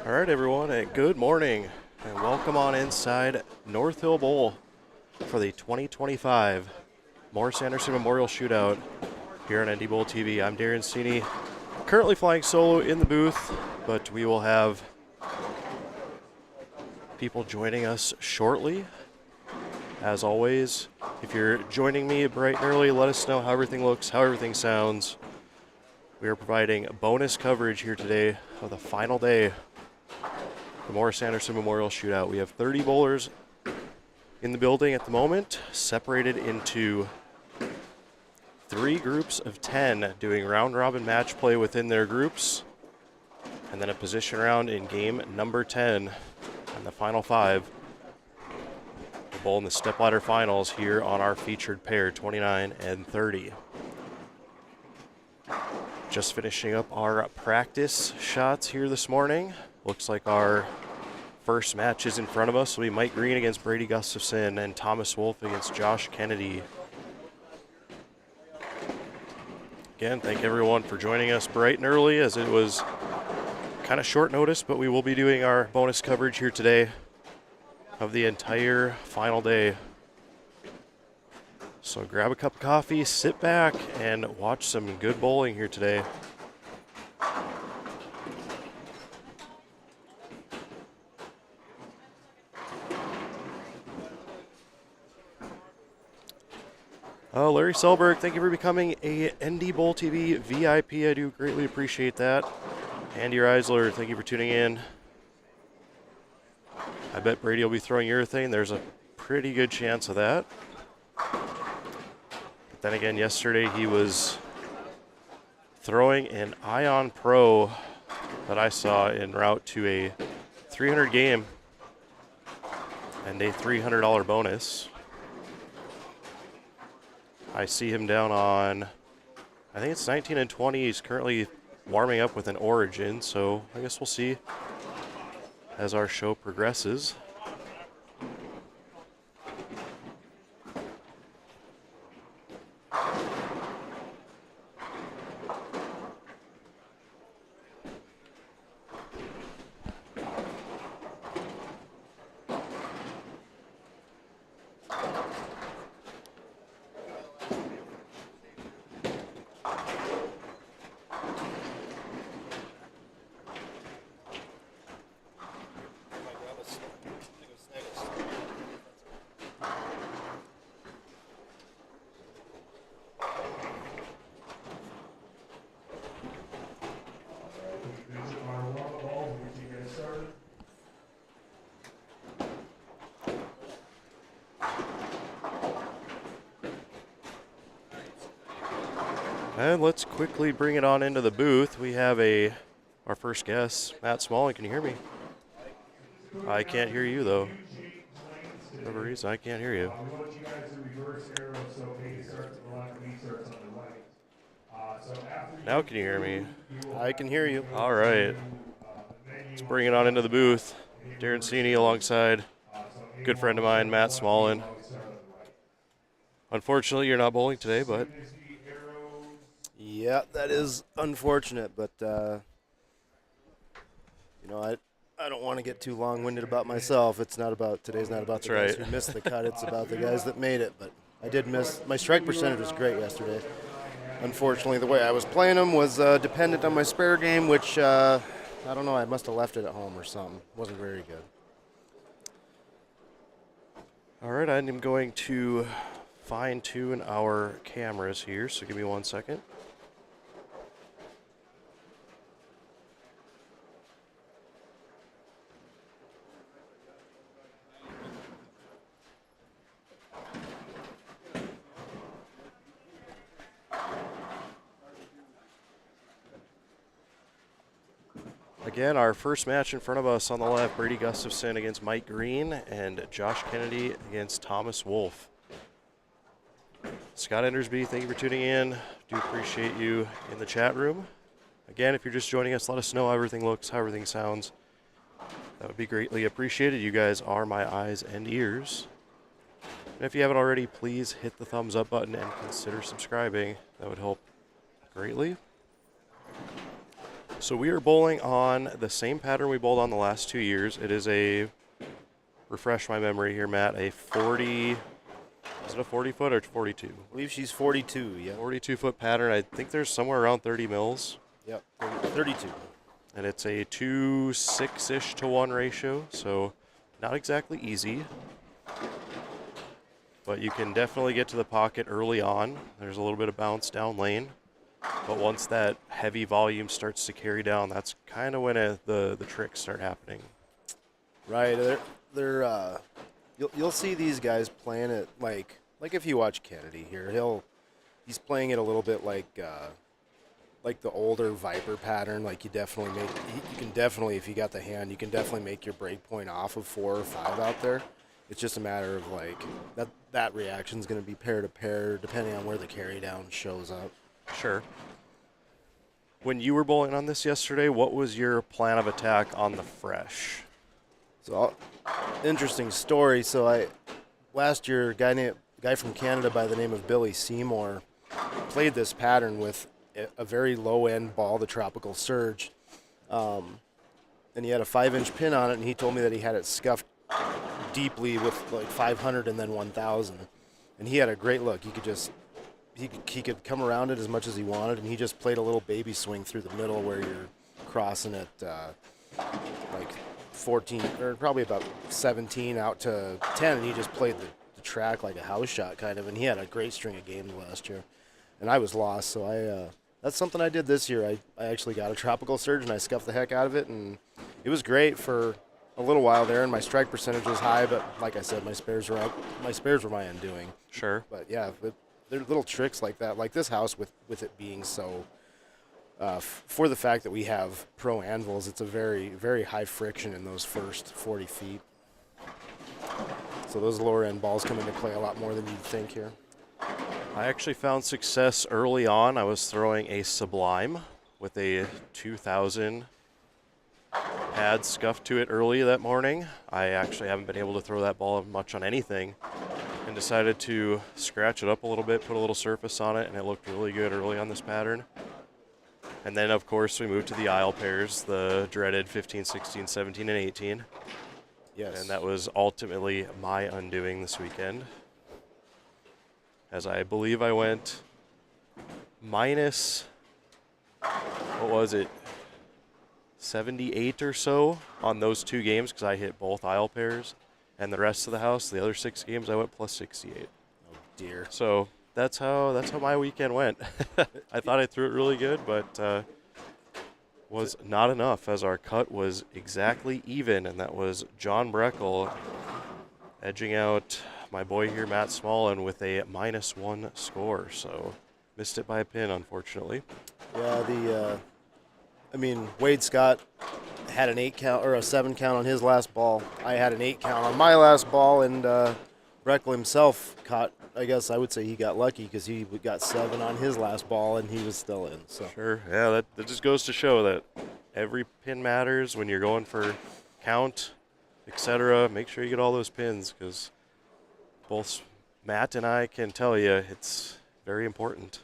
All right, everyone, and good morning, and welcome on inside North Hill Bowl for the 2025 Morris Anderson Memorial Shootout here on NDBowlTV. I'm Darren Cini, currently flying solo in the booth, but we will have people joining us shortly. As always, if you're joining me bright and early, let us know how everything looks, how everything sounds. We are providing bonus coverage here today of the final day. The Morris Anderson Memorial Shootout. We have 30 bowlers in the building at the moment, separated into 3 groups of 10, doing round-robin match play within their groups, and then a position round in game number 10 and the final 5. The bowl in the Stepladder finals here on our featured pair, 29 and 30. Just finishing up our practice shots here this morning. Looks like our first match is in front of us. It'll be Mike Green against Brady Gustafson and Thomas Wolf against Josh Kennedy. Again, thank everyone for joining us bright and early, as it was kind of short notice, but we will be doing our bonus coverage here today of the entire final day. So grab a cup of coffee, sit back, and watch some good bowling here today. Larry Selberg, thank you for becoming a NDBowlTV VIP. I do greatly appreciate that. Andy Reisler, thank you for tuning in. I bet Brady will be throwing urethane. There's a pretty good chance of that. But then again, yesterday he was throwing an Ion Pro that I saw en route to a 300 game and a $300 bonus. I see him down on, I think it's 19 and 20. He's currently warming up with an Origin, so I guess we'll see as our show progresses. And let's quickly bring it on into the booth. We have our first guest, Matt Smalling. Can you hear me? I can't hear you though. For whatever reason, I can't hear you. Now can you hear me? I can hear you. All right. Let's bring it on into the booth. Darren Cini alongside a good friend of mine, Matt Smalling. Unfortunately, you're not bowling today, but... Yeah, that is unfortunate, but I don't want to get too long-winded about myself. Today's not about the guys who missed the cut. It's about the guys that made it. But I did miss. My strike percentage was great yesterday. Unfortunately, the way I was playing them was dependent on my spare game, which I don't know. I must have left it at home or something. It wasn't very good. All right, I'm going to fine-tune our cameras here, so give me 1 second. Again, our first match in front of us on the left, Brady Gustafson against Mike Green and Josh Kennedy against Thomas Wolf. Scott Endersby, thank you for tuning in. Do appreciate you in the chat room. Again, if you're just joining us, let us know how everything looks, how everything sounds. That would be greatly appreciated. You guys are my eyes and ears. And if you haven't already, please hit the thumbs up button and consider subscribing. That would help greatly. So we are bowling on the same pattern we bowled on the last 2 years. It is refresh my memory here, Matt, is it a 40 foot or 42? I believe she's 42, yeah. 42 foot pattern. I think there's somewhere around 30 mils. Yep, 32. And it's a 2-6-ish to 1 ratio, so not exactly easy. But you can definitely get to the pocket early on. There's a little bit of bounce down lane. But once that heavy volume starts to carry down, that's kind of when the tricks start happening. Right. You'll see these guys playing it like if you watch Kennedy here, he's playing it a little bit like the older Viper pattern. Like you can definitely, if you got the hand, you can definitely make your break point off of 4 or 5 out there. It's just a matter of like that reaction's going to be pair to pair depending on where the carry down shows up. Sure. When you were bowling on this yesterday, what was your plan of attack on the fresh? So, interesting story. So, last year, a guy from Canada by the name of Billy Seymour played this pattern with a very low-end ball, the Tropical Surge, and he had a 5-inch pin on it, and he told me that he had it scuffed deeply with like 500 and then 1,000, and he had a great look. He could come around it as much as he wanted, and he just played a little baby swing through the middle where you're crossing at like 14 or probably about 17 out to 10, and he just played the the track like a house shot kind of, and he had a great string of games last year, and I was lost. So that's something I did this year. I actually got a tropical surge and I scuffed the heck out of it, and it was great for a little while there, and my strike percentage was high, but like I said, my spares were my undoing. Sure. But yeah, there are little tricks like that, like this house with it being so. For the fact that we have pro anvils, it's a very, very high friction in those first 40 feet. So those lower end balls come into play a lot more than you'd think here. I actually found success early on. I was throwing a Sublime with a 2000 pad scuffed to it early that morning. I actually haven't been able to throw that ball much on anything, and decided to scratch it up a little bit, put a little surface on it, and it looked really good early on this pattern. And then, of course, we moved to the aisle pairs, the dreaded 15, 16, 17, and 18. Yes. And that was ultimately my undoing this weekend, as I believe I went minus, what was it, 78 or so on those 2 games, because I hit both aisle pairs. And the rest of the house, the other 6 games, I went plus 68. Oh, dear. So that's how my weekend went. I thought I threw it really good, but was not enough, as our cut was exactly even, and that was John Breckel edging out my boy here, Matt Smallin, with a -1 score. So missed it by a pin, unfortunately. Yeah, Wade Scott had an 8 count or a 7 count on his last ball. I had an 8 count on my last ball, and Breckel himself caught. I guess I would say he got lucky because he got 7 on his last ball, and he was still in. So Sure, yeah, that just goes to show that every pin matters when you're going for count, etc. Make sure you get all those pins, because both Matt and I can tell you it's very important.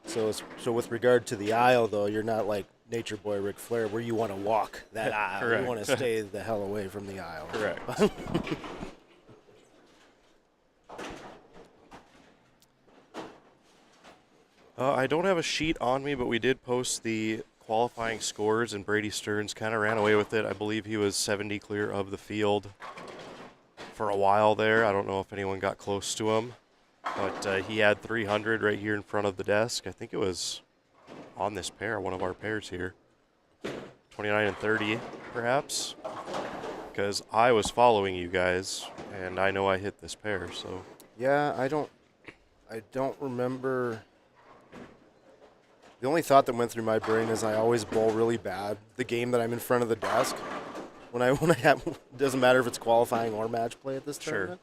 So with regard to the aisle, though, you're not like Nature Boy Ric Flair, where you want to walk that aisle. Correct. You want to stay the hell away from the aisle. Correct. I don't have a sheet on me, but we did post the qualifying scores, and Brady Stearns kind of ran away with it. I believe he was 70 clear of the field for a while there. I don't know if anyone got close to him, but he had 300 right here in front of the desk. I think it was on this pair, one of our pairs here. 29 and 30, perhaps, because I was following you guys, and I know I hit this pair, so. Yeah, I don't remember. The only thought that went through my brain is I always bowl really bad the game that I'm in front of the desk. When I have, doesn't matter if it's qualifying or match play at this tournament.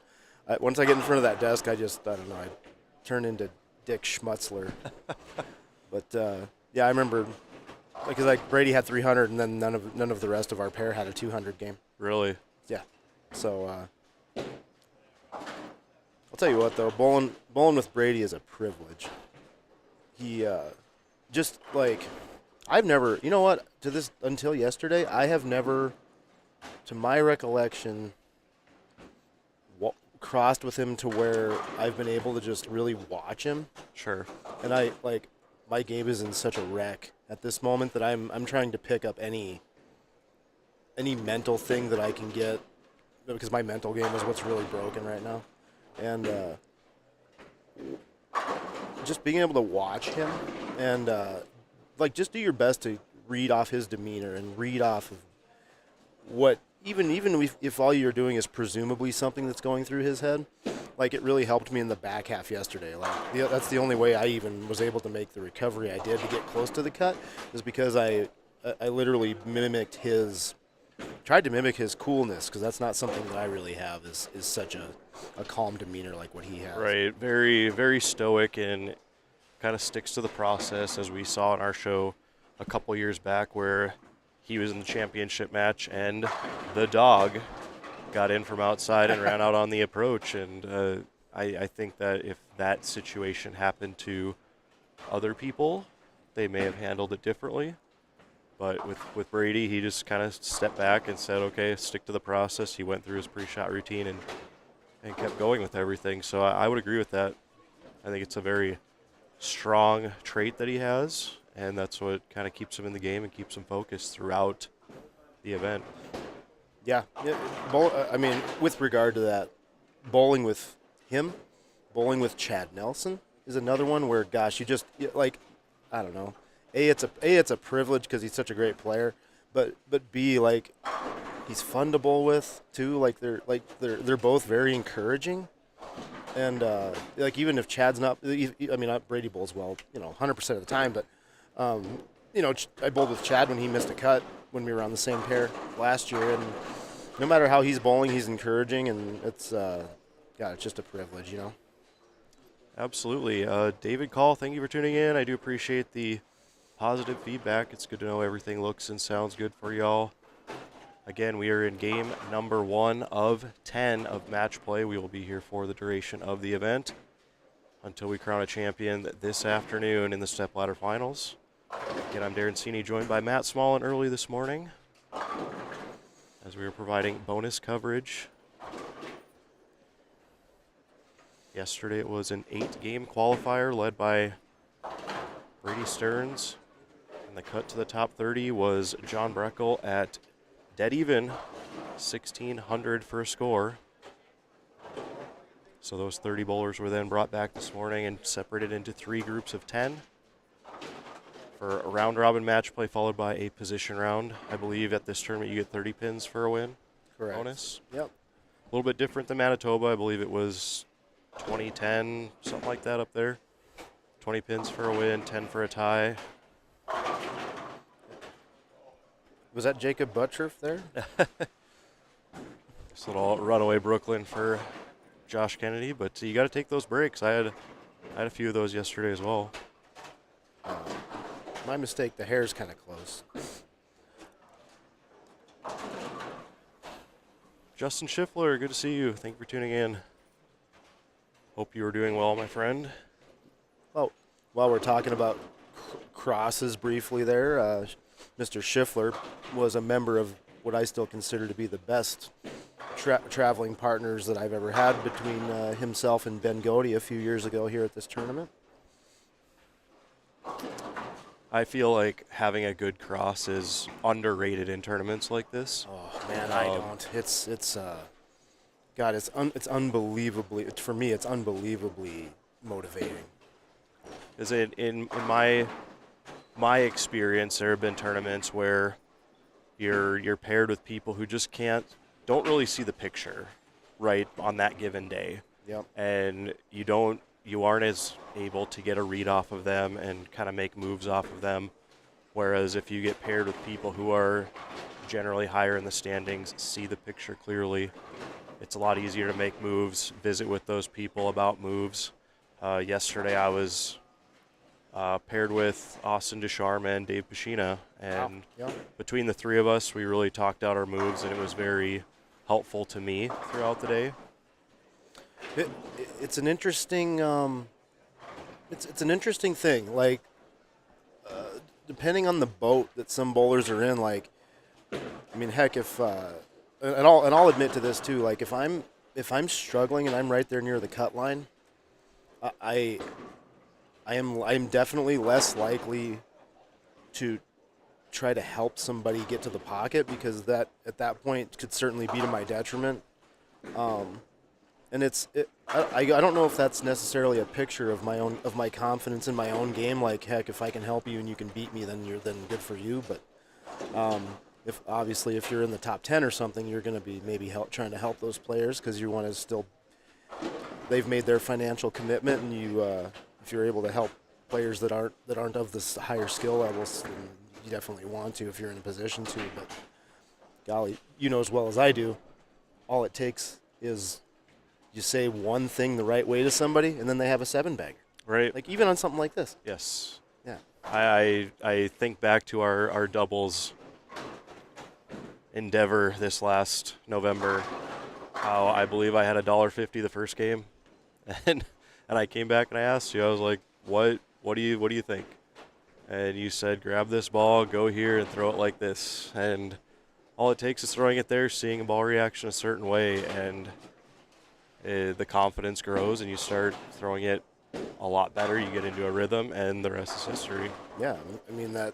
Once I get in front of that desk, I don't know, I turn into Dick Schmutzler. But yeah, I remember because like Brady had 300, and then none of the rest of our pair had a 200 game. Really? Yeah. So I'll tell you what though, bowling with Brady is a privilege. He just like I've never, you know what? Until yesterday, I have never, to my recollection, crossed with him to where I've been able to just really watch him. Sure. And my game is in such a wreck at this moment that I'm trying to pick up any mental thing that I can get, because my mental game is what's really broken right now. And just being able to watch him and just do your best to read off his demeanor and read off of what, even if all you're doing is presumably something that's going through his head. Like, it really helped me in the back half yesterday. Like, that's the only way I even was able to make the recovery I did to get close to the cut, is because I literally tried to mimic his coolness, because that's not something that I really have, is such a calm demeanor like what he has. Right, very, very stoic, and kind of sticks to the process, as we saw in our show a couple years back, where he was in the championship match and the dog got in from outside and ran out on the approach. And I think that if that situation happened to other people, they may have handled it differently. But with Brady, he just kind of stepped back and said, okay, stick to the process. He went through his pre-shot routine and kept going with everything. So I would agree with that. I think it's a very strong trait that he has, and that's what kind of keeps him in the game and keeps him focused throughout the event. Yeah. I mean, with regard to that, bowling with him, bowling with Chad Nelson is another one where, gosh, like, I don't know. It's a privilege because he's such a great player, but B, like, he's fun to bowl with too. They're both very encouraging, and like even if Chad's not, I mean, Brady bowls well, 100% of the time, but I bowled with Chad when he missed a cut when we were on the same pair last year, and no matter how he's bowling, he's encouraging, and it's it's just a privilege, Absolutely. David Call, thank you for tuning in. I do appreciate the positive feedback. It's good to know everything looks and sounds good for y'all. Again, we are in game number 1 of 10 of match play. We will be here for the duration of the event until we crown a champion this afternoon in the Stepladder Finals. Again, I'm Darren Cini, joined by Matt Smallin early this morning as we were providing bonus coverage. Yesterday it was an 8-game qualifier led by Brady Stearns. And the cut to the top 30 was John Breckel at dead even, 1,600 for a score. So those 30 bowlers were then brought back this morning and separated into 3 groups of 10 for a round-robin match play followed by a position round. I believe at this tournament you get 30 pins for a win. Correct. Bonus. Yep. A little bit different than Manitoba. I believe it was 20, 10, something like that up there. 20 pins for a win, 10 for a tie. Was that Jacob Butcherf there? This little runaway Brooklyn for Josh Kennedy, but you got to take those breaks. I had a few of those yesterday as well. My mistake. The hair's kind of close. Justin Schiffler, good to see you. Thank you for tuning in. Hope you are doing well, my friend. Well, while we're talking about crosses briefly there, Mr. Schiffler was a member of what I still consider to be the best traveling partners that I've ever had between himself and Ben Godey a few years ago here at this tournament. I feel like having a good cross is underrated in tournaments like this. Oh man, I don't. It's God, it's unbelievably, for me, it's unbelievably motivating. Is it in my experience? There have been tournaments where you're paired with people who just don't really see the picture right on that given day. Yep. And you aren't as able to get a read off of them and kind of make moves off of them. Whereas if you get paired with people who are generally higher in the standings, see the picture clearly, it's a lot easier to make moves, visit with those people about moves. Yesterday I was paired with Austin Ducharme and Dave Pashina, and wow. Yep. between the 3 of us, we really talked out our moves, and it was very helpful to me throughout the day. It's an interesting it's an interesting thing. Like depending on the boat that some bowlers are in, like I mean, heck, if and I'll admit to this too. Like if I'm struggling and I'm right there near the cut line, I'm definitely less likely to try to help somebody get to the pocket because that at that point could certainly be to my detriment. And I don't know if that's necessarily a picture of my confidence in my own game. Like heck, if I can help you and you can beat me, then good for you. But if you're in the top 10 or something, you're going to be maybe trying to help those players because you want to still. They've made their financial commitment, and if you're able to help players that aren't of this higher skill levels, then you definitely want to if you're in a position to. But golly, you know as well as I do, all it takes is you say one thing the right way to somebody, and then they have a 7-bagger. Right. Like even on something like this. Yes. Yeah. I think back to our doubles endeavor this last November, how I believe I had $1.50 the first game, and I came back and I asked you, I was like, what do you think? And you said, grab this ball, go here, and throw it like this. And all it takes is throwing it there, seeing a ball reaction a certain way, and the confidence grows, and you start throwing it a lot better. You get into a rhythm, and the rest is history. Yeah, I mean that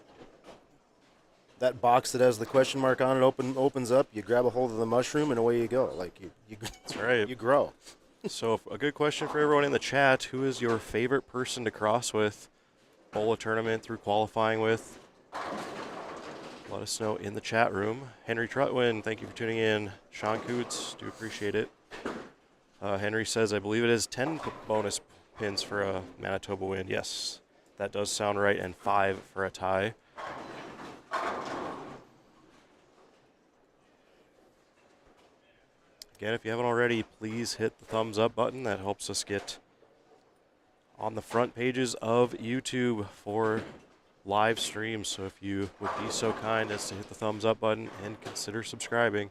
box that has the question mark on it opens up. You grab a hold of the mushroom, and away you go. Like you That's right. you grow. So a good question for everyone in the chat: who is your favorite person to cross with, bowl a tournament through qualifying with? Let us know in the chat room. Henry Trutwin, thank you for tuning in. Sean Coots, do appreciate it. Henry says, I believe it is 10 bonus pins for a Manitoba win. Yes, that does sound right, and 5 for a tie. Again, if you haven't already, please hit the thumbs up button. That helps us get on the front pages of YouTube for live streams. So if you would be so kind as to hit the thumbs up button and consider subscribing,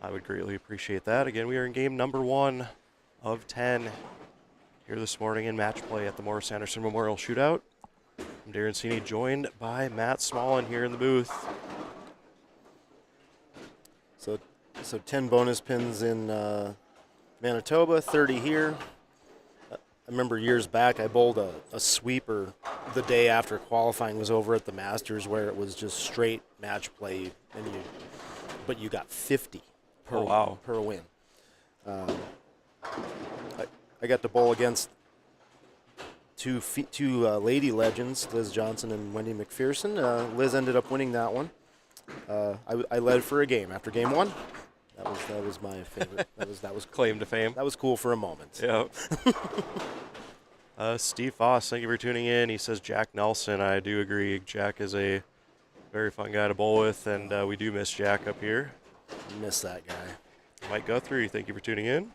I would greatly appreciate that. Again, we are in game number 1 of 10 here this morning in match play at the Morris Anderson Memorial Shootout. I'm Darren Cini, joined by Matt Smallin here in the booth. So 10 bonus pins in Manitoba, 30 here. I remember years back I bowled a sweeper the day after qualifying was over at the Masters, where it was just straight match play, but you got 50 per win. I got to bowl against two lady legends, Liz Johnson and Wendy McPherson. Liz ended up winning that one. I led for a game after game 1. That was my favorite. That was Claim to fame. That was cool for a moment. Yeah. Steve Foss, thank you for tuning in. He says Jack Nelson. I do agree. Jack is a very fun guy to bowl with, and we do miss Jack up here. Miss that guy. Mike Guthrie, thank you for tuning in.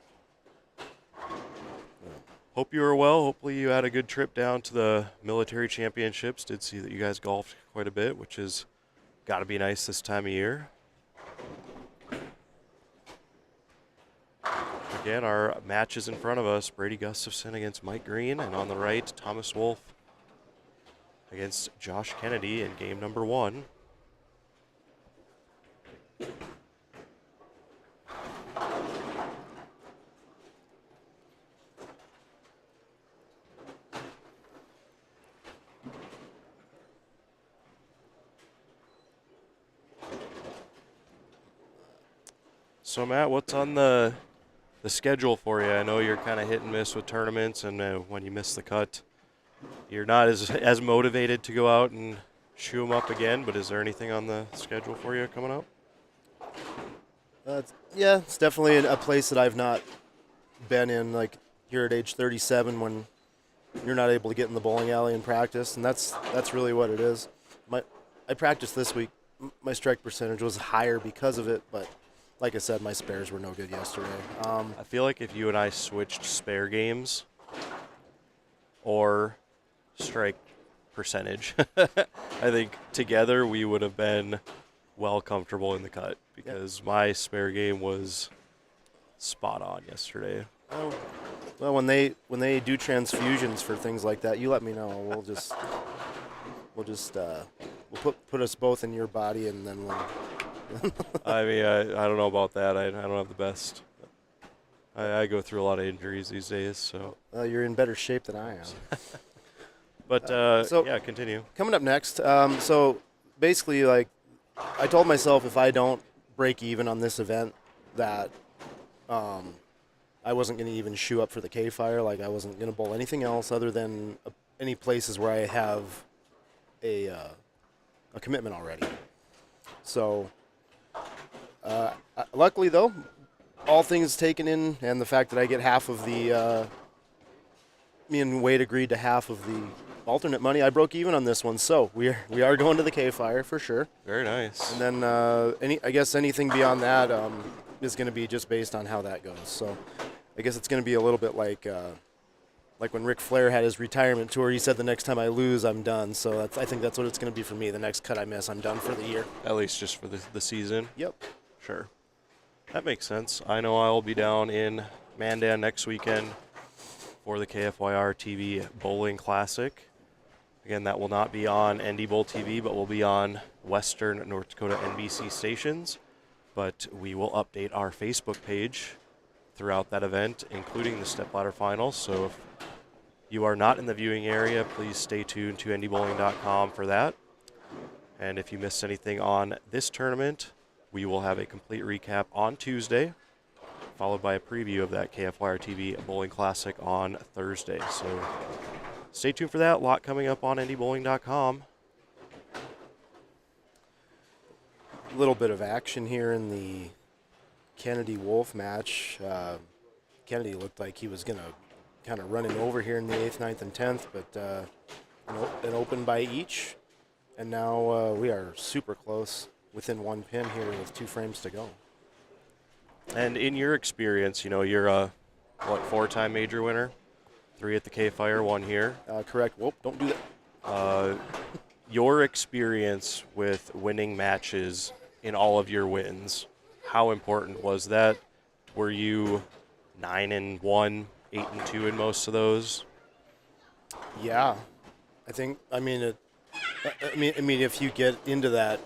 Hope you are well. Hopefully you had a good trip down to the military championships. Did see that you guys golfed quite a bit, which has got to be nice this time of year. Again, our match is in front of us. Brady Gustafson against Mike Green, and on the right, Thomas Wolf against Josh Kennedy in game number 1. So, Matt, what's on the schedule for you? I know you're kind of hit and miss with tournaments, and when you miss the cut, you're not as motivated to go out and shoe them up again, but is there anything on the schedule for you coming up? Yeah, it's definitely a place that I've not been in, like here at age 37, when you're not able to get in the bowling alley and practice, and that's really what it is. I practiced this week. My strike percentage was higher because of it, but like I said, my spares were no good yesterday. I feel like if you and I switched spare games or strike percentage, I think together we would have been well comfortable in the cut, because my spare game was spot on yesterday. Oh, well, when they do transfusions for things like that, you let me know. We'll put us both in your body, and then we'll. I mean, I don't know about that. I don't have the best. I go through a lot of injuries these days, so. You're in better shape than I am. But yeah, continue. Coming up next, so basically, like, I told myself if I don't break even on this event, that I wasn't going to even shoe up for the K-Fire. Like, I wasn't going to bowl anything else other than any places where I have a commitment already. So, luckily, though, all things taken in, and the fact that I get half of the, me and Wade agreed to half of the alternate money, I broke even on this one. So we are going to the K-Fire for sure. Very nice. And then I guess anything beyond that is going to be just based on how that goes. So I guess it's going to be a little bit like when Ric Flair had his retirement tour. He said, the next time I lose, I'm done. So I think that's what it's going to be for me. The next cut I miss, I'm done for the year. At least just for the season? Yep. Sure. That makes sense. I know I will be down in Mandan next weekend for the KFYR TV Bowling Classic. Again, that will not be on NDBowlTV, but will be on Western North Dakota NBC stations. But we will update our Facebook page throughout that event, including the Stepladder Finals. So if you are not in the viewing area, please stay tuned to NDBowling.com for that. And if you missed anything on this tournament, we will have a complete recap on Tuesday, followed by a preview of that KFYR TV Bowling Classic on Thursday. So stay tuned for that. A lot coming up on NDBowling.com. A little bit of action here in the Kennedy-Wolf match. Kennedy looked like he was going to kind of run it over here in the 8th, 9th, and 10th, but an open by each. And now we are super close, within one pin here with 2 frames to go. And in your experience, you know, you're a, 4-time major winner? 3 at the K-Fire, 1 here. Correct. Whoop, don't do that. Your experience with winning matches in all of your wins, how important was that? Were you 9-1, 8-2 in most of those? Yeah, I mean, if you get into that,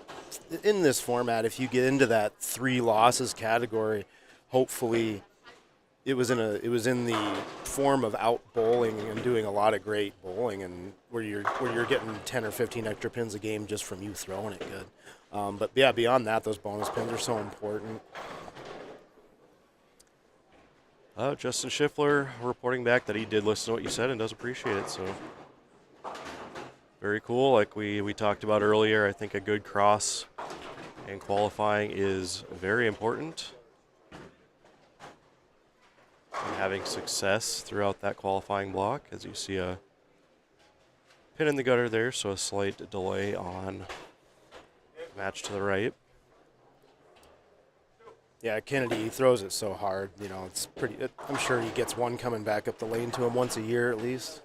in this format, if you get into that 3 losses category, hopefully it was in the form of out bowling and doing a lot of great bowling, and where you're getting 10 or 15 extra pins a game just from you throwing it good. But yeah, beyond that, those bonus pins are so important. Justin Schiffler reporting back that he did listen to what you said and does appreciate it. So very cool. Like we talked about earlier, I think a good cross and qualifying is very important. And having success throughout that qualifying block, as you see a pin in the gutter there, so a slight delay on match to the right. Yeah, Kennedy throws it so hard. You know, it's pretty. I'm sure he gets one coming back up the lane to him once a year at least.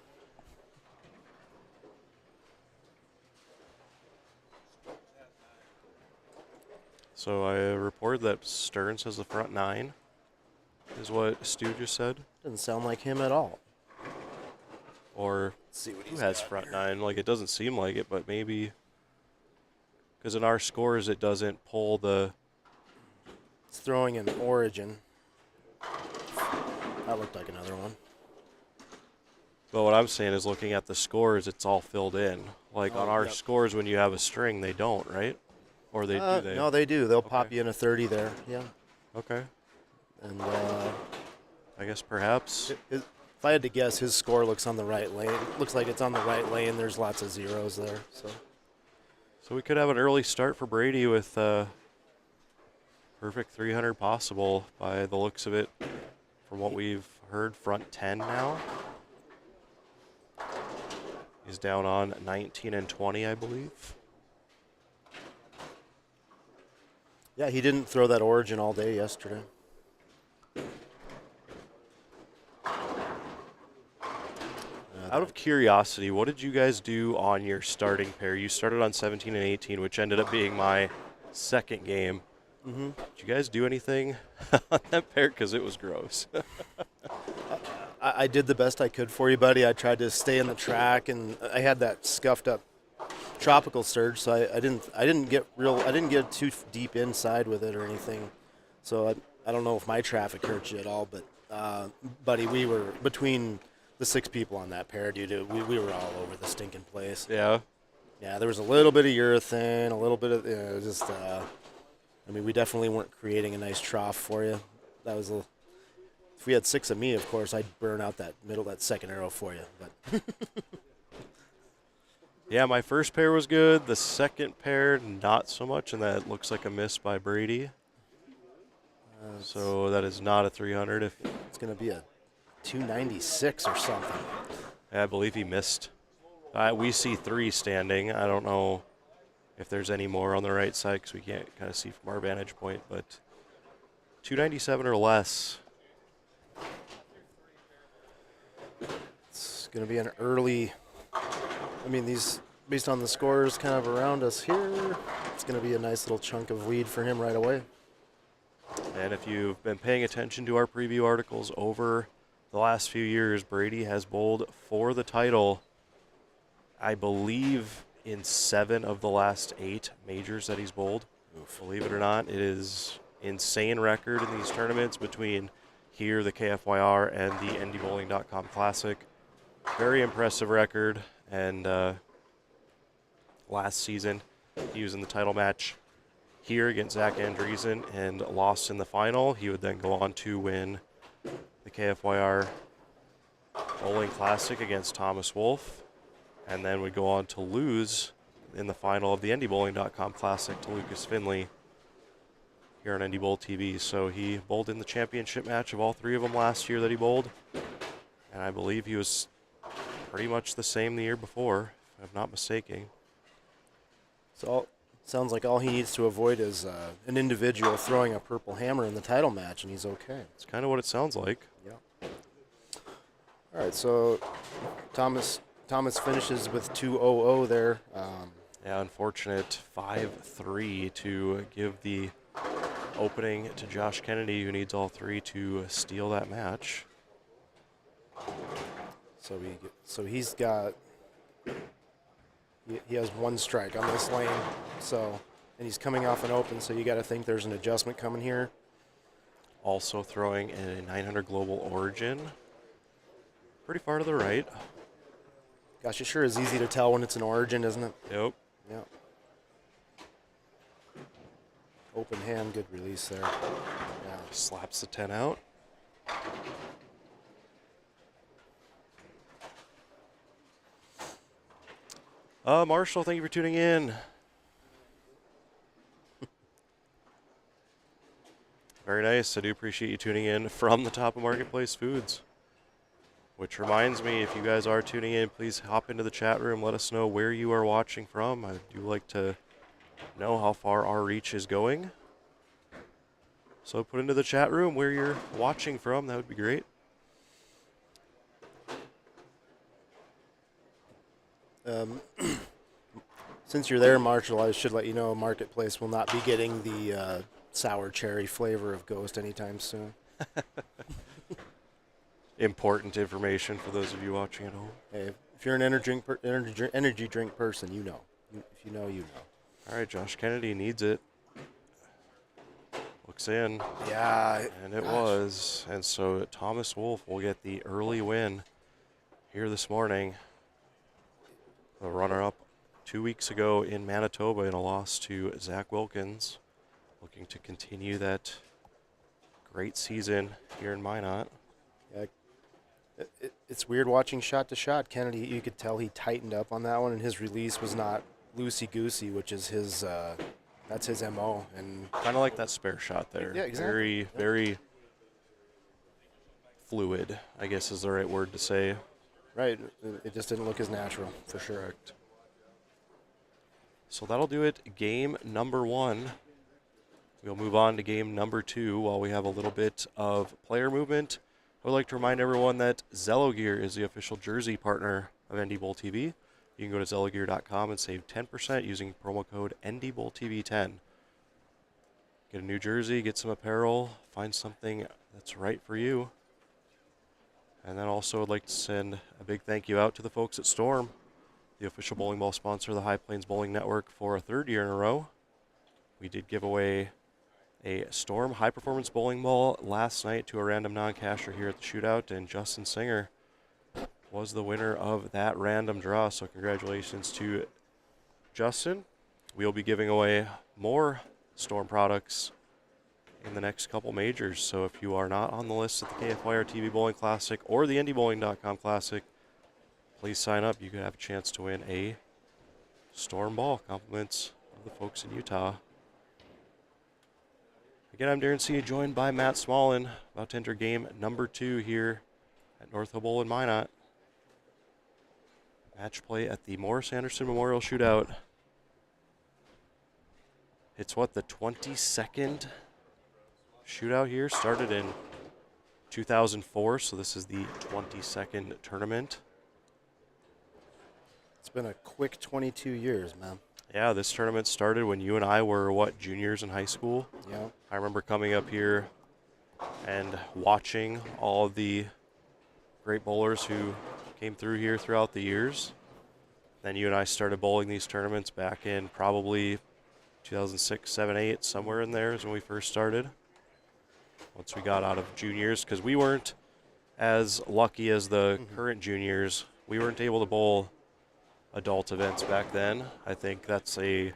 So I reported that Stearns has the front 9, is what Stu just said. Doesn't sound like him at all. Or Let's see what who he's has got front here. 9? Like, it doesn't seem like it, but maybe. Because in our scores, it doesn't pull the. It's throwing an origin. That looked like another one. But what I'm saying is, looking at the scores, it's all filled in. Like on our yep. scores, when you have a string, they don't, right? Or they do. They. No, they do. They'll pop Okay. you in a 30 there. Yeah. Okay. And I guess perhaps. if I had to guess, his score looks on the right lane. Looks like it's on the right lane. There's lots of zeros there. So we could have an early start for Brady with perfect 300 possible by the looks of it. From what we've heard, front 10 now. He's down on 19 and 20, I believe. Yeah, he didn't throw that origin all day yesterday. Out of curiosity, what did you guys do on your starting pair? You started on 17 and 18, which ended up being my second game. Mm-hmm. Did you guys do anything on that pair? Because it was gross. I did the best I could for you, buddy. I tried to stay in the track, and I had that scuffed up tropical surge, so I didn't get too deep inside with it or anything. So I don't know if my traffic hurt you at all, but buddy, we were between the 6 people on that pair, dude. We were all over the stinking place. Yeah. Yeah, there was a little bit of urethane, a little bit of I mean, we definitely weren't creating a nice trough for you. That was if we had 6 of me, of course, I'd burn out that second arrow for you. But Yeah, my first pair was good. The second pair, not so much, and that looks like a miss by Brady. So that is not a 300. If it's going to be a 296 or something. I believe he missed. We see 3 standing. I don't know if there's any more on the right side because we can't kind of see from our vantage point, but 297 or less. It's going to be an early. I mean, these, based on the scores kind of around us here, it's going to be a nice little chunk of lead for him right away. And if you've been paying attention to our preview articles over the last few years, Brady has bowled for the title, I believe, in 7 of the last 8 majors that he's bowled. Oof. Believe it or not, it is insane record in these tournaments between here, the KFYR, and the NDBowling.com Classic. very impressive record. And last season, he was in the title match here against Zach Andreessen and lost in the final. He would then go on to win the KFYR Bowling Classic against Thomas Wolfe, and then would go on to lose in the final of the NDBowling.com Classic to Lucas Finley here on NDBowlTV. So he bowled in the championship match of all three of them last year that he bowled, and I believe he was pretty much the same the year before, if I'm not mistaken. So sounds like all he needs to avoid is an individual throwing a purple hammer in the title match, and he's okay. It's kind of what it sounds like. Yeah. All right, so Thomas finishes with 2-0 there. Yeah, unfortunate 5-3 to give the opening to Josh Kennedy, who needs all three to steal that match. So he's got he has one strike on this lane. So and he's coming off an open. So you got to think there's an adjustment coming here. Also throwing a 900 Global Origin, pretty far to the right. Gosh, it sure is easy to tell when it's an Origin, isn't it? Yep. Yeah. Open hand, good release there. Yeah. Slaps the 10 out. Marshall, thank you for tuning in. Very nice. I do appreciate you tuning in from the top of Marketplace Foods. Which reminds me, if you guys are tuning in, please hop into the chat room. Let us know where you are watching from. I do like to know how far our reach is going. So put into the chat room where you're watching from. That would be great. Since you're there, Marshall, I should let you know Marketplace will not be getting the sour cherry flavor of Ghost anytime soon. Important information for those of you watching at home. Hey, if you're an energy drink person, you know. If you know, you know. All right, Josh Kennedy needs it. Looks in. Yeah. And it was. And so Thomas Wolfe will get the early win here this morning. The runner-up 2 weeks ago in Manitoba in a loss to Zach Wilkins. Looking to continue that great season here in Minot. Yeah. It's weird watching shot to shot. Kennedy, you could tell he tightened up on that one, and his release was not loosey-goosey, which is his, that's his MO. And kind of like that spare shot there. Yeah, exactly. Very fluid, I guess is the right word to say. Right. It just didn't look as natural, for sure. Correct. So that'll do it. Game number 1. We'll move on to game number 2 while we have a little bit of player movement. I would like to remind everyone that Zello Gear is the official jersey partner of NDBowlTV. You can go to zellogear.com and save 10% using promo code NDBowlTV10. Get a new jersey, get some apparel, find something that's right for you. And then also I'd like to send a big thank you out to the folks at Storm, the official bowling ball sponsor of the High Plains Bowling Network for a 3rd year in a row. We did give away a Storm High Performance Bowling Ball last night to a random non-casher here at the Shootout, and Justin Singer was the winner of that random draw. So congratulations to Justin. We'll be giving away more Storm products in the next couple majors. So if you are not on the list at the KFYR TV Bowling Classic or the NDBowling.com Classic, please sign up. You could have a chance to win a Storm ball. Compliments of the folks in Utah. Again, I'm Darren C., joined by Matt Smallin, about to enter game number 2 here at North Hill Bowl in Minot. Match play at the Morris Anderson Memorial Shootout. It's what, the 22nd shootout here? Started in 2004, so this is the 22nd tournament. It's been a quick 22 years, man. Yeah, this tournament started when you and I were, what, juniors in high school? Yeah. I remember coming up here and watching all of the great bowlers who came through here throughout the years. Then you and I started bowling these tournaments back in probably 2006, 7, 8, somewhere in there is when we first started. Once we got out of juniors, because we weren't as lucky as the current juniors we weren't able to bowl adult events back then. I think that's a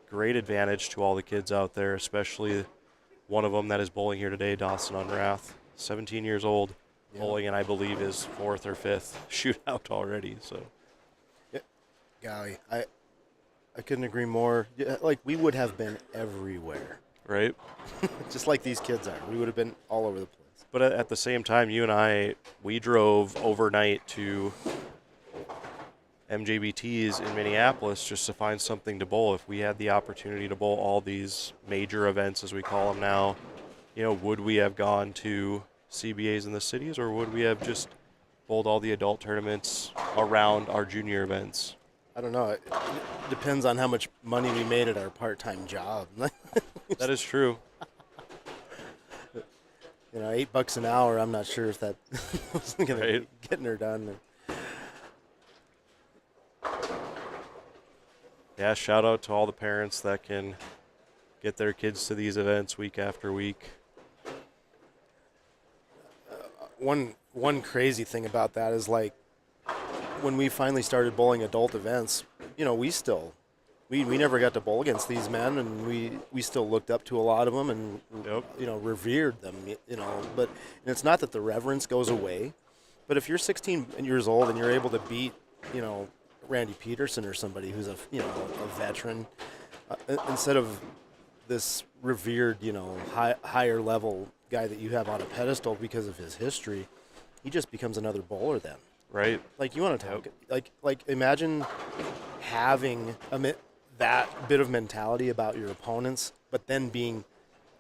great advantage to all the kids out there, especially one of them that is bowling here today, Dawson Unrath, 17 years old, bowling, and I believe his 4th or 5th shootout already. So, Yeah. Golly, I couldn't agree more. Yeah, like, we would have been everywhere, right? just like these kids are. We would have been all over the place. But at the same time, you and I, we drove overnight to MJBT's in Minneapolis just to find something to bowl. If we had the opportunity to bowl all these major events, as we call them now, would we have gone to CBAs in the cities, or would we have just bowled all the adult tournaments around our junior events? I don't know. It depends on how much money we made at our part-time job. That is true. $8 an hour. I'm not sure if that was going to be getting her done. Yeah, shout out to all the parents that can get their kids to these events week after week. One crazy thing about that is, like, when we finally started bowling adult events, we never got to bowl against these men, and we still looked up to a lot of them and revered them. But it's not that the reverence goes away, but if you're 16 years old and you're able to beat Randy Peterson or somebody who's a veteran, instead of this revered higher level guy that you have on a pedestal because of his history, he just becomes another bowler then. Right. Like, you want to talk, like imagine having that bit of mentality about your opponents, but then being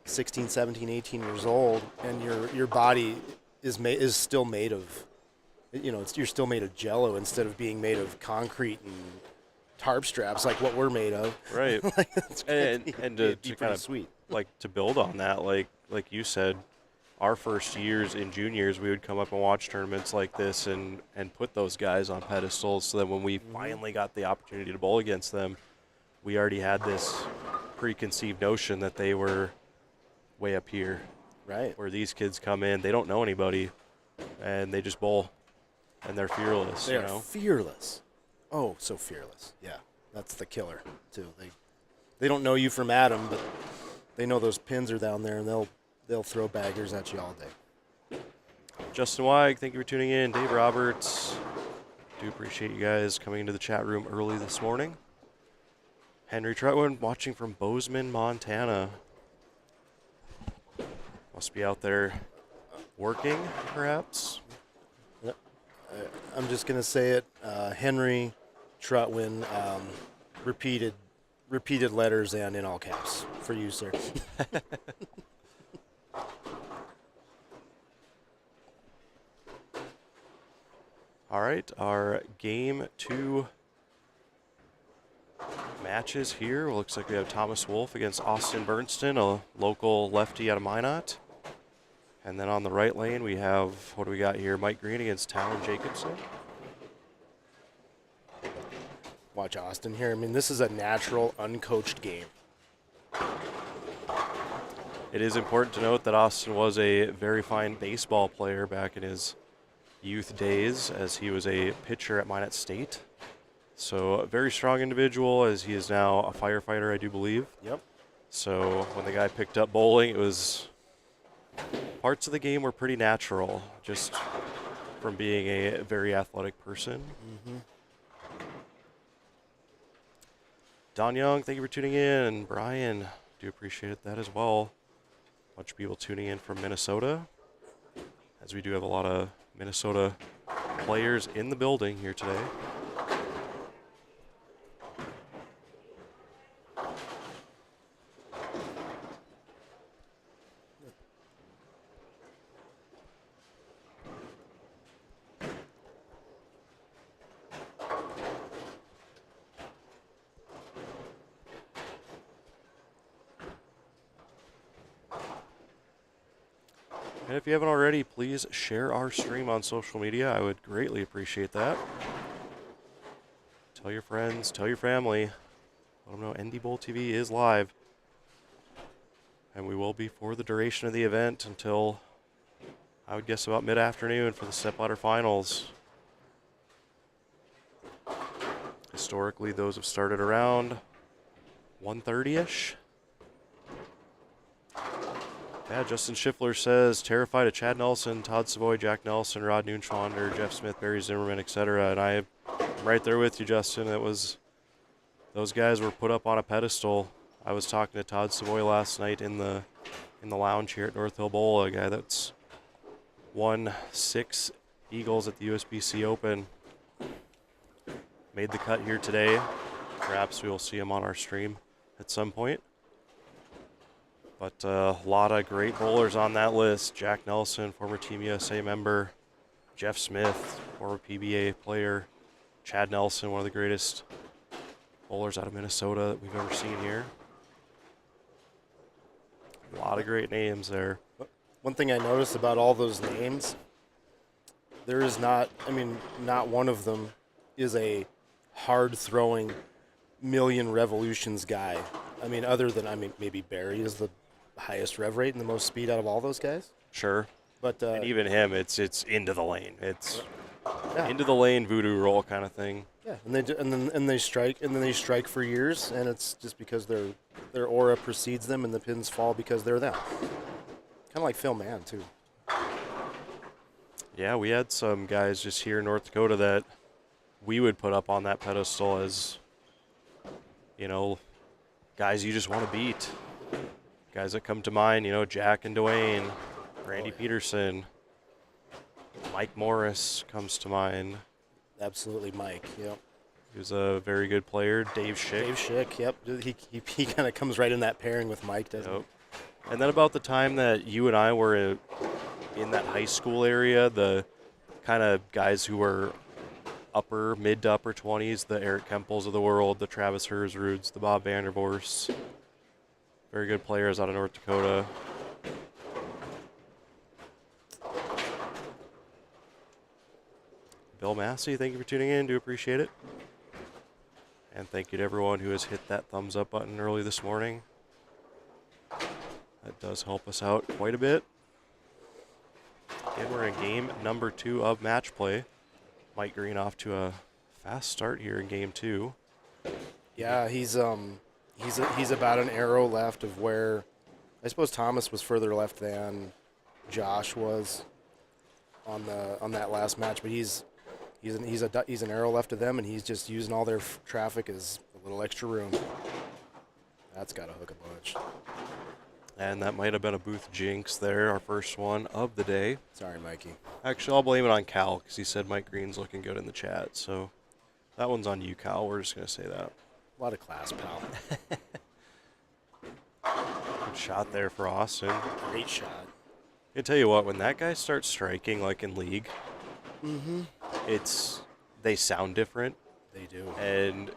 16, 17, 18 years old, and your body is still made of, you're still made of Jello instead of being made of concrete and tarp straps like what we're made of. Right. and to kind of sweet. Like, to build on that, like you said, our first years in juniors, we would come up and watch tournaments like this and put those guys on pedestals, so that when we finally got the opportunity to bowl against them, we already had this preconceived notion that they were way up here. Right. Where these kids come in, they don't know anybody, and they just bowl, and they're fearless. They are fearless. Oh, so fearless. Yeah, that's the killer too. They don't know you from Adam, but they know those pins are down there, and they'll throw baggers at you all day. Justin Weig, thank you for tuning in. Dave Roberts, do appreciate you guys coming into the chat room early this morning. Henry Trutwin watching from Bozeman, Montana. Must be out there working, perhaps. I'm just going to say it. Henry Trutwin, repeated letters and in all caps for you, sir. All right, our game 2 matches here. Looks like we have Thomas Wolf against Austin Bernston, a local lefty out of Minot. And then on the right lane, we have, what do we got here? Mike Green against Talon Jacobson. Watch Austin here. I mean, this is a natural, uncoached game. It is important to note that Austin was a very fine baseball player back in his youth days, as he was a pitcher at Minot State. So a very strong individual, as he is now a firefighter, I do believe. Yep. So when the guy picked up bowling, it was, parts of the game were pretty natural, just from being a very athletic person. Mm-hmm. Don Young, thank you for tuning in. Brian, do appreciate that as well. A bunch of people tuning in from Minnesota, as we do have a lot of Minnesota players in the building here today. And if you haven't already, please share our stream on social media. I would greatly appreciate that. Tell your friends, tell your family. Let them know NDBowlTV is live. And we will be for the duration of the event until, I would guess, about mid-afternoon for the Stepladder finals. Historically, those have started around 130-ish. Yeah, Justin Schiffler says, terrified of Chad Nelson, Todd Savoy, Jack Nelson, Rod Neunschwander, Jeff Smith, Barry Zimmerman, etc. And I'm right there with you, Justin. Those guys were put up on a pedestal. I was talking to Todd Savoy last night in the lounge here at North Hill Bowl, a guy that's won 6 Eagles at the USBC Open. Made the cut here today. Perhaps we will see him on our stream at some point. But a lot of great bowlers on that list. Jack Nelson, former Team USA member. Jeff Smith, former PBA player. Chad Nelson, one of the greatest bowlers out of Minnesota that we've ever seen here. A lot of great names there. One thing I noticed about all those names, there is not one of them is a hard-throwing million revolutions guy. Other than, maybe Barry is the highest rev rate and the most speed out of all those guys. Sure. But and even him, it's into the lane. It's into the lane voodoo roll kind of thing. Yeah, and they strike for years, and it's just because their aura precedes them, and the pins fall because they're them. Kind of like Phil Mann too. Yeah, we had some guys just here in North Dakota that we would put up on that pedestal as, guys you just want to beat. Guys that come to mind, Jack and Dwayne, Randy Peterson, Mike Morris comes to mind. Absolutely, Mike. Yep. He was a very good player. Dave Schick. Dave Schick. Yep. He kind of comes right in that pairing with Mike, doesn't he? And then about the time that you and I were in that high school area, the kind of guys who were mid to upper 20s, the Eric Kempels of the world, the Travis Hersruds, the Bob Vandervorst, very good players out of North Dakota. Bill Massey, thank you for tuning in. Do appreciate it. And thank you to everyone who has hit that thumbs up button early this morning. That does help us out quite a bit. Again, we're in game number 2 of match play. Mike Green off to a fast start here in game 2. Yeah, he's about an arrow left of where I suppose Thomas was further left than Josh was on that last match, but he's an arrow left of them, and he's just using all their traffic as a little extra room. That's got to hook a bunch. And that might have been a booth jinx there, our first one of the day. Sorry, Mikey. Actually, I'll blame it on Cal because he said Mike Green's looking good in the chat. So that one's on you, Cal. We're just going to say that. A lot of class, pal. Good shot there for Austin. Great shot. I tell you what, when that guy starts striking like in league, they sound different. They do. And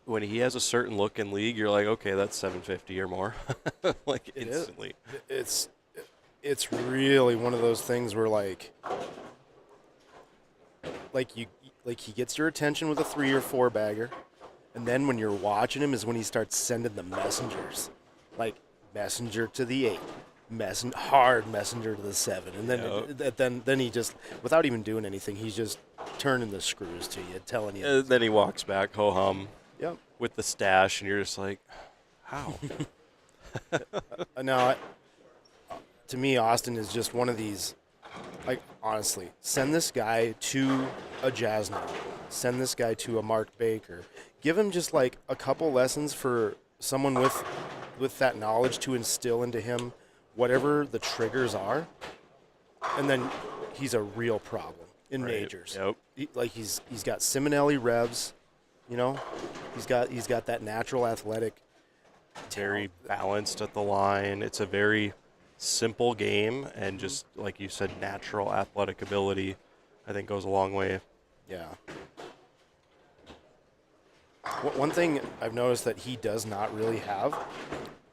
when he has a certain look in league, you're like, okay, that's 750 or more, like instantly. It's really one of those things where like he gets your attention with a 3 or 4 bagger, and then when you're watching him is when he starts sending the messengers, like messenger to the 8, hard messenger to the 7, and then he just, without even doing anything, he's just turning the screws to you, telling you. Then he walks back, ho hum. Yep. With the stash, and you're just like, how? No, to me, Austin is just one of these, like, honestly, send this guy to a Jasno. Send this guy to a Mark Baker. Give him just, like, a couple lessons for someone with that knowledge to instill into him whatever the triggers are, and then he's a real problem in majors. Yep. He's got Simonelli revs. He's got that natural athletic. Very balanced at the line. It's a very simple game, and just like you said, natural athletic ability, I think, goes a long way. Yeah. One thing I've noticed that he does not really have,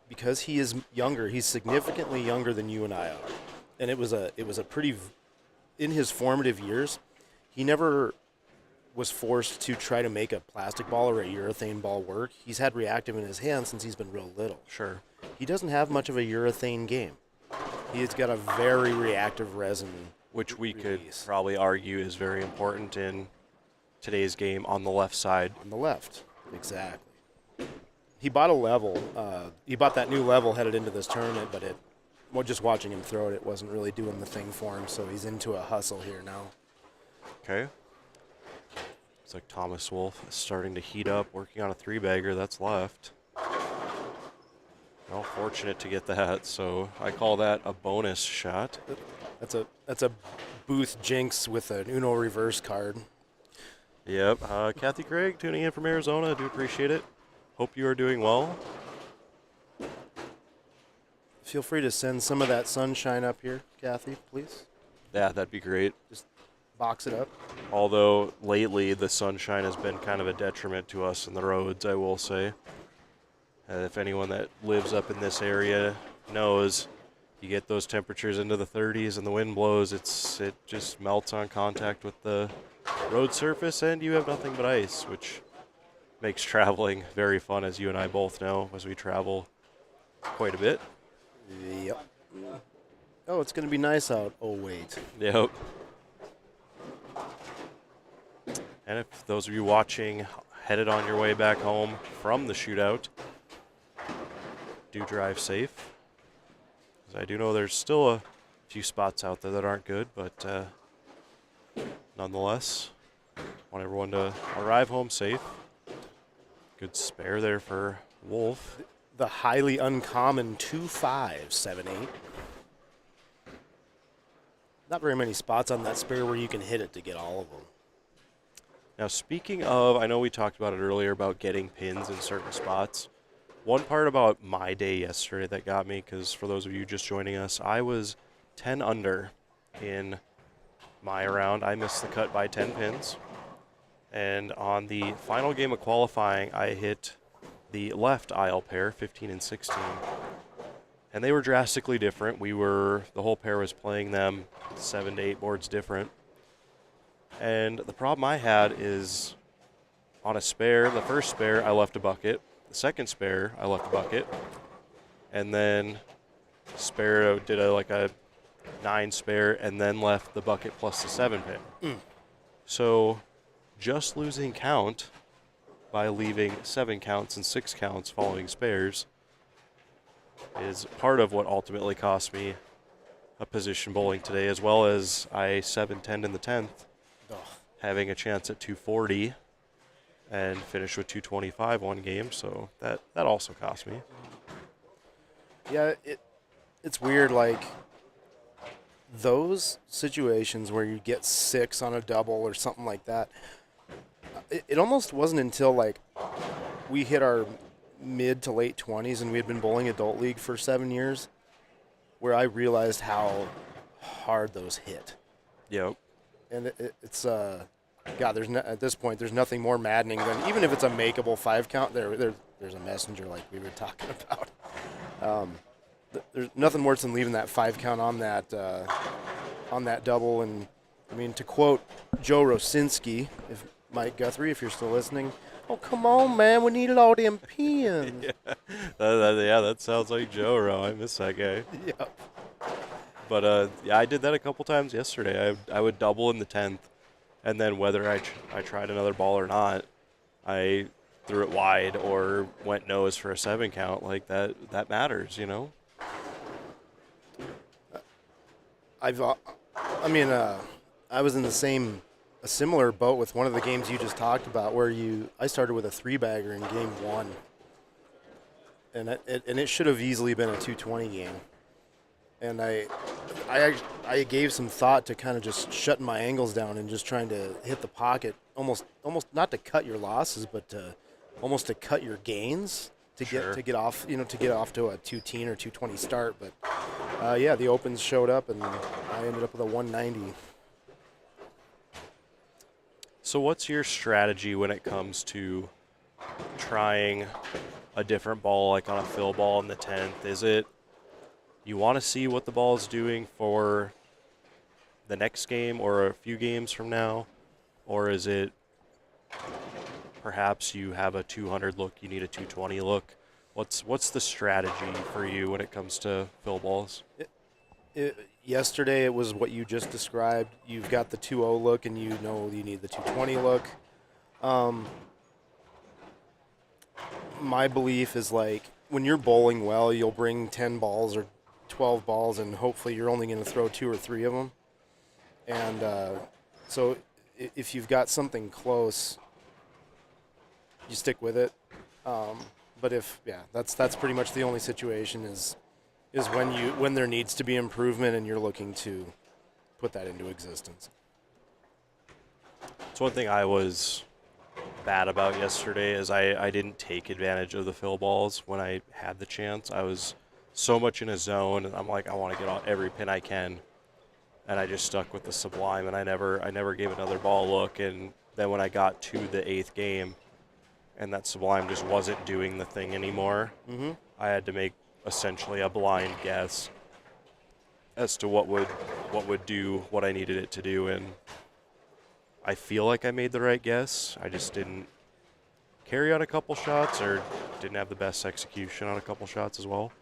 because he is younger. He's significantly younger than you and I are, and it was a pretty, in his formative years, he never was forced to try to make a plastic ball or a urethane ball work. He's had reactive in his hand since he's been real little. Sure. He doesn't have much of a urethane game. He's got a very reactive resin. Which we release. could probably argue is very important in today's game on the left side. On the left, exactly. He bought a level. He bought that new level headed into this tournament, but just watching him throw it, it wasn't really doing the thing for him, so he's into a hustle here now. Okay. It's like Thomas Wolf is starting to heat up, working on a 3-bagger that's left. Well, fortunate to get that, so I call that a bonus shot. That's a Booth jinx with an Uno reverse card. Yep. Kathy Craig tuning in from Arizona. I do appreciate it. Hope you are doing well. Feel free to send some of that sunshine up here, Kathy, please. Yeah, that'd be great. Just box it up. Although lately the sunshine has been kind of a detriment to us in the roads, I will say. If anyone that lives up in this area knows, you get those temperatures into the 30s and the wind blows, it just melts on contact with the road surface and you have nothing but ice, which makes traveling very fun, as you and I both know, as we travel quite a bit. Yep. Oh, it's going to be nice out. Oh, wait. Yep. And if those of you watching headed on your way back home from the shootout, do drive safe. Because I do know there's still a few spots out there that aren't good, but nonetheless, want everyone to arrive home safe. Good spare there for Wolf. The highly uncommon 2-5-7-8. Not very many spots on that spare where you can hit it to get all of them. Now, speaking of, I know we talked about it earlier about getting pins in certain spots. One part about my day yesterday that got me, because for those of you just joining us, I was 10 under in my round. I missed the cut by 10 pins. And on the final game of qualifying, I hit the left aisle pair, 15 and 16. And they were drastically different. The whole pair was playing them 7 to 8 boards different. And the problem I had is on a spare, the first spare, I left a bucket. The second spare, I left a bucket. And then spare did a 9 spare and then left the bucket plus the 7 pin. So just losing count by leaving 7 counts and 6 counts following spares is part of what ultimately cost me a position bowling today, as well as I 7-10 in the 10th, having a chance at 240 and finished with 225 one game, so that also cost me. Yeah, it's weird, like those situations where you get 6 on a double or something like that, it almost wasn't until like we hit our mid to late 20s and we had been bowling adult league for 7 years where I realized how hard those hit. Yep. And it's God, at this point there's nothing more maddening than, even if it's a makeable 5 count, there's a messenger like we were talking about. There's nothing worse than leaving that 5 count on that double. And I mean, to quote Joe Rosinski, if Mike Guthrie, if you're still listening, oh, come on, man, we need all them pins. Yeah, that sounds like Joe Ro. I miss that guy. Yeah. But yeah, I did that a couple times yesterday. I would double in the 10th, and then whether I tried another ball or not, I threw it wide or went nose for a 7 count. Like that matters, you know? I was in a similar boat with one of the games you just talked about, where I started with a 3-bagger in game 1, and it should have easily been a 220 game, and I gave some thought to kind of just shutting my angles down and just trying to hit the pocket, almost not to cut your losses, but almost to cut your gains to get off to a 210 or 220 start. But yeah, the opens showed up and I ended up with a 190. So what's your strategy when it comes to trying a different ball, like on a fill ball in the 10th? Is it you want to see what the ball is doing for the next game or a few games from now? Or is it perhaps you have a 200 look, you need a 220 look? What's the strategy for you when it comes to fill balls? Yesterday it was what you just described. You've got the 2-0 look and you know you need the 220 look. Um, my belief is like when you're bowling well, you'll bring 10 balls or 12 balls, and hopefully you're only going to throw 2 or 3 of them. And so if you've got something close, you stick with it. But that's pretty much the only situation is when there needs to be improvement and you're looking to put that into existence. It's one thing I was bad about yesterday is I didn't take advantage of the fill balls when I had the chance. I was so much in a zone, and I'm like, I want to get on every pin I can, and I just stuck with the Sublime, and I never gave another ball a look. And then when I got to the 8th game, and that Sublime just wasn't doing the thing anymore, I had to make essentially a blind guess as to what would do what I needed it to do, and I feel like I made the right guess. I just didn't carry on a couple shots or didn't have the best execution on a couple shots as well.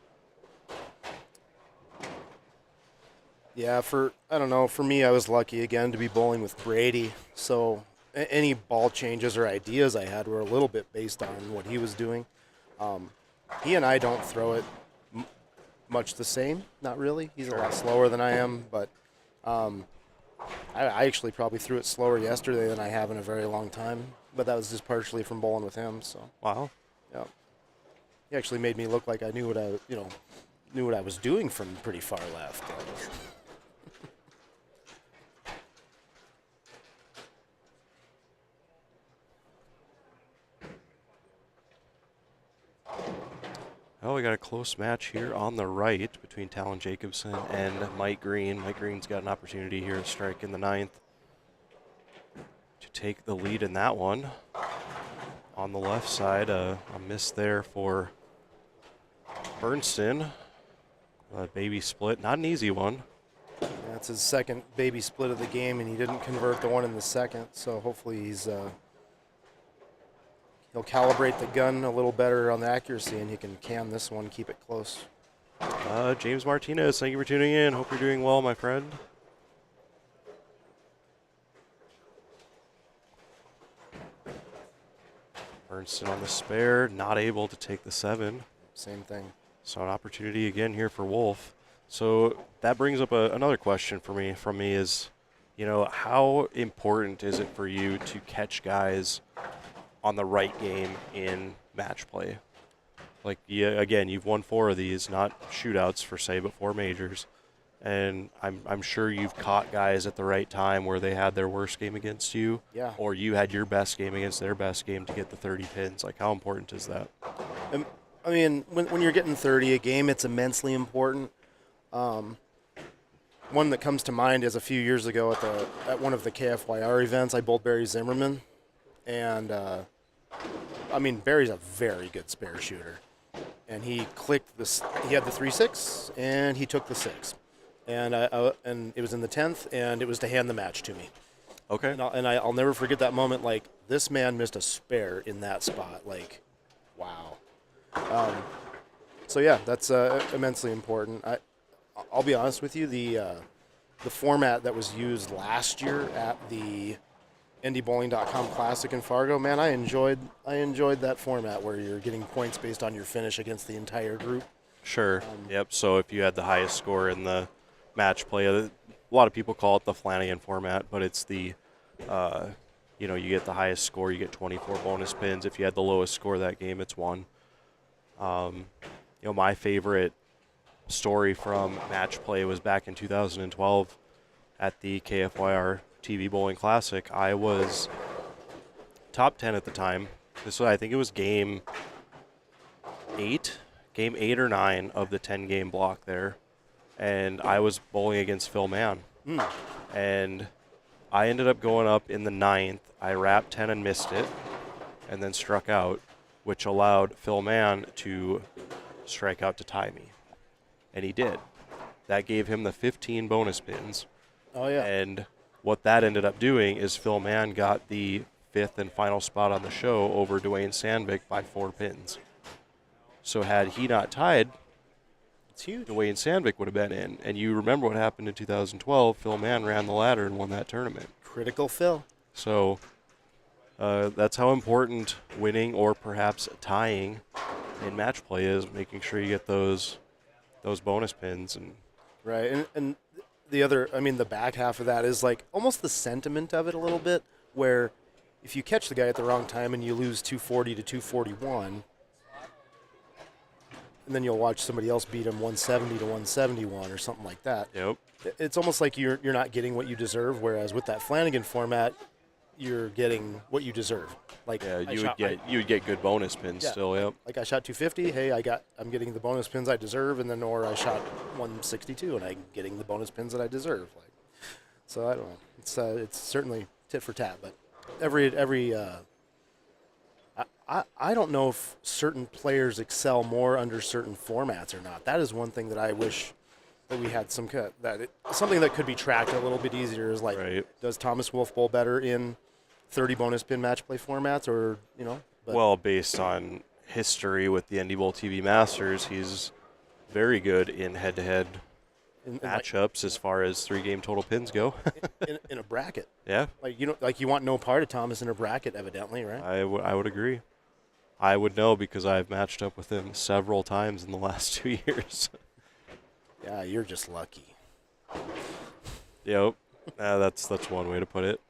Yeah, I don't know, for me, I was lucky again to be bowling with Brady. So any ball changes or ideas I had were a little bit based on what he was doing. He and I don't throw it much the same, not really. He's a lot slower than I am, but I actually probably threw it slower yesterday than I have in a very long time. But that was just partially from bowling with him. So Wow. yeah, he actually made me look like I knew what I was doing from pretty far left. Oh, we got a close match here on the right between Talon Jacobson and Mike Green. Mike Green's got an opportunity here to strike in the 9th to take the lead in that one. On the left side, a miss there for Bernston. A baby split, not an easy one. That's his second baby split of the game, and he didn't convert the one in the second. So hopefully he'll calibrate the gun a little better on the accuracy, and he can can this one, keep it close. James Martinez, thank you for tuning in. Hope you're doing well, my friend. Bernston on the spare, not able to take the 7. Same thing. So an opportunity again here for Wolf. So that brings up another question from me is, how important is it for you to catch guys on the right game in match play? Like, again, you've won 4 of these, not shootouts for say, but 4 majors. And I'm sure you've caught guys at the right time where they had their worst game against you, Yeah. or you had your best game against their best game to get the 30 pins. Like, how important is that? I mean, when you're getting 30 a game, it's immensely important. One that comes to mind is a few years ago at one of the KFYR events, I bowled Barry Zimmerman, and Barry's a very good spare shooter, and he clicked this. He had the 3-6, and he took the 6, and and it was in the 10th, and it was to hand the match to me. Okay. And I'll never forget that moment. Like, this man missed a spare in that spot. Like, wow. So yeah, that's immensely important. I'll be honest with you. The format that was used last year at the NDBowling.com Classic in Fargo, man, I enjoyed that format where you're getting points based on your finish against the entire group. Sure. Yep. So if you had the highest score in the match play, a lot of people call it the Flanagan format, but it's the, you get the highest score, you get 24 bonus pins. If you had the lowest score that game, it's 1. My favorite story from match play was back in 2012 at the KFYR TV Bowling Classic. I was top 10 at the time. I think it was game 8 or 9 of the 10-game block there, and I was bowling against Phil Mann. And I ended up going up in the 9th. I wrapped 10 and missed it, and then struck out, which allowed Phil Mann to strike out to tie me. And he did. That gave him the 15 bonus pins. Oh, yeah. And what that ended up doing is Phil Mann got the 5th and final spot on the show over Dwayne Sandvik by 4 pins. So had he not tied, It's huge. Dwayne Sandvik would have been in. And you remember what happened in 2012. Phil Mann ran the ladder and won that tournament. Critical Phil. So That's how important winning or perhaps tying in match play is, making sure you get those bonus pins. And Right, and the other, I mean, the back half of that is like almost the sentiment of it a little bit, where if you catch the guy at the wrong time and you lose 240 to 241, and then you'll watch somebody else beat him 170 to 171 or something like that. yep. It's almost like you're not getting what you deserve, whereas with that Flanagan format, you're getting what you deserve. Like Yeah, you would get good bonus pins Yeah. still. Yep. like I shot 250. Hey, I'm getting the bonus pins I deserve, and then or I shot 162, and I'm getting the bonus pins that I deserve. Like, so I don't know. It's certainly tit for tat, but every I don't know if certain players excel more under certain formats or not. That is one thing that I wish that we had something that could be tracked a little bit easier. Is like, Right. does Thomas Wolf bowl better in 30 bonus pin match play formats, or But Well, based on history with the NDBowlTV Masters, he's very good in head-to-head in matchups as far as 3-game total pins go. in a bracket, Yeah, like you want no part of Thomas in a bracket, evidently, right? I would agree. I would know because I've matched up with him several times in the last 2 years. Yeah, you're just lucky. Yep, that's one way to put it.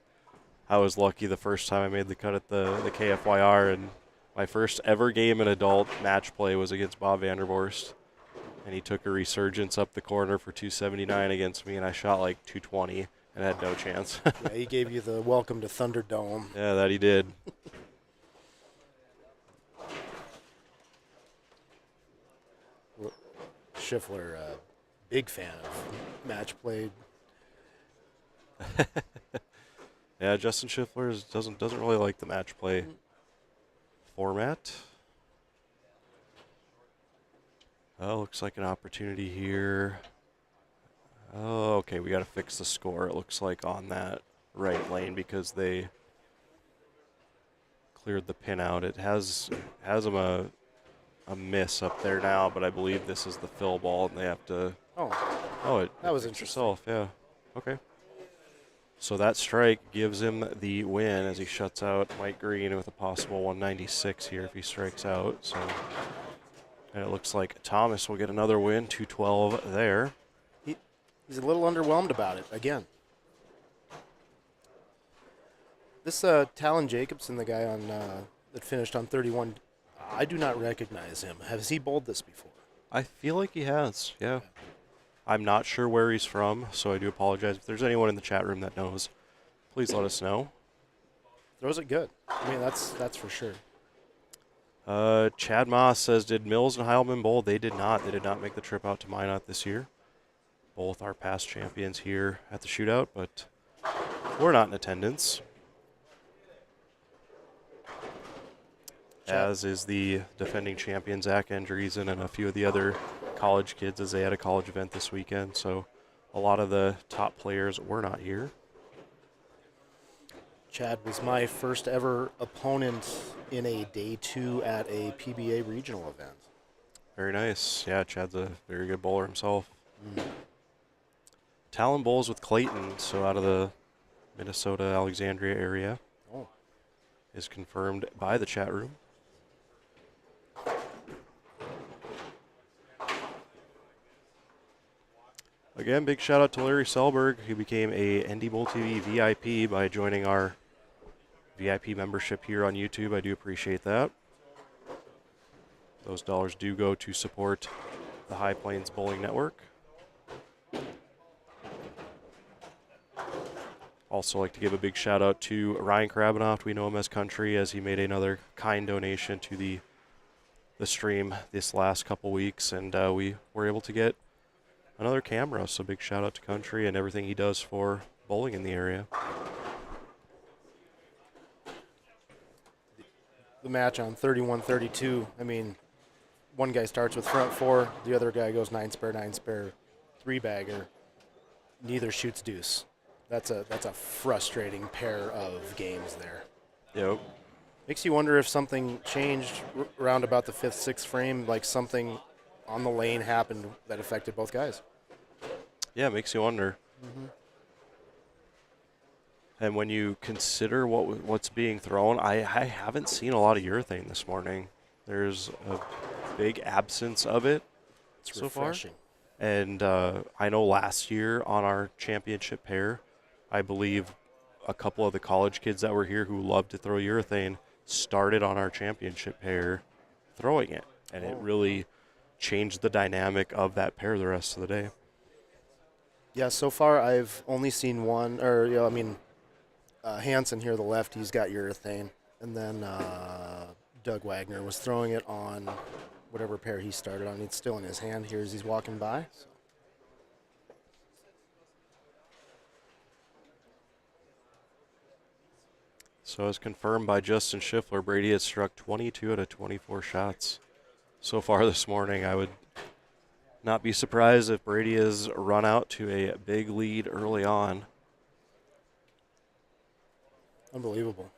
I was lucky the first time I made the cut at the KFYR, and my first ever game in adult match play was against Bob Vandervorst, and he took a resurgence up the corner for 279 against me, and I shot like 220 and had no chance. Yeah, he gave you the welcome to Thunderdome. Yeah, that he did. Schiffler, big fan of match play. Yeah, Justin Schiffler doesn't really like the match play format. Oh, looks like an opportunity here. Oh, okay, we got to fix the score. It looks like on that right lane because they cleared the pin out. It has them a miss up there now, but I believe this is the fill ball, and they have to. Oh, that was fixed interesting. itself. Yeah. Okay. So that strike gives him the win as he shuts out Mike Green with a possible 196 here if he strikes out. So, and it looks like Thomas will get another win, 212 there. He's a little underwhelmed about it again. This Talon Jacobson, the guy on that finished on 31, I do not recognize him. Has he bowled this before? I feel like he has, yeah. I'm not sure where he's from, so I do apologize. If there's anyone in the chat room that knows, please let us know. Throws it good. I mean, that's for sure. Chad Moss says, did Mills and Heilman bowl? They did not. They did not make the trip out to Minot this year. Both are past champions here at the shootout, but we're not in attendance. As is the defending champion, Zach Andreessen, and a few of the other college kids as they had a college event this weekend. So a lot of the top players were not here. Chad was my first ever opponent in a day 2 at a PBA regional event. Very nice. Yeah, Chad's a very good bowler himself. Talon bowls with Clayton, so out of the Minnesota, Alexandria area. Oh. Is confirmed by the chat room. Again, big shout out to Larry Selberg, who became a NDBowlTV VIP by joining our VIP membership here on YouTube. I do appreciate that. Those dollars do go to support the High Plains Bowling Network. Also like to give a big shout out to Ryan Krabenoff. We know him as Country, as he made another kind donation to the stream this last couple weeks, and we were able to get another camera. So big shout out to Country and everything he does for bowling in the area. The match on 31-32, I mean, one guy starts with front 4, the other guy goes 9 spare, 3-bagger. Neither shoots deuce. That's a frustrating pair of games there. Yep. Makes you wonder if something changed around about the 5th, 6th frame, like something on the lane happened that affected both guys. Yeah, it makes you wonder. And when you consider what's being thrown, I haven't seen a lot of urethane this morning. There's a big absence of it It's so far. refreshing. And I know last year on our championship pair, I believe a couple of the college kids that were here who loved to throw urethane started on our championship pair throwing it. And it really changed the dynamic of that pair the rest of the day. Yeah, so far I've only seen one, or Hansen here, the left, he's got urethane, and then Doug Wagner was throwing it on whatever pair he started on. It's still in his hand here as he's walking by. So as confirmed by Justin Schiffler, Brady has struck 22 out of 24 shots so far this morning. I would not be surprised if Brady has run out to a big lead early on. Unbelievable.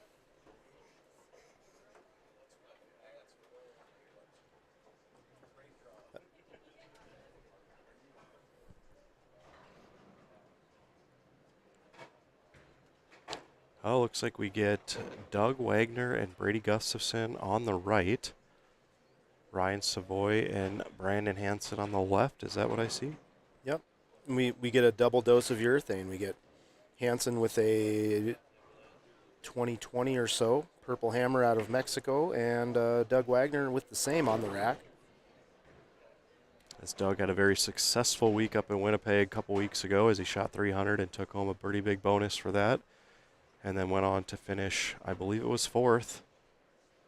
Oh, looks like we get Doug Wagner and Brady Gustafson on the right. Ryan Savoy and Brandon Hansen on the left. Is that what I see? Yep. We get a double dose of urethane. We get Hansen with a 2020 or so Purple Hammer out of Mexico, and Doug Wagner with the same on the rack. As Doug had a very successful week up in Winnipeg a couple weeks ago as he shot 300 and took home a pretty big bonus for that. And then went on to finish, I believe it was 4th,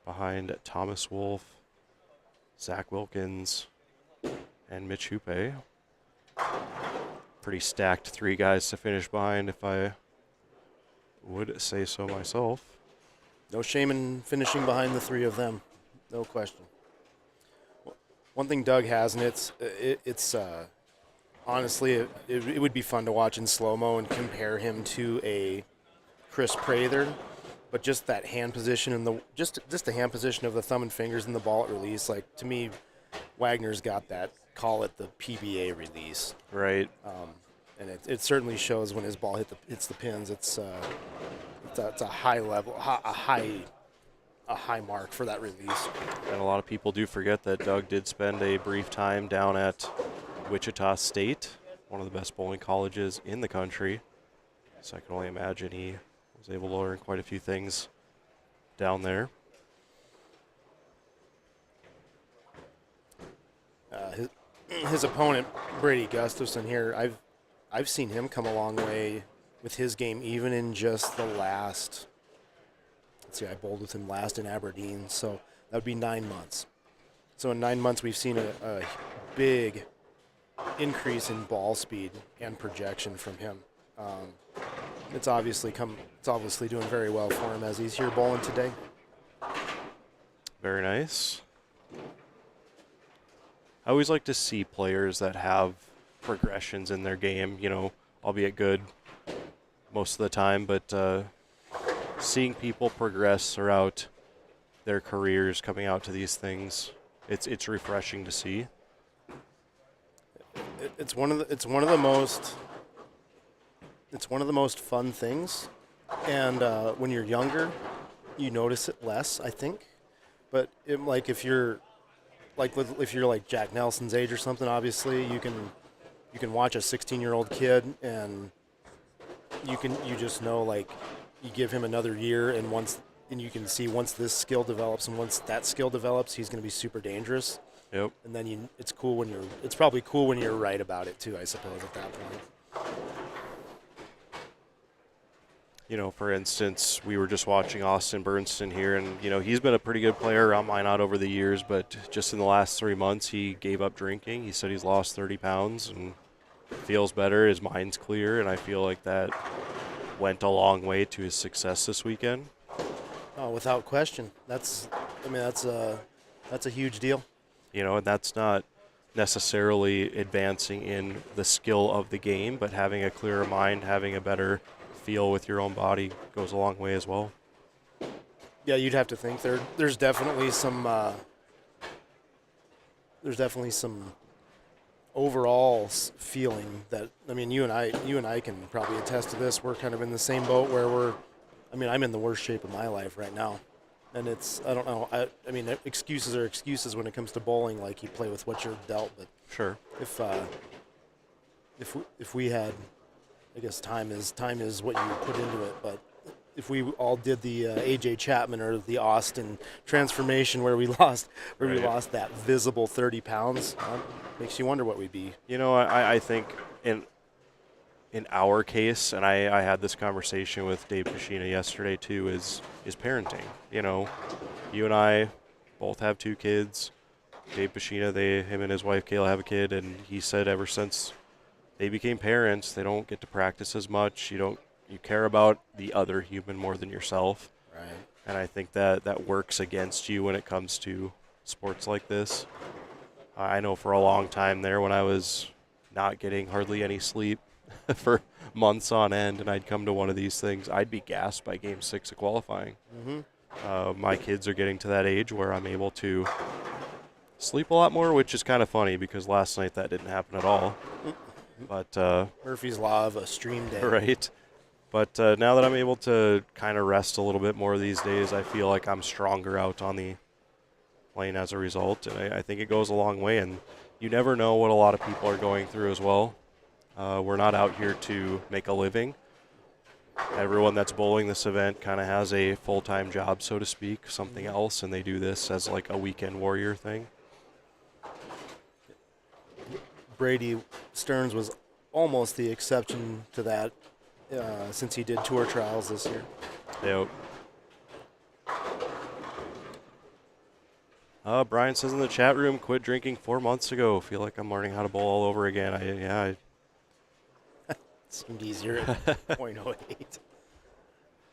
behind Thomas Wolfe, Zach Wilkins, and Mitch Hoope. Pretty stacked 3 guys to finish behind, if I would say so myself. No shame in finishing behind the 3 of them, no question. One thing Doug has, and it's honestly, it would be fun to watch in slow-mo and compare him to a Chris Prather, but just that hand position and just the hand position of the thumb and fingers and the ball at release. Like, to me, Wagner's got that, call it the PBA release. Right. And it certainly shows when his ball hits the pins. It's a high level, a high mark for that release. And a lot of people do forget that Doug did spend a brief time down at Wichita State, one of the best bowling colleges in the country. So I can only imagine he was able to learn quite a few things down there. His opponent, Brady Gustafson here, I've seen him come a long way with his game, even in just the last, let's see, I bowled with him last in Aberdeen, so that would be 9 months. So in 9 months, we've seen a big increase in ball speed and projection from him. It's obviously doing very well for him as he's here bowling today. Very nice. I always like to see players that have progressions in their game, albeit good most of the time, but seeing people progress throughout their careers coming out to these things, it's refreshing to see. It's one of the most fun things, and when you're younger, you notice it less, I think. But if you're like Jack Nelson's age or something, obviously you can watch a 16-year-old kid, and you just know, like, you give him another year, and you can see once this skill develops, and once that skill develops, he's going to be super dangerous. Yep. And then it's probably cool when you're right about it too, I suppose, at that point. For instance, we were just watching Austin Bernston here, and, he's been a pretty good player around Minot over the years, but just in the last 3 months, he gave up drinking. He said he's lost 30 pounds and feels better. His mind's clear, and I feel like that went a long way to his success this weekend. Oh, without question. That's a huge deal. And that's not necessarily advancing in the skill of the game, but having a clearer mind, having a better feel with your own body goes a long way as well. Yeah, you'd have to think there's definitely some overall feeling that, I mean, you and I can probably attest to this. We're kind of in the same boat where I'm in the worst shape of my life right now. And it's, I don't know, I mean, excuses are excuses when it comes to bowling, like you play with what you're dealt. But Sure. if we had, I guess time is what you put into it, but if we all did the AJ Chapman or the Austin transformation where we lost that visible 30 pounds, makes you wonder what we'd be. You know, I think in our case, and I had this conversation with Dave Pashina yesterday too, is parenting. You know, you and I both have 2 kids. Dave Pashina, him and his wife Kayla have a kid, and he said ever since they became parents, they don't get to practice as much. You care about the other human more than yourself. Right. And I think that works against you when it comes to sports like this. I know for a long time there when I was not getting hardly any sleep for months on end, and I'd come to one of these things, I'd be gassed by Game 6 of qualifying. Mm-hmm. My kids are getting to that age where I'm able to sleep a lot more, which is kind of funny because last night that didn't happen at all. But Murphy's Law of a stream day. Right. But now that I'm able to kind of rest a little bit more these days, I feel like I'm stronger out on the lane as a result, and I think it goes a long way. And you never know what a lot of people are going through as well. We're not out here to make a living. Everyone that's bowling this event kind of has a full-time job, so to speak, something else, and they do this as like a weekend warrior thing. Brady Stearns was almost the exception to that since he did tour trials this year. Yep. Brian says in the chat room, quit drinking 4 months ago. Feel like I'm learning how to bowl all over again. I seemed easier at 0.08.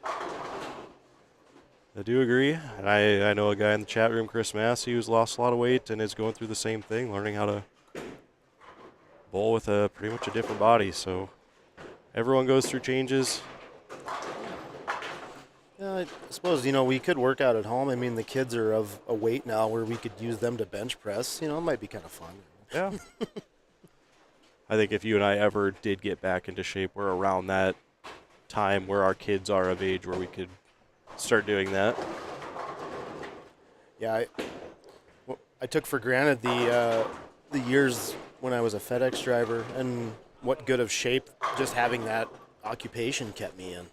I do agree. And I know a guy in the chat room, Chris Massey, who's lost a lot of weight and is going through the same thing, learning how to bowl with pretty much a different body. So everyone goes through changes. Yeah, I suppose, we could work out at home. I mean, the kids are of a weight now where we could use them to bench press. It might be kind of fun. Yeah. I think if you and I ever did get back into shape, we're around that time where our kids are of age where we could start doing that. Yeah, I took for granted the years when I was a FedEx driver and what good of shape just having that occupation kept me in.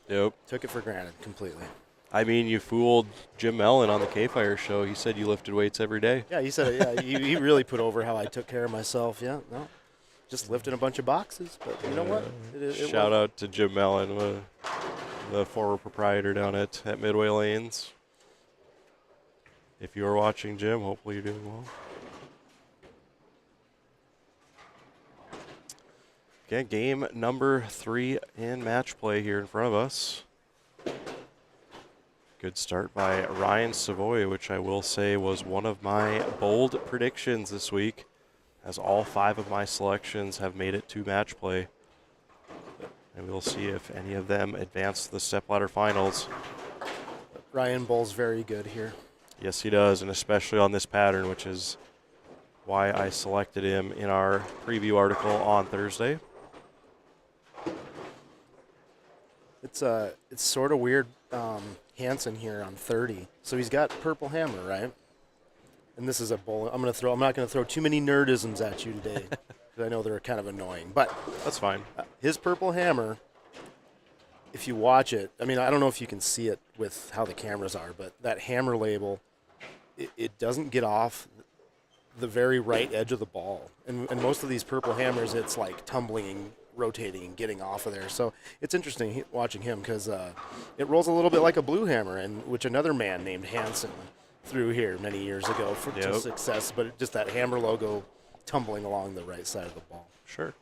Yep. Took it for granted completely. I mean, you fooled Jim Mellon on the K-Fire show. He said you lifted weights every day. Yeah, he said it. Yeah, he really put over how I took care of myself. Yeah, no, just lifting a bunch of boxes. But you know what? Shout out to Jim Mellon, the former proprietor down at Midway Lanes. If you are watching, Jim, hopefully you're doing well. Okay, game number 3 in match play here in front of us. Good start by Ryan Savoy, which I will say was one of my bold predictions this week, as all 5 of my selections have made it to match play. And we'll see if any of them advance to the Stepladder finals. Ryan bowls very good here. Yes, he does, and especially on this pattern, which is why I selected him in our preview article on Thursday. It's sort of weird, Hansen here on 30. So he's got purple hammer, right? And this is a bowl. I'm not going to throw too many nerdisms at you today, because I know they're kind of annoying. But that's fine. His purple hammer, if you watch it, I mean, I don't know if you can see it with how the cameras are, but that hammer label, it doesn't get off the very right edge of the ball. And most of these purple hammers, it's like tumbling and rotating and getting off of there. So it's interesting watching him because it rolls a little bit like a blue hammer, and which another man named Hansen threw here many years ago to success, but just that hammer logo tumbling along the right side of the ball. Sure.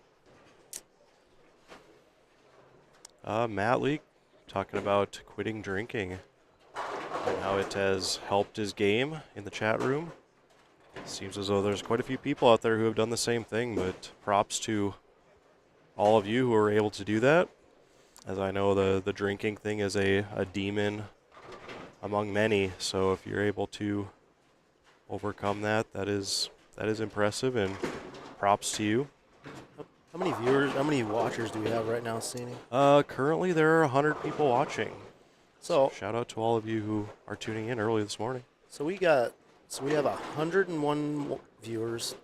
Matt Leake talking about quitting drinking and how it has helped his game in the chat room. Seems as though there's quite a few people out there who have done the same thing, but props to all of you who are able to do that, as I know the drinking thing is a demon among many. So if you're able to overcome that, that is impressive, and props to you. How many viewers, how many watchers do we have right now, Sini? Currently, there are 100 people watching. So Shout out to all of you who are tuning in early this morning. So we have 101 viewers,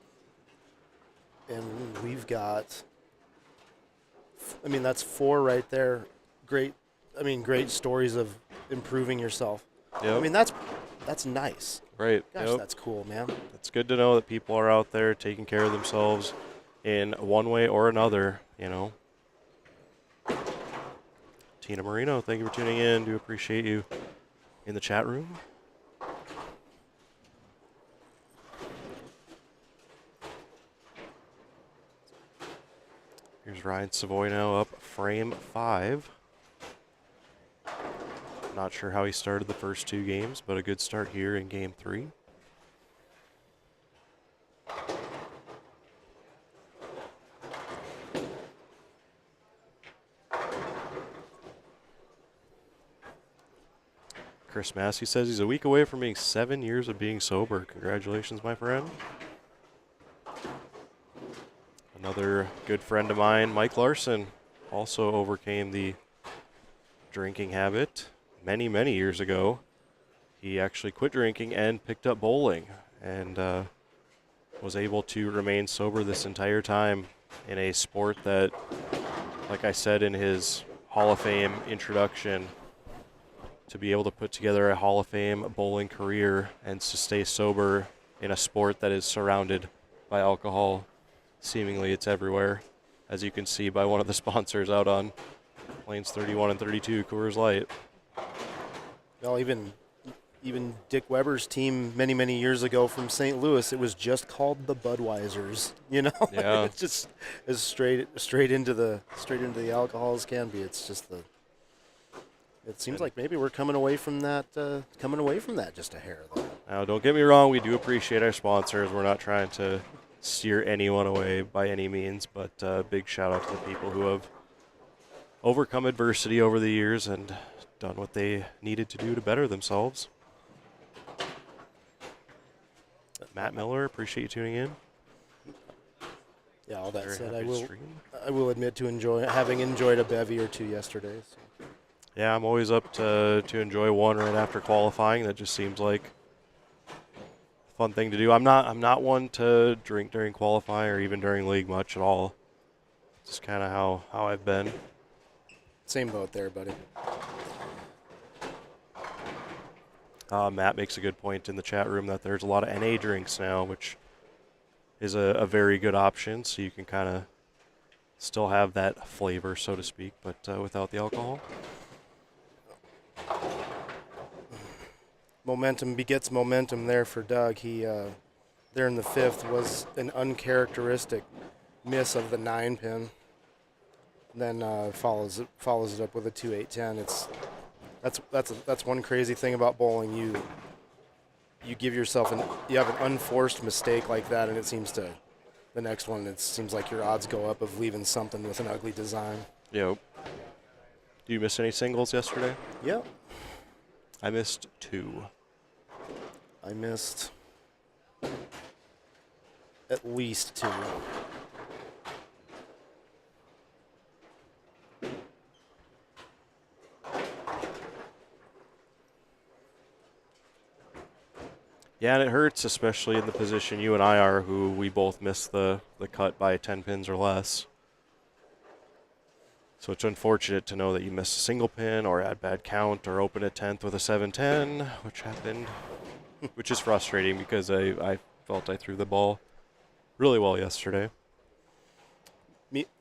and we've got, I mean, that's 4 right there. Great stories of improving yourself. Yep. I mean, that's nice. Right. Gosh, yep. that's cool, man. It's good to know that people are out there taking care of themselves in one way or another, you know. Tina Marino, thank you for tuning in. Do appreciate you in the chat room. Here's Ryan Savoy now up frame 5. Not sure how he started the first 2 games, but a good start here in game 3. Chris Massey says he's a week away from being 7 years of being sober. Congratulations, my friend. Another good friend of mine, Mike Larson, also overcame the drinking habit many, many years ago. He actually quit drinking and picked up bowling and was able to remain sober this entire time in a sport that, like I said in his Hall of Fame introduction, to be able to put together a Hall of Fame bowling career and to stay sober in a sport that is surrounded by alcohol. Seemingly it's everywhere, as you can see by one of the sponsors out on lanes 31 and 32, Coors Light. Well, even Dick Weber's team many years ago from St. Louis, it was just called the Budweisers. You know, Yeah. it's just as straight into the alcohol as can be. It's just It seems like maybe we're coming away from that just a hair, though. Now, don't get me wrong, we do appreciate our sponsors. We're not trying to steer anyone away by any means, but big shout out to the people who have overcome adversity over the years and done what they needed to do to better themselves. Matt Miller, appreciate you tuning in. Yeah, all that Very said, happy to stream. I will admit to having enjoyed a bevy or two yesterday. So. Yeah, I'm always up to enjoy one right after qualifying. That just seems like a fun thing to do. I'm not one to drink during qualifying or even during league much at all. It's just kind of how I've been. Same boat there, buddy. Matt makes a good point in the chat room that there's a lot of NA drinks now, which is a very good option. So you can kind of still have that flavor, so to speak, but without the alcohol. Momentum begets momentum there for Doug. He, there in the 5th, was an uncharacteristic miss of the 9-pin. Then follows it up with a 2-8-10. That's one crazy thing about bowling. You give yourself you have an unforced mistake like that, and the next one, it seems like your odds go up of leaving something with an ugly design. Yep. Do you miss any singles yesterday? Yep. I missed 2. I missed at least 2. Yeah, and it hurts, especially in the position you and I are, who we both missed the cut by 10 pins or less. So it's unfortunate to know that you missed a single pin or had bad count or open a 10th with a 7-10, which happened, which is frustrating because I felt I threw the ball really well yesterday.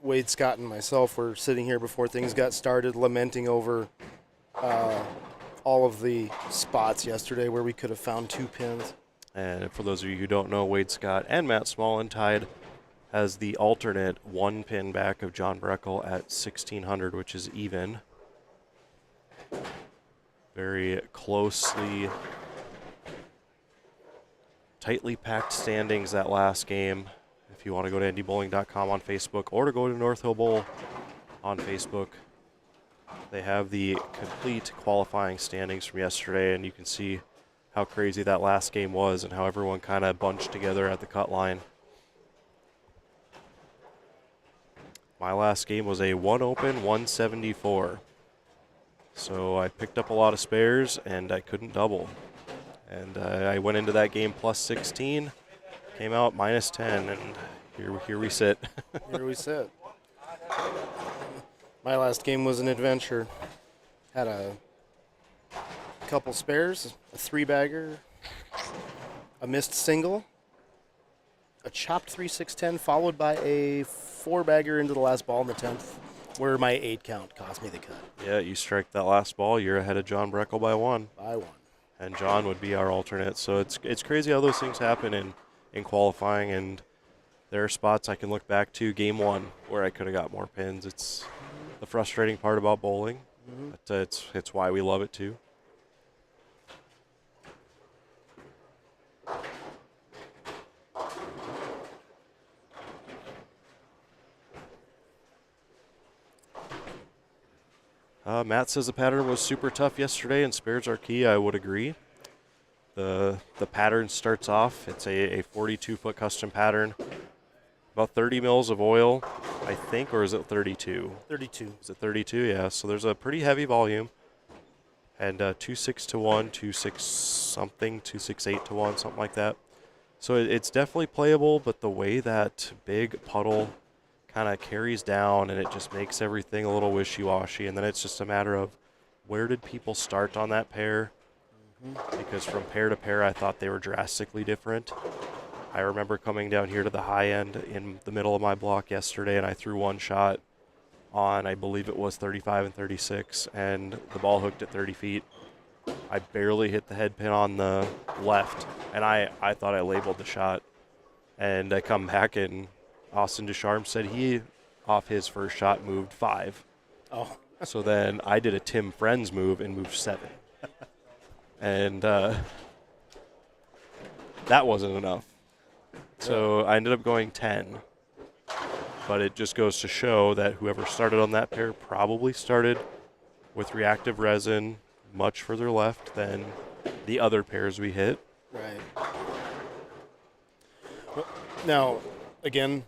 Wade Scott and myself were sitting here before things got started lamenting over all of the spots yesterday where we could have found 2 pins. And for those of you who don't know, Wade Scott and Matt Smallin tied as the alternate 1 pin back of John Breckel at 1,600, which is even. Very tightly packed standings that last game. If you want to go to NDBowling.com on Facebook or to go to North Hill Bowl on Facebook, they have the complete qualifying standings from yesterday, and you can see how crazy that last game was and how everyone kind of bunched together at the cut line. My last game was a 1 open 174. So I picked up a lot of spares and I couldn't double. And I went into that game plus 16, came out minus 10, and here we sit. Here we sit. My last game was an adventure. Had a couple spares, a 3-bagger, a missed single, a chopped 3-6-10, followed by a 4-bagger into the last ball in the 10th, where my 8 count cost me the cut. Yeah, you strike that last ball, you're ahead of John Breckel by 1. By 1. And John would be our alternate. So it's crazy how those things happen in qualifying, and there are spots I can look back to game 1 where I could have got more pins. It's the frustrating part about bowling, but it's why we love it too. Matt says the pattern was super tough yesterday and spares are key. I would agree. The pattern starts off, it's a 42-foot custom pattern. About 30 mils of oil, I think, or is it 32? 32. Is it 32? Yeah, so there's a pretty heavy volume. And 2.6 to 1, 2.6 something, 2.68 to 1, something like that. So it's definitely playable, but the way that big puddle kind of carries down and it just makes everything a little wishy-washy, and then it's just a matter of where did people start on that pair? Because from pair to pair, I thought they were drastically different. I remember coming down here to the high end in the middle of my block yesterday, and I threw one shot on, I believe it was 35 and 36, and the ball hooked at 30 feet. I barely hit the head pin on the left, and I thought I labeled the shot. And I come back, and Austin Ducharme said he, off his first shot, moved 5. Oh. So then I did a Tim Friends move and moved 7. And that wasn't enough. So I ended up going 10. But it just goes to show that whoever started on that pair probably started with reactive resin much further left than the other pairs we hit. Right. Well, now, again,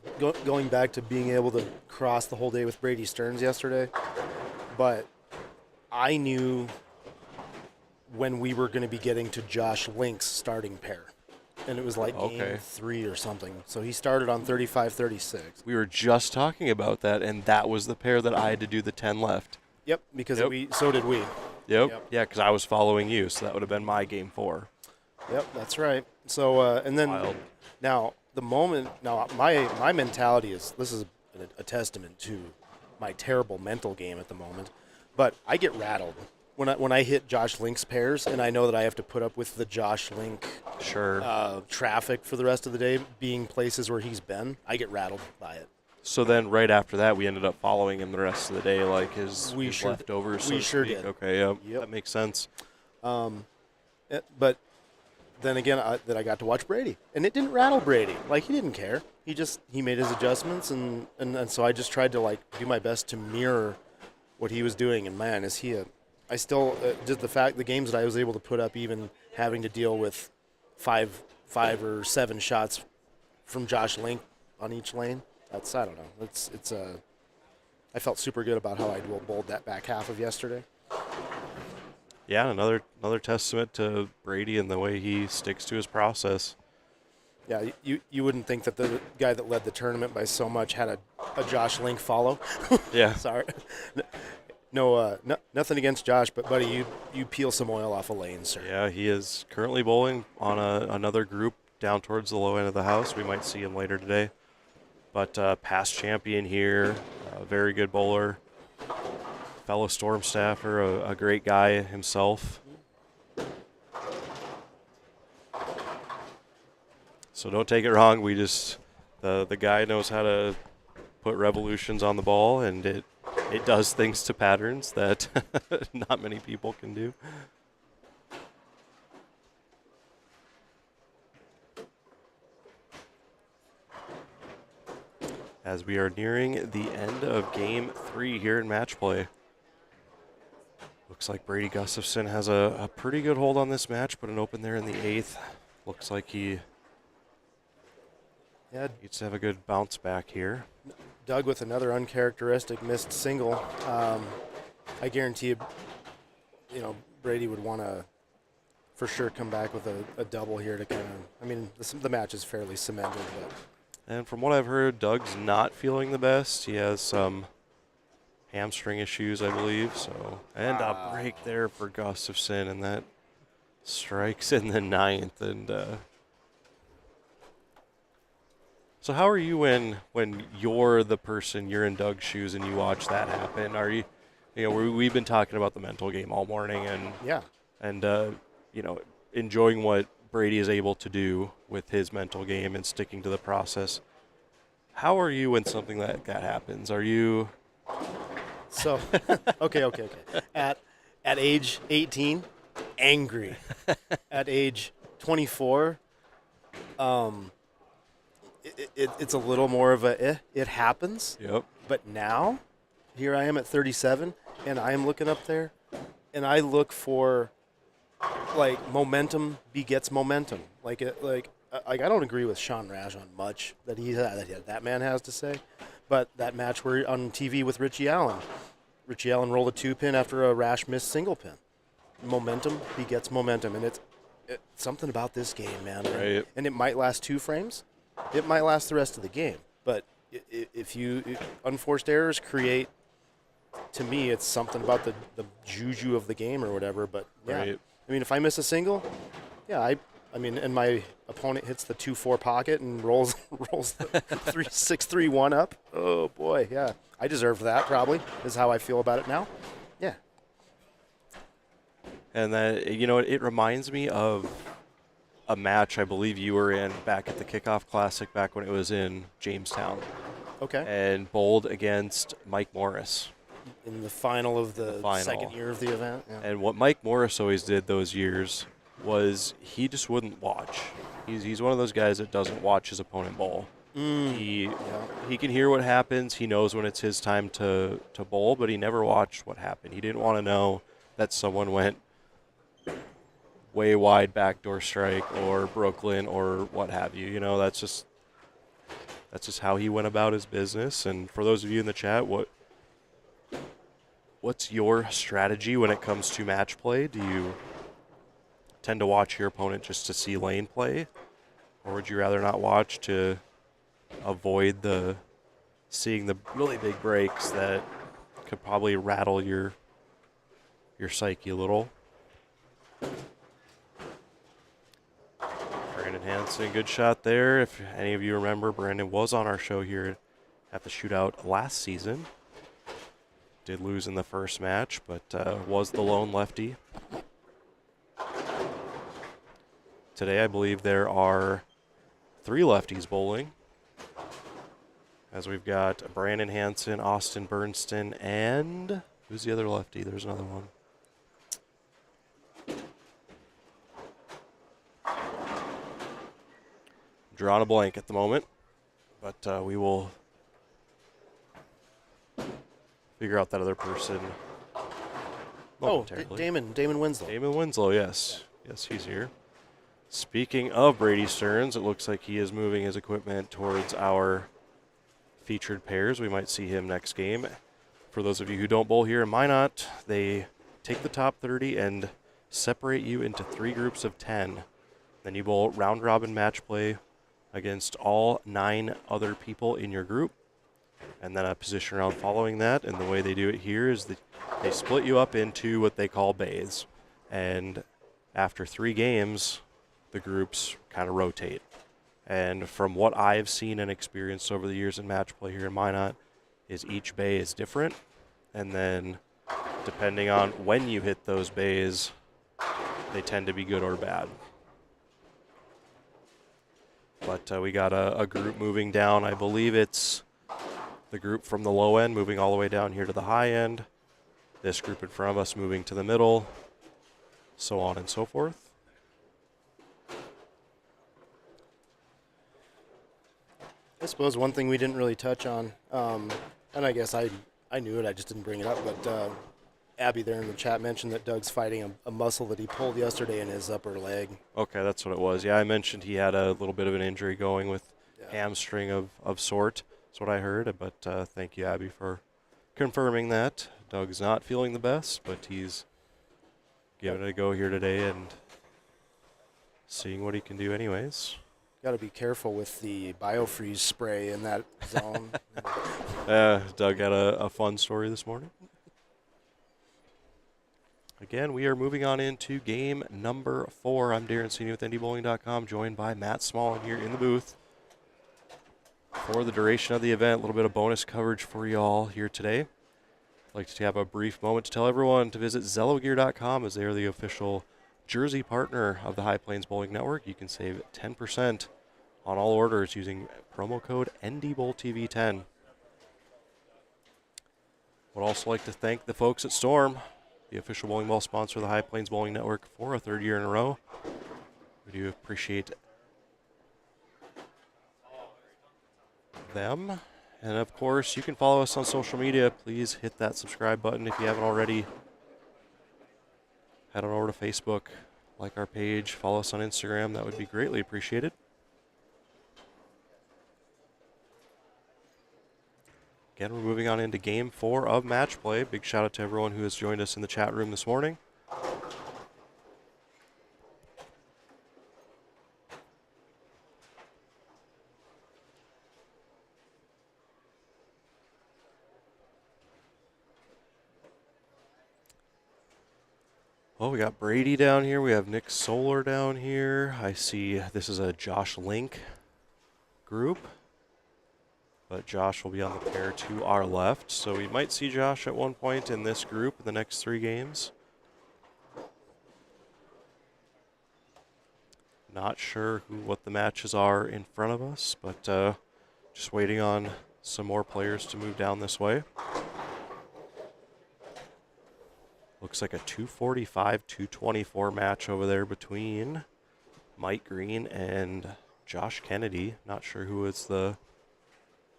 going back to being able to cross the whole day with Brady Stearns yesterday, but I knew when we were going to be getting to Josh Link's starting pair. And it was like game 3 or something. So he started on 35-36. We were just talking about that, and that was the pair that I had to do the 10 left. Yep, because so did we. Yep. Yeah, because I was following you, so that would have been my game 4. Yep, that's right. So, and then Wild. Now, my mentality is, this is a testament to my terrible mental game at the moment, but I get rattled when I hit Josh Link's pairs, and I know that I have to put up with the Josh Link traffic for the rest of the day, being places where he's been. I get rattled by it. So then right after that, we ended up following him the rest of the day, like his leftovers, so we to sure speak. did. Okay, yep, that makes sense. But then again, I got to watch Brady, and it didn't rattle Brady. Like, he didn't care. He made his adjustments, and so I just tried to, like, do my best to mirror what he was doing. And man, I still did the games that I was able to put up, even having to deal with five or 7 shots from Josh Link on each lane. I don't know. I felt super good about how I bowled that back half of yesterday. Yeah, another testament to Brady and the way he sticks to his process. Yeah, you wouldn't think that the guy that led the tournament by so much had a Josh Link follow. Yeah. Sorry. No, nothing against Josh, but buddy, you peel some oil off a lane, sir. Yeah, he is currently bowling on another group down towards the low end of the house. We might see him later today. But past champion here, very good bowler, fellow Storm staffer, a great guy himself. So don't take it wrong. We just the guy knows how to put revolutions on the ball, and it does things to patterns that not many people can do. As we are nearing the end of game 3 here in match play. Looks like Brady Gustafson has a pretty good hold on this match, but an open there in the 8th. Looks like he needs to have a good bounce back here. Doug with another uncharacteristic missed single. I guarantee Brady would want to for sure come back with a double here to kind of. I mean, the match is fairly cemented, but. And from what I've heard, Doug's not feeling the best. He has some hamstring issues, I believe. So, and a break there for Gustafson, and that strikes in the ninth. And so, how are you when you're the person, you're in Doug's shoes, and you watch that happen? Are you, we've been talking about the mental game all morning, and yeah, and enjoying what Brady is able to do with his mental game and sticking to the process. How are you when something like that happens? Are you so okay. At age 18, angry. At age 24, it's a little more of it happens. Yep. But now, here I am at 37, and I am looking up there, and I look for momentum begets momentum. I don't agree with Sean Rash on much that man has to say, but that match where on TV with Richie Allen rolled a 2-pin after a Rash missed single pin. Momentum begets momentum, and it's something about this game, man. Right. And it might last 2 frames, it might last the rest of the game, but if unforced errors create. To me, it's something about the juju of the game or whatever. But yeah, Right. I mean, if I miss a single, yeah, and my opponent hits the 2-4 pocket and rolls the 3-6-3-1 up. Oh boy, yeah, I deserved that. Probably is how I feel about it now. Yeah. And that it reminds me of a match I believe you were in back at the Kickoff Classic back when it was in Jamestown. Okay. And bowled against Mike Morris. In the final of the second year of the event. Yeah. And what Mike Morris always did those years was he just wouldn't watch. He's one of those guys that doesn't watch his opponent bowl. He can hear what happens. He knows when it's his time to bowl, but he never watched what happened. He didn't want to know that someone went way wide backdoor strike or Brooklyn or what have you. That's just how he went about his business. And for those of you in the chat, what's your strategy when it comes to match play? Do you tend to watch your opponent just to see lane play? Or would you rather not watch to avoid seeing the really big breaks that could probably rattle your psyche a little? Brandon Hansen, good shot there. If any of you remember, Brandon was on our show here at the Shootout last season. Did lose in the first match, but was the lone lefty. Today, I believe there are 3 lefties bowling. As we've got Brandon Hansen, Austin Bernston, and who's the other lefty? There's another one. Drawing a blank at the moment, but we will figure out that other person momentarily. Damon Winslow. Damon Winslow, yes. Yes, he's here. Speaking of Brady Stearns, it looks like he is moving his equipment towards our featured pairs. We might see him next game. For those of you who don't bowl here in Minot, they take the top 30 and separate you into 3 groups of 10. Then you bowl round-robin match play against all 9 other people in your group. And then a position round following that. And the way they do it here is that they split you up into what they call bays. And after 3 games, the groups kind of rotate. And from what I've seen and experienced over the years in match play here in Minot, is each bay is different. And then depending on when you hit those bays, they tend to be good or bad. But we got a group moving down. I believe it's the group from the low end moving all the way down here to the high end. This group in front of us moving to the middle, so on and so forth. I suppose one thing we didn't really touch on, and I guess I knew it, I just didn't bring it up, but Abby there in the chat mentioned that Doug's fighting a muscle that he pulled yesterday in his upper leg. Okay, that's what it was. Yeah, I mentioned he had a little bit of an injury going with hamstring of sort. That's what I heard. But thank you, Abby, for confirming that. Doug's not feeling the best, but he's giving it a go here today and seeing what he can do anyways. Got to be careful with the biofreeze spray in that zone. Doug had a fun story this morning. Again, we are moving on into game number 4. I'm Darren Senior with NDBowling.com, joined by Matt Smallin here in the booth. For the duration of the event, a little bit of bonus coverage for y'all here today. I'd like to have a brief moment to tell everyone to visit ZelloGear.com, as they are the official jersey partner of the High Plains Bowling Network. You can save 10% on all orders using promo code NDBowlTV10. Would also like to thank the folks at Storm, the official bowling ball sponsor of the High Plains Bowling Network, for a 3rd year in a row. We do appreciate them. And of course, you can follow us on social media. Please hit that subscribe button if you haven't already. Head on over to Facebook, like our page, follow us on Instagram. That would be greatly appreciated. Again, we're moving on into game 4 of match play. Big shout out to everyone who has joined us in the chat room this morning. Well, we got Brady down here. We have Nick Solar down here. I see this is a Josh Link group, but Josh will be on the pair to our left. So we might see Josh at one point in this group in the next 3 games. Not sure what the matches are in front of us, but just waiting on some more players to move down this way. Looks like a 245-224 match over there between Mike Green and Josh Kennedy. Not sure who is the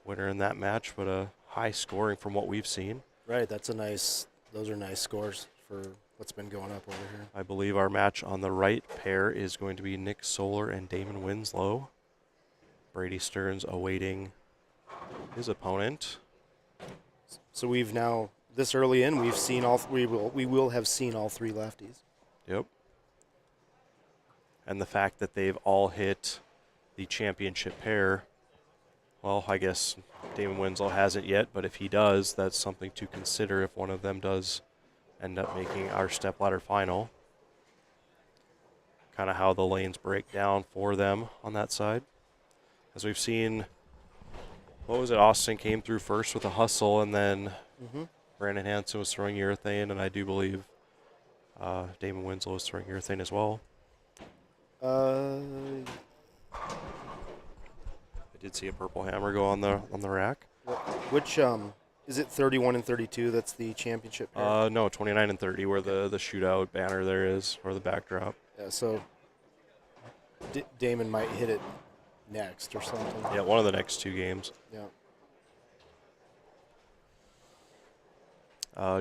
winner in that match, but a high scoring from what we've seen. Right, those are nice scores for what's been going up over here. I believe our match on the right pair is going to be Nick Solar and Damon Winslow. Brady Stearns awaiting his opponent. So we've now, this early in, we've seen we will have seen all 3 lefties. Yep. And the fact that they've all hit the championship pair, well, I guess Damon Winslow hasn't yet, but if he does, that's something to consider if one of them does end up making our stepladder final. Kind of how the lanes break down for them on that side. As we've seen, what was it? Austin came through first with a hustle, and then Brandon Hansen was throwing urethane, and I do believe Damon Winslow was throwing urethane as well. I did see a purple hammer go on the rack. Which is it 31 and 32? That's the championship pair? No, 29 and 30, where the shootout banner there is, or the backdrop. Yeah, so Damon might hit it next or something. Yeah, one of the next 2 games. Yeah.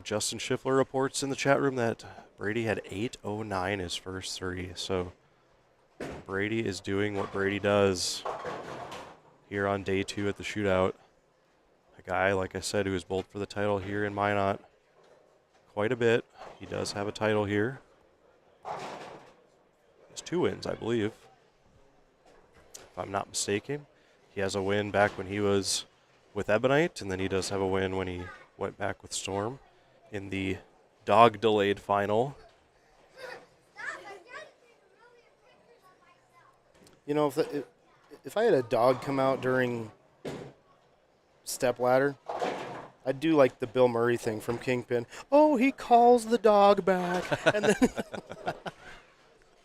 Justin Schiffler reports in the chat room that Brady had 809 his first 3. So Brady is doing what Brady does here on day 2 at the shootout. A guy, like I said, who is bowled for the title here in Minot quite a bit. He does have a title here. He has 2 wins, I believe, if I'm not mistaken. He has a win back when he was with Ebonite, and then he does have a win when he went back with Storm in the dog-delayed final. You know, if I had a dog come out during Stepladder, I'd do like the Bill Murray thing from Kingpin. Oh, he calls the dog back. And then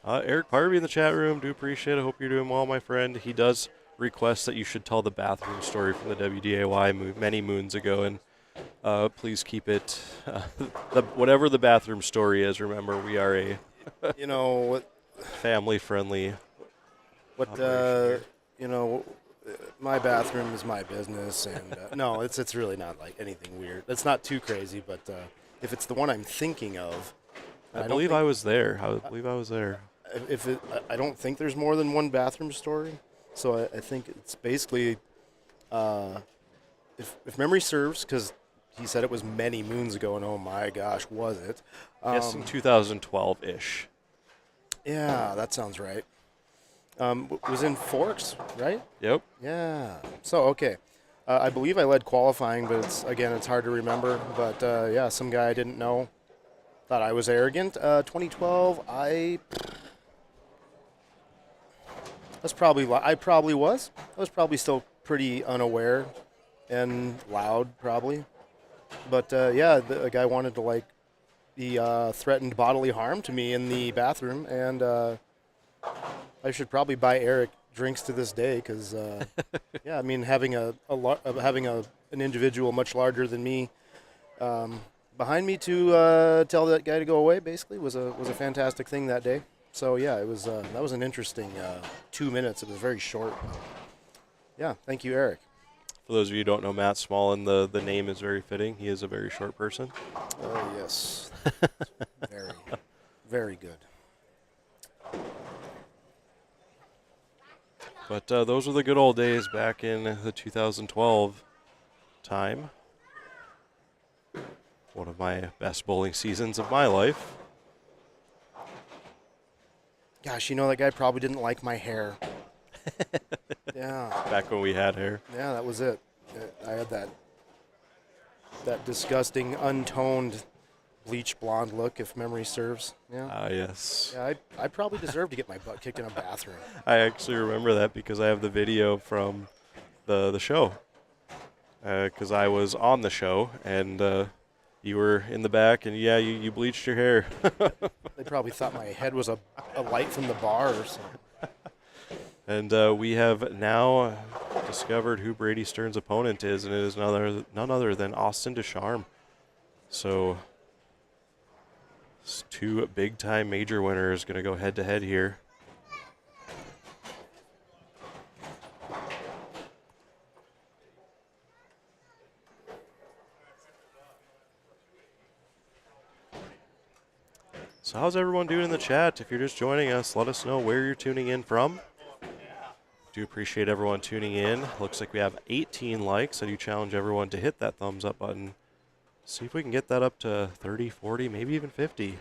Eric Parby in the chat room, do appreciate it. Hope you're doing well, my friend. He does request that you should tell the bathroom story from the WDAY many moons ago, and please keep it whatever the bathroom story is. Remember, we are a family-friendly my bathroom is my business, and no, it's really not like anything weird. It's not too crazy, but if it's the one I'm thinking of, I believe I was there. I don't think there's more than one bathroom story, so I think it's basically if memory serves, because he said it was many moons ago, and oh my gosh, was it? Guessing 2012-ish. Yeah, that sounds right. Was in Forks, right? Yep. Yeah. So okay, I believe I led qualifying, but it's hard to remember. But yeah, some guy I didn't know thought I was arrogant. 2012, I probably was. I was probably still pretty unaware and loud, probably. But yeah, the guy wanted to like he threatened bodily harm to me in the bathroom, and I should probably buy Eric drinks to this day because yeah, I mean having an individual much larger than me behind me to tell that guy to go away basically was a fantastic thing that day. So yeah, it was that was an interesting 2 minutes. It was very short. Yeah, thank you, Eric. For those of you who don't know Matt Smallin, the name is very fitting. He is a very short person. Oh yes, very, very good. But those were the good old days back in the 2012 time. One of my best bowling seasons of my life. Gosh, you know that guy probably didn't like my hair. Yeah. Back when we had hair. Yeah, that was it. I had that disgusting, untoned, bleach blonde look, if memory serves. Yeah. Ah, yes. Yeah, I probably deserve to get my butt kicked in a bathroom. I actually remember that because I have the video from the show. Because I was on the show, and you were in the back, and yeah, you bleached your hair. They probably thought my head was a light from the bar or something. And we have now discovered who Brady Stern's opponent is, and it is none other than Austin Descharme. So, two big-time major winners going to go head-to-head here. So how's everyone doing in the chat? If you're just joining us, let us know where you're tuning in from. Do appreciate everyone tuning in. Looks like we have 18 likes. I do challenge everyone to hit that thumbs up button. See if we can get that up to 30, 40, maybe even 50.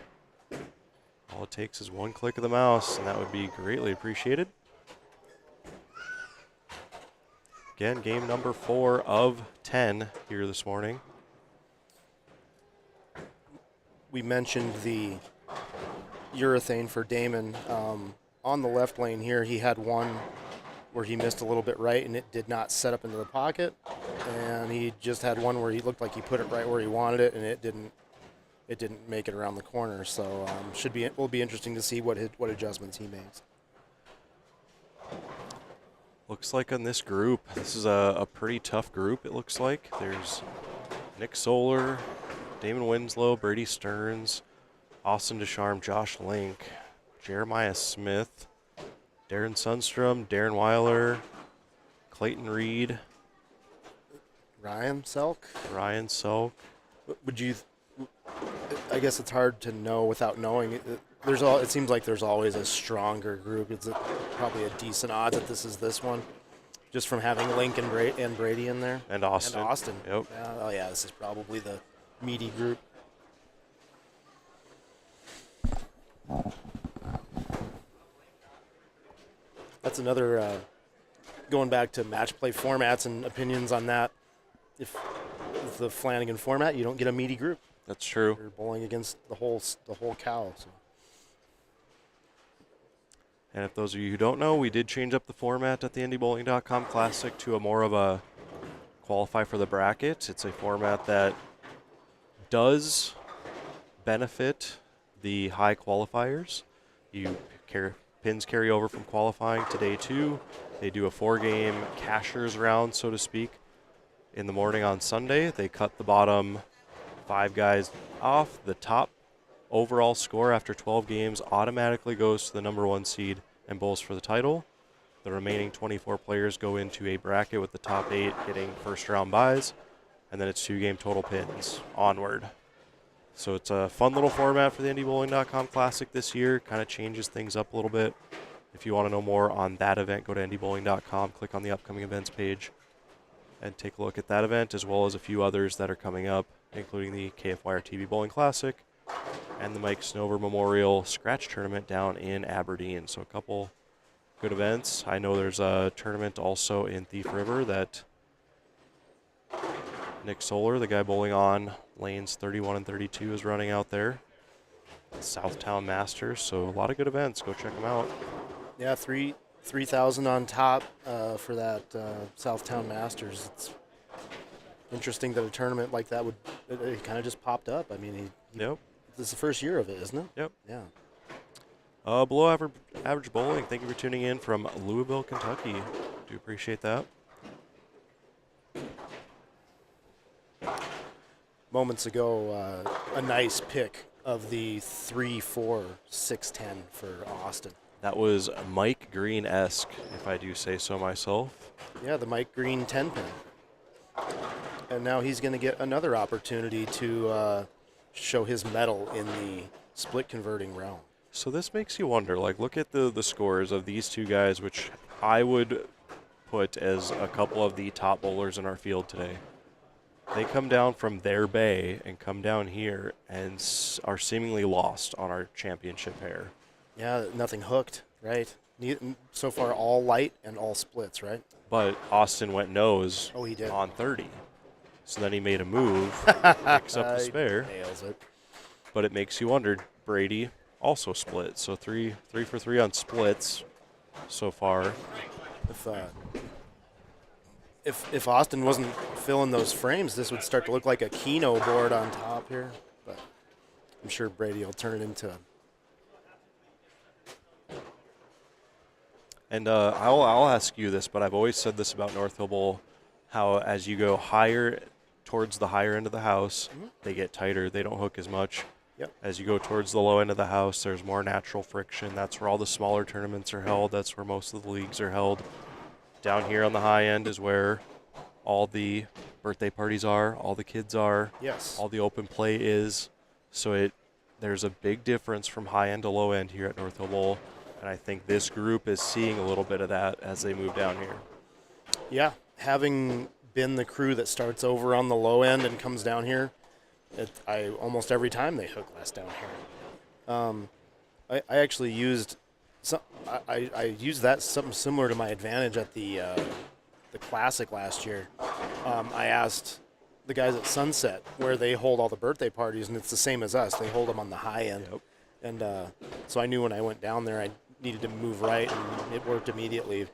All it takes is one click of the mouse, and that would be greatly appreciated. Again, game number 4 of 10 here this morning. We mentioned the urethane for Damon. On the left lane here, he had one where he missed a little bit right, and it did not set up into the pocket. And he just had one where he looked like he put it right where he wanted it, and it didn't make it around the corner. So will be interesting to see what adjustments he makes. Looks like on this group, this is a pretty tough group, it looks like. There's Nick Solar, Damon Winslow, Brady Stearns, Austin Descharme, Josh Link, Jeremiah Smith, Darren Sundstrom, Darren Weiler, Clayton Reed, Ryan Selk. I guess it's hard to know without knowing. It seems like there's always a stronger group. It's probably a decent odds that this one, just from having Link and Brady in there. And Austin. Yep. Yeah, this is probably the meaty group. That's another, going back to match play formats and opinions on that. If the Flanagan format, you don't get a meaty group. That's true. You're bowling against the whole cow. So. And if those of you who don't know, we did change up the format at the NDBowling.com Classic to a more of a qualify for the bracket. It's a format that does benefit the high qualifiers. Pins carry over from qualifying to day 2. They do a 4-game cashers round, so to speak, in the morning on Sunday. They cut the bottom 5 guys off. The top overall score after 12 games automatically goes to the number 1 seed and bowls for the title. The remaining 24 players go into a bracket with the top 8 getting first round buys, and then it's 2-game total pins onward. So it's a fun little format for the NDBowling.com Classic this year. Kind of changes things up a little bit. If you want to know more on that event, go to NDBowling.com, click on the upcoming events page. and take a look at that event as well as a few others that are coming up, including the KFYR TV Bowling Classic and the Mike Snover Memorial Scratch Tournament down in Aberdeen. So a couple good events. I know there's a tournament also in Thief River that Nick Solar, the guy bowling on lanes 31 and 32, is running out there. Southtown Masters, so a lot of good events. Go check them out. Yeah, 3,000 on top for that Southtown Masters. It's interesting that a tournament like that it kind of just popped up. I mean, Yep. This is the first year of it, isn't it? Yep. Yeah. Below average bowling. Thank you for tuning in from Louisville, Kentucky. Do appreciate that. Moments ago, a nice pick of the 3-4 610 for Austin. That was Mike Green-esque, if I do say so myself. Yeah, the Mike Green 10 pin. And now he's going to get another opportunity to show his mettle in the split converting realm. So this makes you wonder, like, look at the scores of these two guys, which I would put as a couple of the top bowlers in our field today. They come down from their bay and come down here and are seemingly lost on our championship pair. Yeah, nothing hooked, right? So far, all light and all splits, right? But Austin went nose Oh, he did. on 30. So then he made a move, picks up the spare. Nails it. But it makes you wonder, Brady also split. So three for three on splits so far. If Austin wasn't filling those frames, this would start to look like a Keno board on top here. But I'm sure Brady will turn it into. And I'll ask you this, but I've always said this about North Hill Bowl, how as you go higher towards the higher end of the house, they get tighter. They don't hook as much. Yep. As you go towards the low end of the house, there's more natural friction. That's where all the smaller tournaments are held. That's where most of the leagues are held. Down here on the high end is where all the birthday parties are, all the kids are, Yes. all the open play is. So there's a big difference from high end to low end here at North Hill Bowl. And I think this group is seeing a little bit of that as they move down here. Yeah, having been the crew that starts over on the low end and comes down here, I almost every time they hook less down here. I actually used I used that something similar to my advantage at the Classic last year. I asked the guys at Sunset where they hold all the birthday parties, and it's the same as us. They hold them on the high end. Yep. And so I knew when I went down there I needed to move right, and it worked immediately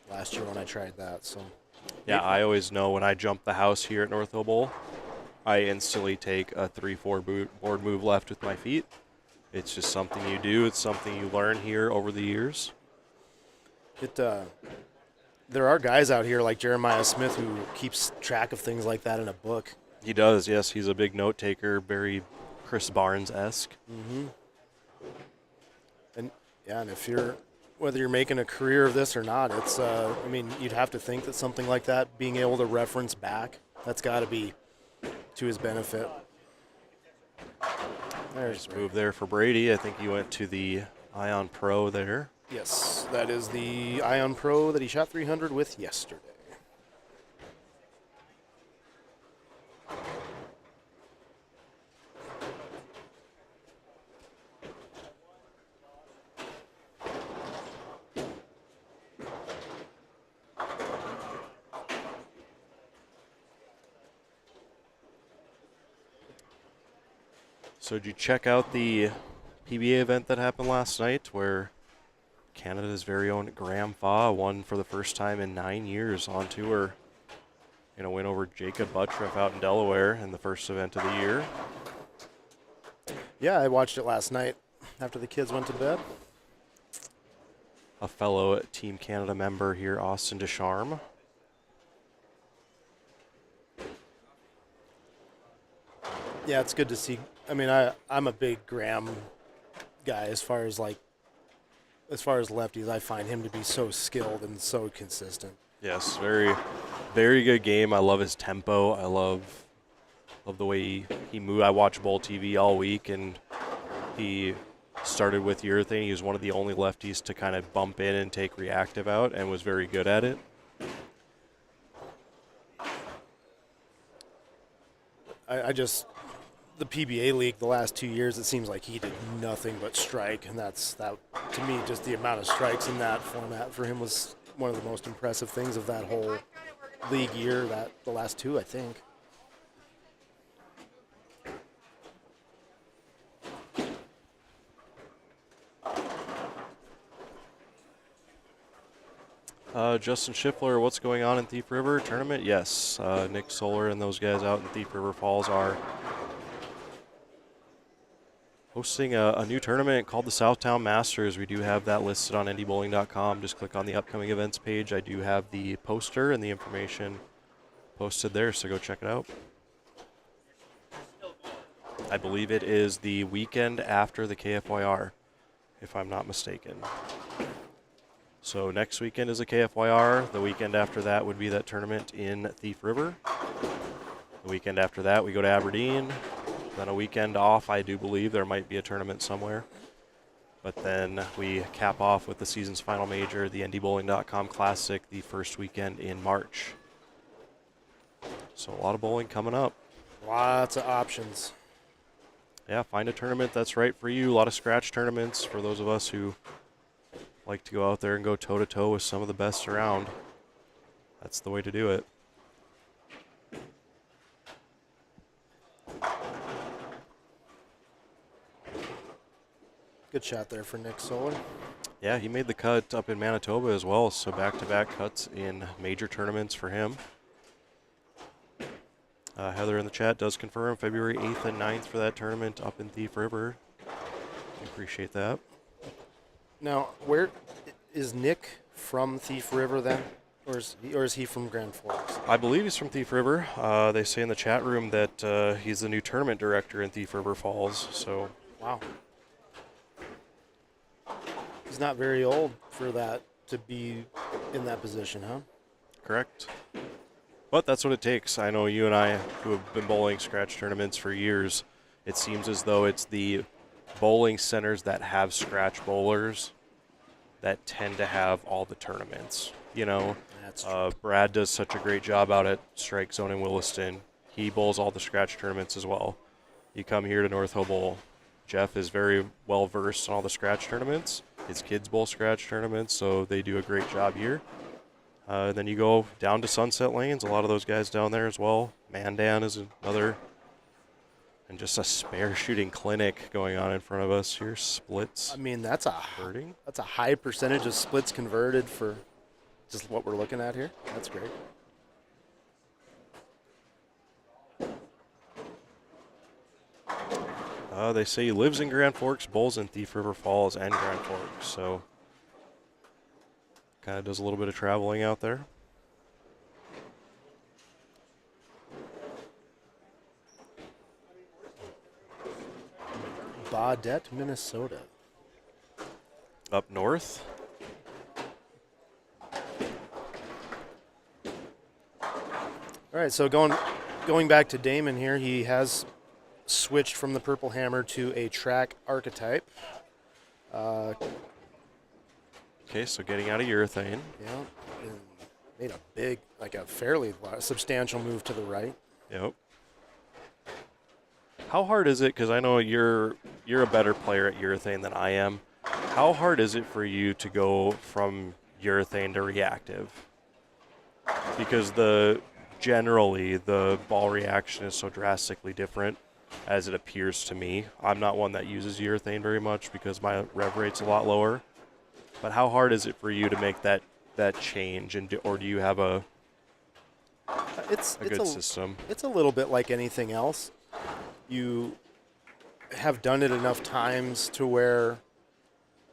last year when I tried that. So Yeah, I always know when I jump the house here at North Hill Bowl, I instantly take a 3-4 board move left with my feet. It's just something you do. It's something you learn here over the years. There are guys out here like Jeremiah Smith who keeps track of things like that in a book. He does, yes. He's a big note taker, very Chris Barnes-esque. Mm-hmm. And yeah, and whether you're making a career of this or not, it's I mean, you'd have to think that something like that, being able to reference back, that's got to be to his benefit. There's Nice move there for Brady. I think he went to the Ion Pro there. Yes, that is the Ion Pro that he shot 300 with yesterday. So did you check out the PBA event that happened last night where Canada's very own Graham Fa won for the first time in 9 years on tour in a win over Jacob Buttriff out in Delaware in the first event of the year? Yeah, I watched it last night after the kids went to bed. A fellow Team Canada member here, Austin Descharme. Yeah, it's good to see. I mean, I'm a big Graham guy as far as lefties. I find him to be so skilled and so consistent. Yes, very, very good game. I love his tempo. I love the way he moved. I watched Bowl TV all week, and he started with urethane. He was one of the only lefties to kind of bump in and take reactive out, and was very good at it. I just the PBA league the last 2 years, it seems like he did nothing but strike, and that to me, just the amount of strikes in that format for him was one of the most impressive things of that whole league year. That the last two, I think. Justin Schiffler, what's going on in Thief River tournament? Yes, Nick Solar and those guys out in Thief River Falls are hosting a new tournament called the Southtown Masters. We do have that listed on NDBowling.com. Just click on the upcoming events page. I do have the poster and the information posted there, so go check it out. I believe it is the weekend after the KFYR, if I'm not mistaken. So next weekend is a KFYR. The weekend after that would be that tournament in Thief River. The weekend after that, we go to Aberdeen. Then a weekend off, I do believe there might be a tournament somewhere. But then we cap off with the season's final major, the NDBowling.com Classic, the first weekend in March. So a lot of bowling coming up. Lots of options. Yeah, find a tournament that's right for you. A lot of scratch tournaments for those of us who like to go out there and go toe-to-toe with some of the best around. That's the way to do it. Good shot there for Nick Solar. Yeah, he made the cut up in Manitoba as well, so back-to-back cuts in major tournaments for him. Heather in the chat does confirm February 8th and 9th for that tournament up in Thief River. Appreciate that. Now, where is Nick from Thief River then? Or is he from Grand Forks? I believe he's from Thief River. They say in the chat room that he's the new tournament director in Thief River Falls. So, wow. He's not very old for that to be in that position, huh? Correct. But that's what it takes. I know you and I, who have been bowling scratch tournaments for years, it seems as though it's the bowling centers that have scratch bowlers that tend to have all the tournaments. You know, that's true. Brad does such a great job out at Strike Zone in Williston. He bowls all the scratch tournaments as well. You come here to North Hill Bowl. Jeff is very well versed in all the scratch tournaments. His kids bowl scratch tournaments, so they do a great job here. Then you go down to Sunset Lanes, a lot of those guys down there as well. Mandan is another, and just a spare shooting clinic going on in front of us here. Splits. I mean, that's a high percentage of splits converted for just what we're looking at here. That's great. They say he lives in Grand Forks, bowls in Thief River Falls and Grand Forks, so kind of does a little bit of traveling out there. Baudette, Minnesota. Up north. All right, so going back to Damon here, he has switched from the Purple Hammer to a track archetype. Okay, so getting out of urethane. Yeah, and made a big, like a fairly substantial move to the right. Yep. How hard is it, because I know you're a better player at urethane than I am, how hard is it for you to go from urethane to reactive? Because generally the ball reaction is so drastically different as it appears to me. I'm not one that uses urethane very much because my rev rate's a lot lower. But how hard is it for you to make that change, or do you have a good system? It's a little bit like anything else. You have done it enough times to where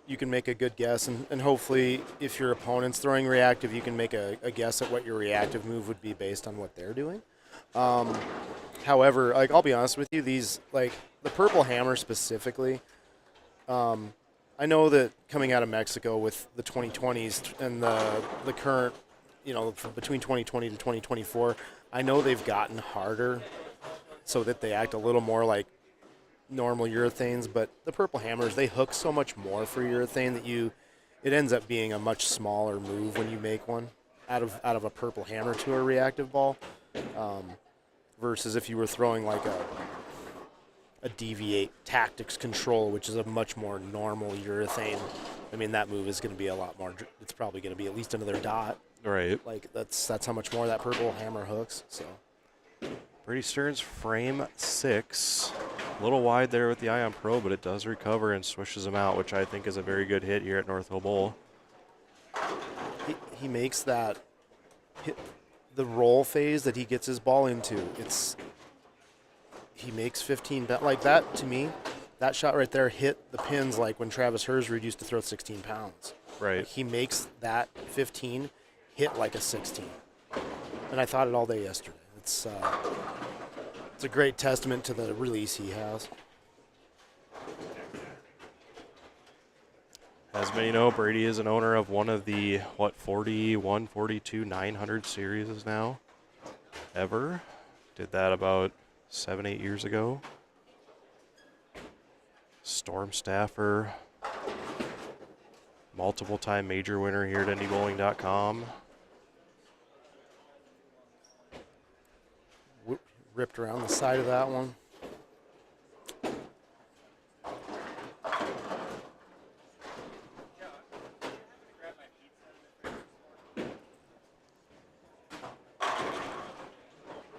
you can make a good guess, and hopefully if your opponent's throwing reactive, you can make a guess at what your reactive move would be based on what they're doing. However, like, I'll be honest with you, these, like the Purple Hammer specifically, I know that coming out of Mexico with the 2020s and the current, from between 2020 to 2024, I know they've gotten harder so that they act a little more like normal urethanes, but the Purple Hammers, they hook so much more for urethane that it ends up being a much smaller move when you make one out of a Purple Hammer to a reactive ball, versus if you were throwing like a deviate tactics control, which is a much more normal urethane. I mean, that move is going to be a lot more. It's probably going to be at least another dot. Right. Like that's how much more that purple hammer hooks. So Brady Stearns, frame 6. A little wide there with the Ion Pro, but it does recover and swishes him out, which I think is a very good hit here at North Hill Bowl. he makes that hit, the roll phase that he gets his ball into. He makes 15 like that. To me, that shot right there hit the pins like when Travis Hersrud used to throw 16 pounds. Right. Like he makes that 15 hit like a 16, and I thought it all day yesterday. It's a great testament to the release he has. As many know, Brady is an owner of one of the, 41, 42, 900 series now ever. Did that about 7, 8 years ago. Storm staffer, multiple-time major winner here at NDBowling.com. Ripped around the side of that one.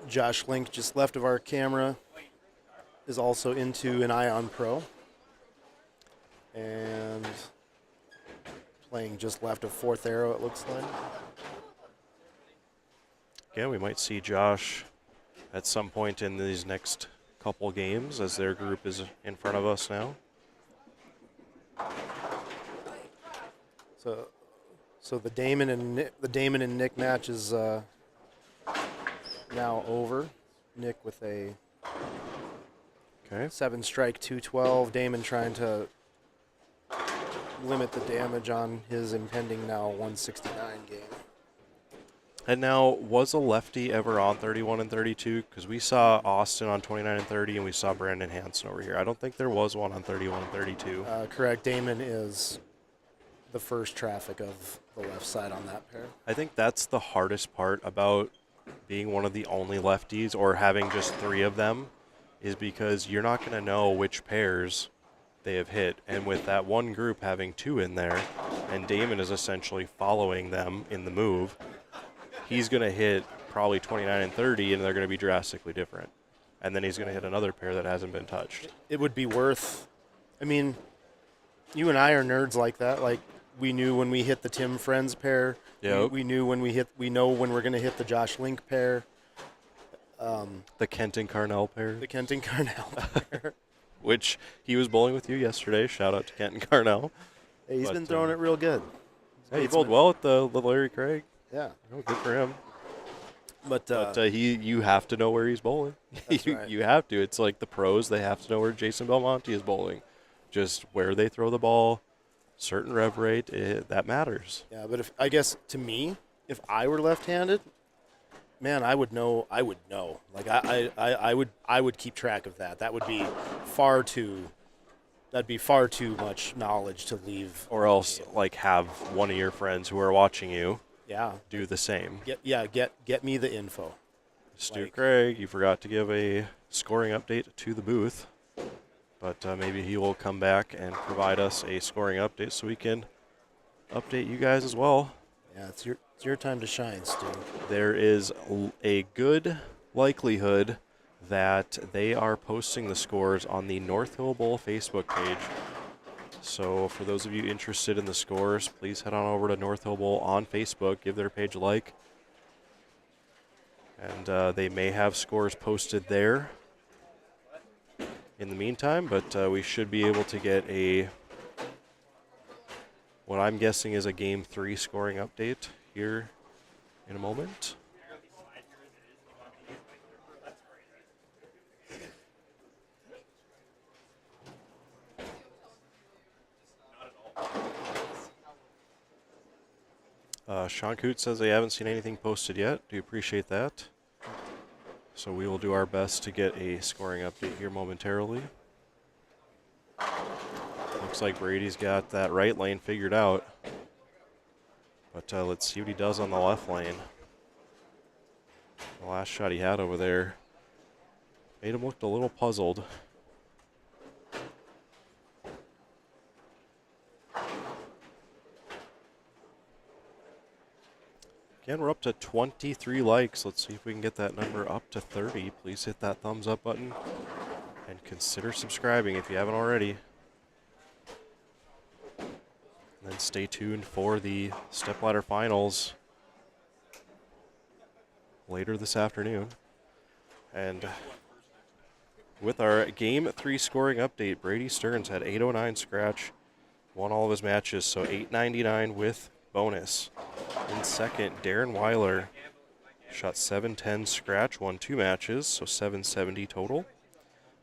Josh Link, just left of our camera, is also into an Ion Pro. And playing just left of fourth arrow, it looks like. Yeah, we might see Josh at some point in these next couple games as their group is in front of us now. So the Damon and Nick match is now over. Nick with a 7-strike 212. Damon trying to limit the damage on his impending now 169 game. And now, was a lefty ever on 31 and 32? Because we saw Austin on 29 and 30, and we saw Brandon Hansen over here. I don't think there was one on 31 and 32. Correct. Damon is the first traffic of the left side on that pair. I think that's the hardest part about being one of the only lefties or having just 3 of them is because you're not going to know which pairs they have hit. And with that one group having 2 in there, and Damon is essentially following them in the move, he's going to hit probably 29 and 30, and they're going to be drastically different. And then he's going to hit another pair that hasn't been touched. It would be worth, I mean, you and I are nerds like that. Like, we knew when we hit the Tim Friends pair. Yep. We know when we're going to hit the Josh Link pair. The Kenton Carnell pair. The Kenton Carnell pair. Which he was bowling with you yesterday. Shout out to Kenton Carnell. Hey, he's been throwing it real good. Hey, he bowled well at the Larry Craig. Yeah. Oh, good for him. But you have to know where he's bowling. Right. You have to. It's like the pros. They have to know where Jason Belmonte is bowling. Just where they throw the ball, certain rev rate, that matters. Yeah, but I guess to me, if I were left-handed, man, I would know. Like I would keep track of that. That would be that'd be far too much knowledge to leave. Or else, like, have one of your friends who are watching you do the same. Get me the info. Stu Craig, you forgot to give a scoring update to the booth. But maybe he will come back and provide us a scoring update so we can update you guys as well. Yeah, it's your time to shine, Stu. There is a good likelihood that they are posting the scores on the North Hill Bowl Facebook page. So for those of you interested in the scores, please head on over to North Hill Bowl on Facebook, give their page a like. And they may have scores posted there in the meantime, but we should be able to get what I'm guessing is a Game 3 scoring update here in a moment. Sean Coote says they haven't seen anything posted yet. Do appreciate that. So we will do our best to get a scoring update here momentarily. Looks like Brady's got that right lane figured out. But let's see what he does on the left lane. The last shot he had over there Made him look a little puzzled. Again, we're up to 23 likes. Let's see if we can get that number up to 30. Please hit that thumbs up button and consider subscribing if you haven't already. And then stay tuned for the Stepladder Finals later this afternoon. And with our Game 3 scoring update, Brady Stearns had 809 scratch, won all of his matches, so 899 with bonus. In second, Darren Weiler shot 710 scratch, won 2 matches, so 770 total.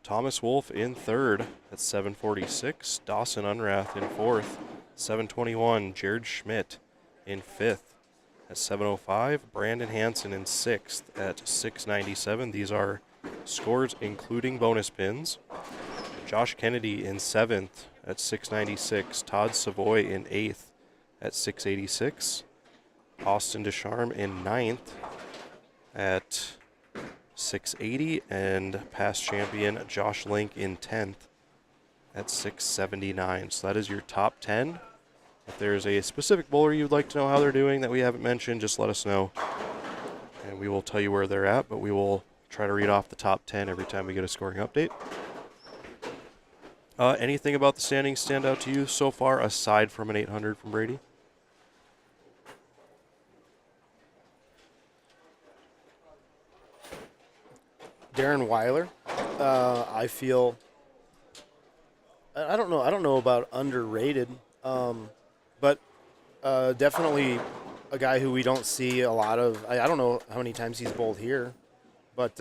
Thomas Wolf in third at 746. Dawson Unrath in fourth, 721. Jared Schmidt in fifth at 705. Brandon Hansen in sixth at 697. These are scores including bonus pins. Josh Kennedy in seventh at 696. Todd Savoy in eighth at 686. Austin Descharme in ninth at 680, and past champion Josh Link in 10th at 679. So that is your top 10. If there's a specific bowler you'd like to know how they're doing that we haven't mentioned, just let us know, and we will tell you where they're at, but we will try to read off the top 10 every time we get a scoring update. Anything about the standings stand out to you so far, aside from an 800 from Brady? Darren Weiler, I feel, I don't know about underrated, but definitely a guy who we don't see a lot of. I don't know how many times he's bowled here, but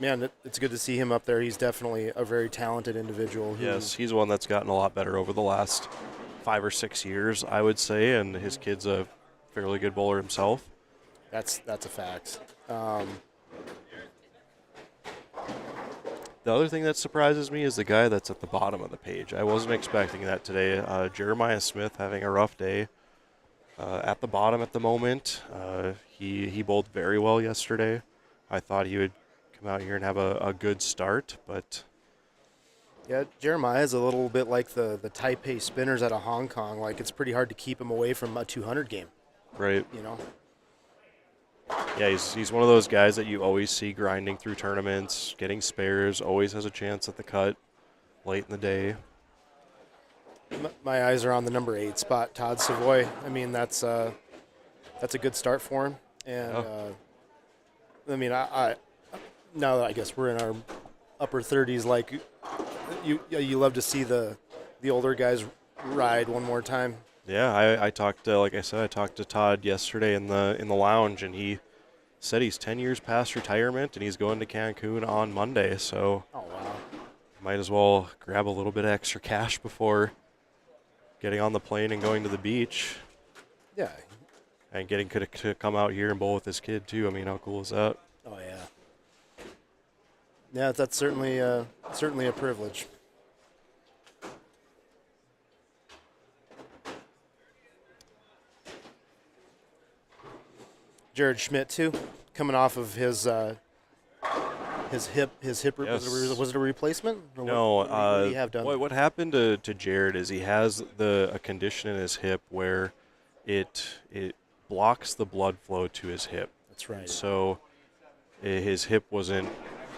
man, it's good to see him up there. He's definitely a very talented individual. Yes, he's one that's gotten a lot better over the last 5 or 6 years, I would say, and his kid's a fairly good bowler himself. That's a fact. The other thing that surprises me is the guy that's at the bottom of the page. I wasn't expecting that today. Jeremiah Smith having a rough day. At the bottom at the moment. He bowled very well yesterday. I thought he would come out here and have a good start, but... Yeah, Jeremiah's a little bit like the Taipei Spinners out of Hong Kong. Like, it's pretty hard to keep him away from a 200 game. Right. You know? Yeah, he's one of those guys that you always see grinding through tournaments, getting spares, always has a chance at the cut late in the day. My eyes are on the number 8 spot, Todd Savoy. I mean, that's a good start for him. And, I mean, I now that I guess we're in our upper 30s, like, you love to see the older guys ride one more time. Yeah, I talked to, like I said, I talked to Todd yesterday in the lounge, and he said he's 10 years past retirement, and he's going to Cancun on Monday. So, oh wow, might as well grab a little bit of extra cash before getting on the plane and going to the beach. Yeah, and getting to come out here and bowl with his kid too. I mean, how cool is that? Oh yeah, yeah, that's certainly a privilege. Jared Schmidt too, coming off of his hip. Yes. Was it a replacement? Or No. what did he have done? What happened to Jared is he has a condition in his hip where it blocks the blood flow to his hip. That's right. So his hip wasn't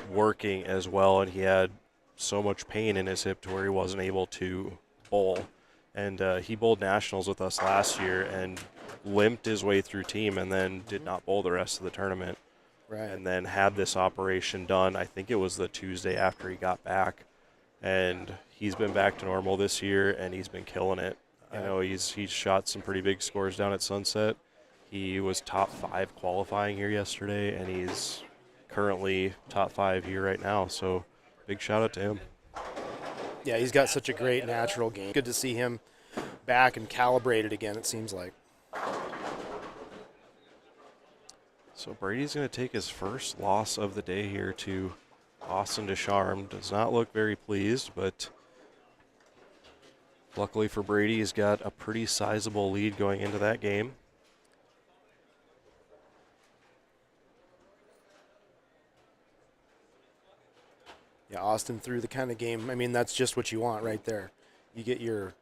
working as well, and he had so much pain in his hip to where he wasn't able to bowl. And he bowled nationals with us last year and limped his way through team and then did not bowl the rest of the tournament. Right. And then had this operation done, I think it was the Tuesday after he got back. And he's been back to normal this year, and he's been killing it. Yeah. I know he's shot some pretty big scores down at Sunset. He was top 5 qualifying here yesterday, and he's currently top 5 here right now. So big shout out to him. Yeah, he's got such a great natural game. Good to see him back and calibrated again, it seems like. So Brady's going to take his first loss of the day here to Austin Descharme. Does not look very pleased, but luckily for Brady, he's got a pretty sizable lead going into that game. Austin through the kind of game. I mean, that's just what you want right there. You get your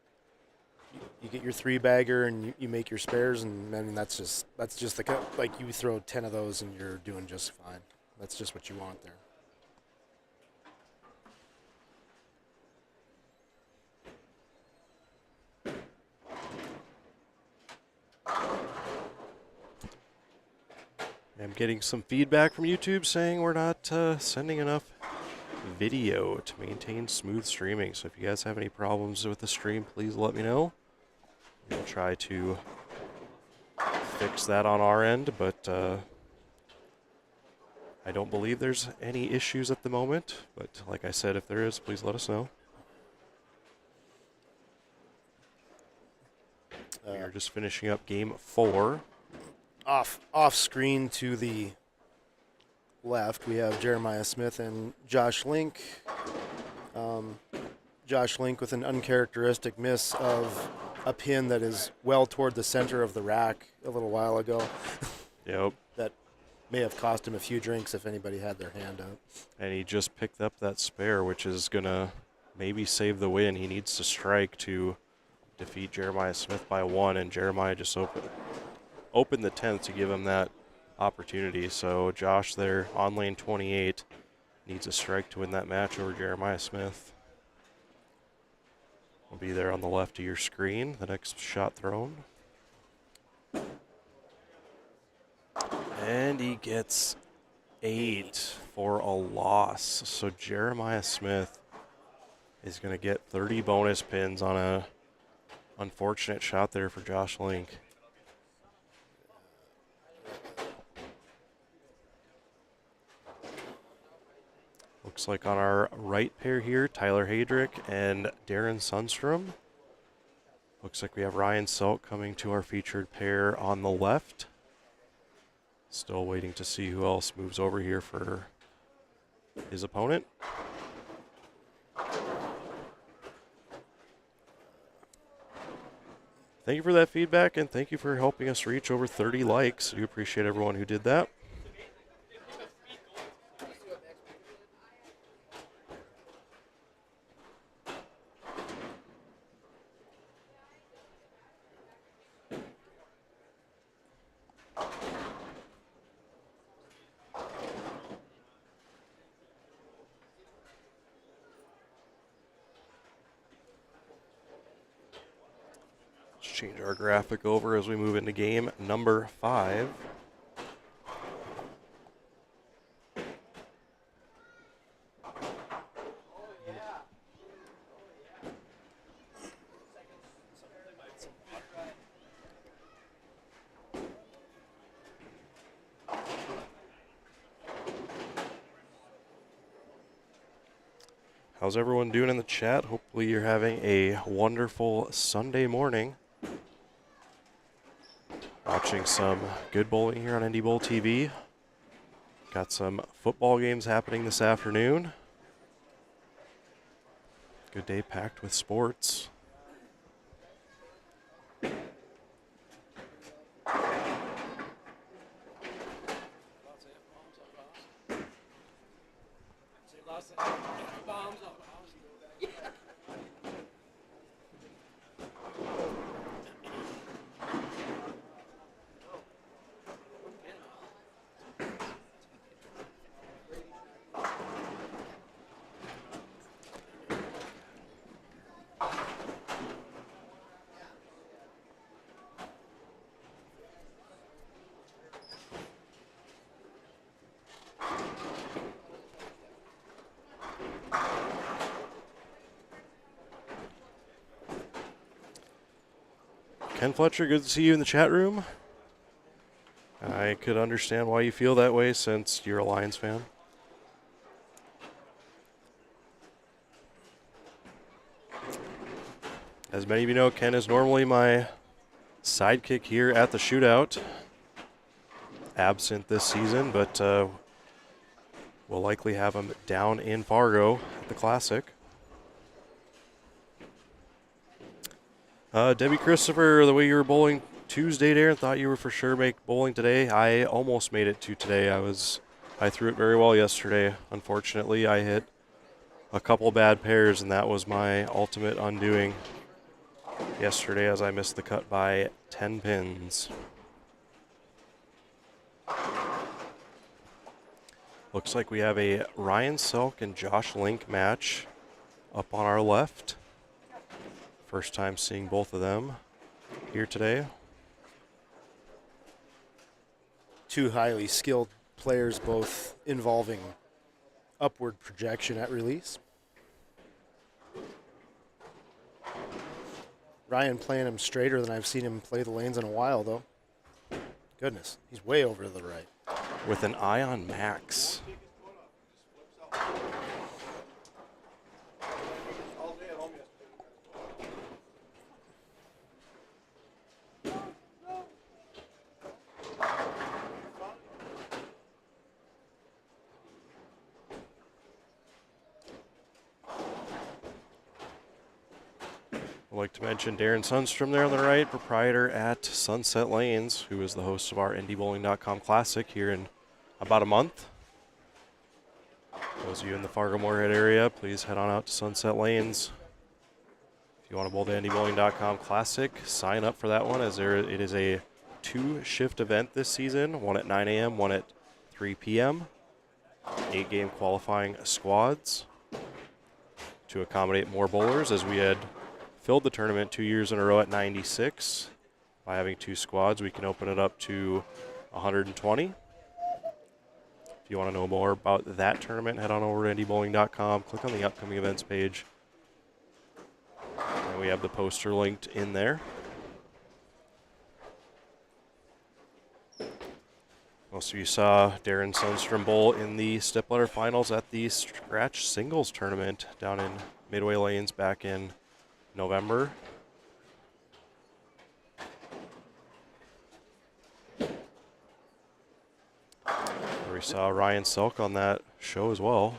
3-bagger and you make your spares, and I mean that's just like you throw 10 of those and you're doing just fine. That's just what you want there. I'm getting some feedback from YouTube saying we're not sending enough video to maintain smooth streaming. So if you guys have any problems with the stream, please let me know. We'll try to fix that on our end, but I don't believe there's any issues at the moment. But like I said, if there is, please let us know. We are just finishing up game 4. Off screen to the left, we have Jeremiah Smith and Josh Link. Josh Link with an uncharacteristic miss of a pin that is well toward the center of the rack a little while ago. Yep. That may have cost him a few drinks if anybody had their hand up. And he just picked up that spare, which is going to maybe save the win. He needs to strike to defeat Jeremiah Smith by 1, and Jeremiah just opened the 10th to give him that opportunity. So Josh there on lane 28 needs a strike to win that match over Jeremiah Smith. Will be there on the left of your screen, the next shot thrown. And he gets 8 for a loss. So Jeremiah Smith is going to get 30 bonus pins on a unfortunate shot there for Josh Link. Looks like on our right pair here, Tyler Hadrick and Darren Sundstrom. Looks like we have Ryan Selk coming to our featured pair on the left. Still waiting to see who else moves over here for his opponent. Thank you for that feedback, and thank you for helping us reach over 30 likes. We appreciate everyone who did that. Change our graphic over as we move into game number 5. How's everyone doing in the chat? Hopefully you're having a wonderful Sunday morning. Watching some good bowling here on NDBowlTV. Got some football games happening this afternoon. Good day packed with sports. Ken Fletcher, good to see you in the chat room. I could understand why you feel that way since you're a Lions fan. As many of you know, Ken is normally my sidekick here at the Shootout. Absent this season, but we'll likely have him down in Fargo at the Classic. Debbie Christopher, the way you were bowling Tuesday, Darren, thought you were for sure make bowling today. I almost made it to today. I threw it very well yesterday. Unfortunately, I hit a couple bad pairs, and that was my ultimate undoing yesterday as I missed the cut by 10 pins. Looks like we have a Ryan Selk and Josh Link match up on our left. First time seeing both of them here today. Two highly skilled players, both involving upward projection at release. Ryan playing him straighter than I've seen him play the lanes in a while, though. Goodness, he's way over to the right. With an eye on Max. I'd like to mention Darren Sundstrom there on the right, proprietor at Sunset Lanes, who is the host of our NDBowling.com Classic here in about a month. Those of you in the Fargo-Moorhead area, please head on out to Sunset Lanes. If you want to bowl the NDBowling.com Classic, sign up for that one, as it is a 2-shift event this season, one at 9 a.m., one at 3 p.m. 8-game qualifying squads to accommodate more bowlers, as we had filled the tournament 2 years in a row at 96. By having 2 squads, we can open it up to 120. If you want to know more about that tournament, head on over to ndbowling.com, click on the upcoming events page, and we have the poster linked in there. Most of you saw Darren Sundstrom bowl in the Stepladder finals at the Scratch Singles tournament down in Midway Lanes back in November. We saw Ryan Selk on that show as well.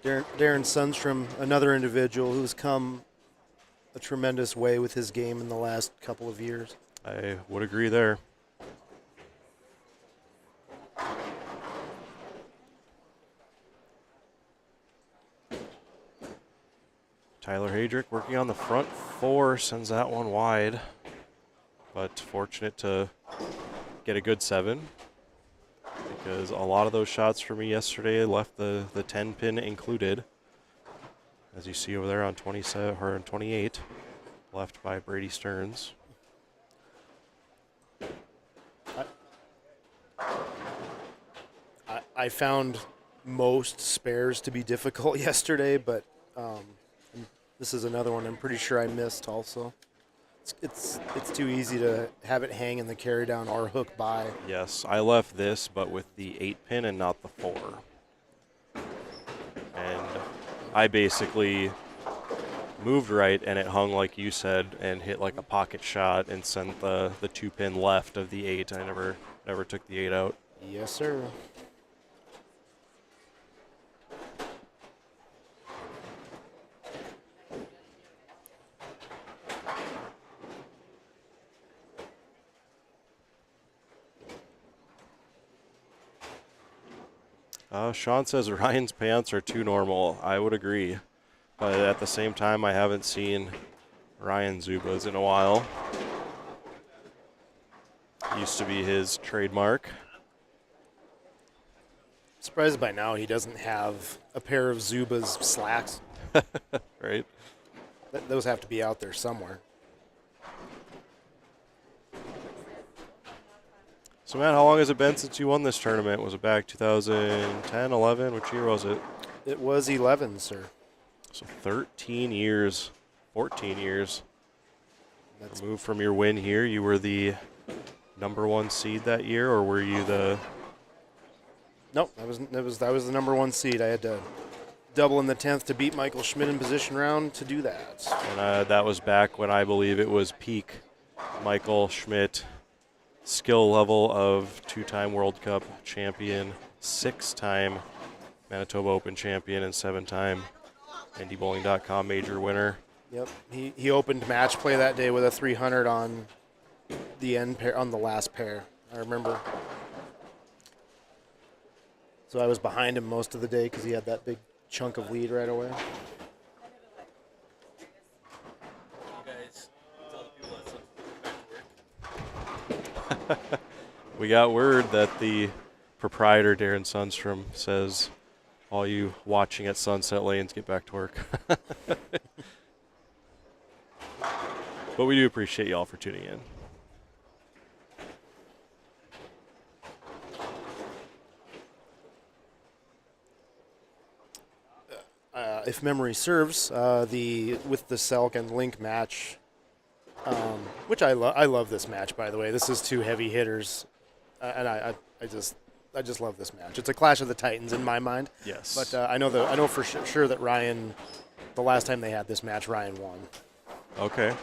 Darren Sundstrom, another individual who's come a tremendous way with his game in the last couple of years. I would agree there. Tyler Hadrick working on the front 4, sends that one wide, but fortunate to get a good 7, because a lot of those shots for me yesterday left the 10 pin included, as you see over there on 27 or on 28, left by Brady Stearns. I found most spares to be difficult yesterday, but this is another one I'm pretty sure I missed also. It's too easy to have it hang in the carry down or hook by. Yes, I left this, but with the 8 pin and not the 4. And I basically moved right, and it hung like you said, and hit like a pocket shot and sent the 2 pin left of the 8. I never took the 8 out. Yes, sir. Sean says Ryan's pants are too normal. I would agree. But at the same time, I haven't seen Ryan Zubas in a while. Used to be his trademark. Surprised by now he doesn't have a pair of Zuba's slacks. Right? Those have to be out there somewhere. So, Matt, how long has it been since you won this tournament? Was it back 2010, 11? Which year was it? It was 11, sir. So 13 years, 14 years. That's Removed from your win here, you were the #1 seed that year, or were you the? Nope, that was the #1 seed. I had to double in the 10th to beat Michael Schmidt in position round to do that. And that was back when I believe it was peak Michael Schmidt skill level of 2-time World Cup champion, 6-time Manitoba Open champion, and 7-time NDBowling.com major winner. Yep, he opened match play that day with a 300 on the end pair, on the last pair. I remember. So I was behind him most of the day because he had that big chunk of lead right away. We got word that the proprietor, Darren Sundstrom, says all you watching at Sunset Lanes get back to work. But we do appreciate y'all for tuning in. If memory serves, with the Selk and Link match, which I love this match, by the way. This is two heavy hitters, and I just love this match. It's a clash of the Titans in my mind. Yes. But I know for sure that Ryan, the last time they had this match, Ryan won. Okay.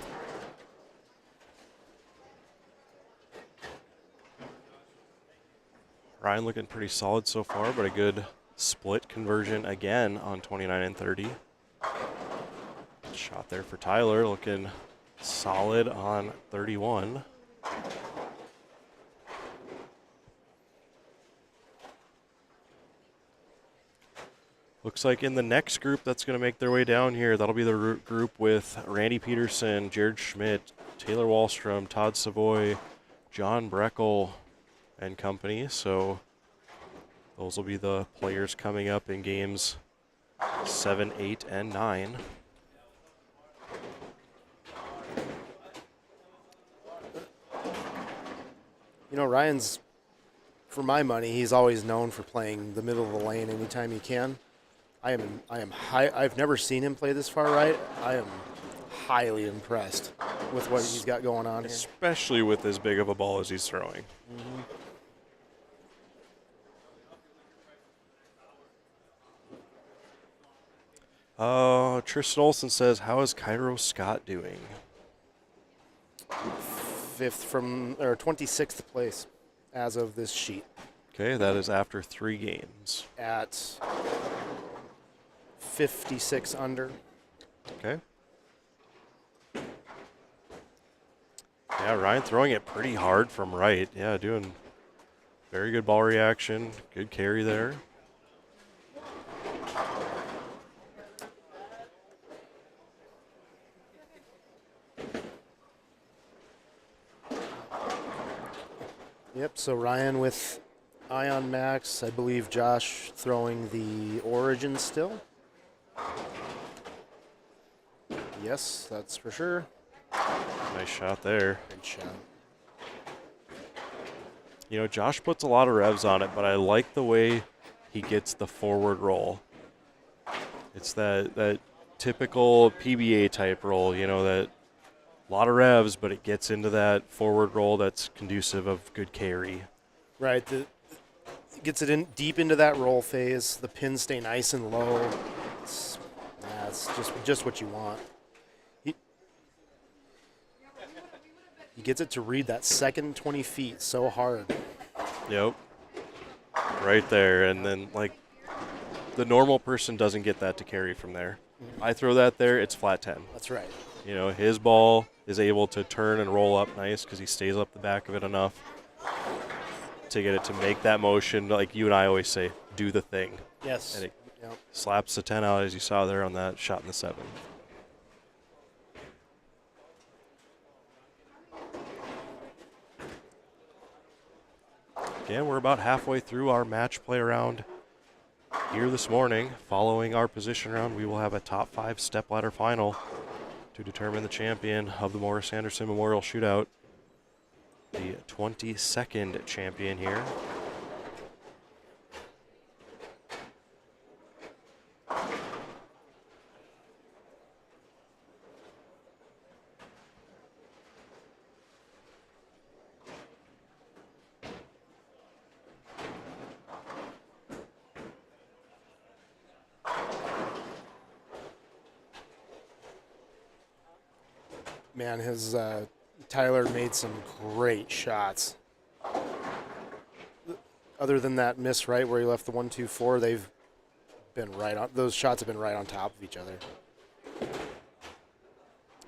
Ryan looking pretty solid so far, but a good split conversion again on 29 and 30. Shot there for Tyler, looking solid on 31. Looks like in the next group that's going to make their way down here, that'll be the group with Randy Peterson, Jared Schmidt, Taylor Wallstrom, Todd Savoy, John Breckel, and company. So those will be the players coming up in games 7, 8, and 9. You know, Ryan's, for my money, he's always known for playing the middle of the lane anytime he can. I've never seen him play this far right. I am highly impressed with what he's got going on here. Especially with as big of a ball as he's throwing. Mm-hmm. Tristan Olson says, how is Cairo Scott doing? 26th place as of this sheet. Okay, that is after 3 games. At 56 under. Okay. Yeah, Ryan throwing it pretty hard from right. Yeah, doing very good ball reaction. Good carry there. Yep, so Ryan with Ion Max. I believe Josh throwing the Origin still. Yes, that's for sure. Nice shot there. Good shot. You know, Josh puts a lot of revs on it, but I like the way he gets the forward roll. It's that typical PBA type roll, you know, that a lot of revs, but it gets into that forward roll that's conducive of good carry. Right. Gets it in deep into that roll phase. The pins stay nice and low. It's just what you want. He gets it to read that second 20 feet so hard. Yep. Right there. And then, like, the normal person doesn't get that to carry from there. Mm-hmm. I throw that there, it's flat 10. That's right. You know, his ball is able to turn and roll up nice because he stays up the back of it enough to get it to make that motion, like you and I always say, do the thing. Yes. And it slaps the 10 out, as you saw there on that shot in the 7. Again, we're about halfway through our match play round here this morning. Following our position round, we will have a top 5 stepladder final to determine the champion of the Morris Anderson Memorial Shootout. The 22nd champion here. Man, Tyler made some great shots. Other than that miss right where he left the 1-2-4, they've been right on. Those shots have been right on top of each other.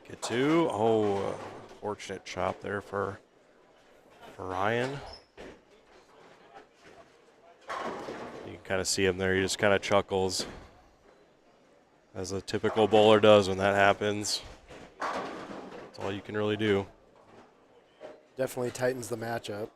Get 2. Oh, fortunate chop there for Ryan. You can kind of see him there. He just kind of chuckles. as a typical bowler does when that happens. That's all you can really do. Definitely tightens the matchup.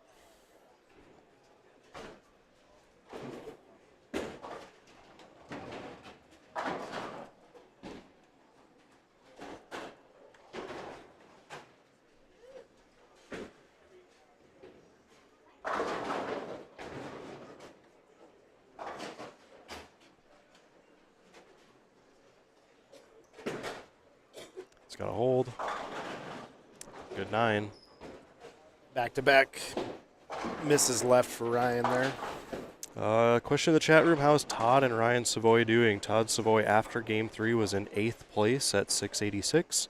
It's got a hold. Good 9. Back-to-back misses left for Ryan there. Question in the chat room, how is Todd and Ryan Savoy doing? Todd Savoy after game 3 was in 8th place at 686.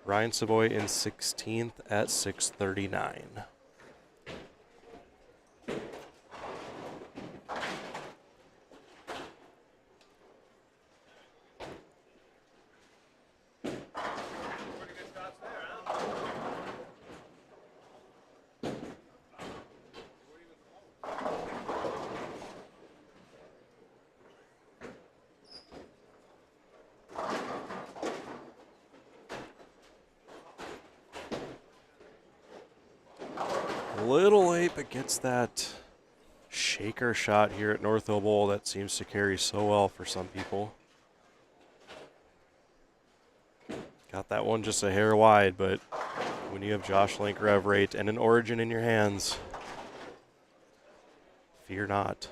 Ryan Savoy in 16th at 639. A little late, but gets that shaker shot here at North Hill Bowl that seems to carry so well for some people. Got that one just a hair wide, but when you have Josh Link rev rate and an Origin in your hands, fear not.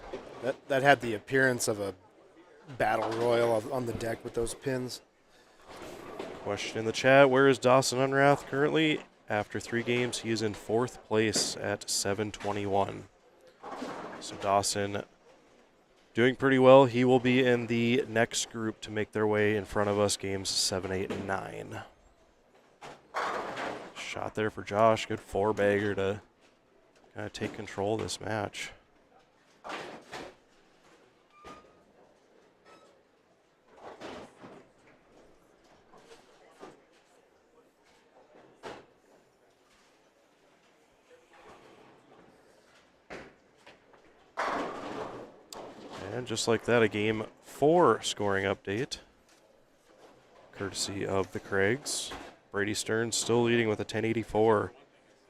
That had the appearance of a battle royal on the deck with those pins. Question in the chat, where is Dawson Unrath currently? After 3 games, he is in 4th place at 721. So Dawson doing pretty well. He will be in the next group to make their way in front of us, games 7, 8, and 9. Shot there for Josh. Good 4-bagger to kind of take control of this match. And just like that, a game 4 scoring update, courtesy of the Craigs. Brady Stearns still leading with a 1084.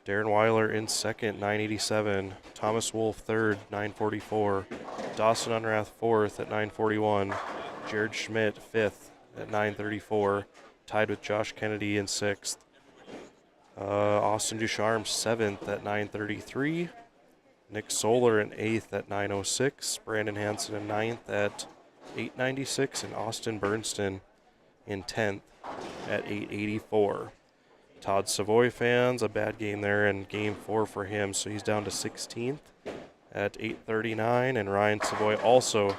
Darren Weiler in second, 987. Thomas Wolf third, 944. Dawson Unrath fourth at 941. Jared Schmidt fifth at 934. Tied with Josh Kennedy in sixth. Austin Ducharme seventh at 933. Nick Solar in 8th at 906, Brandon Hansen in 9th at 896, and Austin Bernston in 10th at 884. Todd Savoy fans, a bad game there in game 4 for him, so he's down to 16th at 839, and Ryan Savoy also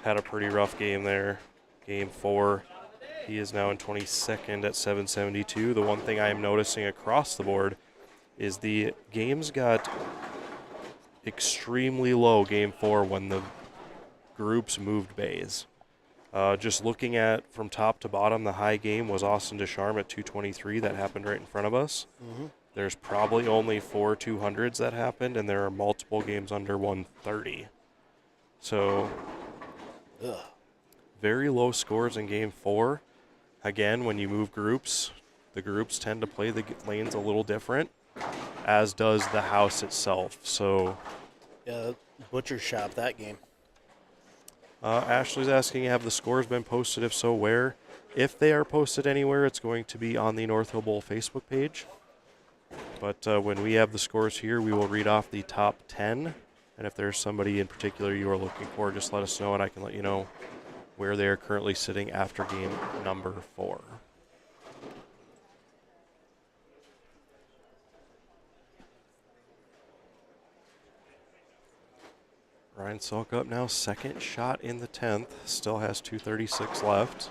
had a pretty rough game there, game 4. He is now in 22nd at 772. The one thing I am noticing across the board is the games got extremely low game 4 when the groups moved bays. Just looking at from top to bottom, the high game was Austin Ducharme at 223. That happened right in front of us. Mm-hmm. There's probably only 4 200s that happened, and there are multiple games under 130. So, very low scores in game 4. Again, when you move groups, the groups tend to play the lanes a little different, as does the house itself. So, yeah, butcher shop that game. Ashley's asking, have the scores been posted? If so, where? If they are posted anywhere, it's going to be on the North Hill Bowl Facebook page. But when we have the scores here, we will read off the top 10. And if there's somebody in particular you are looking for, just let us know, and I can let you know where they are currently sitting after game number 4. Ryan Salk up now, second shot in the 10th. Still has 236 left.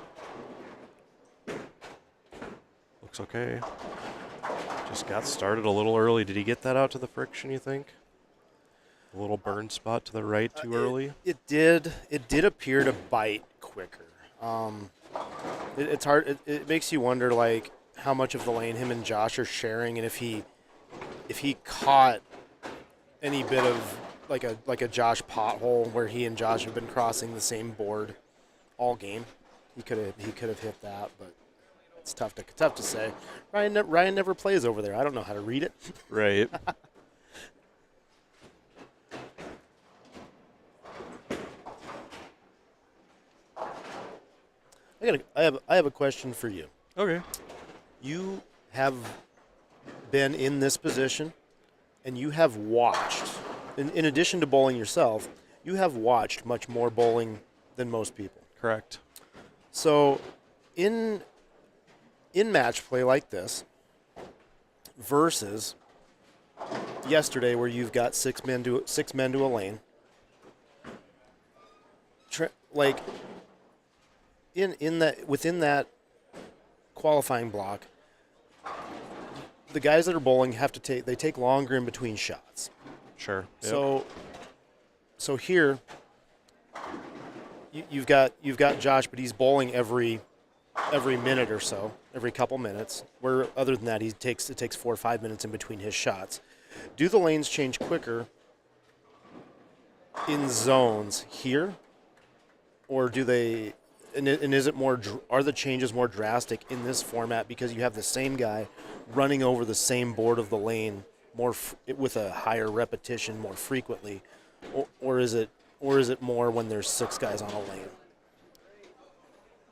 Looks okay. Just got started a little early. Did he get that out to the friction, you think? A little burn spot to the right too early? It did appear to bite quicker. It's hard. It makes you wonder, like, how much of the lane him and Josh are sharing, and if he caught any bit of like a Josh pothole where he and Josh have been crossing the same board all game. He could have hit that, but it's tough to say. Ryan never plays over there. I don't know how to read it. Right. I have a question for you. Okay. You have been in this position, and you have watched, in addition to bowling yourself, you have watched much more bowling than most people. Correct. So, in match play like this, versus yesterday where you've got six men to a lane, within that qualifying block, the guys that are bowling take longer in between shots. Sure. Yep. So here you've got Josh, but he's bowling every minute or so, every couple minutes. Where other than that, it takes 4 or 5 minutes in between his shots. Do the lanes change quicker in zones here, or do they? And is it more? Are the changes more drastic in this format because you have the same guy running over the same board of the lane with a higher repetition more frequently, or is it more when there's 6 guys on a lane?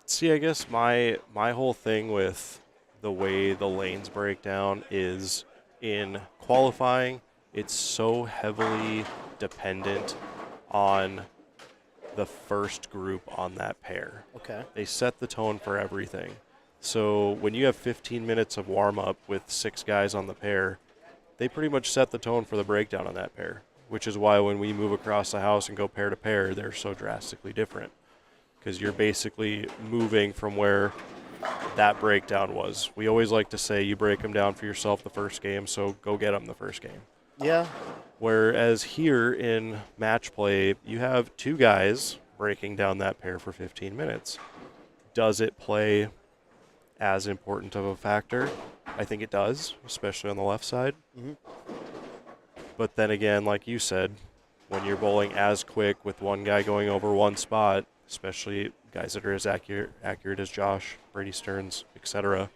See, I guess my whole thing with the way the lanes break down is in qualifying, it's so heavily dependent on the first group on that pair. Okay. They set the tone for everything. So when you have 15 minutes of warm-up with 6 guys on the pair, they pretty much set the tone for the breakdown on that pair, which is why when we move across the house and go pair to pair, they're so drastically different because you're basically moving from where that breakdown was. We always like to say you break them down for yourself the first game, so go get them the first game. Yeah. Whereas here in match play, you have 2 guys breaking down that pair for 15 minutes. Does it play as important of a factor? I think it does, especially on the left side. Mm-hmm. But then again, like you said, when you're bowling as quick with one guy going over one spot, especially guys that are as accurate as Josh, Brady Stearns, etc.,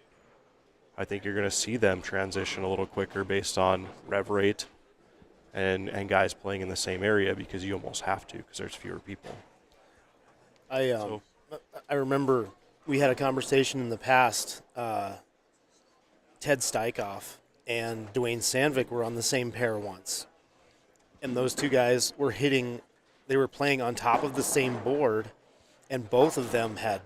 I think you're going to see them transition a little quicker based on rev rate and guys playing in the same area because you almost have to because there's fewer people. I remember we had a conversation in the past. Ted Steichoff and Dwayne Sandvik were on the same pair once. And those 2 guys were they were playing on top of the same board, and both of them had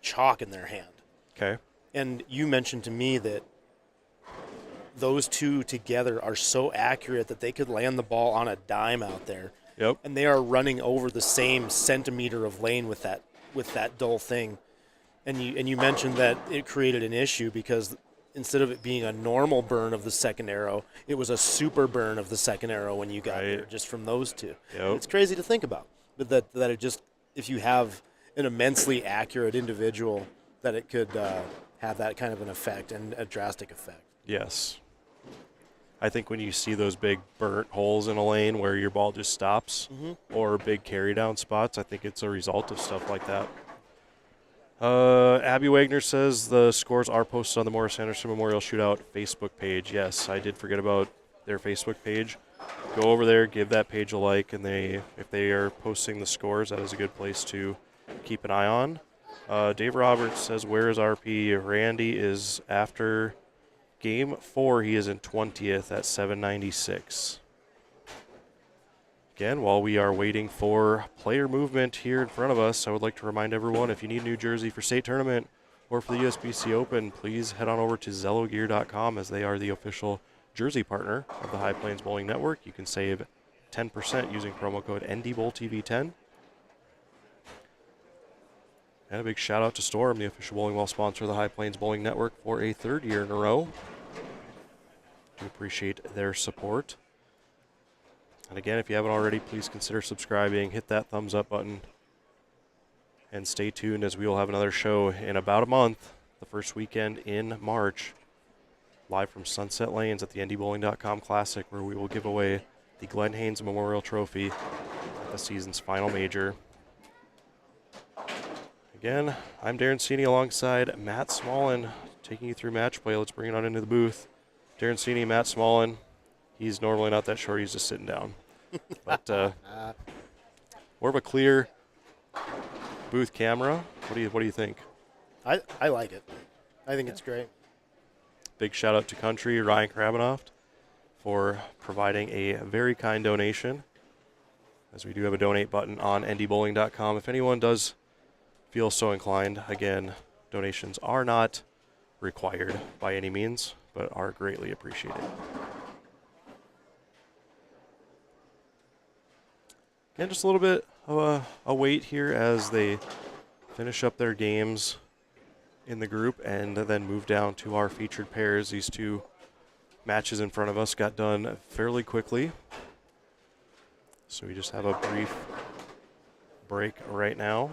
chalk in their hand. Okay. And you mentioned to me that those 2 together are so accurate that they could land the ball on a dime out there. Yep. And they are running over the same centimeter of lane with that dull thing. And you mentioned that it created an issue because instead of it being a normal burn of the second arrow, it was a super burn of the second arrow when you got there just from those 2. Yep. It's crazy to think about, but that it just, if you have an immensely accurate individual, that it could have that kind of an effect and a drastic effect. Yes. I think when you see those big burnt holes in a lane where your ball just stops, or big carry down spots, I think it's a result of stuff like that. Abby Wagner says the scores are posted on the Morris Anderson Memorial Shootout Facebook page. Yes, I did forget about their Facebook page. Go over there, give that page a like, and if they are posting the scores, that is a good place to keep an eye on. Dave Roberts says, where is RP? Randy is after Game 4, he is in 20th at 796. Again, while we are waiting for player movement here in front of us, I would like to remind everyone, if you need a new jersey for state tournament or for the USBC Open, please head on over to zellogear.com as they are the official jersey partner of the High Plains Bowling Network. You can save 10% using promo code NDBowlTV10. And a big shout out to Storm, the official bowling ball sponsor of the High Plains Bowling Network for a 3rd year in a row. We appreciate their support. And again, if you haven't already, please consider subscribing, hit that thumbs up button, and stay tuned as we will have another show in about a month, the first weekend in March, live from Sunset Lanes at the NDBowling.com Classic, where we will give away the Glenn Haynes Memorial Trophy at the season's final major. Again, I'm Darren Sini alongside Matt Smallin, taking you through match play. Let's bring it on into the booth. Darren Sini, Matt Smallin. He's normally not that short. He's just sitting down. But more of a clear booth camera. What do you think? I like it. I think it's great. Big shout out to Country Ryan Krabenoft for providing a very kind donation, as we do have a donate button on NDBowling.com. If anyone does feel so inclined, again, donations are not required by any means, but are greatly appreciated. Again, just a little bit of a wait here as they finish up their games in the group and then move down to our featured pairs. These two matches in front of us got done fairly quickly, so we just have a brief break right now.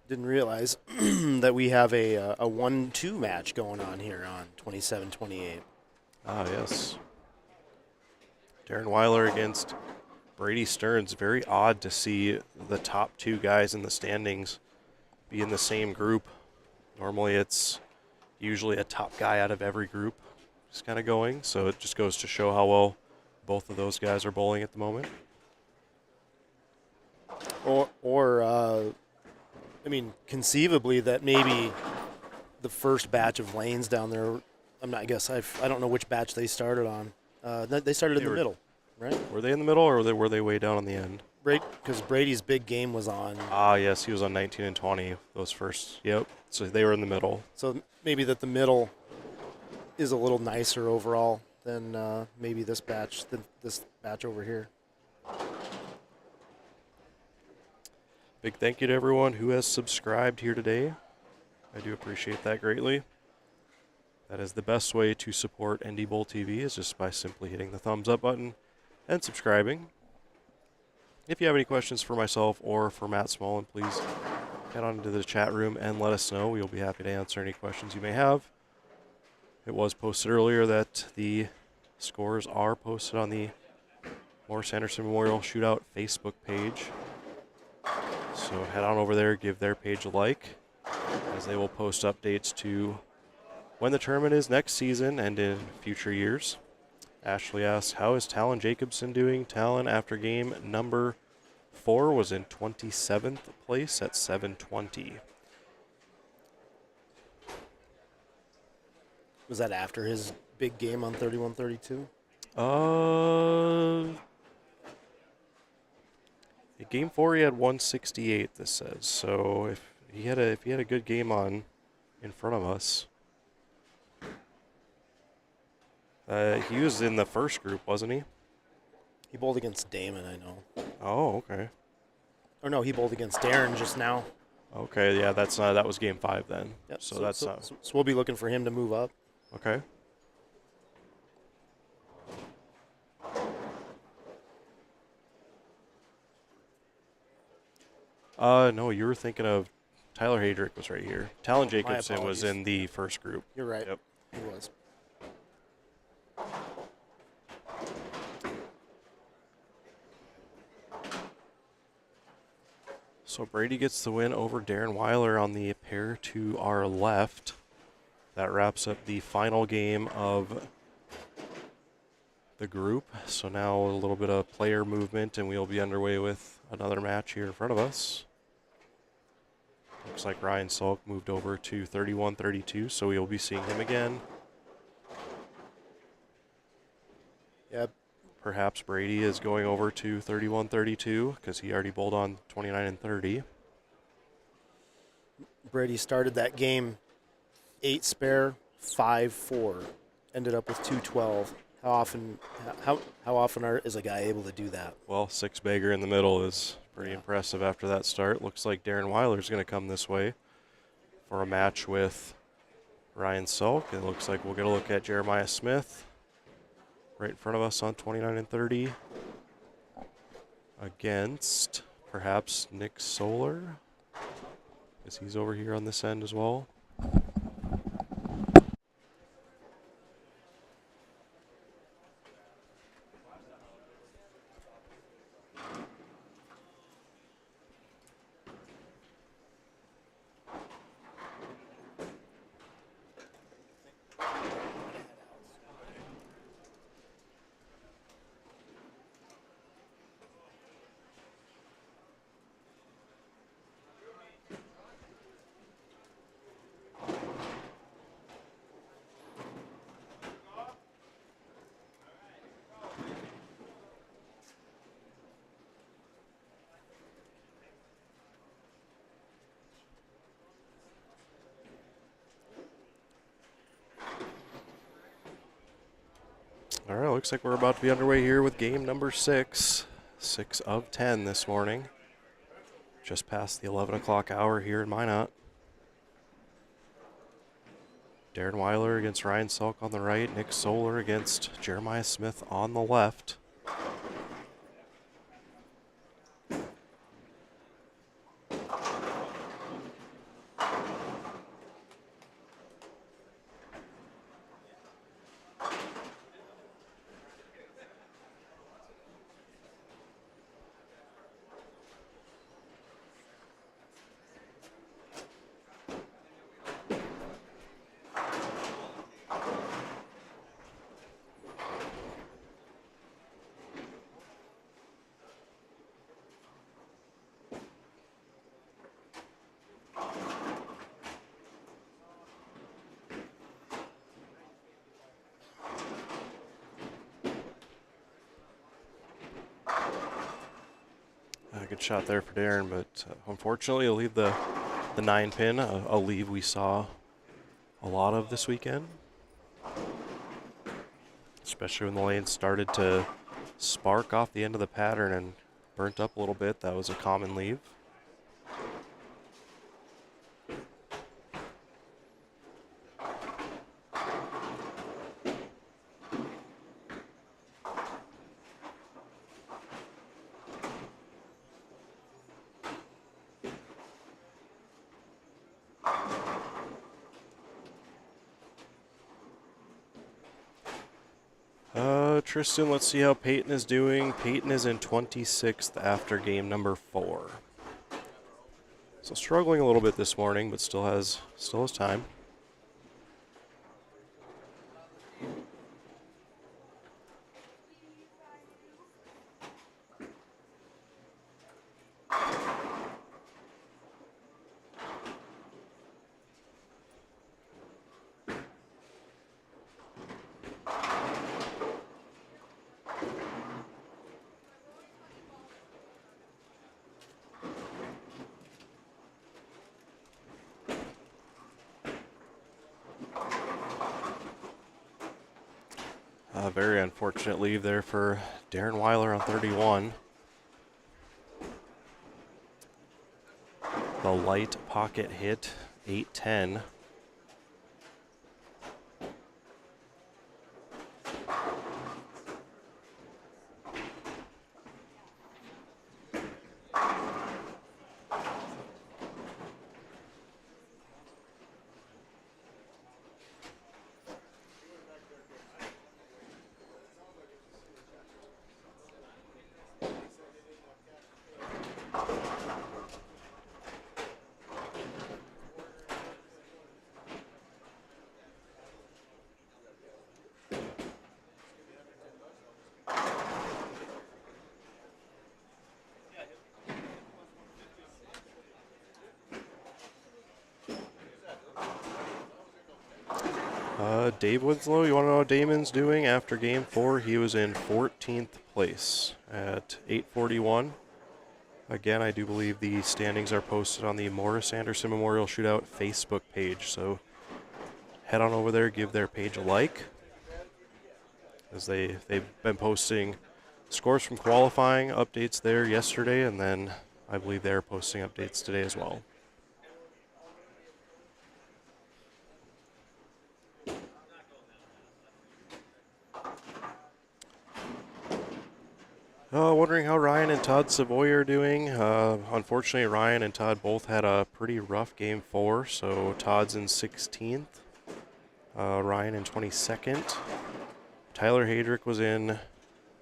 Didn't realize that we have a 1-2 match going on here on 27-28. Ah, yes. Darren Weiler against Brady Stearns. Very odd to see the top two guys in the standings be in the same group. Normally it's usually a top guy out of every group just kind of going, so it just goes to show how well both of those guys are bowling at the moment. I mean, conceivably that maybe the first batch of lanes down there, I don't know which batch they started on. They started in the middle, right? Were they in the middle, or were they way down on the end? Because Brady's big game was on. Ah, yes, he was on 19 and 20, those first. Yep, so they were in the middle. So maybe that the middle is a little nicer overall than maybe this batch over here. Big thank you to everyone who has subscribed here today. I do appreciate that greatly. That is the best way to support NDBowlTV, is just by simply hitting the thumbs up button and subscribing. If you have any questions for myself or for Matt Smallin, please head on into the chat room and let us know. We'll be happy to answer any questions you may have. It was posted earlier that the scores are posted on the Morris Anderson Memorial Shootout Facebook page. So head on over there, give their page a like, as they will post updates to when the tournament is next season and in future years. Ashley asks, how is Talon Jacobson doing? Talon, after game number 4, was in 27th place at 720. Was that after his big game on 31-32? Game 4 he had 168, this says. So if he had a good game on in front of us. He was in the first group, wasn't he? He bowled against Damon, I know. Oh, okay. Or no, he bowled against Darren just now. Okay, yeah, that was game 5 then. Yep. So we'll be looking for him to move up. Okay. No, you were thinking of Tyler Hadrick was right here. Talon Jacobson was in the first group. You're right. Yep. He was. So Brady gets the win over Darren Weiler on the pair to our left. That wraps up the final game of the group. So now a little bit of player movement, and we'll be underway with another match here in front of us. Looks like Ryan Salk moved over to 31-32, so we will be seeing him again. Yep. Perhaps Brady is going over to 31-32 because he already bowled on 29 and 30. Brady started that game 8 spare, 5-4. Ended up with 212. How often is a guy able to do that? Well, 6 bagger in the middle is pretty impressive after that start. Looks like Darren Weiler is going to come this way for a match with Ryan Salk. It looks like we'll get a look at Jeremiah Smith right in front of us on 29 and 30 against perhaps Nick Solar, as he's over here on this end as well. All right, looks like we're about to be underway here with game number 6. 6 of 10 this morning. Just past the 11 o'clock hour here in Minot. Darren Weiler against Ryan Salk on the right. Nick Solar against Jeremiah Smith on the left. Good shot there for Darren, but unfortunately he'll leave the 9-pin, a leave we saw a lot of this weekend. Especially when the lane started to spark off the end of the pattern and burnt up a little bit. That was a common leave. Tristan, let's see how Peyton is doing. Peyton is in 26th after game number 4. So struggling a little bit this morning, but still has time. Very unfortunate leave there for Darren Weiler on 31. The light pocket hit, 8-10. Dave Winslow, you want to know how Damon's doing after game 4? He was in 14th place at 841. Again, I do believe the standings are posted on the Morris Anderson Memorial Shootout Facebook page, so head on over there, give their page a like, as they've been posting scores from qualifying updates there yesterday, and then I believe they're posting updates today as well. Wondering how Ryan and Todd Savoy are doing. Unfortunately, Ryan and Todd both had a pretty rough game 4, so Todd's in 16th, Ryan in 22nd. Tyler Hadrick was in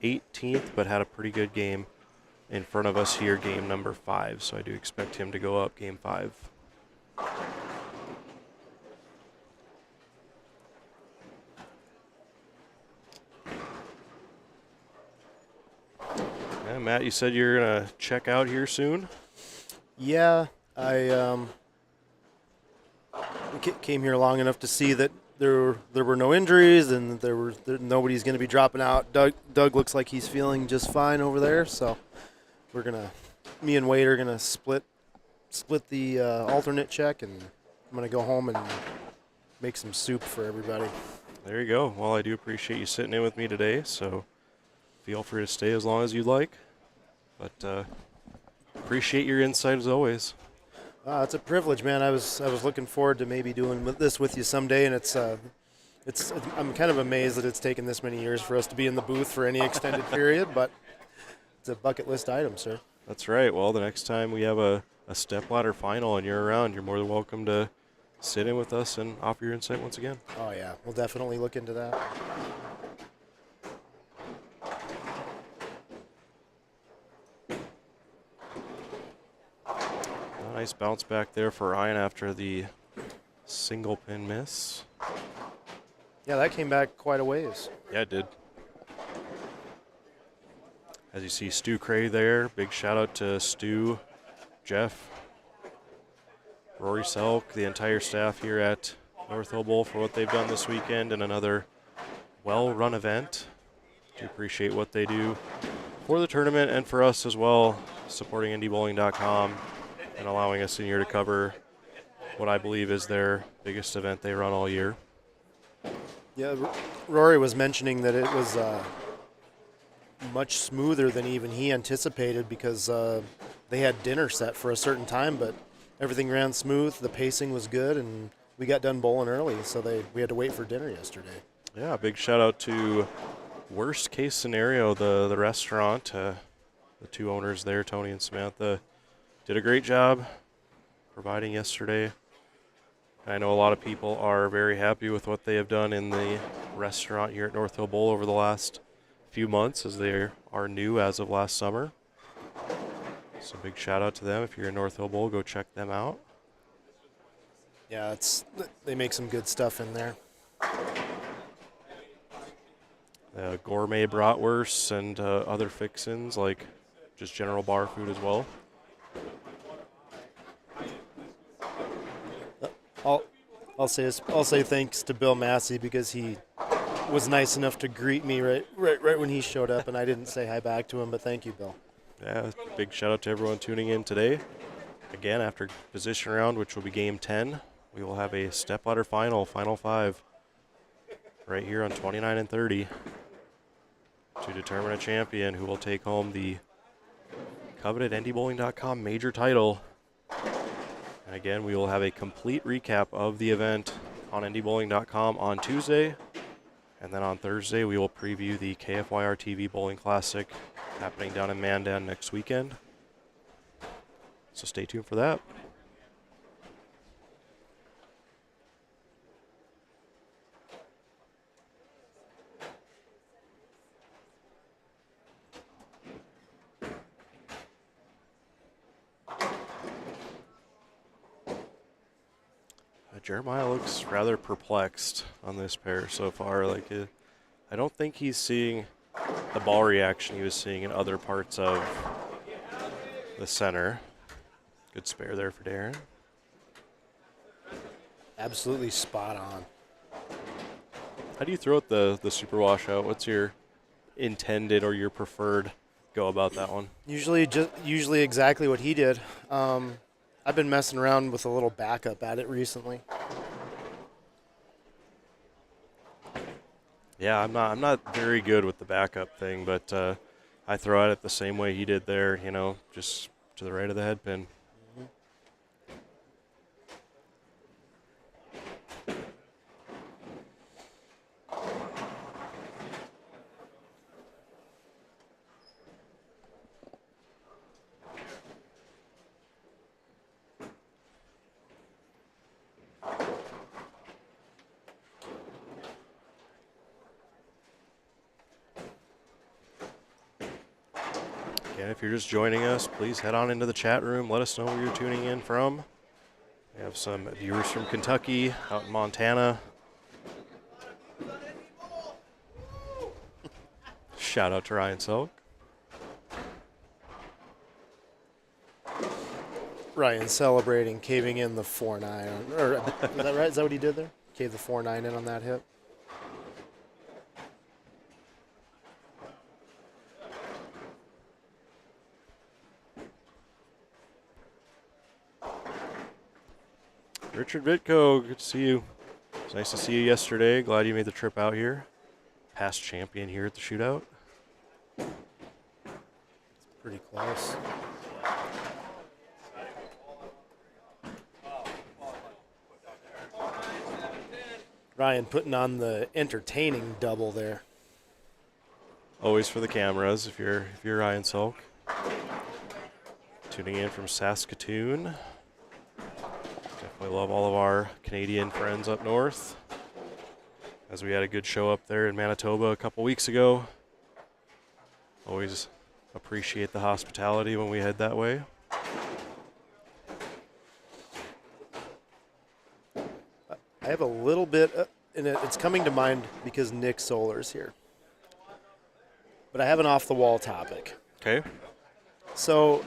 18th, but had a pretty good game in front of us here, game number 5, so I do expect him to go up game 5. Yeah, Matt, you said you're going to check out here soon? Yeah, I came here long enough to see that there were no injuries and nobody's going to be dropping out. Doug looks like he's feeling just fine over there, so me and Wade are gonna split the alternate check, and I'm gonna go home and make some soup for everybody. There you go. Well, I do appreciate you sitting in with me today, so feel free to stay as long as you'd like. But appreciate your insight as always. It's a privilege, man. I was looking forward to maybe doing this with you someday, and I'm kind of amazed that it's taken this many years for us to be in the booth for any extended period, but it's a bucket list item, sir. That's right. Well, the next time we have a Stepladder final and you're around, you're more than welcome to sit in with us and offer your insight once again. Oh yeah, we'll definitely look into that. Nice bounce back there for Ryan after the single pin miss. Yeah, that came back quite a ways. Yeah, it did. As you see Stu Cray there, big shout out to Stu, Jeff, Rory Selk, the entire staff here at North Hill Bowl for what they've done this weekend and another well-run event. Do appreciate what they do for the tournament and for us as well, supporting NDBowling.com and allowing us in here to cover what I believe is their biggest event they run all year. Yeah, Rory was mentioning that it was much smoother than even he anticipated because they had dinner set for a certain time, but everything ran smooth, the pacing was good, and we got done bowling early, so we had to wait for dinner yesterday. Yeah, big shout out to Worst Case Scenario, the restaurant. The two owners there, Tony and Samantha, did a great job providing yesterday. I know a lot of people are very happy with what they have done in the restaurant here at North Hill Bowl over the last few months, as they are new as of last summer. So big shout out to them. If you're in North Hill Bowl, go check them out. Yeah, they make some good stuff in there. Gourmet bratwursts and other fixins, like just general bar food as well. I'll say thanks to Bill Massey because he was nice enough to greet me right when he showed up, and I didn't say hi back to him, but thank you, Bill. Yeah, big shout out to everyone tuning in today. Again, after position round, which will be game 10, we will have a Stepladder final 5, right here on 29 and 30 to determine a champion who will take home the coveted NDBowling.com major title. And again, we will have a complete recap of the event on NDBowling.com on Tuesday. And then on Thursday, we will preview the KFYR TV Bowling Classic happening down in Mandan next weekend. So stay tuned for that. Jeremiah looks rather perplexed on this pair so far. I don't think he's seeing the ball reaction he was seeing in other parts of the center. Good spare there for Darren. Absolutely spot on. How do you throw at the super washout? What's your intended or your preferred go about that one? Usually exactly what he did. I've been messing around with a little backup at it recently. Yeah, I'm not very good with the backup thing, but I throw at it the same way he did there, just to the right of the head pin. Again, if you're just joining us, please head on into the chat room. Let us know where you're tuning in from. We have some viewers from Kentucky, out in Montana. Shout out to Ryan Selk. Ryan celebrating, caving in the 4-9. Or, is that right? Is that what he did there? Cave the 4-9 in on that hit? Richard Vitko, good to see you. It's nice to see you yesterday. Glad you made the trip out here. Past champion here at the Shootout. Pretty close. Ryan putting on the entertaining double there. Always for the cameras if you're Ryan Selk. Tuning in from Saskatoon. Definitely love all of our Canadian friends up north. As we had a good show up there in Manitoba a couple weeks ago. Always appreciate the hospitality when we head that way. I have a little bit, and it's coming to mind because Nick Solar's here. But I have an off-the-wall topic. Okay. So,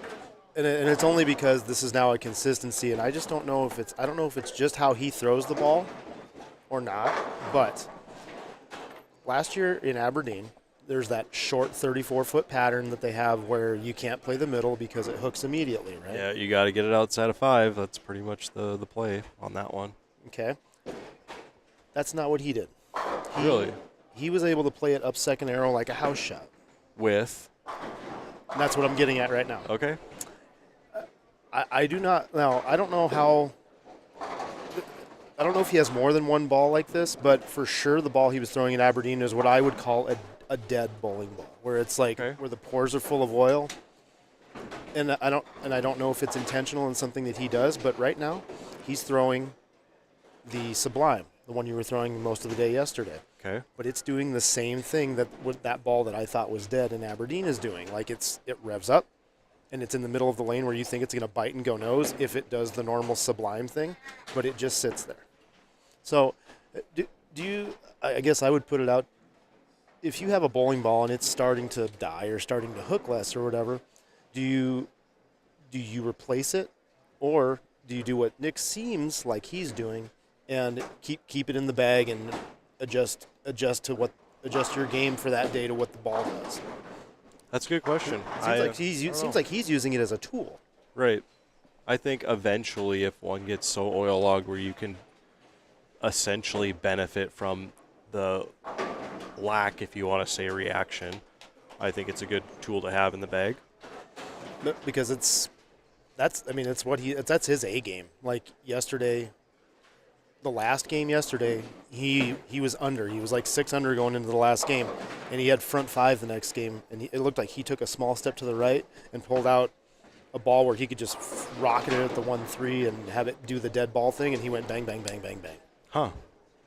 and it's only because this is now a consistency, and I just don't know if it's just how he throws the ball or not. But last year in Aberdeen, there's that short 34-foot pattern that they have where you can't play the middle because it hooks immediately, right? Yeah, you got to get it outside of 5. That's pretty much the play on that one. Okay. That's not what he did. Really? He was able to play it up second arrow like a house shot. With? And that's what I'm getting at right now. Okay. I do not, now, I don't know if he has more than one ball like this, but for sure the ball he was throwing in Aberdeen is what I would call a dead bowling ball, where it's like where the pores are full of oil. And I don't know if it's intentional and something that he does, but right now he's throwing the Sublime, the one you were throwing most of the day yesterday. Okay. But it's doing the same thing that that ball that I thought was dead in Aberdeen is doing. Like it revs up, and it's in the middle of the lane where you think it's going to bite and go nose if it does the normal Sublime thing, but it just sits there. So do you, I guess I would put it out, if you have a bowling ball and it's starting to die or starting to hook less or whatever, do you replace it, or do you do what Nick seems like he's doing and keep it in the bag and adjust your game for that day to what the ball does? That's a good question. Seems like he's using it as a tool. Right. I think eventually if one gets so oil-logged where you can essentially benefit from the lack, if you want to say, reaction, I think it's a good tool to have in the bag. Because that's his A game. Like yesterday, the last game yesterday, he was under. He was like 6 under going into the last game, and he had front 5 the next game, and it looked like he took a small step to the right and pulled out a ball where he could just rocket it at the 1-3 and have it do the dead ball thing, and he went bang, bang, bang, bang, bang. Huh.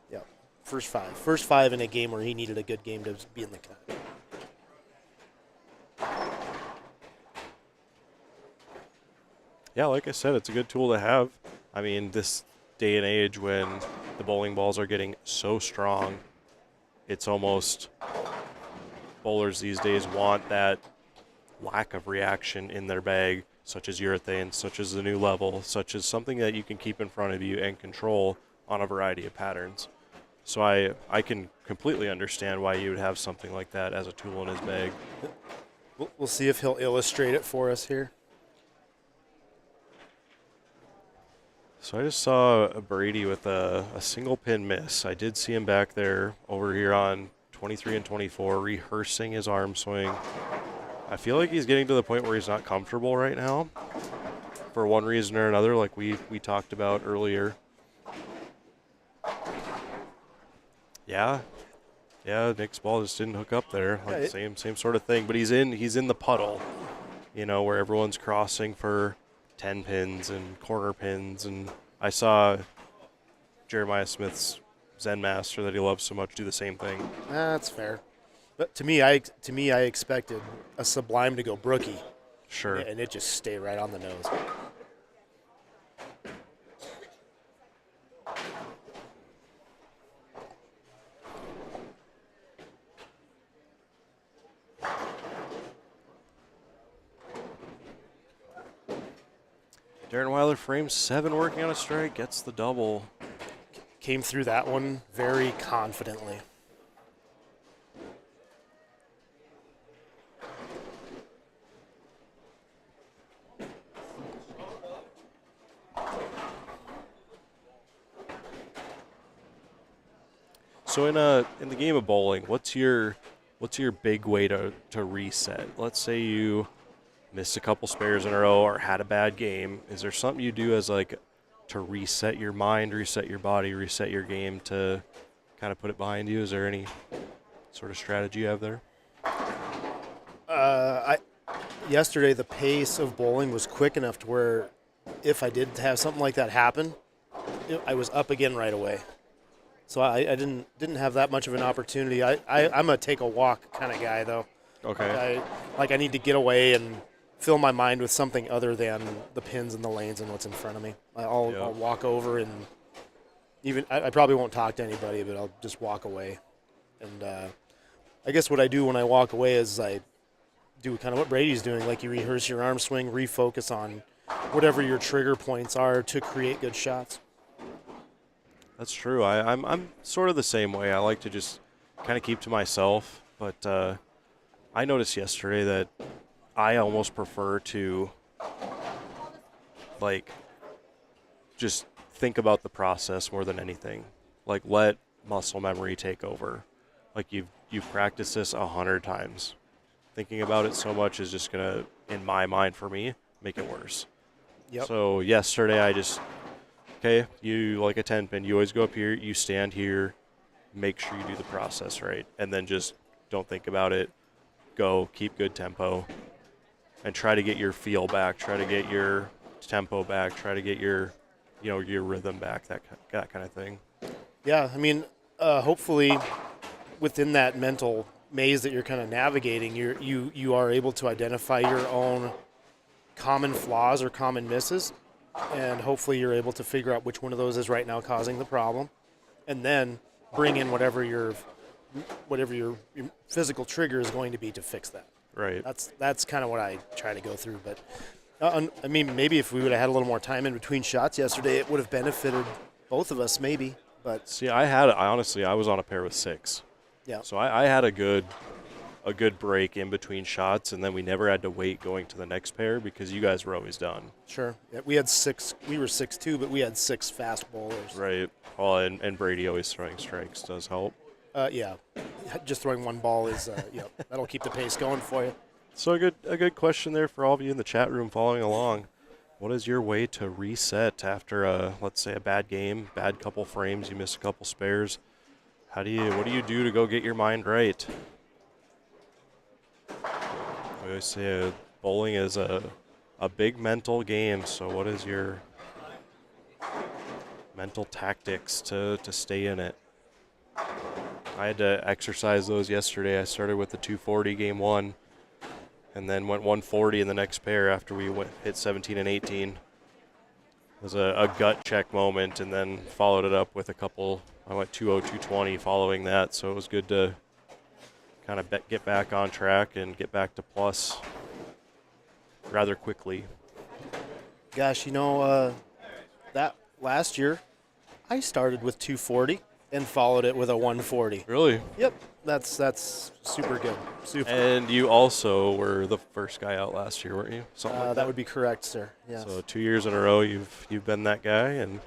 Yeah, first five in a game where he needed a good game to be in the cut. Yeah, like I said, it's a good tool to have. I mean, this day and age when the bowling balls are getting so strong, it's almost bowlers these days want that lack of reaction in their bag, such as urethane, such as the new level, such as something that you can keep in front of you and control on a variety of patterns. So I can completely understand why you would have something like that as a tool in his bag. We'll see if he'll illustrate it for us here. So I just saw a Brady with a single pin miss. I did see him back there over here on 23 and 24 rehearsing his arm swing. I feel like he's getting to the point where he's not comfortable right now for one reason or another, like we talked about earlier. Yeah, Nick's ball just didn't hook up there. Like same sort of thing, but he's in the puddle, where everyone's crossing for 10 pins and corner pins, and I saw Jeremiah Smith's Zen Master that he loves so much do the same thing. That's fair. But to me, I expected a Sublime to go brookie Sure. and it just stayed right on the nose. Darren Weiler frames 7 working on a strike, gets the double. Came through that one very confidently. So in the game of bowling, what's your big way to reset? Let's say you missed a couple spares in a row or had a bad game. Is there something you do as like to reset your mind, reset your body, reset your game to kind of put it behind you? Is there any sort of strategy you have there? Yesterday, the pace of bowling was quick enough to where if I did have something like that happen, I was up again right away. So I didn't have that much of an opportunity. I'm a take a walk kind of guy, though. Okay. I need to get away and fill my mind with something other than the pins and the lanes and what's in front of me. I'll walk over and I probably won't talk to anybody, but I'll just walk away. And I guess what I do when I walk away is I do kind of what Brady's doing, like you rehearse your arm swing, refocus on whatever your trigger points are to create good shots. That's true. I'm sort of the same way. I like to just kind of keep to myself. But I noticed yesterday that I almost prefer to, like, just think about the process more than anything. Like, let muscle memory take over. Like, you've practiced this 100 times. Thinking about it so much is just going to, in my mind for me, make it worse. Yep. So yesterday I just, okay, you like a 10 pin, you always go up here, you stand here, make sure you do the process right, and then just don't think about it. Go, keep good tempo, and try to get your feel back, try to get your tempo back, try to get your, your rhythm back, that kind of thing. Yeah, I mean, hopefully within that mental maze that you're kind of navigating, you are able to identify your own common flaws or common misses, and hopefully you're able to figure out which one of those is right now causing the problem, and then bring in whatever your physical trigger is going to be to fix that. Right. That's kind of what I try to go through. But I mean, maybe if we would have had a little more time in between shots yesterday, it would have benefited both of us, maybe. But see, I was on a pair with 6. yeah. So I had a good break in between shots, and then we never had to wait going to the next pair because you guys were always done. Sure. Yeah, we had 6. We were 6-2, but we had 6 fast bowlers. Right. Well, and Brady always throwing strikes does help. Yeah. Just throwing one ball is that'll keep the pace going for you. So a good question there for all of you in the chat room following along. What is your way to reset after let's say a bad game, bad couple frames, you miss a couple spares? What do you do to go get your mind right? We always say bowling is a big mental game, so what is your mental tactics to stay in it? I had to exercise those yesterday. I started with the 240 game 1, and then went 140 in the next pair after we hit 17 and 18. It was a gut check moment, and then followed it up with a couple. I went 2-0, 220 following that, so it was good to kind of get back on track and get back to plus rather quickly. Gosh, that last year, I started with 240 and followed it with a 140. Really? Yep, that's super good. Super. And you also were the first guy out last year, weren't you? Something like that would be correct, sir. Yes. So 2 years in a row, you've been that guy, and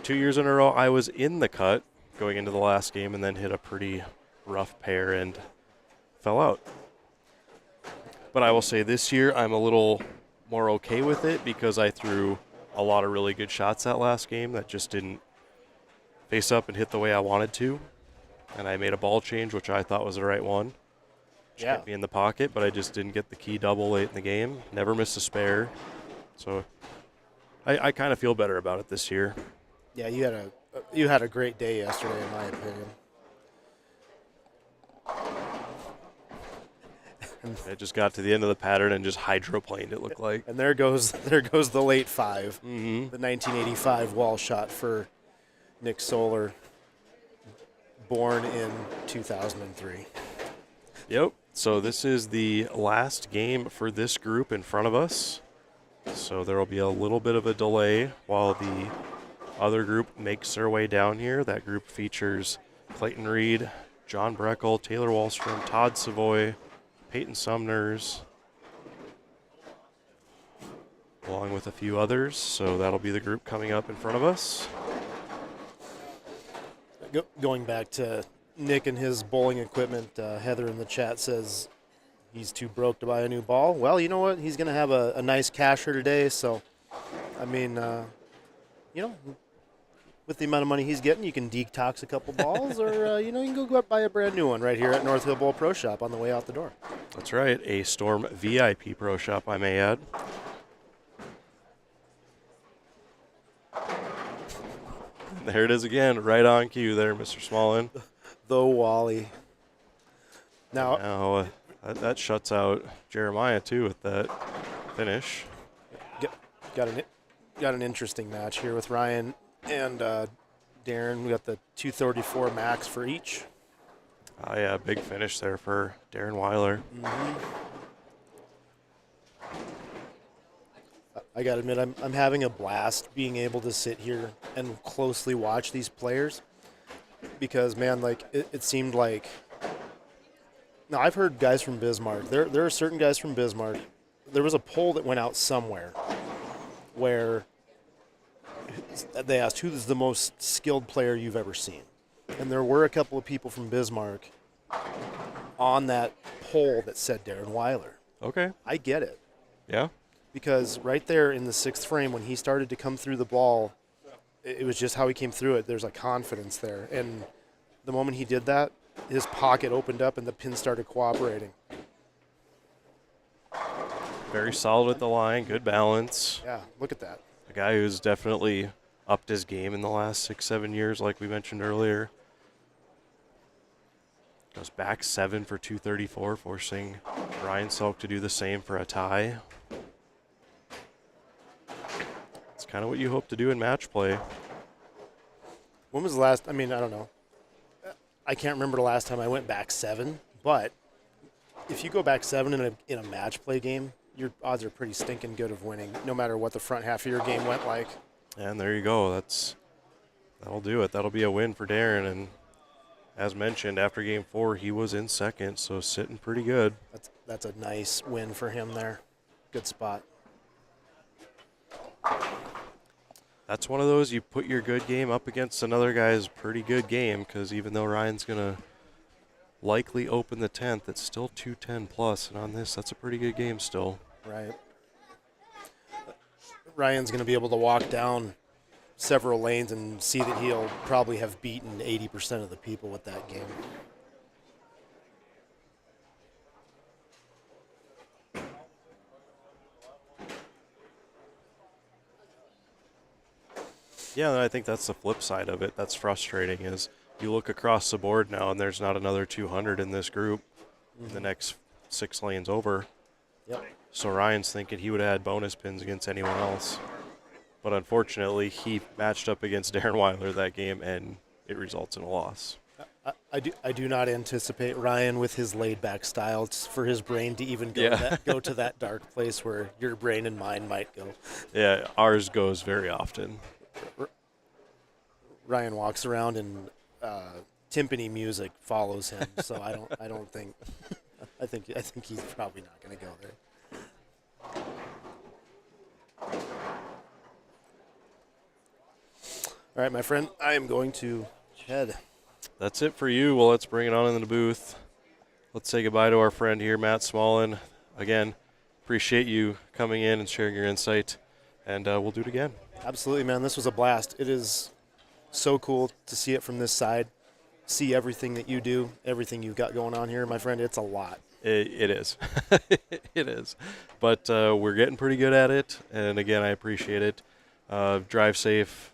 2 years in a row, I was in the cut going into the last game, and then hit a pretty rough pair and fell out. But I will say this year, I'm a little more okay with it because I threw a lot of really good shots that last game that just didn't face up and hit the way I wanted to. And I made a ball change, which I thought was the right one. Which kept me in the pocket, but I just didn't get the key double late in the game. Never missed a spare. So I kind of feel better about it this year. Yeah, you had a great day yesterday, in my opinion. It just got to the end of the pattern and just hydroplaned, it looked like. And there goes the late 5, Mm-hmm. the 1985 wall shot for Nick Solar, born in 2003. Yep. So this is the last game for this group in front of us. So there will be a little bit of a delay while the other group makes their way down here. That group features Clayton Reed, John Breckel, Taylor Wallstrom, Todd Savoy, Peyton Sumners, along with a few others. So that'll be the group coming up in front of us. Going back to Nick and his bowling equipment, Heather in the chat says he's too broke to buy a new ball. Well, you know what? He's going to have a nice casher today. So, I mean, with the amount of money he's getting, you can detox a couple balls or, you can go buy a brand new one right here at North Hill Bowl Pro Shop on the way out the door. That's right. A Storm VIP Pro Shop, I may add. There it is again, right on cue there, Mr. Smallin. The Wally. Now, that shuts out Jeremiah, too, with that finish. got an interesting match here with Ryan and Darren. We got the 234 max for each. Oh, yeah, big finish there for Darren Weiler. Mm-hmm. I got to admit, I'm having a blast being able to sit here and closely watch these players because, man, like it seemed like. Now, I've heard guys from Bismarck. There are certain guys from Bismarck. There was a poll that went out somewhere where they asked who's the most skilled player you've ever seen. And there were a couple of people from Bismarck on that poll that said Darren Weiler. Okay. I get it. Yeah? Because right there in the 6th frame, when he started to come through the ball, it was just how he came through it. There's a confidence there. And the moment he did that, his pocket opened up and the pin started cooperating. Very solid at the line, good balance. Yeah, look at that. A guy who's definitely upped his game in the last 6-7 years, like we mentioned earlier. Goes back 7 for 234, forcing Ryan Selk to do the same for a tie. It's kind of what you hope to do in match play. When was the last, I don't know. I can't remember the last time I went back 7, but if you go back 7 in a match play game, your odds are pretty stinking good of winning, no matter what the front half of your game went like. And there you go. That'll do it. That'll be a win for Darren. And as mentioned, after game 4, he was in second, so sitting pretty good. That's a nice win for him there. Good spot. That's one of those, you put your good game up against another guy's pretty good game, because even though Ryan's going to likely open the 10th, it's still 210 plus, and on this, that's a pretty good game still. Right. Ryan's going to be able to walk down several lanes and see that he'll probably have beaten 80% of the people with that game. Yeah, and I think that's the flip side of it. That's frustrating is you look across the board now and there's not another 200 in this group in the next 6 lanes over. Yep. So Ryan's thinking he would have had bonus pins against anyone else. But unfortunately, he matched up against Darren Weiler that game, and it results in a loss. I do not anticipate Ryan with his laid-back style for his brain to even go to that dark place where your brain and mine might go. Yeah, ours goes very often. Ryan walks around and timpani music follows him, so I don't think I think he's probably not going to go there. All right, my friend, I am going to head. That's it for you. Well, let's bring it on into the booth. Let's say goodbye to our friend here, Matt Smallin. Again, appreciate you coming in and sharing your insight, and we'll do it again. Absolutely, man. This was a blast. It is so cool to see it from this side, see everything that you do, everything you've got going on here, my friend. It's a lot. It is. It is. But we're getting pretty good at it, and again, I appreciate it. Drive safe.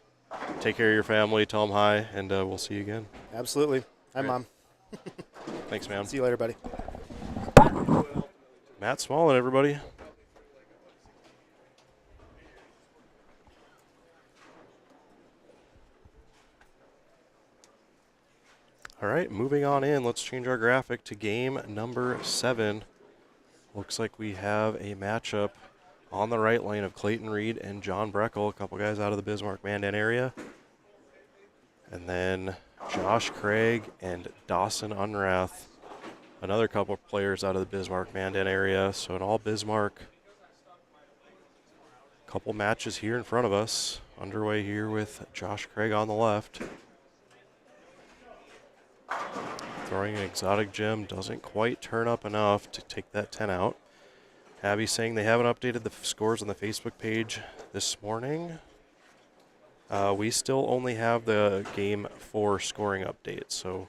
Take care of your family. Tell them hi, and we'll see you again. Absolutely. Hi, Mom. Thanks, man. See you later, buddy. Matt Smallin, everybody. All right, moving on in. Let's change our graphic to game number 7. Looks like we have a matchup on the right lane of Clayton Reed and John Breckel, a couple guys out of the Bismarck-Mandan area. And then Josh Craig and Dawson Unrath, another couple players out of the Bismarck-Mandan area. So in all Bismarck, couple matches here in front of us. Underway here with Josh Craig on the left. Throwing an exotic gem, doesn't quite turn up enough to take that 10 out. Abby saying they haven't updated the scores on the Facebook page this morning. We still only have the Game 4 scoring update, so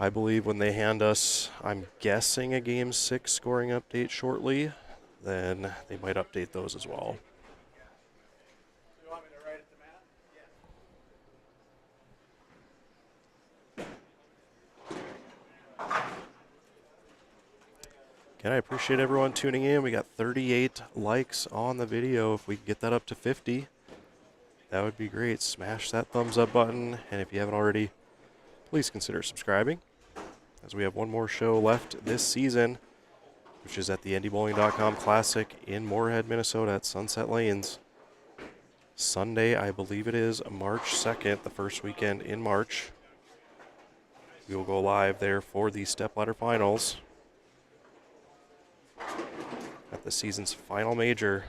I believe when they hand us, I'm guessing, a Game 6 scoring update shortly, then they might update those as well. Again, I appreciate everyone tuning in. We got 38 likes on the video. If we could get that up to 50, that would be great. Smash that thumbs up button, and if you haven't already, please consider subscribing, as we have one more show left this season, which is at the NDBowling.com Classic in Moorhead, Minnesota at Sunset Lanes. Sunday, I believe it is March 2nd, the first weekend in March. We will go live there for the Stepladder Finals at the season's final major,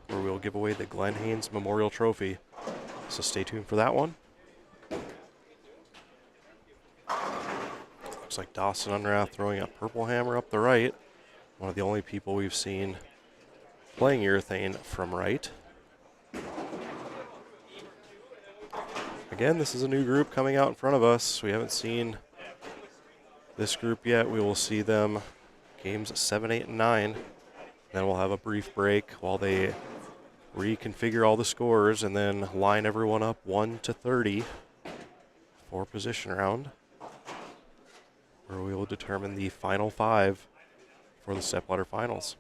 where we'll give away the Glenn Haynes Memorial Trophy. So stay tuned for that one. Looks like Dawson Unrath throwing a purple hammer up the right. One of the only people we've seen playing urethane from right. Again, this is a new group coming out in front of us. We haven't seen this group yet. We will see them games 7, 8, and 9. Then we'll have a brief break while they reconfigure all the scores and then line everyone up 1 to 30 for position round, where we will determine the final 5 for the Stepladder Finals.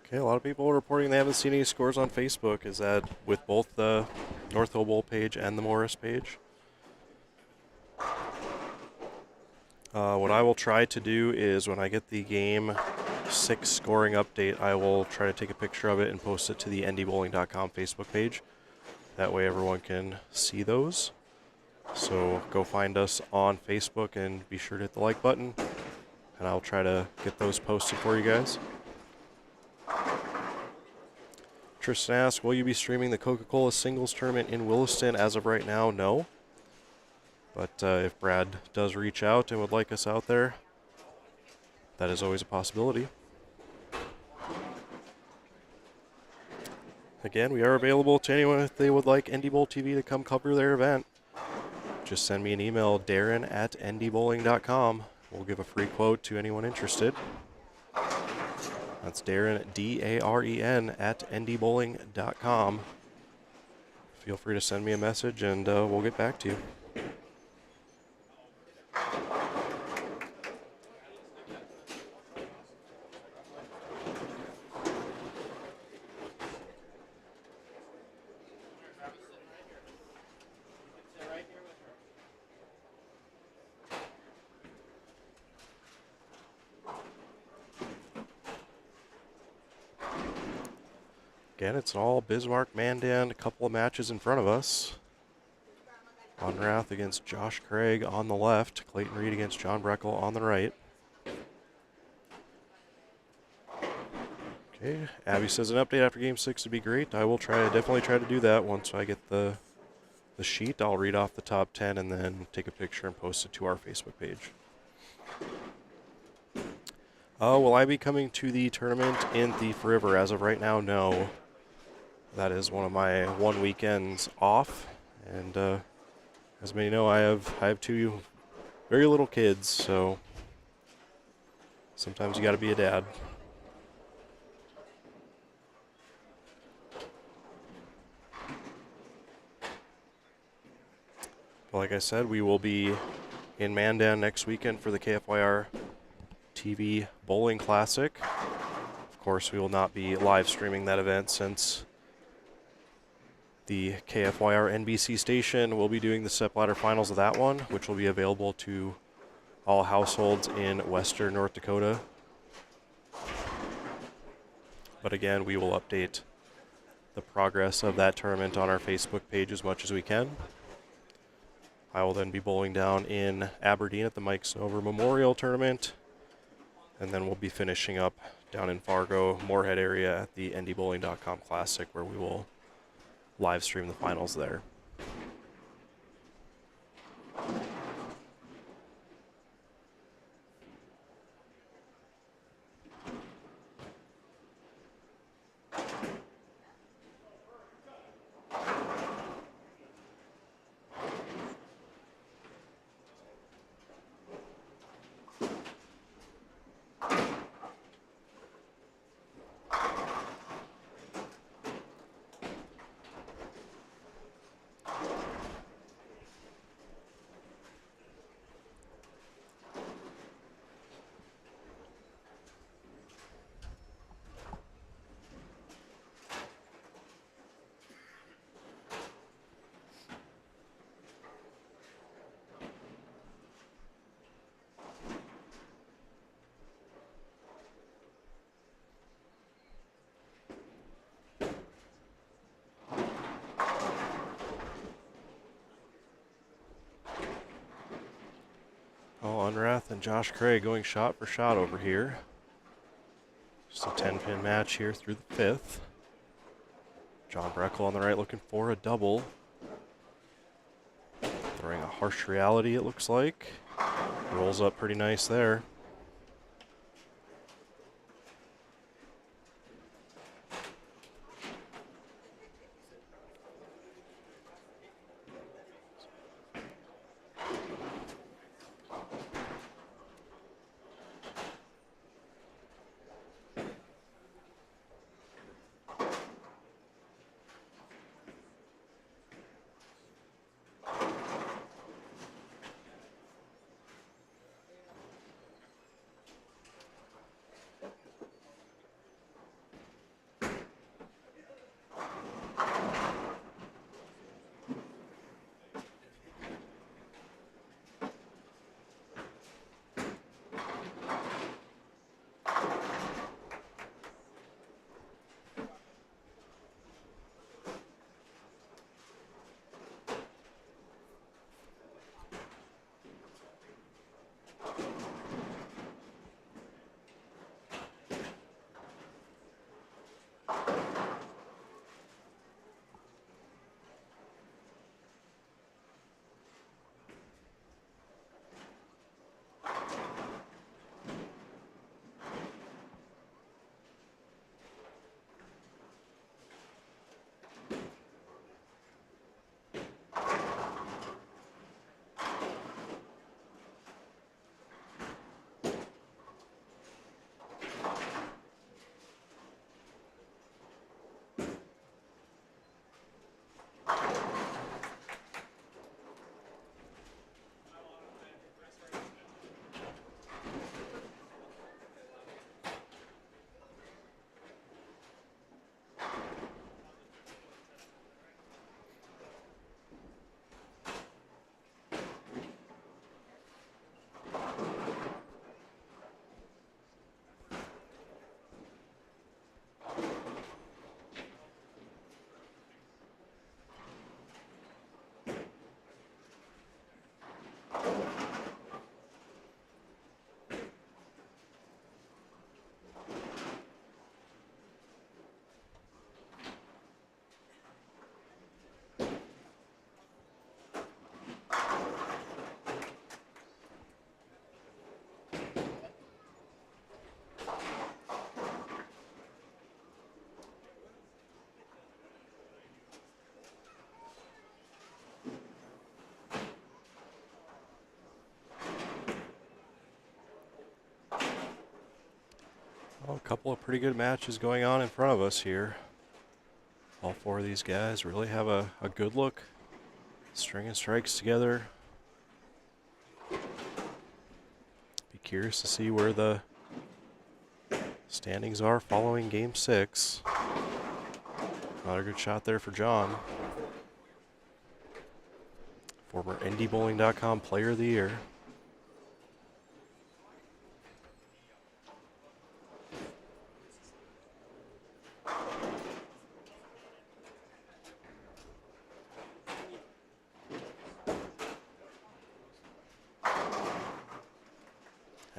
Okay, a lot of people are reporting they haven't seen any scores on Facebook. Is that with both the North Hill Bowl page and the Morris page? What I will try to do is when I get the Game 6 scoring update, I will try to take a picture of it and post it to the NDBowling.com Facebook page. That way everyone can see those. So go find us on Facebook and be sure to hit the like button, and I'll try to get those posted for you guys. Tristan asks, will you be streaming the Coca-Cola singles tournament in Williston? As of right now, no. But if Brad does reach out and would like us out there, that is always a possibility. Again, we are available to anyone if they would like NDBowlTV to come cover their event. Just send me an email, darren@ndbowling.com. We'll give a free quote to anyone interested. That's Darren, D-A-R-E-N, at NDBowling.com. Feel free to send me a message, and we'll get back to you. Again, it's all Bismarck Mandan, a couple of matches in front of us. Unrath against Josh Craig on the left. Clayton Reed against John Breckel on the right. Okay, Abby says an update after Game 6 would be great. I will definitely try to do that once I get the sheet. I'll read off the top 10 and then take a picture and post it to our Facebook page. Will I be coming to the tournament in Thief River? As of right now, no. That is one of my one weekends off, and as many know, I have two very little kids, so sometimes you got to be a dad. But like I said, we will be in Mandan next weekend for the KFYR TV Bowling Classic. Of course, we will not be live streaming that event since the KFYR NBC station will be doing the Stepladder finals of that one, which will be available to all households in western North Dakota. But again, we will update the progress of that tournament on our Facebook page as much as we can. I will then be bowling down in Aberdeen at the Mike Snover Memorial Tournament, and then we'll be finishing up down in Fargo, Moorhead area at the NDBowling.com Classic, where we will live stream the finals there. Unrath and Josh Craig going shot for shot over here. Just a 10-pin match here through the fifth. John Breckel on the right looking for a double. Throwing a harsh reality, it looks like. Rolls up pretty nice there. Well, a couple of pretty good matches going on in front of us here. All four of these guys really have a good look, stringing strikes together. Be curious to see where the standings are following Game 6. Another good shot there for John. Former NDBowling.com Player of the Year.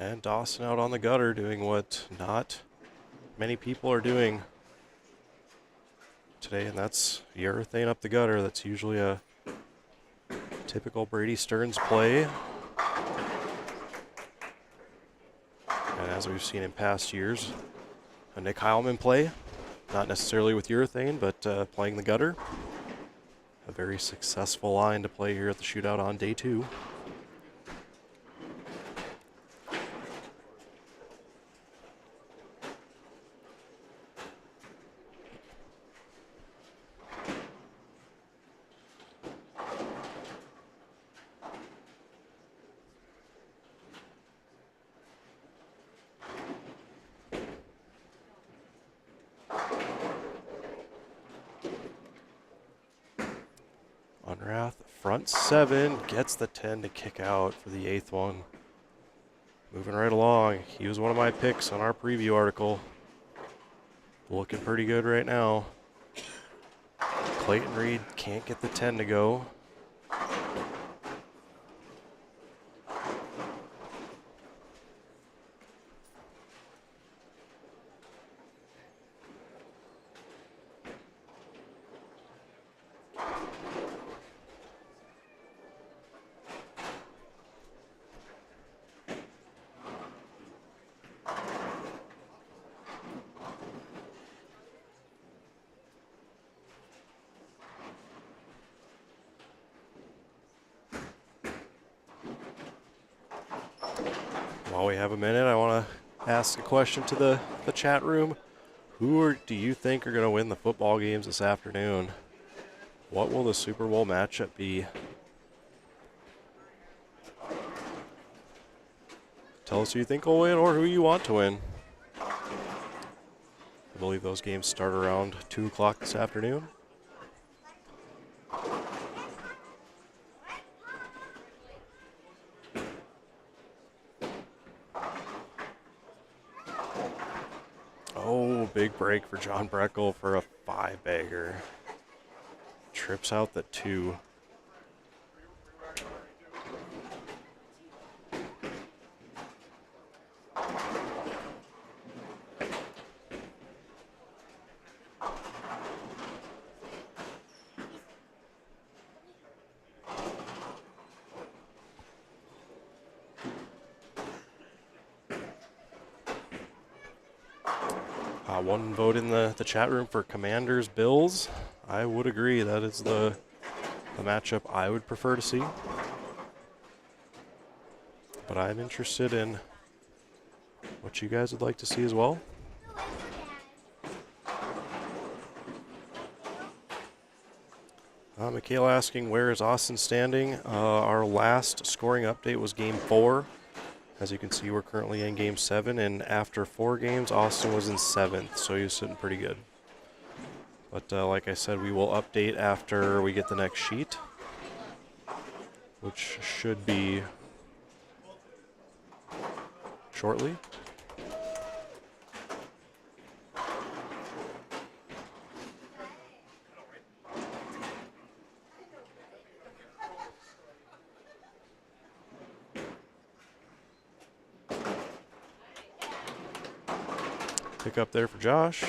And Dawson out on the gutter doing what not many people are doing today, and that's urethane up the gutter. That's usually a typical Brady Stearns play. And as we've seen in past years, a Nick Heilman play, not necessarily with urethane, but playing the gutter. A very successful line to play here at the Shootout on day 2. Unrath, front 7, gets the 10 to kick out for the 8th one. Moving right along. He was one of my picks on our preview article. Looking pretty good right now. Clayton Reed can't get the 10 to go. While we have a minute, I want to ask a question to the chat room. Who do you think are going to win the football games this afternoon? What will the Super Bowl matchup be? Tell us who you think will win or who you want to win. I believe those games start around 2 o'clock this afternoon. Oh, big break for John Breckel for a 5-bagger. Trips out the 2. One vote in the chat room for Commanders Bills. I would agree that is the matchup I would prefer to see. But I'm interested in what you guys would like to see as well. Michaela asking, where is Austin standing? Our last scoring update was Game 4. As you can see, we're currently in Game 7, and after 4 games, Austin was in 7th, so he was sitting pretty good. But like I said, we will update after we get the next sheet, which should be shortly. Pick up there for Josh.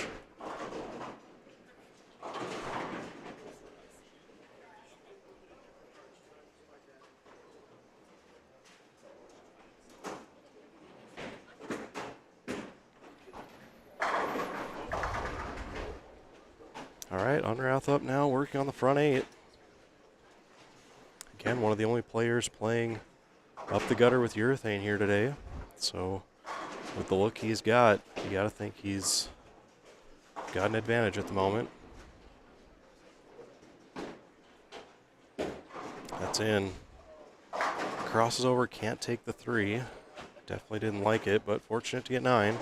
All right, Unrath up now, working on the front 8. Again, one of the only players playing up the gutter with urethane here today. So With the look he's got, you got to think he's got an advantage at the moment. That's in. Crosses over, can't take the 3. Definitely didn't like it, but fortunate to get 9.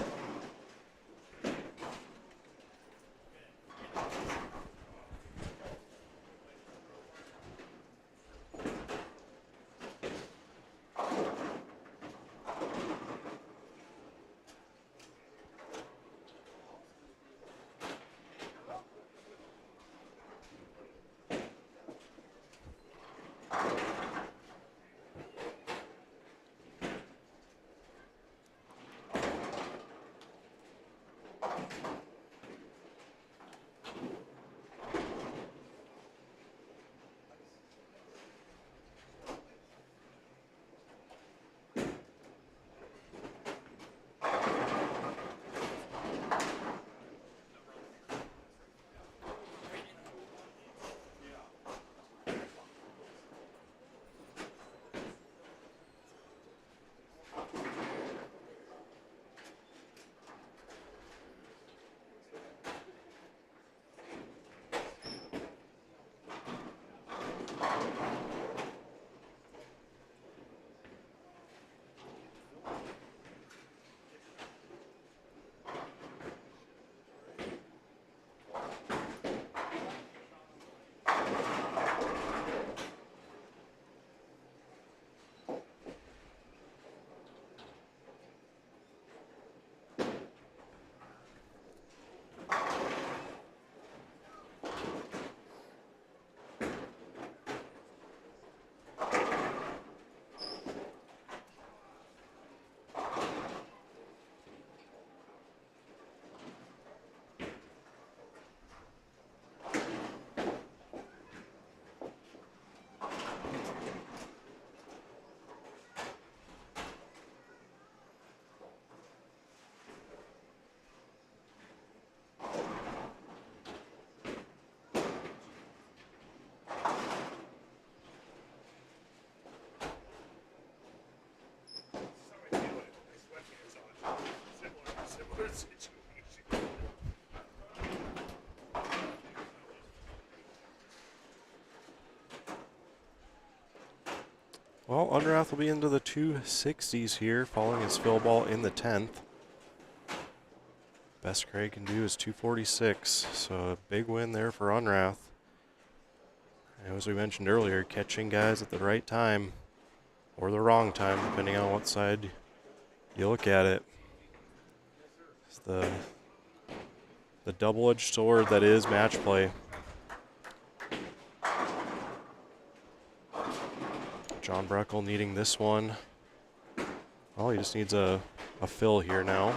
Well, Unrath will be into the 260s here, following his fill ball in the 10th. Best Craig can do is 246, so a big win there for Unrath. And as we mentioned earlier, catching guys at the right time or the wrong time, depending on what side you look at it. It's the double-edged sword that is match play. John Breckel needing this one. Well, he just needs a fill here now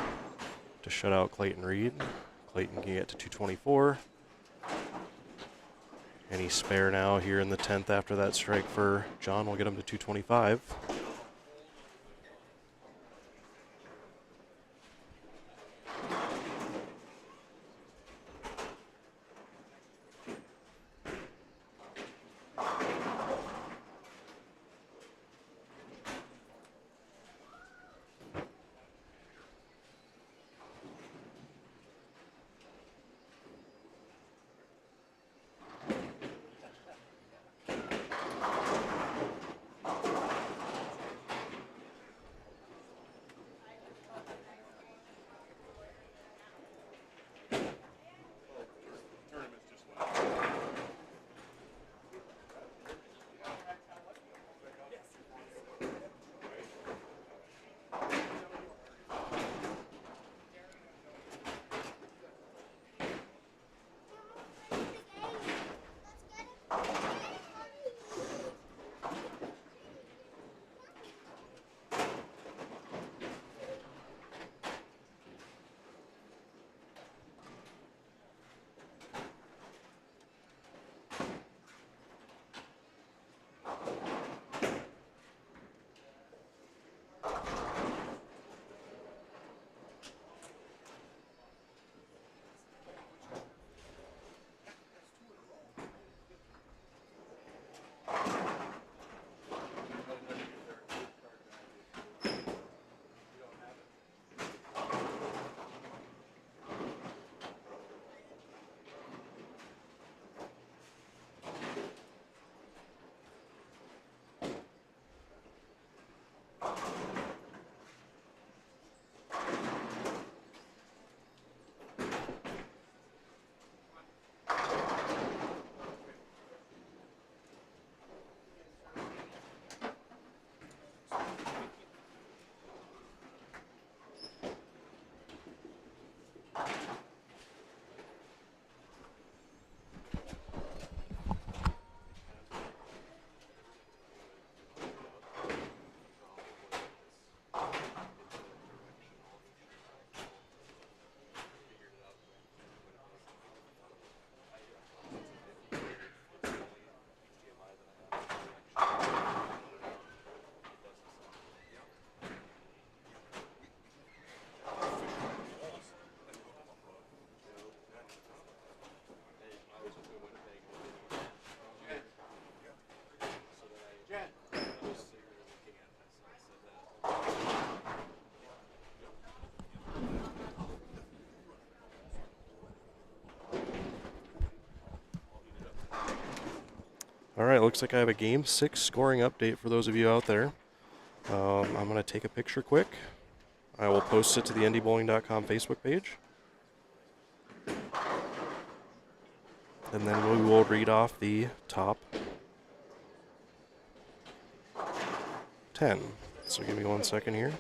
to shut out Clayton Reed. Clayton can get to 224. Any spare now here in the 10th after that strike for John will get him to 225. right, looks like I have a Game 6 scoring update for those of you out there. I'm going to take a picture quick. I will post it to the NDBowling.com Facebook page. And then we will read off the top 10. So give me 1 second here.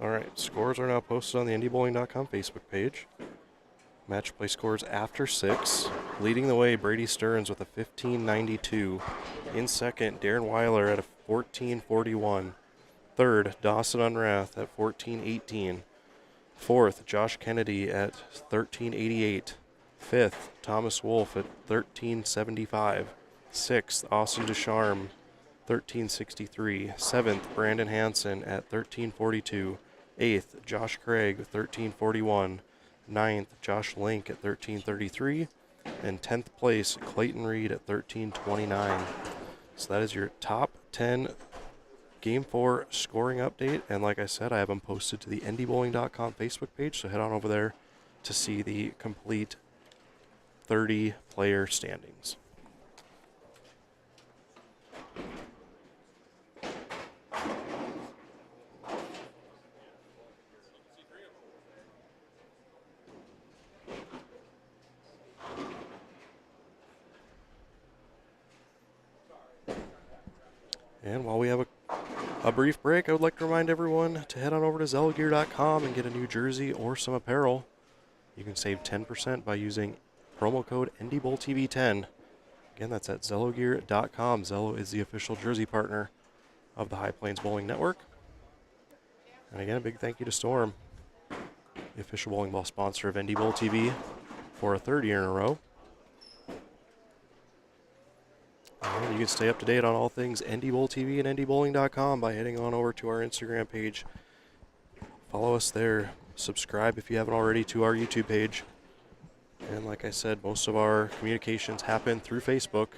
All right, scores are now posted on the NDBowling.com Facebook page. Match play scores after 6. Leading the way, Brady Stearns with a 15.92. In second, Darren Weiler at a 14.41. Third, Dawson Unrath at 14.18. Fourth, Josh Kennedy at 13.88. Fifth, Thomas Wolf at 13.75. Sixth, Austin Ducharme, 13.63. Seventh, Brandon Hansen at 13.42. Eighth, Josh Craig, 13.41. Ninth, Josh Link at 13.33. And 10th place, Clayton Reed at 13.29. So that is your top 10 Game 4 scoring update. And like I said, I have them posted to the NDBowling.com Facebook page. So head on over there to see the complete 30-player standings. And while we have a brief break, I would like to remind everyone to head on over to zellagear.com and get a new jersey or some apparel. You can save 10% by using promo code NDBowlTV10. Again, that's at zellagear.com. Zello is the official jersey partner of the High Plains Bowling Network. And again, a big thank you to Storm, the official bowling ball sponsor of NDBowlTV for a third year in a row. And you can stay up to date on all things NDBowlTV and NDBowling.com by heading on over to our Instagram page. Follow us there. Subscribe if you haven't already to our YouTube page. And like I said, most of our communications happen through Facebook.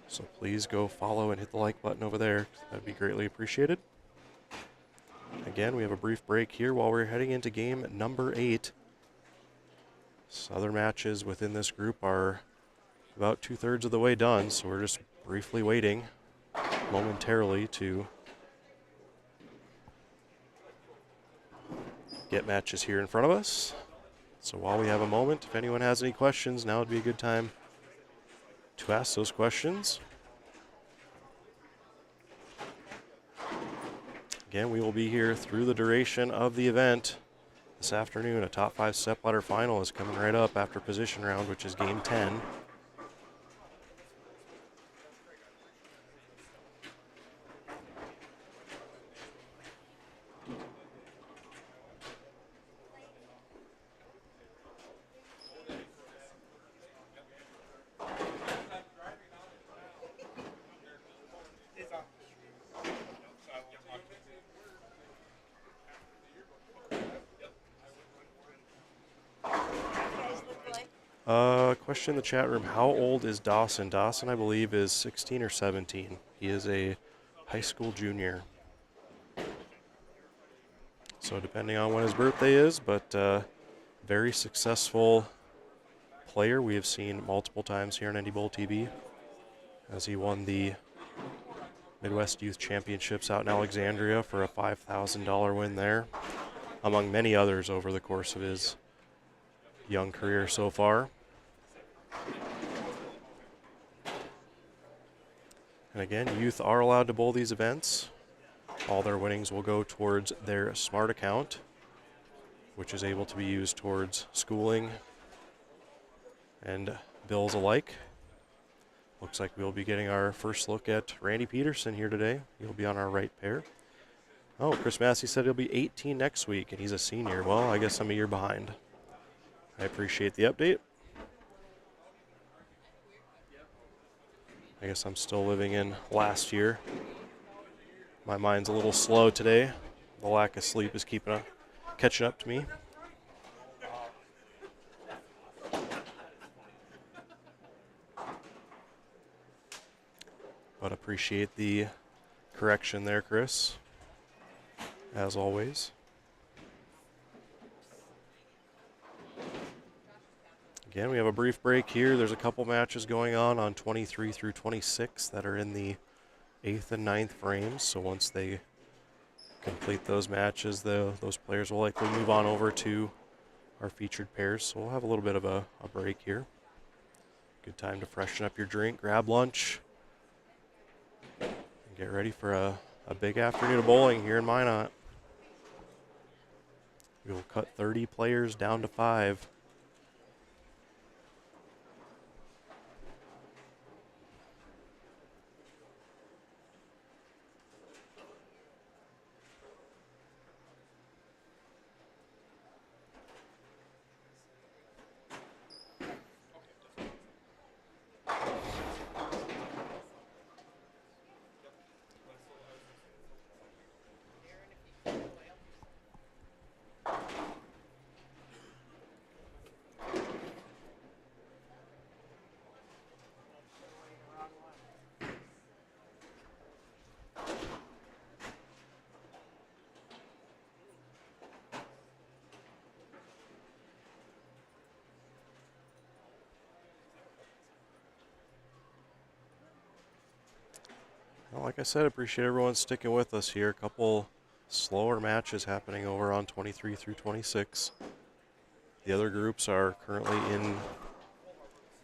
So please go follow and hit the like button over there. That would be greatly appreciated. Again, we have a brief break here while we're heading into game number 8. Other matches within this group are about 2/3 of the way done, so we're just briefly waiting momentarily to get matches here in front of us. So while we have a moment, if anyone has any questions, now would be a good time to ask those questions. Again, we will be here through the duration of the event. This afternoon, a top 5 stepladder final is coming right up after position round, which is game 10. Question in the chat room, how old is Dawson? Dawson, I believe, is 16 or 17. He is a high school junior. So depending on when his birthday is, but very successful player we have seen multiple times here on NDBowlTV as he won the Midwest Youth Championships out in Alexandria for a $5,000 win there, among many others over the course of his young career so far. And again, youth are allowed to bowl these events. All their winnings will go towards their Smart account, which is able to be used towards schooling and bills alike. Looks like we'll be getting our first look at Randy Peterson here today. He'll be on our right pair. Oh, Chris Massey said he'll be 18 next week, and he's a senior. Well, I guess I'm a year behind. I appreciate the update. I guess I'm still living in last year. My mind's a little slow today. The lack of sleep is catching up to me. But appreciate the correction there, Chris, as always. Again, we have a brief break here. There's a couple matches going on 23 through 26 that are in the 8th and 9th frames. So once they complete those matches, those players will likely move on over to our featured pairs. So we'll have a little bit of a break here. Good time to freshen up your drink, grab lunch, and get ready for a big afternoon of bowling here in Minot. We will cut 30 players down to 5. Well, like I said, appreciate everyone sticking with us here. A couple slower matches happening over on 23 through 26. The other groups are currently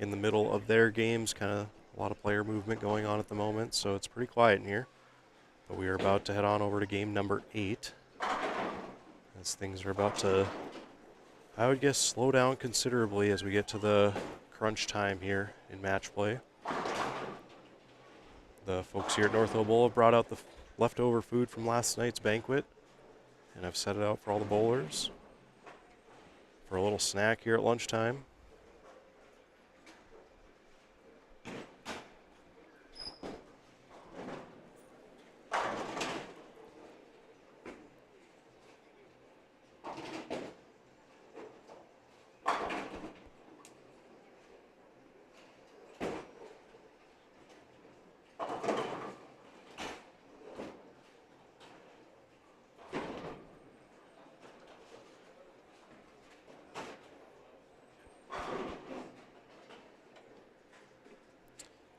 in the middle of their games, kind of a lot of player movement going on at the moment, so it's pretty quiet in here. But we are about to head on over to game number 8, as things are about to, I would guess, slow down considerably as we get to the crunch time here in match play. The folks here at North Hill Bowl have brought out the leftover food from last night's banquet, and I've set it out for all the bowlers for a little snack here at lunchtime.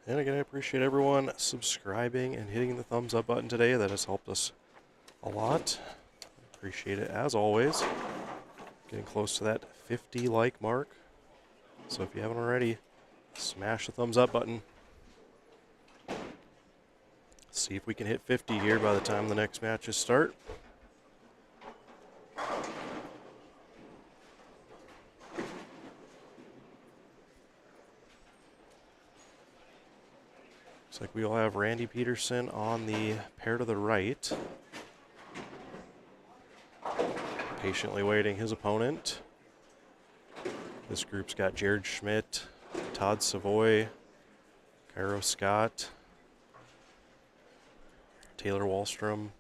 And again, I appreciate everyone subscribing and hitting the thumbs up button today. That has helped us a lot. Appreciate it as always. Getting close to that 50 like mark. So if you haven't already, smash the thumbs up button. See if we can hit 50 here by the time the next matches start. Looks like we will have Randy Peterson on the pair to the right. Patiently waiting his opponent. This group's got Jared Schmidt, Todd Savoy, Cairo Scott, Taylor Wallstrom,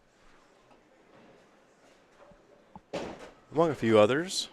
among a few others.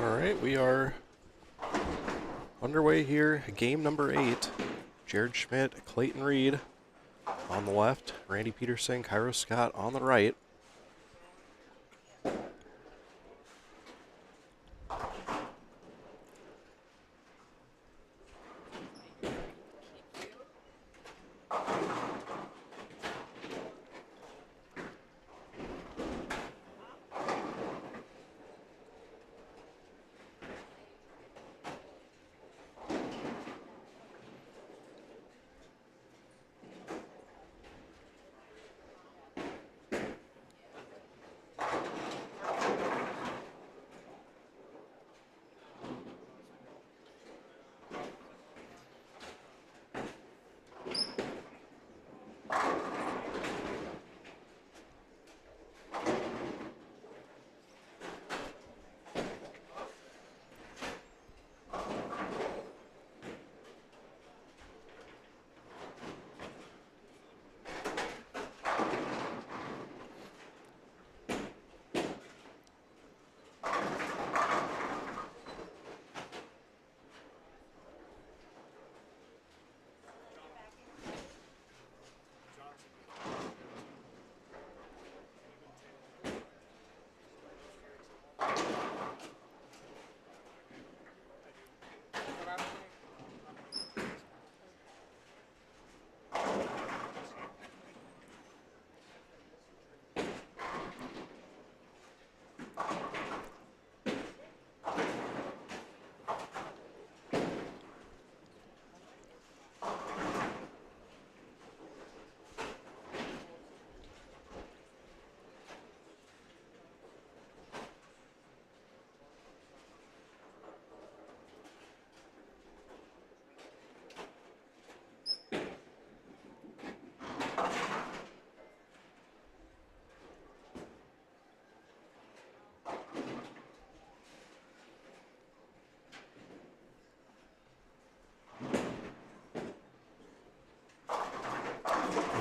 All right, we are underway here. Game number 8. Jared Schmidt, Clayton Reed on the left, Randy Peterson, Cairo Scott on the right.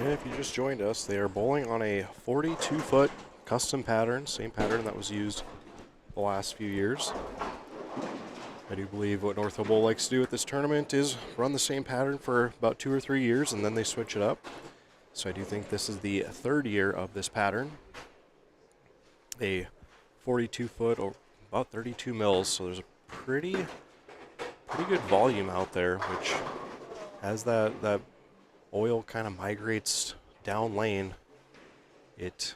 And if you just joined us, they are bowling on a 42-foot custom pattern, same pattern that was used the last few years. I do believe what North Hill Bowl likes to do at this tournament is run the same pattern for about 2 or 3 years, and then they switch it up. So I do think this is the 3rd year of this pattern. A 42-foot, or about 32 mils, so there's a pretty good volume out there, which as that oil kind of migrates down lane, it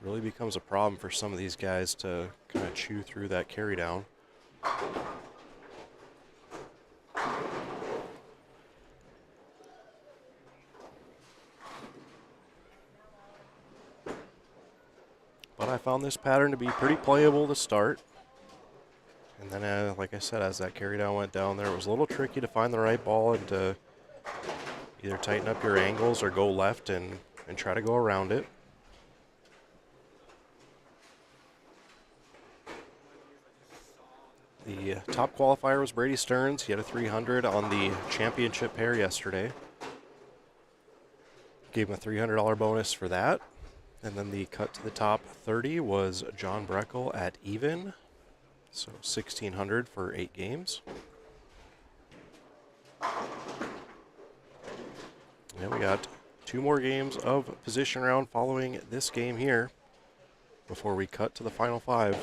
really becomes a problem for some of these guys to kind of chew through that carry down. But I found this pattern to be pretty playable to start. And then, like I said, as that carry down went down there, it was a little tricky to find the right ball and to either tighten up your angles or go left and try to go around it. The top qualifier was Brady Stearns. He had a 300 on the championship pair yesterday. Gave him a $300 bonus for that. And then the cut to the top 30 was John Breckel at even. So $1,600 for 8 games. And we got 2 more games of position round following this game here before we cut to the final 5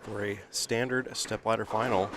for a standard stepladder final.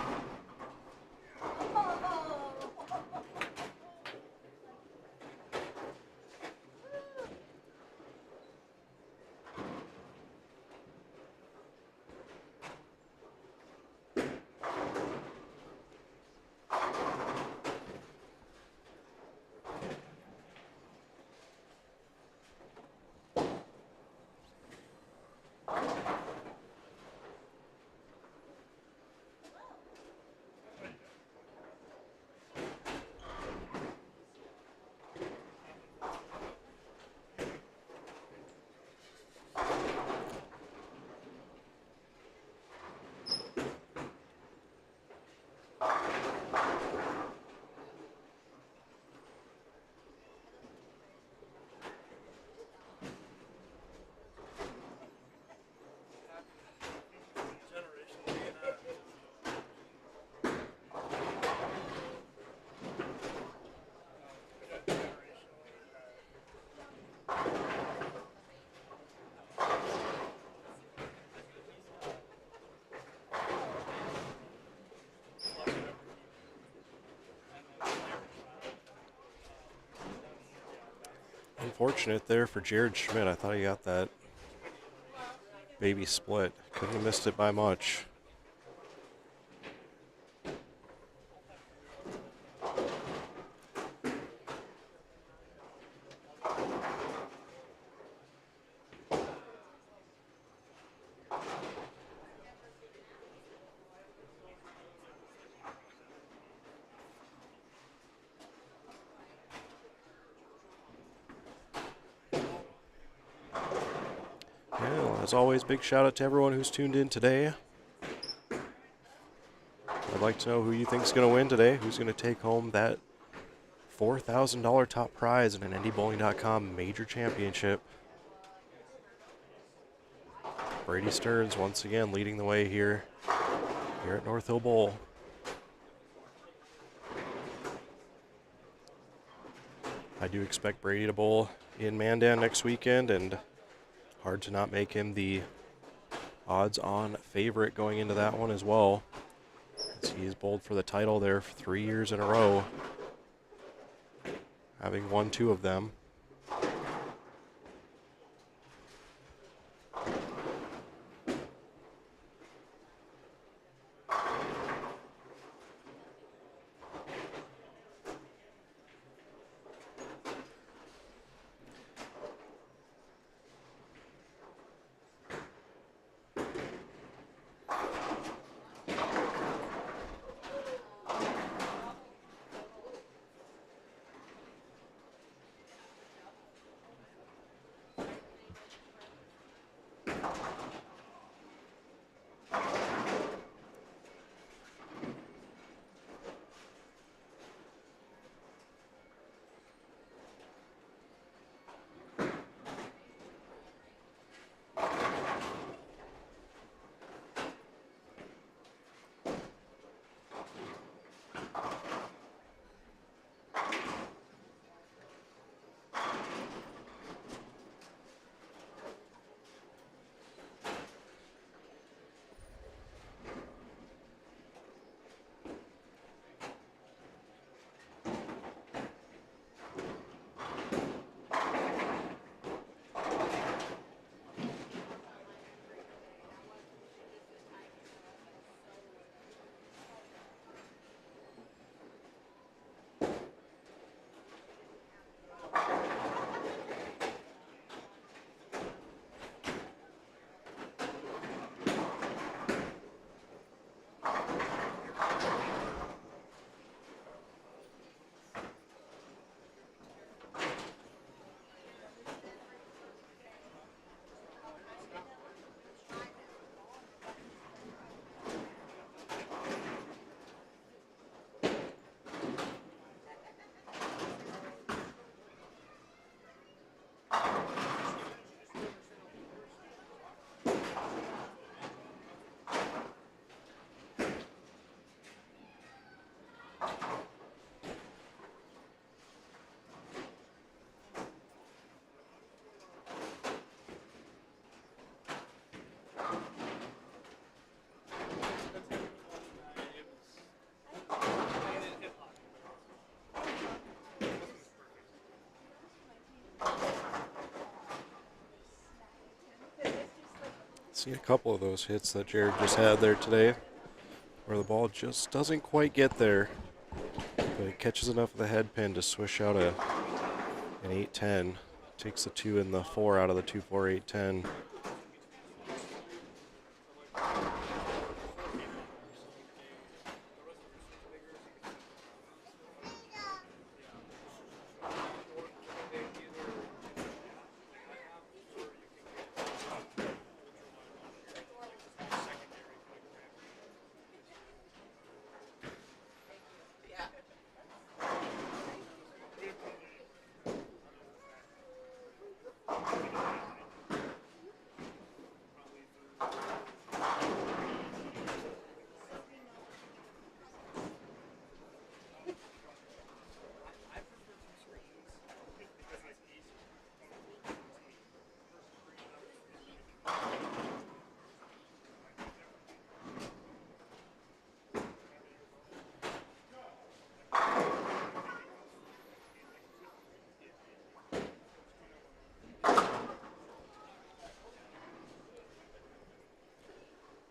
Unfortunate there for Jared Schmidt. I thought he got that baby split. Couldn't have missed it by much. Well, as always, big shout out to everyone who's tuned in today. I'd like to know who you think is going to win today. Who's going to take home that $4,000 top prize in an NDBowling.com major championship. Brady Stearns once again leading the way here at North Hill Bowl. I do expect Brady to bowl in Mandan next weekend, and hard to not make him the odds-on favorite going into that one as well, as he's bowled for the title there for 3 years in a row, having won 2 of them. See a couple of those hits that Jared just had there today, where the ball just doesn't quite get there, but it catches enough of the head pin to swish out an 8-10. Takes the 2 and the 4 out of the 2-4-8-10.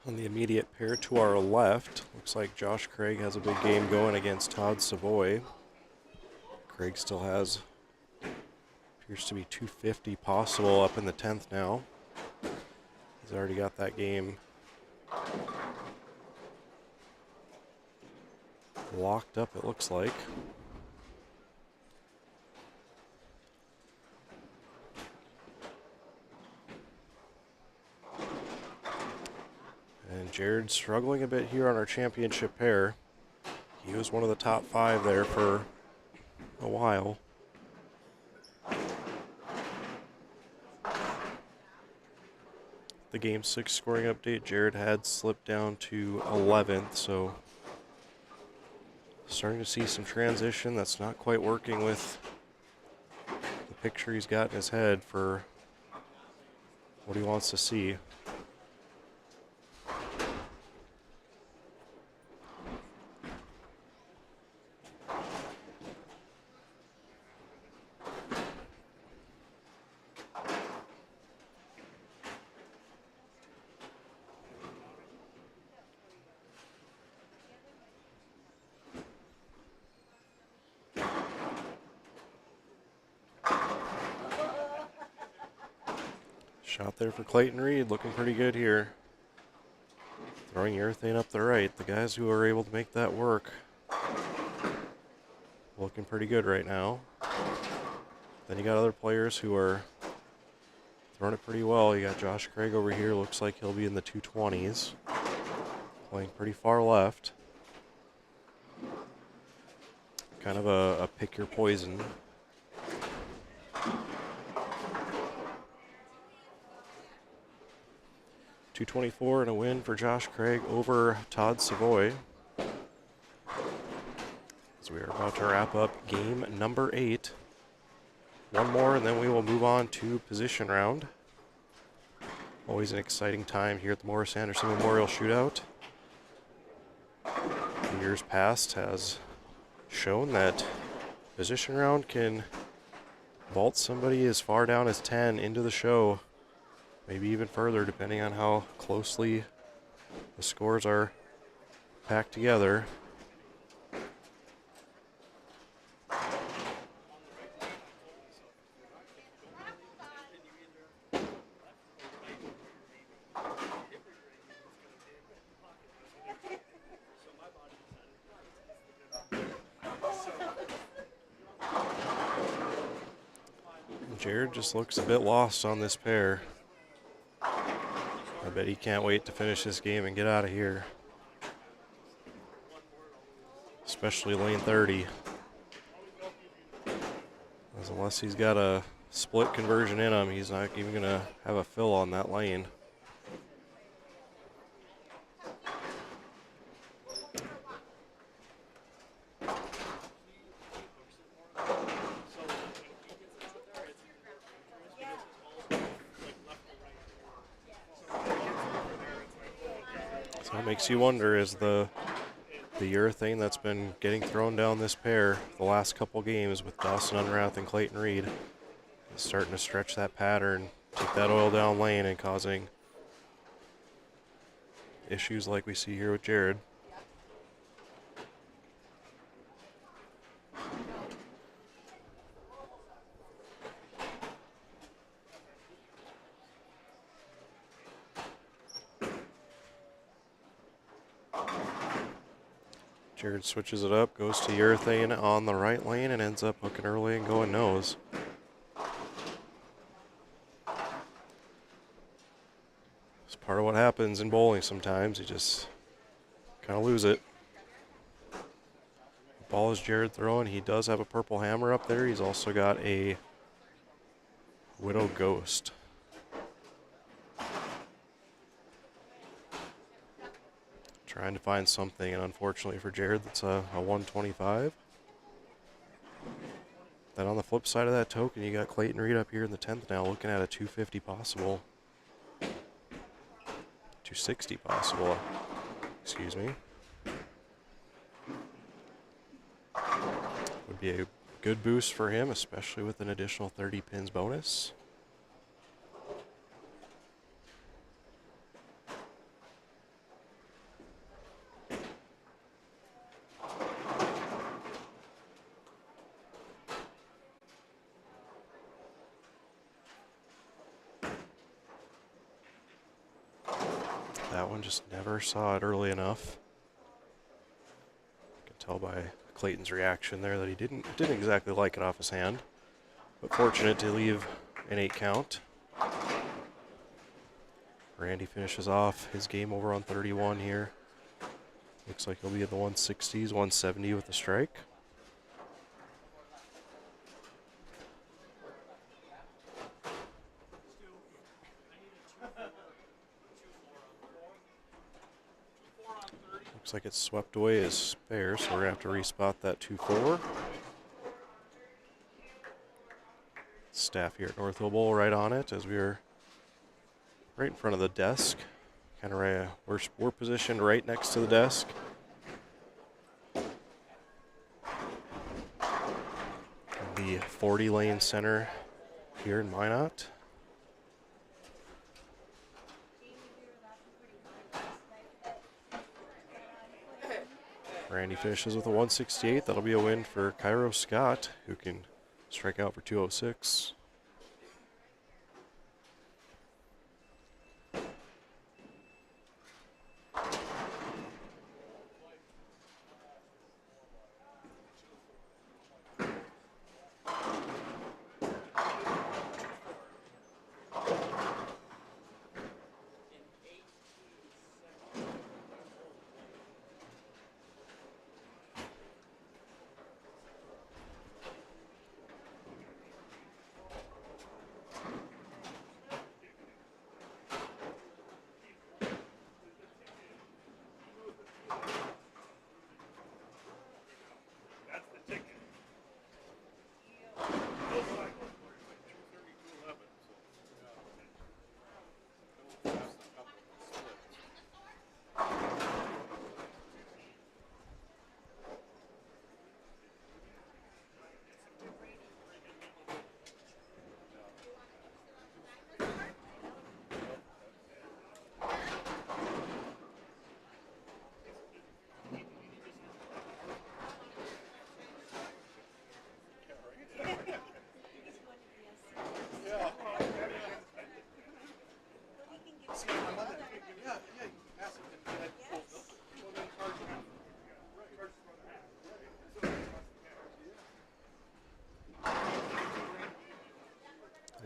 On the immediate pair to our left, looks like Josh Craig has a big game going against Todd Savoy. Craig still has, appears to be 250 possible up in the 10th now. He's already got that game locked up, it looks like. And Jared struggling a bit here on our championship pair. He was one of the top 5 there for a while. The Game 6 scoring update, Jared had slipped down to 11th, so starting to see some transition that's not quite working with the picture he's got in his head for what he wants to see. Shot there for Clayton Reed, looking pretty good here. Throwing urethane up the right. The guys who are able to make that work looking pretty good right now. Then you got other players who are throwing it pretty well. You got Josh Craig over here, looks like he'll be in the 220s. Playing pretty far left. Kind of a pick your poison. .224 and a win for Josh Craig over Todd Savoy. So we are about to wrap up game number 8. One more and then we will move on to position round. Always an exciting time here at the Morris Anderson Memorial Shootout. In years past has shown that position round can vault somebody as far down as 10 into the show. Maybe even further, depending on how closely the scores are packed together. Jared just looks a bit lost on this pair. I bet he can't wait to finish this game and get out of here. Especially lane 30. As unless he's got a split conversion in him, he's not even going to have a fill on that lane. That makes you wonder, is the urethane that's been getting thrown down this pair the last couple games with Dawson Unrath and Clayton Reed is starting to stretch that pattern, take that oil down lane and causing issues like we see here with Jared. Jared switches it up, goes to urethane on the right lane and ends up hooking early and going nose. It's part of what happens in bowling sometimes. You just kind of lose it. The ball is Jared throwing. He does have a purple hammer up there. He's also got a Widow Ghost. Trying to find something, and unfortunately for Jared, that's a 125. Then on the flip side of that token, you got Clayton Reed up here in the 10th now, looking at a 250 possible. 260 possible, excuse me. Would be a good boost for him, especially with an additional 30 pins bonus. That one just never saw it early enough. You can tell by Clayton's reaction there that he didn't exactly like it off his hand, but fortunate to leave an 8 count. Randy finishes off his game over on 31 here. Looks like he'll be in the 160s, 170 with the strike. Looks like it's swept away as spare, so we're going to have to respot that 2-4. Staff here at Northville Bowl right on it as we're right in front of the desk. Kind of right, we're positioned right next to the desk. The 40-lane center here in Minot. Randy finishes with a 168. That'll be a win for Cairo Scott, who can strike out for 206.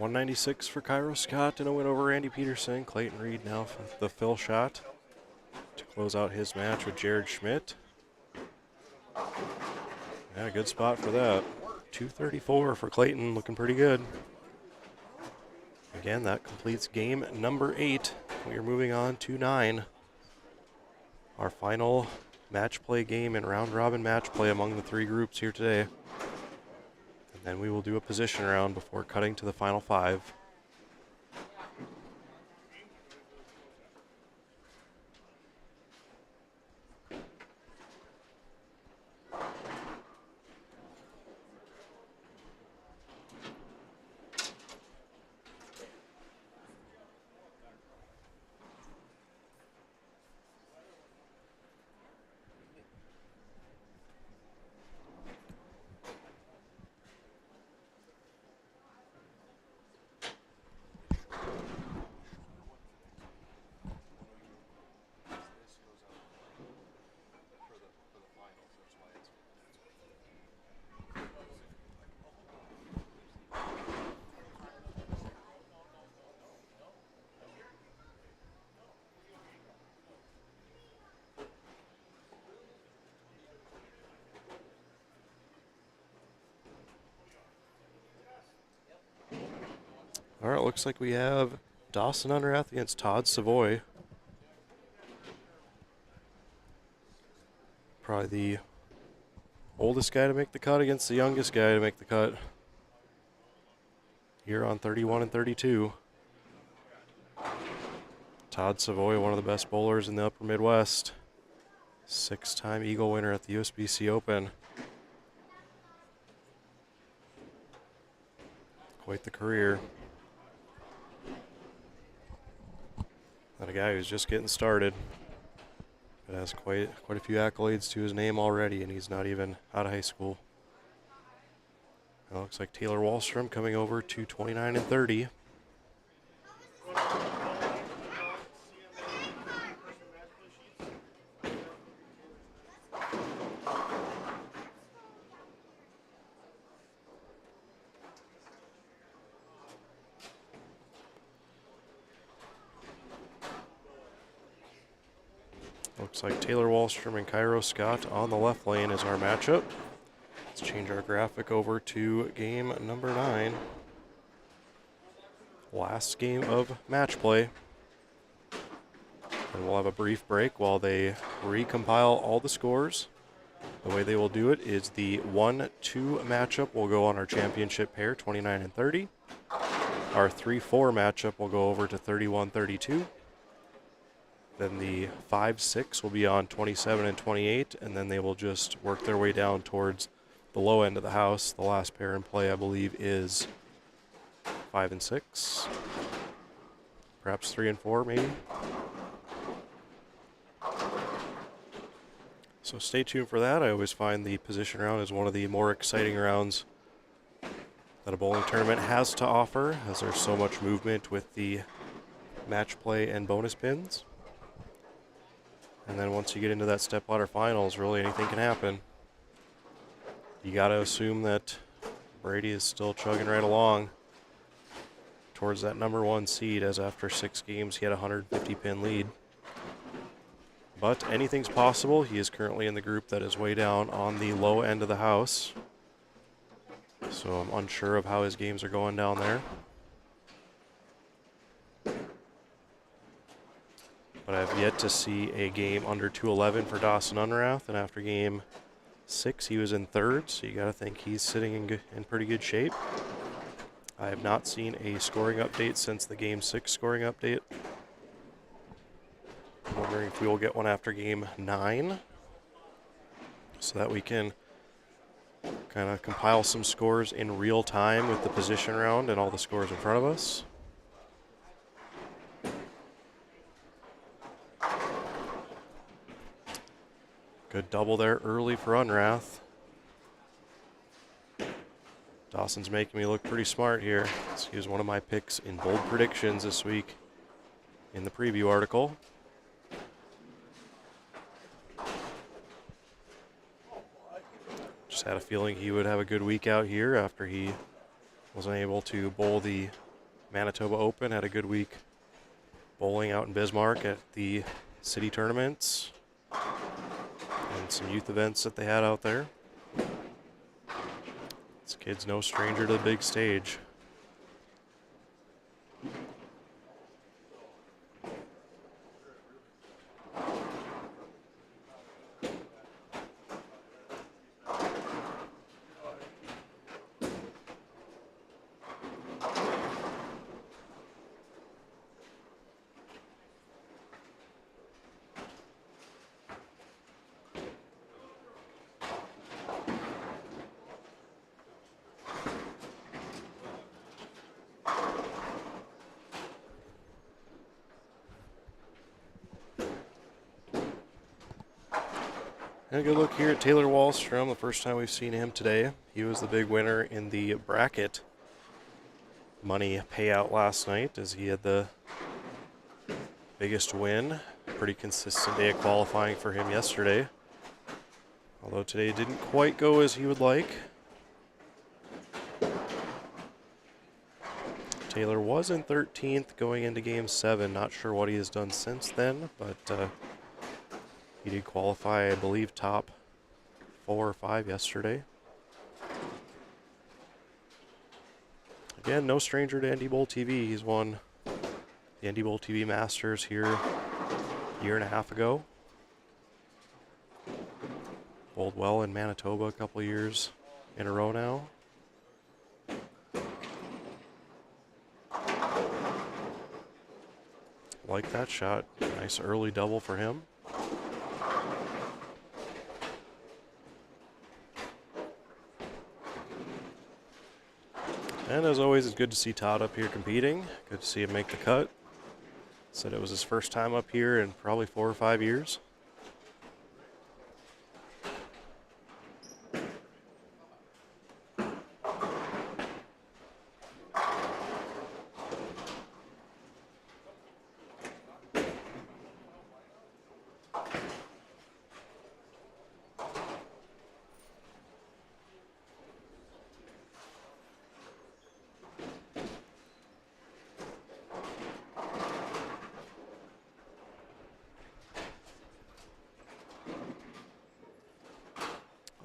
.196 for Cairo Scott and a win over Randy Peterson. Clayton Reed now for the fill shot to close out his match with Jared Schmidt. Yeah, good spot for that. 234 for Clayton, looking pretty good. Again, that completes game number 8. We are moving on to 9. Our final match play game and round robin match play among the 3 groups here today. And then we will do a position round before cutting to the final 5. All right, looks like we have Dawson Underath against Todd Savoy. Probably the oldest guy to make the cut against the youngest guy to make the cut. Here on 31 and 32. Todd Savoy, one of the best bowlers in the upper Midwest. 6-time Eagle winner at the USBC Open. Quite the career. And a guy who's just getting started. But has quite a few accolades to his name already, and he's not even out of high school. It looks like Taylor Wallstrom coming over to 29 and 30. Looks like Taylor Wallstrom and Cairo Scott on the left lane is our matchup. Let's change our graphic over to game number 9. Last game of match play. And we'll have a brief break while they recompile all the scores. The way they will do it is the 1-2 matchup will go on our championship pair, 29 and 30. Our 3-4 matchup will go over to 31-32. Then the 5-6 will be on 27 and 28, and then they will just work their way down towards the low end of the house. The last pair in play, I believe, is 5 and 6. Perhaps 3 and 4, maybe. So stay tuned for that. I always find the position round is one of the more exciting rounds that a bowling tournament has to offer, as there's so much movement with the match play and bonus pins. And then once you get into that stepladder finals, really anything can happen. You got to assume that Brady is still chugging right along towards that number 1 seed, as after 6 games he had a 150 pin lead. But anything's possible. He is currently in the group that is way down on the low end of the house. So I'm unsure of how his games are going down there. But I've yet to see a game under 211 for Dawson Unrath, and after game 6 he was in 3rd, so you got to think he's sitting in pretty good shape. I have not seen a scoring update since the game 6 scoring update. I'm wondering if we will get one after game 9, so that we can kind of compile some scores in real time with the position round and all the scores in front of us. Good double there early for Unrath. Dawson's making me look pretty smart here. He was one of my picks in bold predictions this week in the preview article. Just had a feeling he would have a good week out here after he wasn't able to bowl the Manitoba Open. Had a good week bowling out in Bismarck at the city tournaments and some youth events that they had out there. This kid's no stranger to the big stage. And a good look here at Taylor Wallstrom, the first time we've seen him today. He was the big winner in the bracket money payout last night, as he had the biggest win. Pretty consistent day of qualifying for him yesterday, although today didn't quite go as he would like. Taylor was in 13th going into game 7. Not sure what he has done since then, but he did qualify, I believe, top 4 or 5 yesterday. Again, no stranger to NDBowlTV. He's won the NDBowlTV Masters here a year and a half ago. Bowled well in Manitoba a couple years in a row now. Like that shot. Nice early double for him. And as always, it's good to see Todd up here competing. Good to see him make the cut. Said it was his first time up here in probably 4 or 5 years.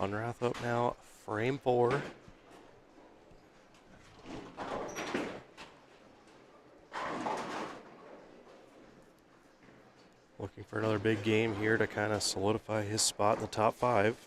Unwrath up now, frame 4. Looking for another big game here to kind of solidify his spot in the top 5.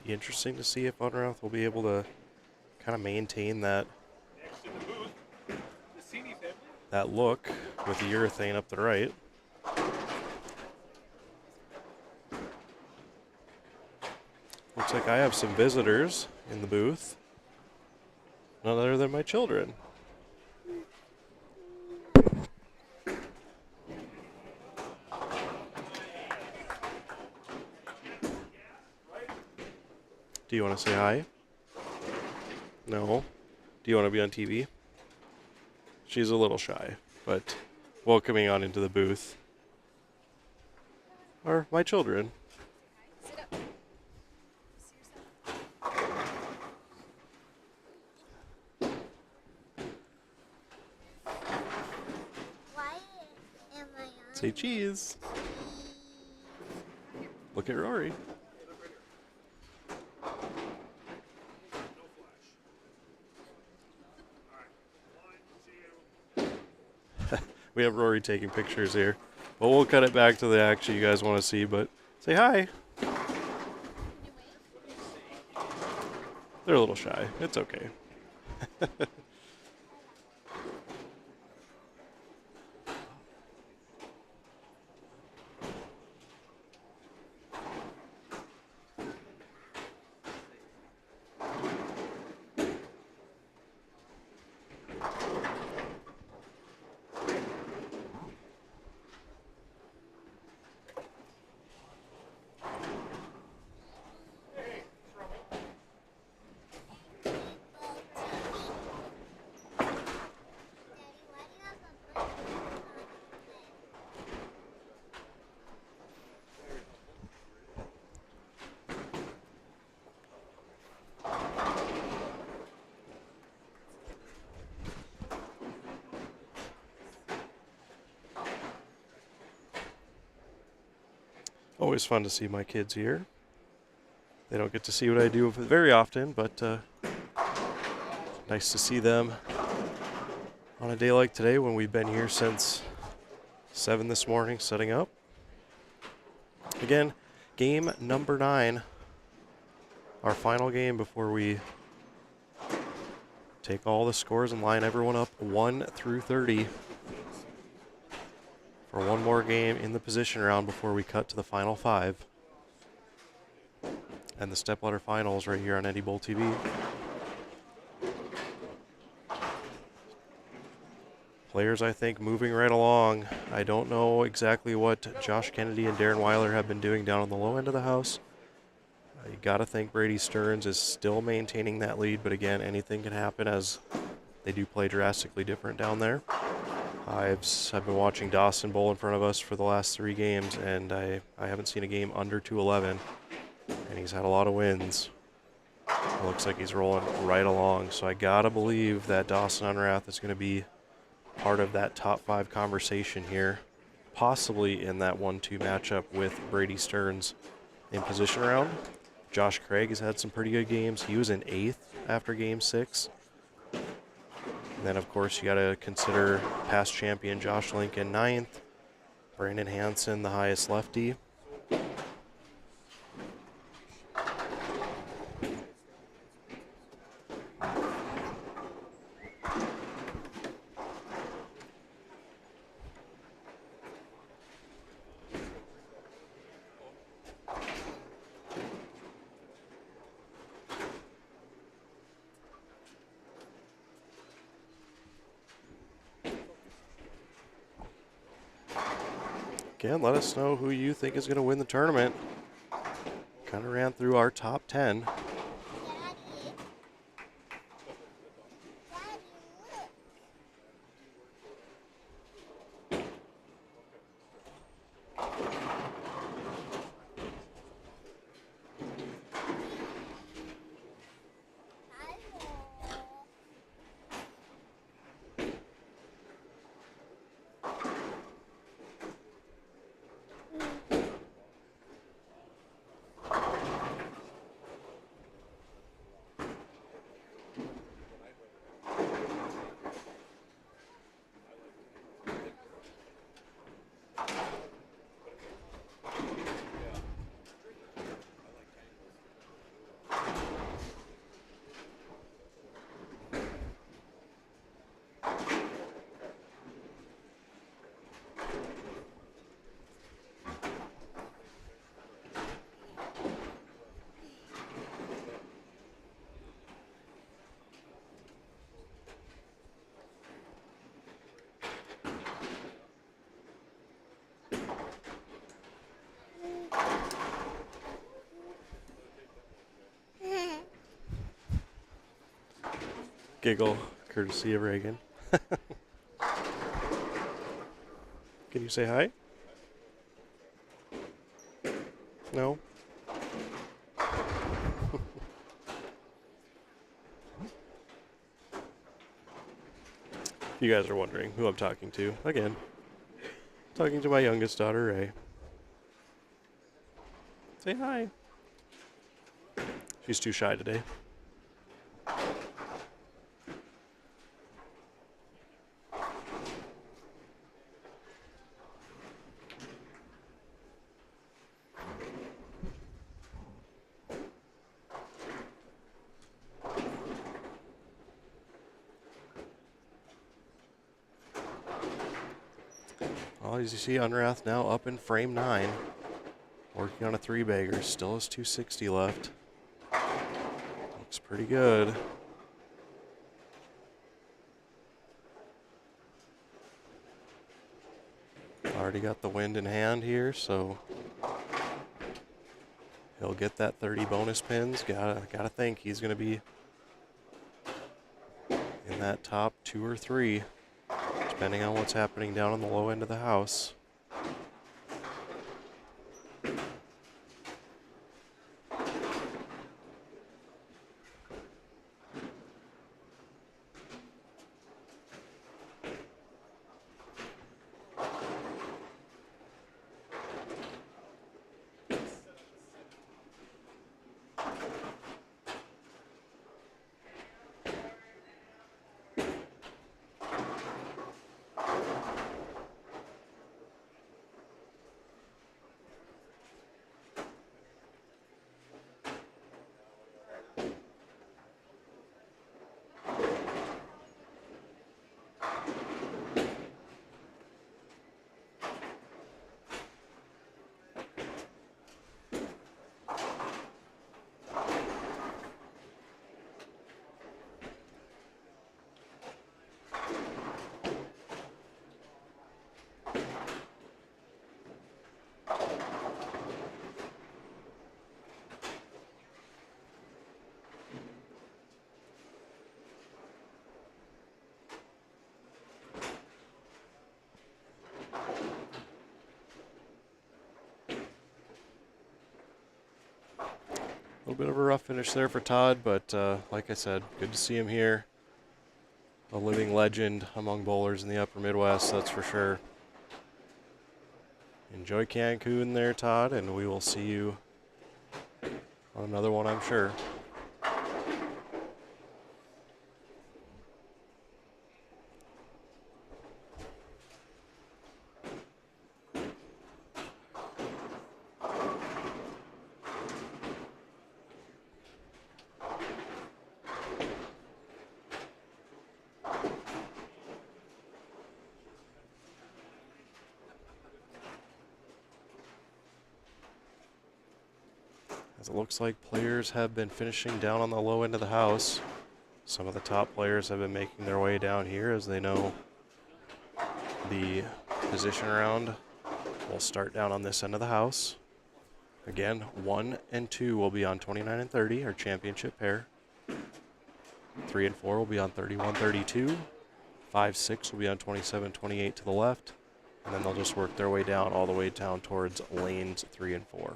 Be interesting to see if Unwrath will be able to kind of maintain that look with the urethane up the right. Looks like I have some visitors in the booth. None other than my children. Do you want to say hi? No. Do you want to be on TV? She's a little shy, but welcoming on into the booth are my children. Sit up. See yourself. Why am I on? Say cheese. Look at Rory. We have Rory taking pictures here. But we'll cut it back to the action you guys want to see, but say hi. They're a little shy. It's okay. Always fun to see my kids here. They don't get to see what I do very often, but nice to see them on a day like today when we've been here since 7 this morning setting up. Again, game number 9, our final game before we take all the scores and line everyone up 1 through 30 for one more game in the position round before we cut to the final 5 and the Stepladder finals right here on NDBowlTV. Players, I think, moving right along. I don't know exactly what Josh Kennedy and Darren Weiler have been doing down on the low end of the house. You got to think Brady Stearns is still maintaining that lead, but again, anything can happen as they do play drastically different down there. I've been watching Dawson bowl in front of us for the last 3 games, and I haven't seen a game under 211, and he's had a lot of wins. It looks like he's rolling right along, so I got to believe that Dawson Unrath is going to be part of that top 5 conversation here, possibly in that 1-2 matchup with Brady Stearns in position round. Josh Craig has had some pretty good games. He was in 8th after game 6. And then, of course, you got to consider past champion Josh Lincoln 9th, Brandon Hansen, the highest lefty. Again, let us know who you think is going to win the tournament. Kind of ran through our top 10. Daddy. Giggle, courtesy of Reagan. Can you say hi? No? If you guys are wondering who I'm talking to, again, talking to my youngest daughter, Ray. Say hi. She's too shy today. Well, as you see, Unrath now up in frame 9. Working on a 3-bagger. Still has 260 left. Looks pretty good. Already got the wind in hand here, so he'll get that 30 bonus pins. Gotta think he's gonna be in that top 2 or 3, depending on what's happening down on the low end of the house. A little bit of a rough finish there for Todd, but like I said, good to see him here. A living legend among bowlers in the upper Midwest, that's for sure. Enjoy Cancun there, Todd, and we will see you on another one, I'm sure. As it looks like players have been finishing down on the low end of the house. Some of the top players have been making their way down here as they know the position round will start down on this end of the house. Again, 1 and 2 will be on 29 and 30, our championship pair. 3 and 4 will be on 31, 32. 5, 6 will be on 27, 28 to the left. And then they'll just work their way down all the way down towards lanes 3 and 4.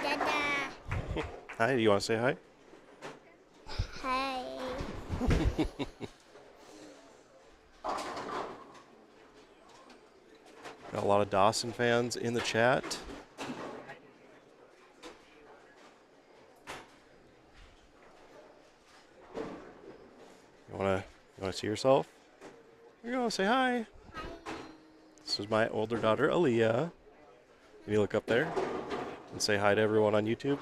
Dada. Hi, do you want to say hi? Hi. Got a lot of Dawson fans in the chat. You wanna see yourself? You're gonna say hi. This is my older daughter, Aaliyah. Can you look up there and say hi to everyone on YouTube?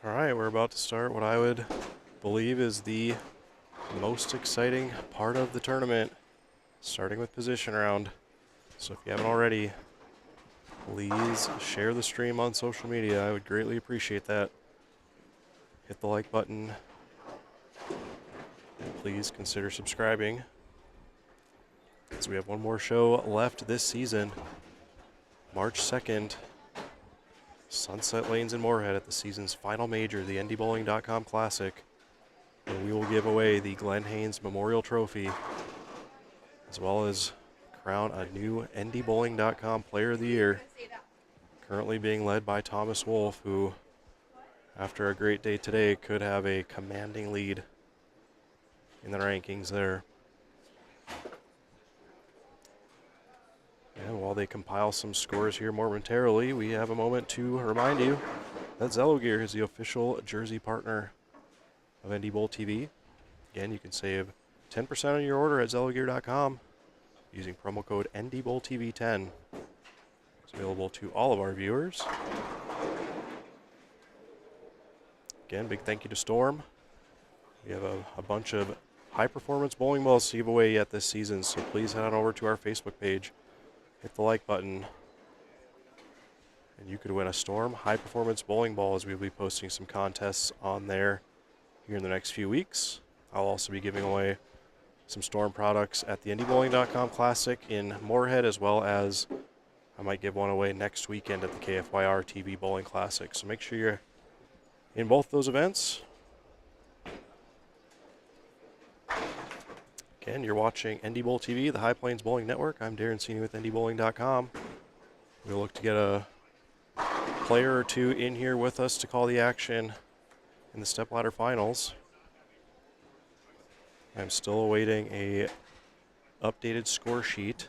All right, we're about to start what I would believe is the most exciting part of the tournament, starting with position round. So if you haven't already, please share the stream on social media. I would greatly appreciate that. Hit the like button. And please consider subscribing, as we have one more show left this season. March 2nd, Sunset Lanes in Moorhead at the season's final major, the NDBowling.com Classic, where we will give away the Glenn Haynes Memorial Trophy, as well as crown a new NDBowling.com Player of the Year, currently being led by Thomas Wolf, who after a great day today, could have a commanding lead in the rankings there. And while they compile some scores here momentarily, we have a moment to remind you that Zello Gear is the official jersey partner of NDBowlTV. Again, you can save 10% on your order at zellogear.com using promo code NDBowlTV10. It's available to all of our viewers. Again, big thank you to Storm. We have a bunch of high-performance bowling balls to give away yet this season, so please head on over to our Facebook page, hit the like button, and you could win a Storm high-performance bowling ball, as we'll be posting some contests on there here in the next few weeks. I'll also be giving away some Storm products at the NDBowling.com Classic in Moorhead, as well as I might give one away next weekend at the KFYR TV Bowling Classic. So make sure you're in both those events. Again, you're watching NDBowlTV, the High Plains Bowling Network. I'm Darren Sini with NDBowling.com. We'll look to get a player or two in here with us to call the action in the Stepladder Finals. I'm still awaiting a updated score sheet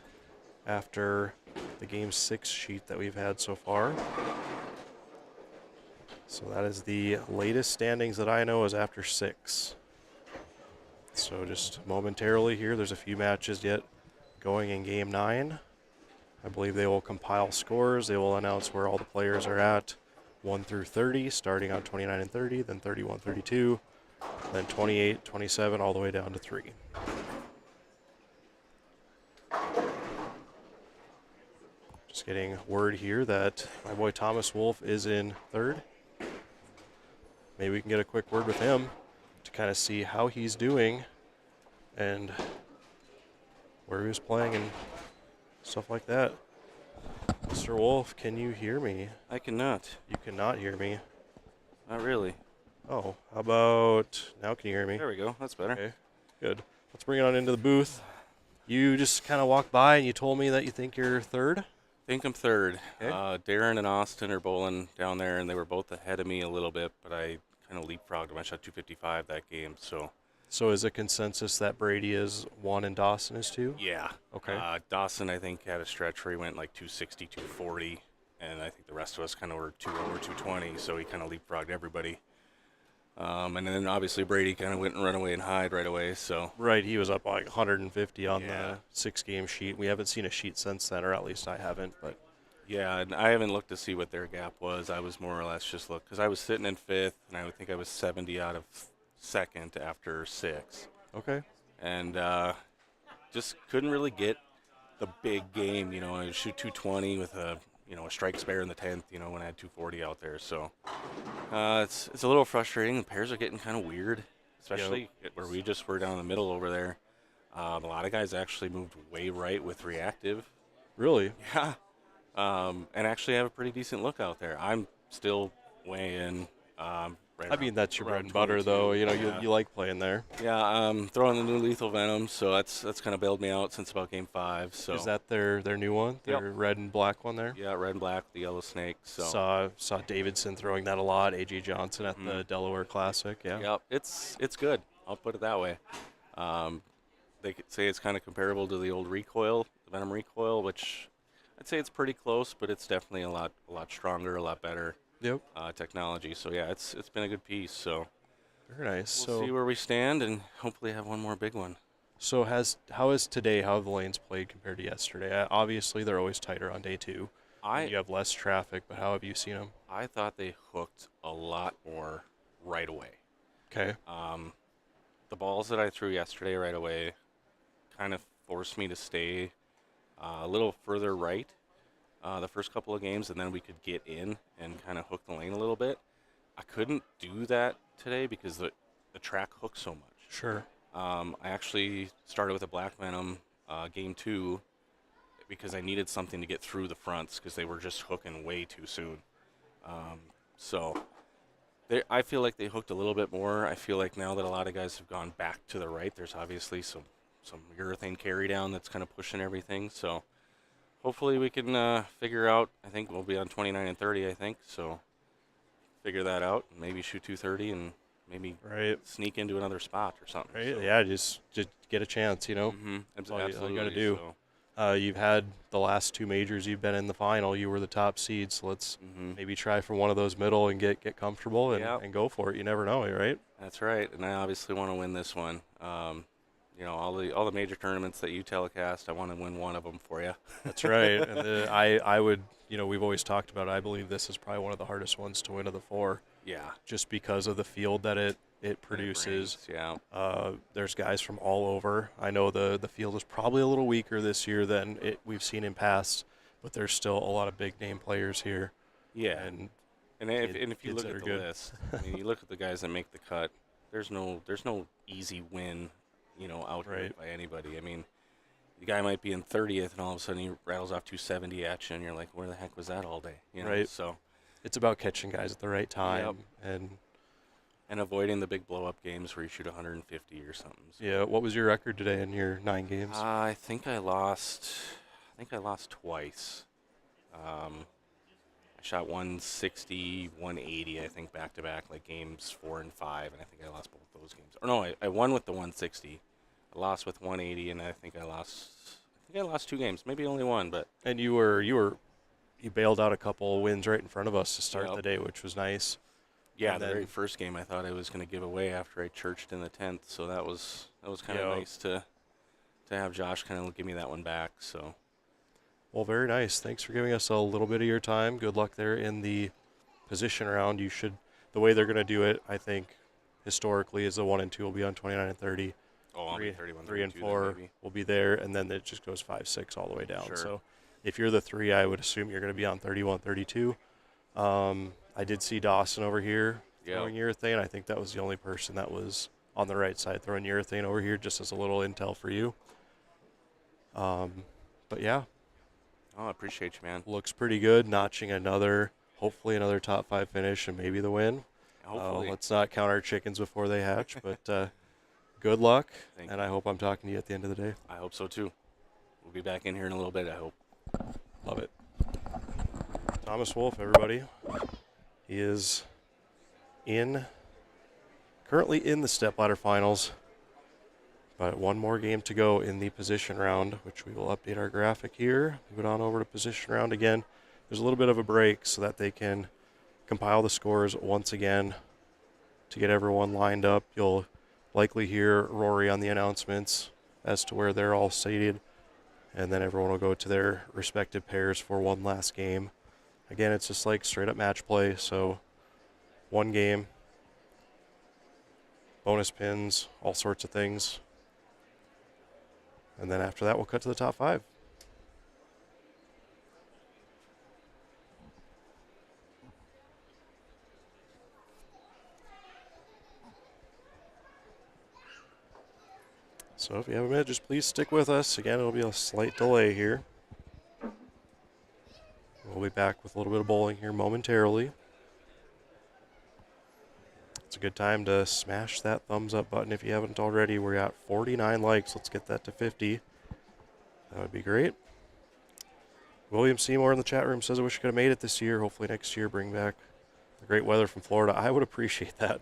after the Game 6 sheet that we've had so far. So that is the latest standings that I know is after 6. So just momentarily here, there's a few matches yet going in Game 9. I believe they will compile scores. They will announce where all the players are at, 1 through 30, starting on 29 and 30, then 31, 32, then 28, 27, all the way down to 3. Just getting word here that my boy Thomas Wolf is in 3rd. Maybe we can get a quick word with him to kind of see how he's doing and where he was playing and stuff like that. Mr. Wolf, can you hear me? I cannot. You cannot hear me. Not really. Oh, how about now? Can you hear me? There we go. That's better. Okay, good. Let's bring it on into the booth. You just kind of walked by and you told me that you think you're 3rd. I think I'm 3rd. Okay. Darren and Austin are bowling down there, and they were both ahead of me a little bit, but I kind of leapfrogged them. I shot 255 that game, so. So is it consensus that Brady is 1 and Dawson is 2? Yeah. Okay. Dawson, I think, had a stretch where he went like 260, 240, and I think the rest of us kind of were 2 over 220, so he kind of leapfrogged everybody. And then obviously Brady kind of went and ran away and hide right away, so. Right, he was up like 150 on Yeah. the 6-game sheet. We haven't seen a sheet since then, or at least I haven't. But Yeah, and I haven't looked to see what their gap was. I was more or less just because I was sitting in 5th, and I would think I was 70 out of 2nd after 6. okay, And just couldn't really get the big game. You know, I would shoot 220 with a strike spare in the 10th, when I had 240 out there. So it's a little frustrating. The pairs are getting kind of weird, especially where we just were down the middle over there. A lot of guys actually moved way right with reactive. really? Yeah. And actually have a pretty decent look out there. I'm still way in. I mean, that's your bread around and butter, 22. though. Yeah. You like playing there. Yeah, throwing the new Lethal Venom, so that's kind of bailed me out since about Game 5. So Is that their new one? Their Yep. red and black one there? yeah, red and black, the yellow snake. So Saw Davidson throwing that a lot. A.J. Johnson at the Delaware Classic. Yeah. yep, it's good. I'll put it that way. They could say it's kind of comparable to the old recoil, the Venom recoil, which I'd say it's pretty close, but it's definitely a lot stronger, a lot better Yep. technology. So yeah, it's been a good piece. So Very nice. we'll see where we stand, and hopefully have one more big one. So how is today? How have the lanes played compared to yesterday? Obviously, they're always tighter on day 2. You have less traffic, but how have you seen them? I thought they hooked a lot more right away. Okay. The balls that I threw yesterday right away kind of forced me to stay a little further right the first couple of games, and then we could get in and kind of hook the lane a little bit. I couldn't do that today because the track hooked so much. Sure. I actually started with a Black Venom Game 2 because I needed something to get through the fronts because they were just hooking way too soon. So I feel like they hooked a little bit more. I feel like now that a lot of guys have gone back to the right, there's obviously some urethane carry down that's kind of pushing everything. So hopefully we can figure out. I think we'll be on 29 and 30, I think. So figure that out, and maybe shoot 230 and maybe Right. sneak into another spot or something. Right. So. Yeah. Just get a chance. Mm-hmm. That's all you Absolutely. got to do. So. You've had the last 2 majors. You've been in the final. You were the top seed. So let's Mm-hmm. maybe try for one of those middle and get comfortable Yep. and go for it. You never know, right? That's right, and I obviously want to win this one. All the major tournaments that you telecast, I want to win one of them for you. That's right. And I would, we've always talked about it. I believe this is probably one of the hardest ones to win of the 4, Yeah. just because of the field that it produces. Yeah. There's guys from all over. I know the field is probably a little weaker this year than we've seen in past, but there's still a lot of big name players here. Yeah. And if you kids look that at are the good. list, I mean, you look at the guys that make the cut. There's no easy win, out here Right. by anybody. I mean, the guy might be in 30th, and all of a sudden he rattles off 270 at you, and you're like, where the heck was that all day? Right. So. It's about catching guys at the right time. Yep. And avoiding the big blow-up games where you shoot 150 or something. So. Yeah. What was your record today in your 9 games? I think I lost twice. I shot 160, 180, I think, back-to-back, like games 4 and 5, and I think I lost both those games. Or no, I won with the 160. I lost with 180, and I think I lost 2 games, maybe only one, but. And you bailed out a couple wins right in front of us to start Yep. the day, which was nice. Yeah, And the then- very first game I thought I was going to give away after I churched in the 10th, so that was kind of Yep. nice to have Josh kind of give me that one back. So. Well, very nice. Thanks for giving us a little bit of your time. Good luck there in the position round. The way they're going to do it, I think, historically, is the 1 and 2 will be on 29 and 30. Oh, I'll be 3, 31, 3 and 32 then 4 maybe. will be there, and then it just goes 5, 6 all the way down. Sure. So if you're the 3, I would assume you're going to be on 31, 32. I did see Dawson over here throwing urethane. I think that was the only person that was on the right side throwing urethane over here, just as a little intel for you. But yeah, Oh, I appreciate you, man. looks pretty good. Notching hopefully another top 5 finish and maybe the win. Hopefully. Let's not count our chickens before they hatch, but good luck. Thank And I hope I'm talking to you at the end of the day. I hope so, too. We'll be back in here in a little bit, I hope. Love it. Thomas Wolf, everybody. He is currently in the Stepladder finals, but one more game to go in the position round, which we will update our graphic here. Move it on over to position round again. There's a little bit of a break so that they can compile the scores once again to get everyone lined up. You'll likely hear Rory on the announcements as to where they're all seated, and then everyone will go to their respective pairs for one last game. Again, it's just like straight up match play, so one game, bonus pins, all sorts of things. And then after that, we'll cut to the top 5. So if you have a minute, just please stick with us. Again, it'll be a slight delay here. We'll be back with a little bit of bowling here momentarily. It's a good time to smash that thumbs up button if you haven't already. We're at 49 likes. Let's get that to 50. That would be great. William Seymour in the chat room says, I wish I could have made it this year. Hopefully next year bring back the great weather from Florida. I would appreciate that.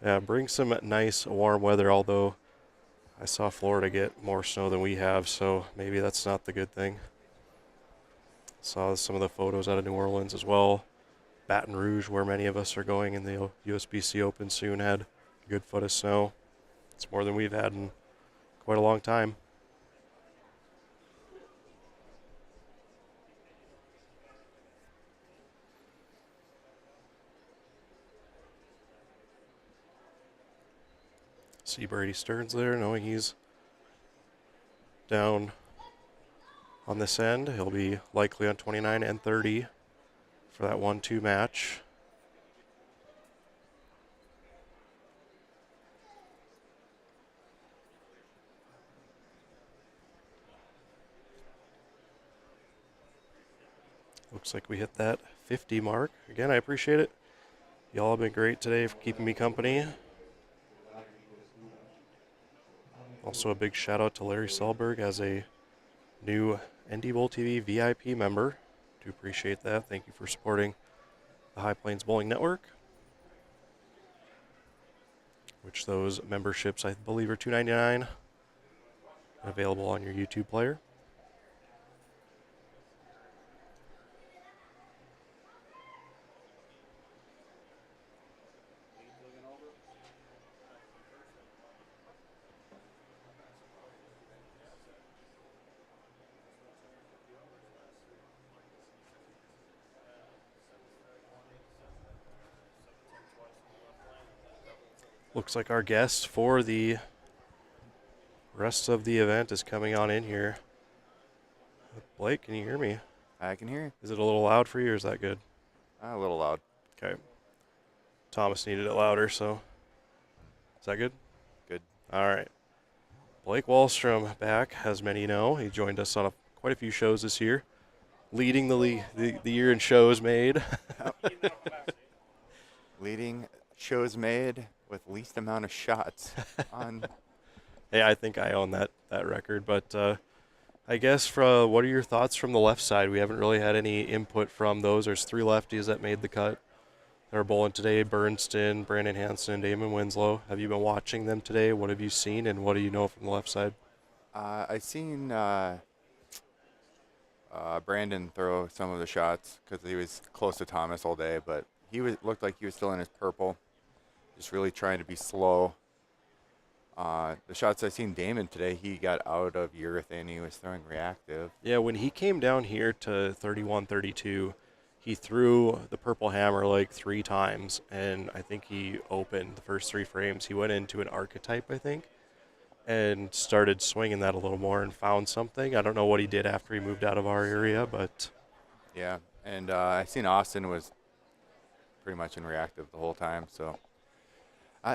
Yeah, bring some nice warm weather, although I saw Florida get more snow than we have, so maybe that's not the good thing. Saw some of the photos out of New Orleans as well. Baton Rouge, where many of us are going in the USBC Open soon, had a good foot of snow. It's more than we've had in quite a long time. See Brady Stearns there, knowing he's down on this end. He'll be likely on 29 and 30 for that 1-2 match. Looks like we hit that 50 mark. Again, I appreciate it. Y'all have been great today for keeping me company. Also a big shout out to Larry Solberg as a new NDBowlTV VIP member. Do appreciate that. Thank you for supporting the High Plains Bowling Network, which those memberships I believe are $2.99, available on your YouTube player. Looks like our guest for the rest of the event is coming on in here. Blake, can you hear me? I can hear you. Is it a little loud for you, or is that good? A little loud. Okay. Thomas needed it louder, so is that good? Good. All right. Blake Wallstrom back, as many know. He joined us on quite a few shows this year, leading the year in shows made. Leading shows made with least amount of shots on. Hey, I think I own that record, but I guess what are your thoughts from the left side? We haven't really had any input from those. There's 3 lefties that made the cut. They're bowling today: Bernston, Brandon Hansen, Damon Winslow. Have you been watching them today? What have you seen, and what do you know from the left side? I seen Brandon throw some of the shots because he was close to Thomas all day, but looked like he was still in his purple, just really trying to be slow. The shots I seen Damon today, he got out of urethane. He was throwing reactive. Yeah, when he came down here to 31-32, he threw the purple hammer like 3 times, and I think he opened the first 3 frames. He went into an archetype, I think, and started swinging that a little more and found something. I don't know what he did after he moved out of our area, but Yeah, and I seen Austin was pretty much in reactive the whole time. So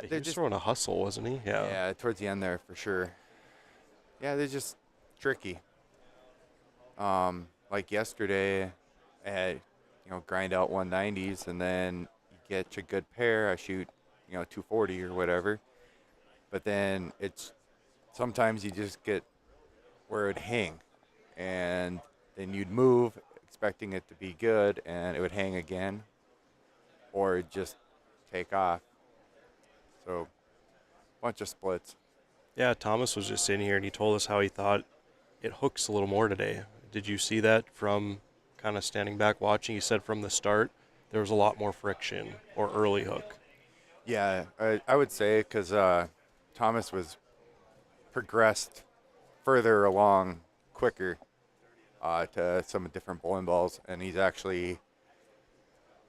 he they're was just throwing a hustle, wasn't he? yeah, towards the end there for sure. Yeah, they're just tricky. Like yesterday, I had grind out 190s, and then you get a good pair. I shoot 240 or whatever, but then it's sometimes you just get where it'd hang, and then you'd move expecting it to be good, and it would hang again, or it'd just take off. So, bunch of splits. Yeah, Thomas was just in here, and he told us how he thought it hooks a little more today. Did you see that from kind of standing back watching? He said from the start there was a lot more friction or early hook. Yeah, I would say because Thomas was progressed further along quicker to some different bowling balls, and he's actually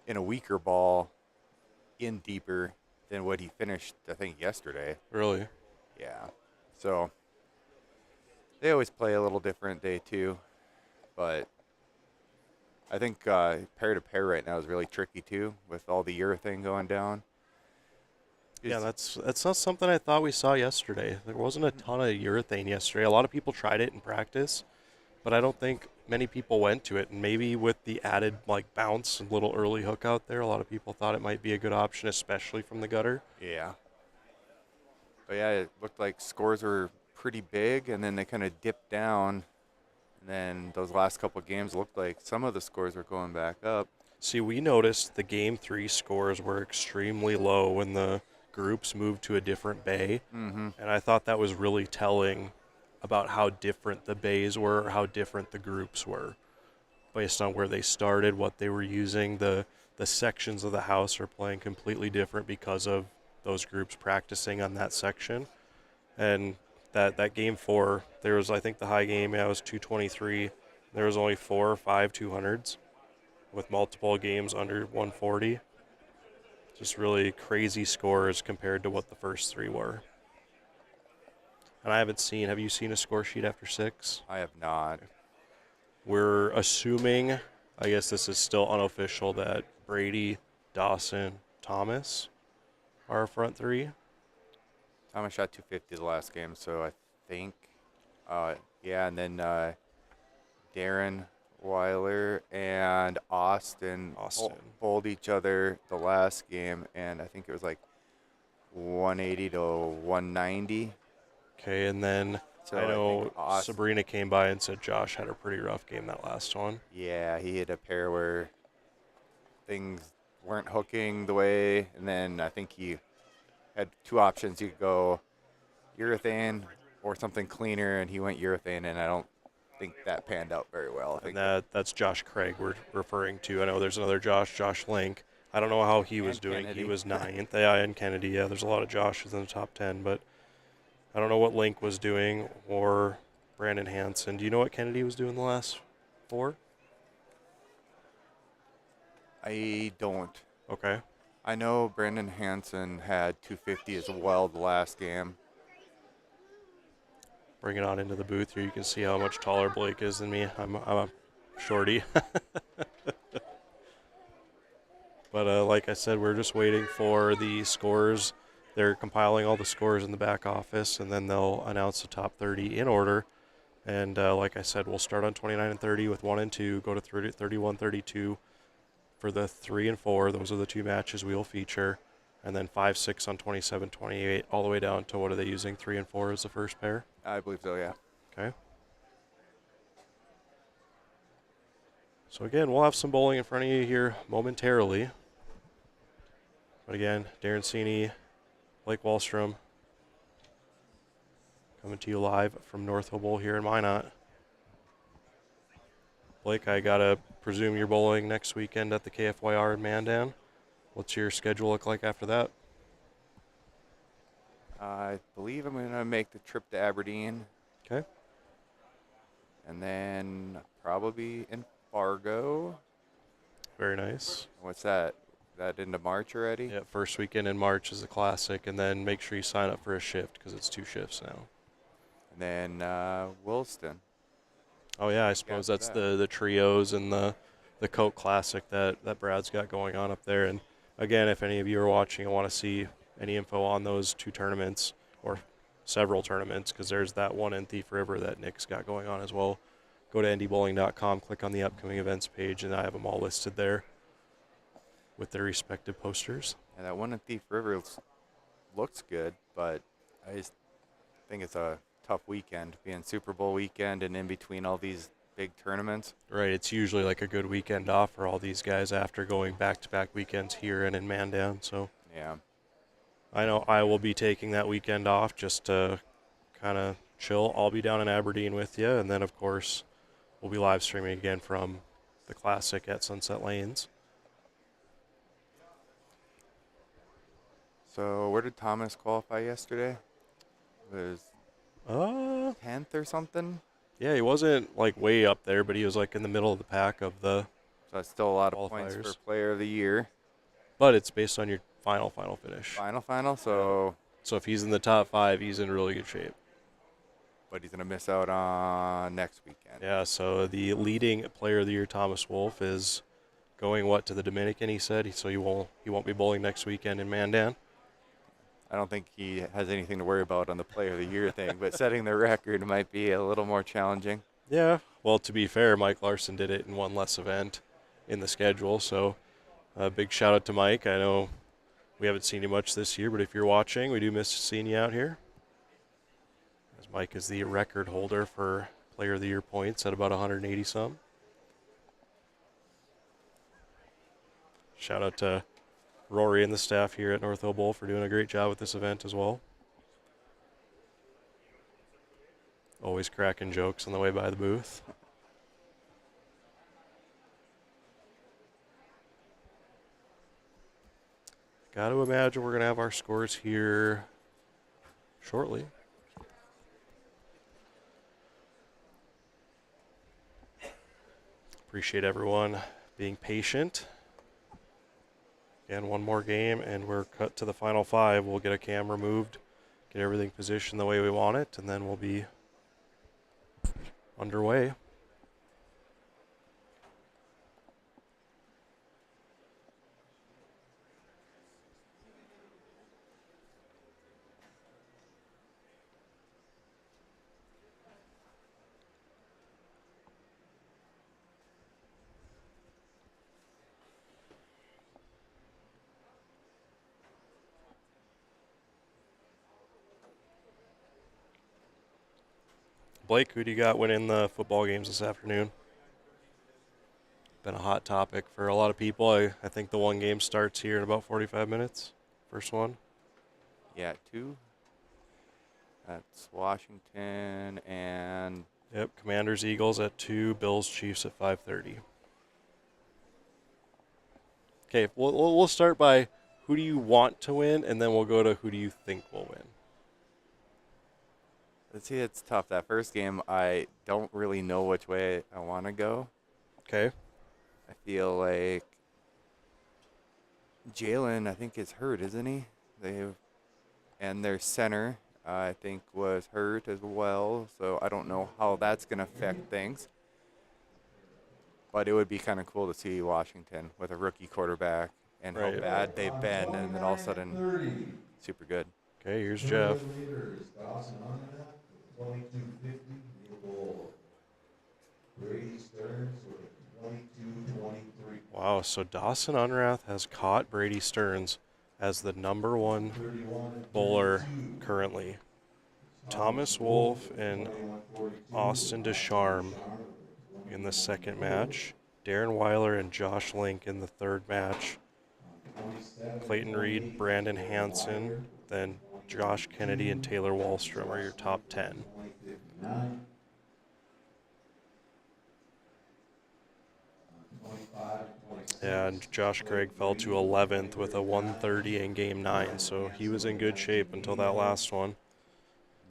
in a weaker ball in deeper than what he finished, I think, yesterday. Really? Yeah. So they always play a little different day too, but I think pair to pair right now is really tricky too with all the urethane going down. Yeah, that's not something I thought we saw yesterday. There wasn't a ton of urethane yesterday. A lot of people tried it in practice, but I don't think many people went to it. And maybe with the added like bounce and little early hook out there, a lot of people thought it might be a good option, especially from the gutter. Yeah. But yeah, it looked like scores were pretty big, and then they kind of dipped down. And then those last couple of games looked like some of the scores were going back up. See, we noticed the Game 3 scores were extremely low when the groups moved to a different bay. Mm-hmm. And I thought that was really telling about how different the bays were, or how different the groups were, based on where they started, what they were using. The sections of the house are playing completely different because of those groups practicing on that section. And that Game 4, there was, I think the high game, yeah, it was 223. There was only 4 or 5 200s with multiple games under 140. Just really crazy scores compared to what the first 3 were. And I haven't seen, have you seen a score sheet after 6? I have not. We're assuming, I guess this is still unofficial, that Brady, Dawson, Thomas are our front 3. Thomas shot 250 the last game, so I think, yeah, and then Darren Weiler and Austin bowled each other the last game, and I think it was like 180 to 190. Okay, and then So I know think Austin, Sabrina came by and said Josh had a pretty rough game that last one. yeah, he hit a pair where things weren't hooking the way, and then I think he had two options. You could go urethane or something cleaner, and he went urethane, and I don't think that panned out very well. I think And that's Josh Craig we're referring to. I know there's another Josh Link. I don't know how he was And doing. Kennedy. He was ninth. Yeah, and Kennedy. Yeah, there's a lot of Joshes in the top 10, but I don't know what Link was doing or Brandon Hansen. Do you know what Kennedy was doing the last 4? I don't. Okay. I know Brandon Hansen had 250 as well the last game. Bring it on into the booth here. You can see how much taller Blake is than me. I'm a shorty. But like I said, we're just waiting for the scores. They're compiling all the scores in the back office, and then they'll announce the top 30 in order. And like I said, we'll start on 29 and 30 with 1 and 2, go to 30, 31, 32 for the 3 and 4. Those are the 2 matches we will feature. And then 5, 6 on 27, 28, all the way down to what are they using? 3 and 4 as the first pair? I believe so, yeah. Okay. So again, we'll have some bowling in front of you here momentarily. But again, Darren Seeney, Blake Wallstrom, coming to you live from North Hill Bowl here in Minot. Blake, I gotta presume you're bowling next weekend at the KFYR in Mandan. What's your schedule look like after that? I believe I'm going to make the trip to Aberdeen. Okay. And then probably in Fargo. Very nice. What's that? That into March already? Yeah, first weekend in March is the classic, and then make sure you sign up for a shift because it's 2 shifts now. And then Williston. Oh yeah, I suppose that's the trios and the Coke Classic that Brad's got going on up there. And again, if any of you are watching and want to see any info on those 2 tournaments or several tournaments, because there's that one in Thief River that Nick's got going on as well, go to ndbowling.com, click on the upcoming events page, and I have them all listed there with their respective posters. And that one in Thief River looks good, but I just think it's a tough weekend, being Super Bowl weekend and in between all these big tournaments. Right, it's usually like a good weekend off for all these guys after going back-to-back weekends here and in Mandan. So Yeah. I know I will be taking that weekend off just to kind of chill. I'll be down in Aberdeen with you, and then, of course, we'll be live streaming again from the Classic at Sunset Lanes. So where did Thomas qualify yesterday? It was 10th or something? Yeah, he wasn't, like, way up there, but he was, like, in the middle of the pack of the So that's still a lot of points qualifiers. for Player of the Year. But it's based on your final finish. Final, so... So if he's in the top 5, he's in really good shape. But he's going to miss out on next weekend. Yeah, so the leading Player of the Year, Thomas Wolf, is going, to the Dominican, he said. So he won't be bowling next weekend in Mandan. I don't think he has anything to worry about on the Player of the Year thing, but setting the record might be a little more challenging. Yeah, well, to be fair, Mike Larson did it in one less event in the schedule, so a big shout out to Mike. I know we haven't seen you much this year, but if you're watching, we do miss seeing you out here. As Mike is the record holder for Player of the Year points at about 180 some. Shout out to Rory and the staff here at North Hill Bowl for doing a great job with this event as well. Always cracking jokes on the way by the booth. Got to imagine we're going to have our scores here shortly. Appreciate everyone being patient. Again, one more game, and we're cut to the final 5. We'll get a camera moved, get everything positioned the way we want it, and then we'll be underway. Blake, who do you got winning the football games this afternoon? Been a hot topic for a lot of people. I think the one game starts here in about 45 minutes. First one. Yeah, 2. That's Washington and Yep, Commanders Eagles at 2, Bills Chiefs at 5:30. Okay, we'll start by who do you want to win, and then we'll go to who do you think will win. let's see, it's tough. That first game, I don't really know which way I want to go. Okay. I feel like Jalen, I think, is hurt, isn't he? And their center, I think, was hurt as well. So I don't know how that's going to affect things. But it would be kind of cool to see Washington with a rookie quarterback and Right. how bad they've been, and then all of a sudden, super good. Okay, here's Jeff. Wow, so Dawson Unrath has caught Brady Stearns as the number 1 bowler currently. Thomas Wolf and Austin Descharme in the second match. Darren Weiler and Josh Link in the third match. Clayton Reed, Brandon Hansen, then Josh Kennedy and Taylor Wallstrom are your top 10. And Josh Craig fell to 11th with a 130 in Game 9, so he was in good shape until that last one.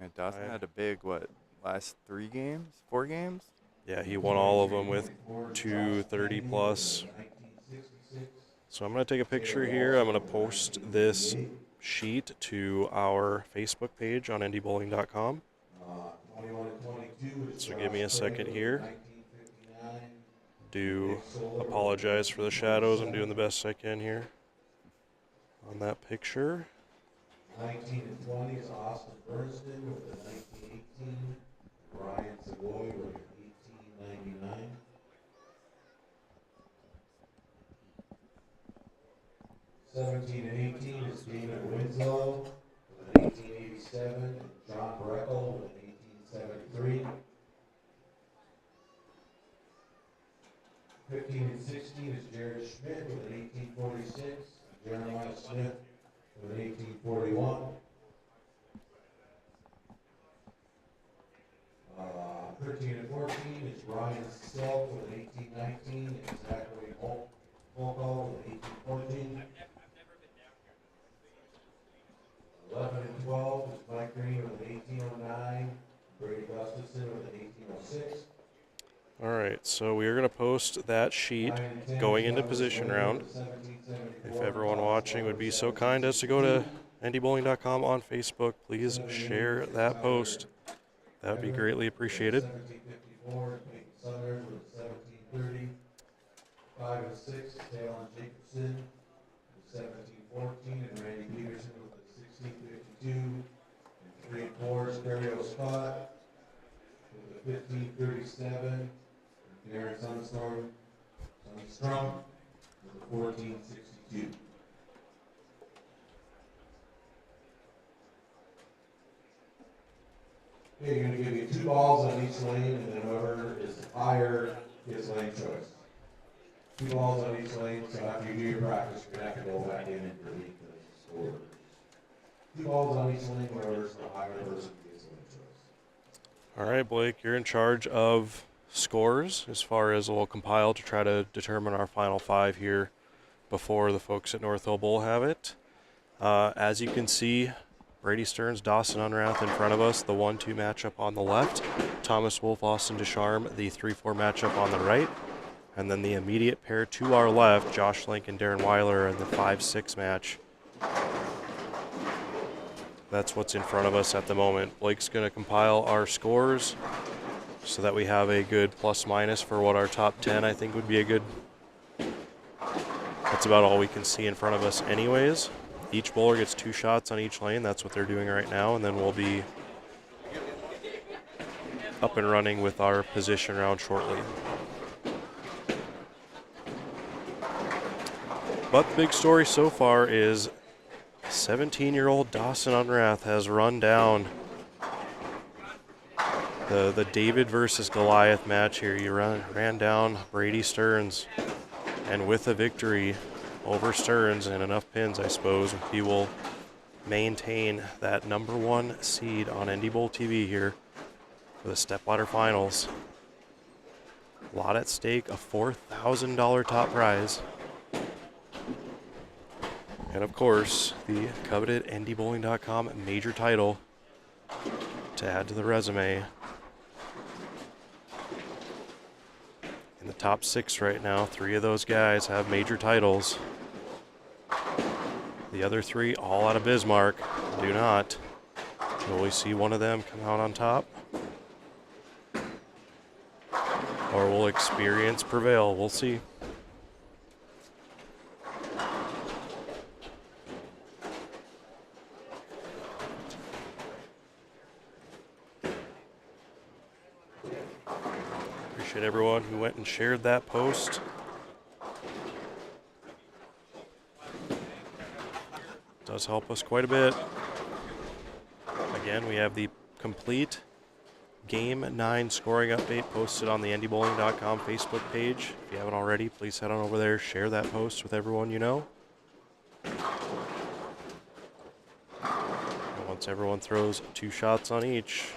And Dawson had a big, last 3 games? 4 games? Yeah, he won all of them with 230 plus. So I'm going to take a picture here. I'm going to post this sheet to our Facebook page on NDBowling.com. So give me a second here. Do apologize for the shadows. I'm doing the best I can here on that picture. 19 and 20 is Austin Bernston with a 1918. Brian Savoy with an 1899. 17 and 18 is David Winslow with an 1887. And John Breckel with an 1873. 15 and 16 is Jared Schmidt with an 1846. And Jeremiah Smith with an 1841. 13 and 14 is Ryan Selk with an 1819 and Zachary Volkov with an 1814. 11 and 12 is Mike Green with an 1809. Brady Gustafson with an 1806. All right, so we are going to post that sheet going into position round. If everyone watching would be so kind as to go to ndbowling.com on Facebook, please share that post. That would be greatly appreciated. 1754 is Peyton Summers with 1730. 5 and 6 is Talon Jacobson with 1714, and Randy Peterson with the 1652. And 3 and 4 is Terrio Scott with the 1537. And Darren Sunstrom with the 1462. Okay, you're going to give you 2 balls on each lane, and then whoever is higher gets lane choice. 2 balls on each lane, so after you do your practice, you're going to have to go back in and delete the score. 2 balls on each lane, whoever's the higher person gets lane choice. All right, Blake, you're in charge of scores as far as we'll compile to try to determine our final 5 here before the folks at North Hill Bowl have it. As you can see, Brady Stearns, Dawson Unrath in front of us, the 1-2 matchup on the left. Thomas Wolf, Austin Descharme, the 3-4 matchup on the right. And then the immediate pair to our left, Josh Link and Darren Weiler in the 5-6 match. That's what's in front of us at the moment. Blake's going to compile our scores so that we have a good plus-minus for what our top 10 I think would be a good. That's about all we can see in front of us anyways. Each bowler gets 2 shots on each lane. That's what they're doing right now. And then we'll be up and running with our position round shortly. But the big story so far is 17-year-old Dawson Unrath has run down The David versus Goliath match here. You ran down Brady Stearns, and with a victory over Stearns and enough pins, I suppose, he will maintain that #1 seed on NDBowlTV here for the Stepladder Finals. A lot at stake, a $4,000 top prize. And of course, the coveted NDBowling.com major title to add to the resume. In the top 6 right now, 3 of those guys have major titles. The other 3, all out of Bismarck, do not. Will we see one of them come out on top? Or will experience prevail? We'll see. Appreciate everyone who went and shared that post. Does help us quite a bit. Again, we have the complete Game 9 scoring update posted on the NDBowling.com Facebook page. If you haven't already, please head on over there, share that post with everyone you know. And once everyone throws 2 shots on each,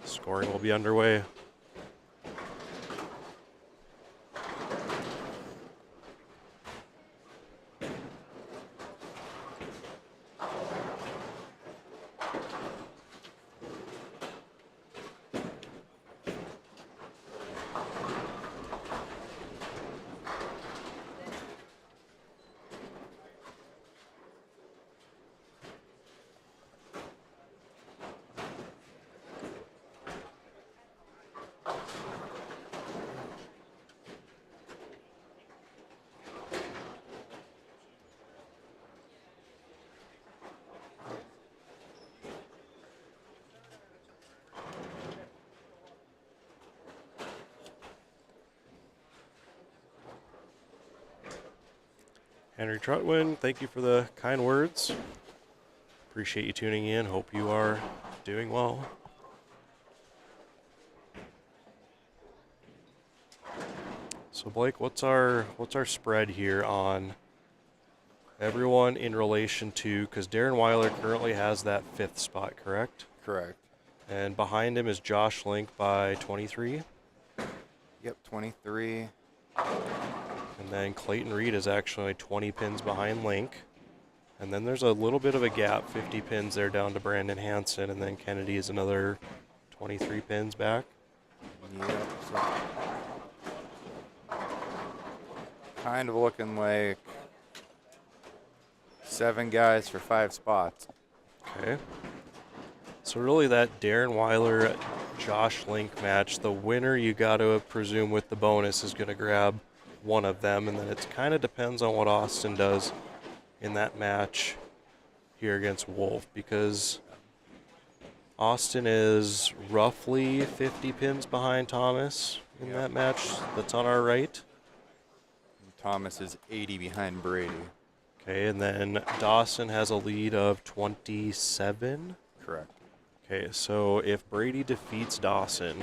scoring will be underway. Henry Trutwin, thank you for the kind words. Appreciate you tuning in. Hope you are doing well. So Blake, what's our spread here on everyone in relation to, because Darren Weiler currently has that 5th spot, correct? Correct. And behind him is Josh Link by 23. Yep, 23. And then Clayton Reed is actually 20 pins behind Link. And then there's a little bit of a gap, 50 pins there down to Brandon Hansen. And then Kennedy is another 23 pins back. Yep. So kind of looking like 7 guys for 5 spots. Okay. So really that Darren Weiler, Josh Link match, the winner you got to presume with the bonus is going to grab one of them, and then it kind of depends on what Austin does in that match here against Wolf, because Austin is roughly 50 pins behind Thomas in that match that's on our right. And Thomas is 80 behind Brady. Okay, and then Dawson has a lead of 27. Correct. Okay, so if Brady defeats Dawson,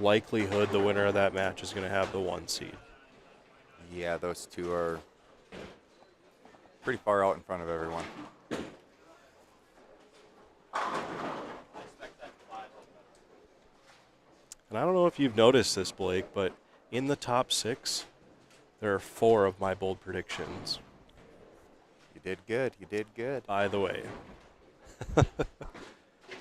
likelihood the winner of that match is going to have the 1 seed. Yeah, those 2 are pretty far out in front of everyone. And I don't know if you've noticed this, Blake, but in the top 6, there are 4 of my bold predictions. You did good. You did good. By the way,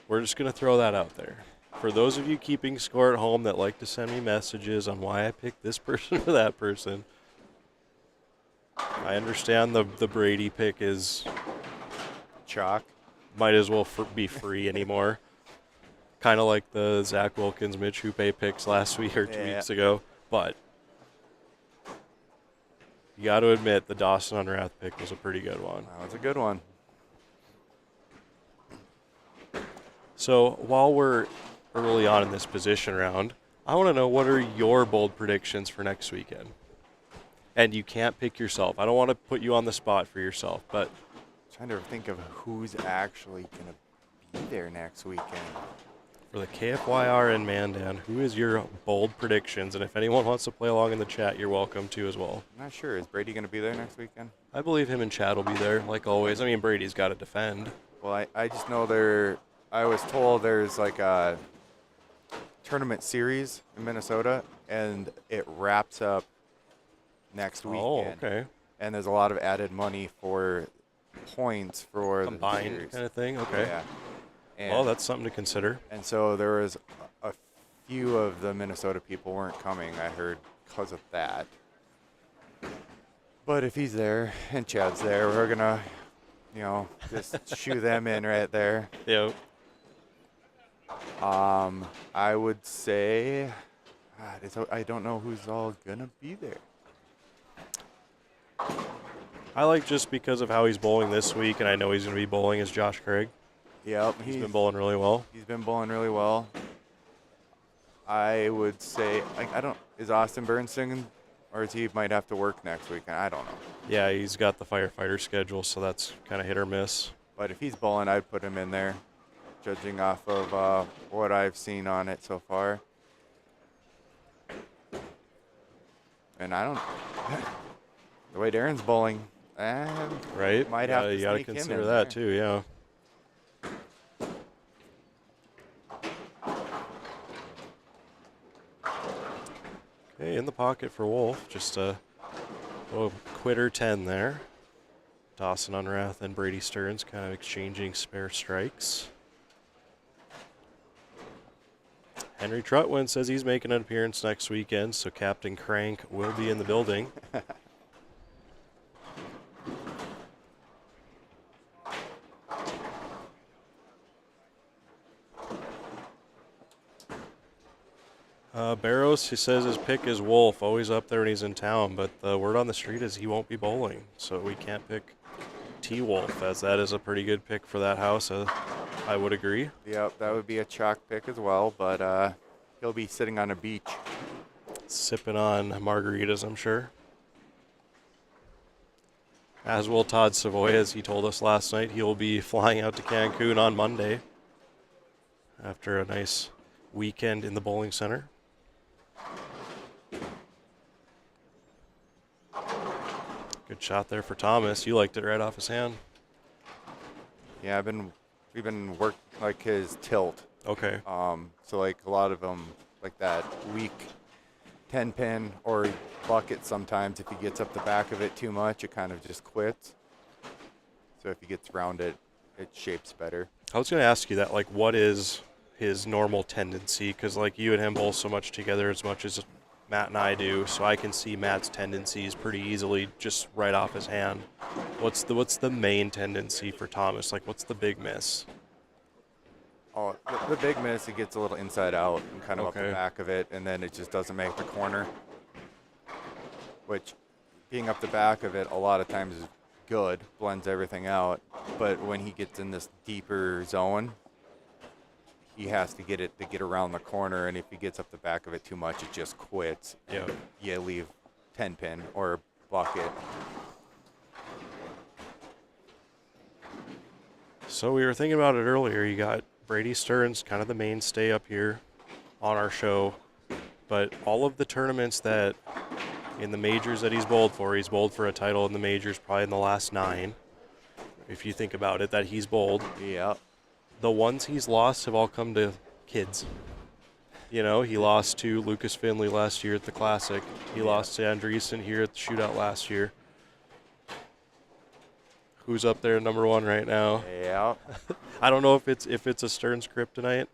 we're just going to throw that out there. For those of you keeping score at home that like to send me messages on why I picked this person or that person, I understand the Brady pick is Chalk. might as well be free anymore. Kind of like the Zach Wilkins, Mitch Houpe picks last week or 2 weeks ago. But you got to admit the Dawson Unrath pick was a pretty good one. That was a good one. So while we're early on in this position round, I want to know, what are your bold predictions for next weekend? And you can't pick yourself. I don't want to put you on the spot for yourself, but I'm trying to think of who's actually going to be there next weekend. for the KFYR in Mandan. Who is your bold predictions? And if anyone wants to play along in the chat, you're welcome to as well. I'm not sure. Is Brady going to be there next weekend? I believe him and Chad will be there, like always. I mean, Brady's got to defend. Well, I just know I was told there's like a tournament series in Minnesota, and it wraps up next weekend. Oh, okay. And there's a lot of added money for points for the Combined series. kind of thing? Okay. Yeah. And, Well, that's something to consider. and so there was a few of the Minnesota people weren't coming, I heard, because of that. But if he's there and Chad's there, we're going to, just shoo them in right there. Yep. I would say, I don't know who's all going to be there. I like just because of how he's bowling this week, and I know he's going to be bowling, is Josh Craig. Yep. He's been bowling really well. He's been bowling really well. I would say, is Austin Burns singing, or is he might have to work next week? I don't know. Yeah, he's got the firefighter schedule, so that's kind of hit or miss. But if he's bowling, I'd put him in there, judging off of what I've seen on it so far. And I don't, the way Darren's bowling, Right? might have to you got to sneak him consider in that there. too, yeah. Okay, in the pocket for Wolf. Just a quitter 10 there. Dawson Unrath and Brady Stearns kind of exchanging spare strikes. Henry Trutwin says he's making an appearance next weekend, so Captain Crank will be in the building. Barrows, he says his pick is Wolf, always up there when he's in town, but the word on the street is he won't be bowling, so we can't pick T-Wolf, as that is a pretty good pick for that house, I would agree. Yep, that would be a chalk pick as well, but he'll be sitting on a beach. Sipping on margaritas, I'm sure. As will Todd Savoy, as he told us last night. He'll be flying out to Cancun on Monday after a nice weekend in the bowling center. Good shot there for Thomas. You liked it right off his hand. Yeah, we've been working like his tilt. Okay. So like a lot of them, like that weak 10 pin or bucket sometimes, if he gets up the back of it too much, it kind of just quits. So if he gets around it, it shapes better. I was going to ask you that, like, what is his normal tendency? Because, like, you and him bowl so much together as much as Matt and I do, so I can see Matt's tendencies pretty easily just right off his hand. What's the main tendency for Thomas? Like, what's the big miss? Oh, the big miss, it gets a little inside out and kind of up Okay. the back of it, and then it just doesn't make the corner. Which, being up the back of it a lot of times is good, blends everything out. But when he gets in this deeper zone, he has to get it to get around the corner, and if he gets up the back of it too much, it just quits. Yeah. You leave 10 pin or bucket. So we were thinking about it earlier. You got Brady Stearns, kind of the mainstay up here on our show. But all of the tournaments that in the majors that he's bowled for a title in the majors probably in the last 9. If you think about it, that he's bowled. Yeah. The ones he's lost have all come to kids. You know, he lost to Lucas Finley last year at the Classic. He lost to Andreessen here at the Shootout last year. Who's up there number 1 right now? Yeah. I don't know if it's a Stearns kryptonite.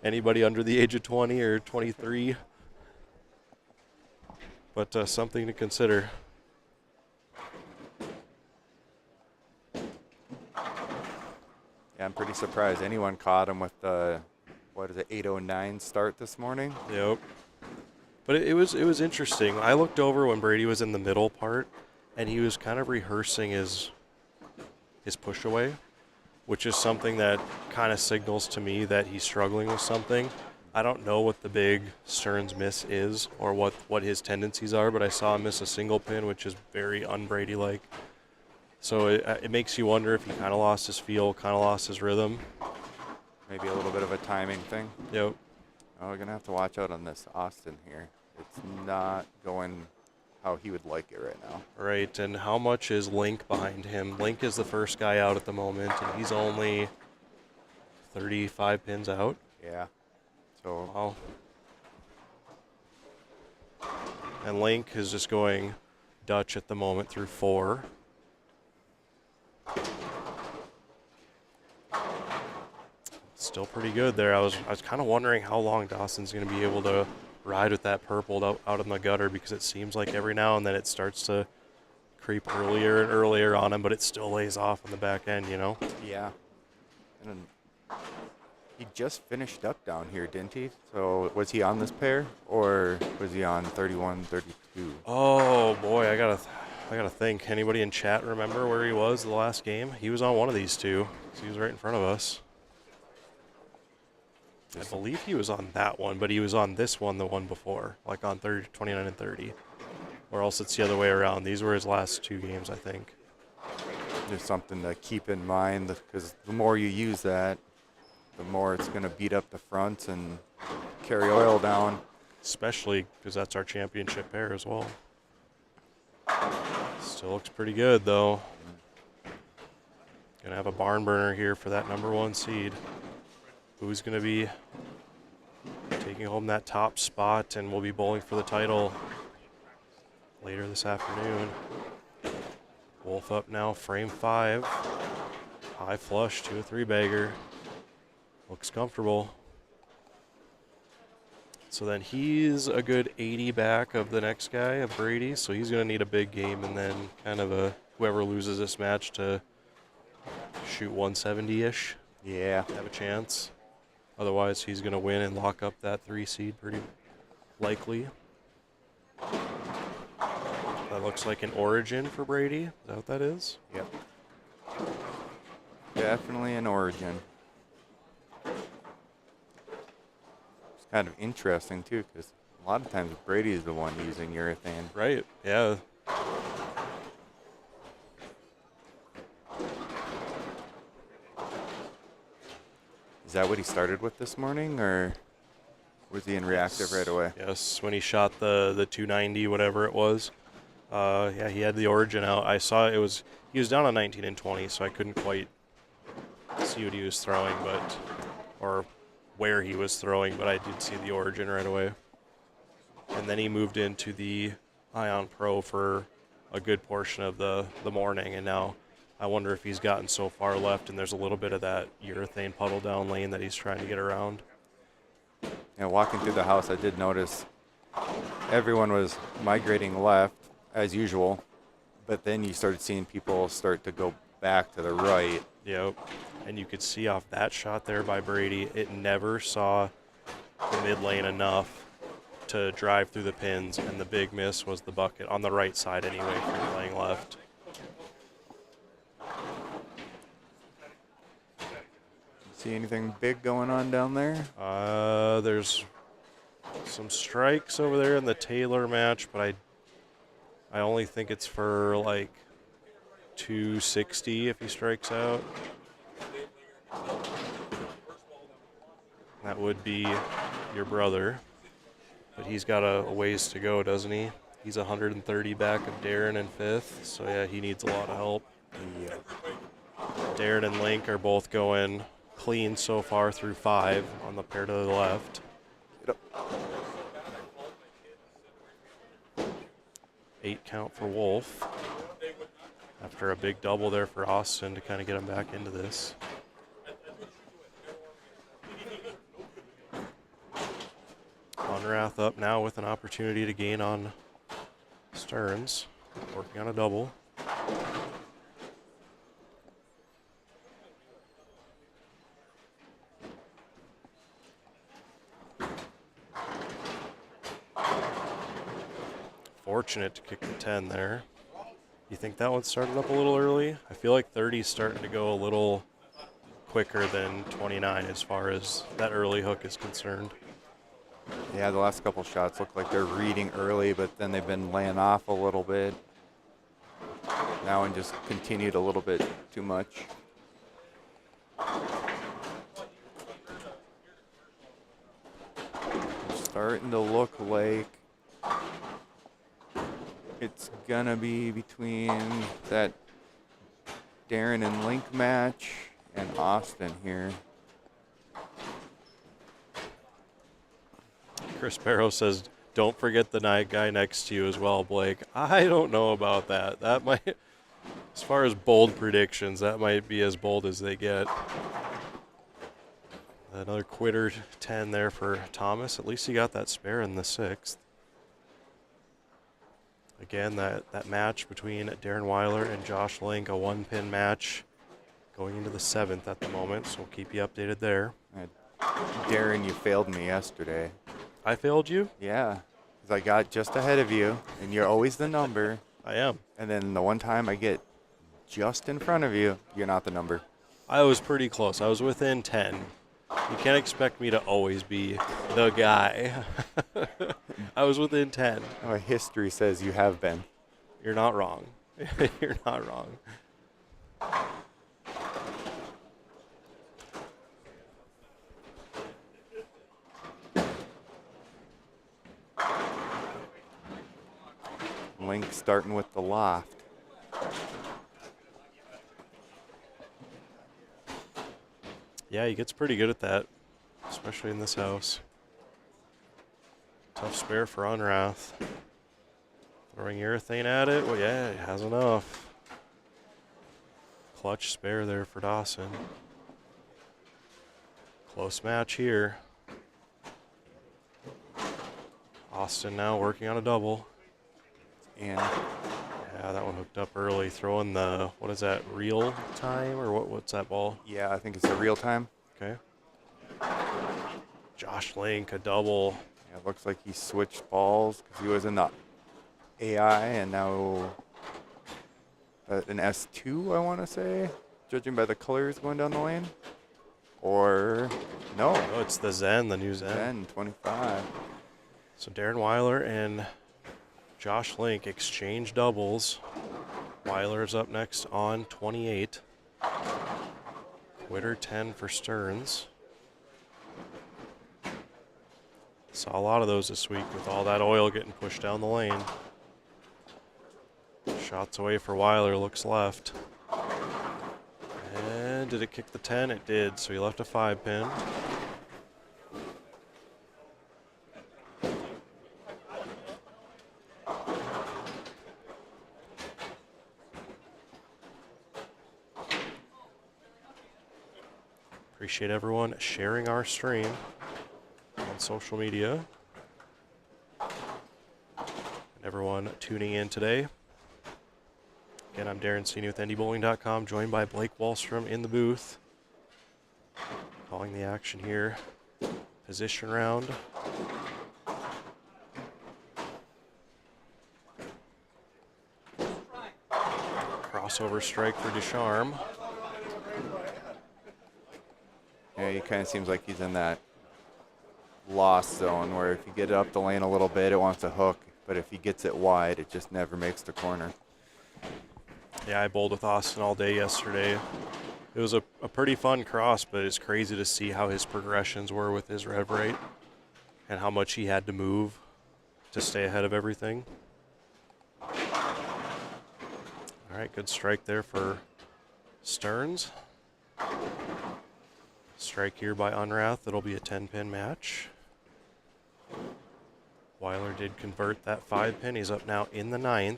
Anybody under the age of 20 or 23. But something to consider. Yeah, I'm pretty surprised anyone caught him with the, 8:09 start this morning. Yep. But it was interesting. I looked over when Brady was in the middle part, and he was kind of rehearsing his push away, which is something that kind of signals to me that he's struggling with something. I don't know what the big Stearns miss is or what his tendencies are, but I saw him miss a single pin, which is very un-Brady-like. So it makes you wonder if he kind of lost his feel, kind of lost his rhythm. maybe a little bit of a timing thing. Yep. Oh, we're going to have to watch out on this Austin here. It's not going how he would like it right now. Right, and how much is Link behind him? Link is the first guy out at the moment, and he's only 35 pins out. Yeah. So, Wow. And Link is just going Dutch at the moment through 4. Still pretty good there. I was kind of wondering how long Dawson's going to be able to ride with that purple out in the gutter, because it seems like every now and then it starts to creep earlier and earlier on him, but it still lays off on the back end, you know? yeah. And then he just finished up down here, didn't he? So was he on this pair, or was he on 31, 32? Oh boy, I gotta think. Anybody in chat remember where he was the last game? He was on one of these two. So he was right in front of us. I believe he was on that one, but he was on this one, the one before, like on 29 and 30. Or else it's the other way around. These were his last 2 games, I think. There's something to keep in mind, because the more you use that, the more it's going to beat up the front and carry oil down. Especially because that's our championship pair as well. Still looks pretty good, though. Gonna have a barn burner here for that #1 seed. Who's gonna be taking home that top spot and will be bowling for the title later this afternoon. Wolf up now, frame 5. High flush, 2 or 3 bagger. Looks comfortable. So then he's a good 80 back of the next guy, of Brady, so he's going to need a big game, and then kind of whoever loses this match to shoot 170-ish. Yeah. Have a chance. Otherwise, he's going to win and lock up that 3 seed pretty likely. That looks like an origin for Brady. Is that what that is? Yep. Definitely an origin. It's kind of interesting, too, because a lot of times Brady is the one using urethane. Right, yeah. Is that what he started with this morning, or was he in reactive right away? Yes, when he shot the 290, whatever it was. Yeah, he had the origin out. I saw he was down on 19 and 20, so I couldn't quite see what he was throwing, or where he was throwing, but I did see the origin right away. And then he moved into the Ion Pro for a good portion of the morning, and now I wonder if he's gotten so far left and there's a little bit of that urethane puddle down lane that he's trying to get around. Yeah, walking through the house, I did notice everyone was migrating left, as usual, but then you started seeing people start to go back to the right. Yep. And you could see off that shot there by Brady, it never saw the mid lane enough to drive through the pins, and the big miss was the bucket on the right side anyway if you're playing left. See anything big going on down there? There's some strikes over there in the Taylor match, but I only think it's for like 260 if he strikes out. That would be your brother, but he's got a ways to go, doesn't he? He's 130 back of Darren in 5th, so yeah, he needs a lot of help. Yeah. Darren and Link are both going clean so far through 5 on the pair to the left. Yep. 8 count for Wolf after a big double there for Austin to kind of get him back into this. Unrath up now with an opportunity to gain on Stearns, working on a double. Fortunate to kick the 10 there. You think that one started up a little early? I feel like 30's starting to go a little quicker than 29 as far as that early hook is concerned. Yeah, the last couple shots look like they're reading early, but then they've been laying off a little bit. Now and just continued a little bit too much. starting to look like it's gonna be between that Darren and Link match and Austin here. Chris Barrow says, don't forget the night guy next to you as well, Blake. I don't know about that. That might, as far as bold predictions, that might be as bold as they get. Another quitter 10 there for Thomas. At least he got that spare in the 6th. Again, that match between Darren Weiler and Josh Link, a 1-pin match going into the 7th at the moment, so we'll keep you updated there. Darren, you failed me yesterday. I failed you? Yeah, because I got just ahead of you, and you're always the number. I am. And then the one time I get just in front of you, you're not the number. I was pretty close. I was within 10. You can't expect me to always be the guy. I was within 10. Oh, history says you have been. You're not wrong. You're not wrong. Link starting with the loft. Yeah, he gets pretty good at that, especially in this house. Tough spare for Unrath. Throwing urethane at it. Well, yeah, he has enough. Clutch spare there for Dawson. Close match here. Austin now working on a double. And yeah, that one hooked up early. Throwing the, what is that, real time? Or what's that ball? yeah, I think it's a real time. Okay. Josh Link, a double. Yeah, it looks like he switched balls because he was in the AI and now an S2, I want to say, judging by the colors going down the lane. Or no. Oh, it's the Zen, the new Zen. Zen, 25. So Darren Weiler and Josh Link exchange doubles. Weiler's up next on 28. Quitter 10 for Stearns. Saw a lot of those this week with all that oil getting pushed down the lane. Shots away for Weiler, looks left. And did it kick the 10? It did, so he left a 5-pin. Appreciate everyone sharing our stream on social media. And everyone tuning in today. Again, I'm Darren Sweeney with NDBowling.com, joined by Blake Wallstrom in the booth. Calling the action here. Position round. Crossover strike for Ducharme. Yeah, he kind of seems like he's in that lost zone where if you get it up the lane a little bit, it wants to hook. But if he gets it wide, it just never makes the corner. Yeah, I bowled with Austin all day yesterday. It was a pretty fun cross, but it's crazy to see how his progressions were with his rev rate and how much he had to move to stay ahead of everything. All right, good strike there for Stearns. Strike here by Unrath. It'll be a 10-pin match. Weiler did convert that 5-pin. He's up now in the 9th.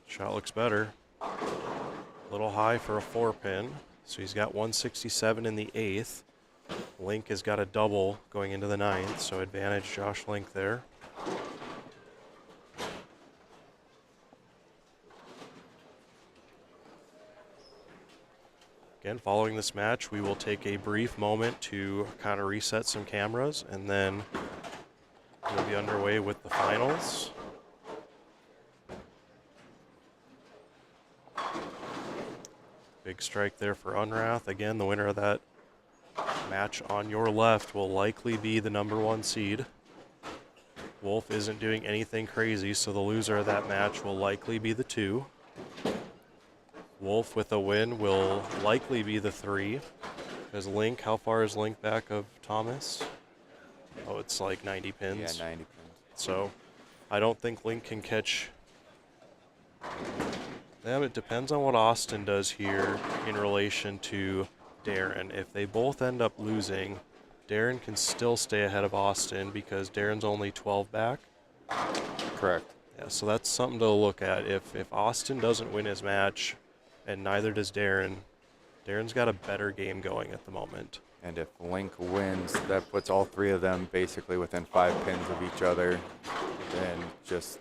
Shot looks better. A little high for a 4-pin. So he's got 167 in the 8th. Link has got a double going into the 9th, so advantage Josh Link there. Again, following this match, we will take a brief moment to kind of reset some cameras, and then we'll be underway with the finals. Big strike there for Unrath. Again, the winner of that match on your left will likely be the #1 seed. Wolf isn't doing anything crazy, so the loser of that match will likely be the 2. Wolf with a win will likely be the 3. Because Link, how far is Link back of Thomas? Oh, it's like 90 pins. Yeah, 90 pins. So I don't think Link can catch. Yeah, it depends on what Austin does here in relation to Darren. If they both end up losing, Darren can still stay ahead of Austin because Darren's only 12 back. Correct. Yeah, so that's something to look at. If Austin doesn't win his match, and neither does Darren, Darren's got a better game going at the moment. And if Link wins, that puts all 3 of them basically within 5 pins of each other. And just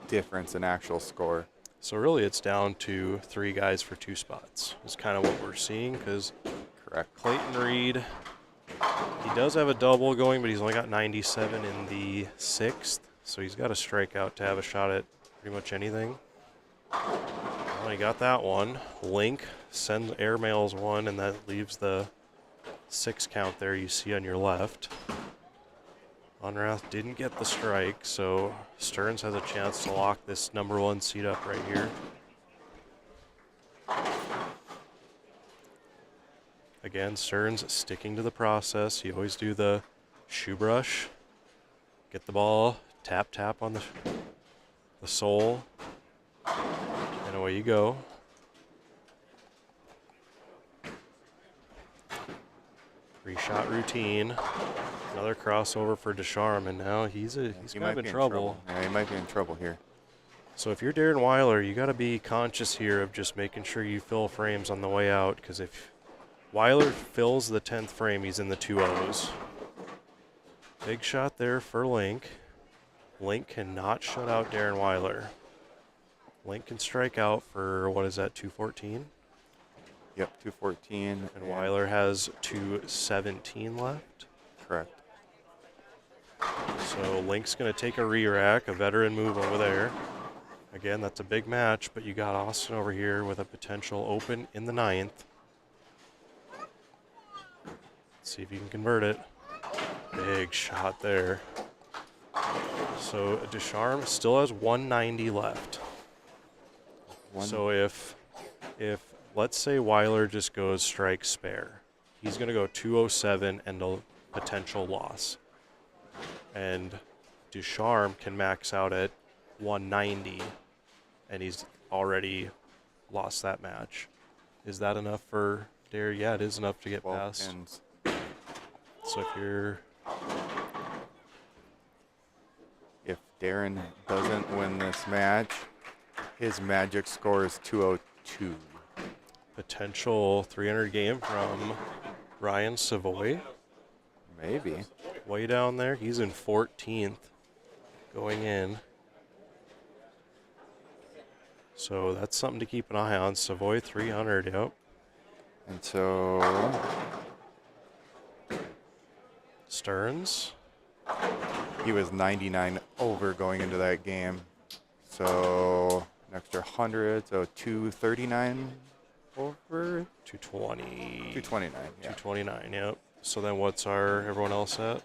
difference in actual score. So really it's down to 3 guys for 2 spots. Is kind of what we're seeing because Correct. Clayton Reed, he does have a double going, but he's only got 97 in the 6th. So he's got to strike out to have a shot at pretty much anything. Well, he got that one. Link sends airmails 1, and that leaves the 6 count there you see on your left. Unrath didn't get the strike, so Stearns has a chance to lock this number 1 seed up right here. Again, Stearns sticking to the process. You always do the shoe brush. Get the ball, tap, tap on the sole, and away you go. Three-shot routine. Another crossover for Descharme, and now he's kind of in trouble. Yeah, he might be in trouble here. So if you're Darren Weiler, you got to be conscious here of just making sure you fill frames on the way out, because if Weiler fills the 10th frame, he's in the 2-0s. Big shot there for Link. Link cannot shut out Darren Weiler. Link can strike out for, what is that, 214? Yep, 214. And Weiler has 217 left. Correct. So Link's going to take a re-rack, a veteran move over there. Again, that's a big match, but you got Austin over here with a potential open in the 9th. Let's see if you can convert it. Big shot there. So Descharme still has 190 left. So if let's say Weiler just goes strike spare, he's going to go 207 and a potential loss. And Descharme can max out at 190, and he's already lost that match. Is that enough for Dare? Yeah, it is enough to get past. Pins. So if Darren doesn't win this match, his magic score is 202. Potential 300 game from Ryan Savoy. Maybe. Way down there. He's in 14th going in. So that's something to keep an eye on. Savoy 300, yep. And so Stearns. he was 99 over going into that game. So an extra 100, so 239 over? 220. 229, yeah. 229, yep. So then what's everyone else at?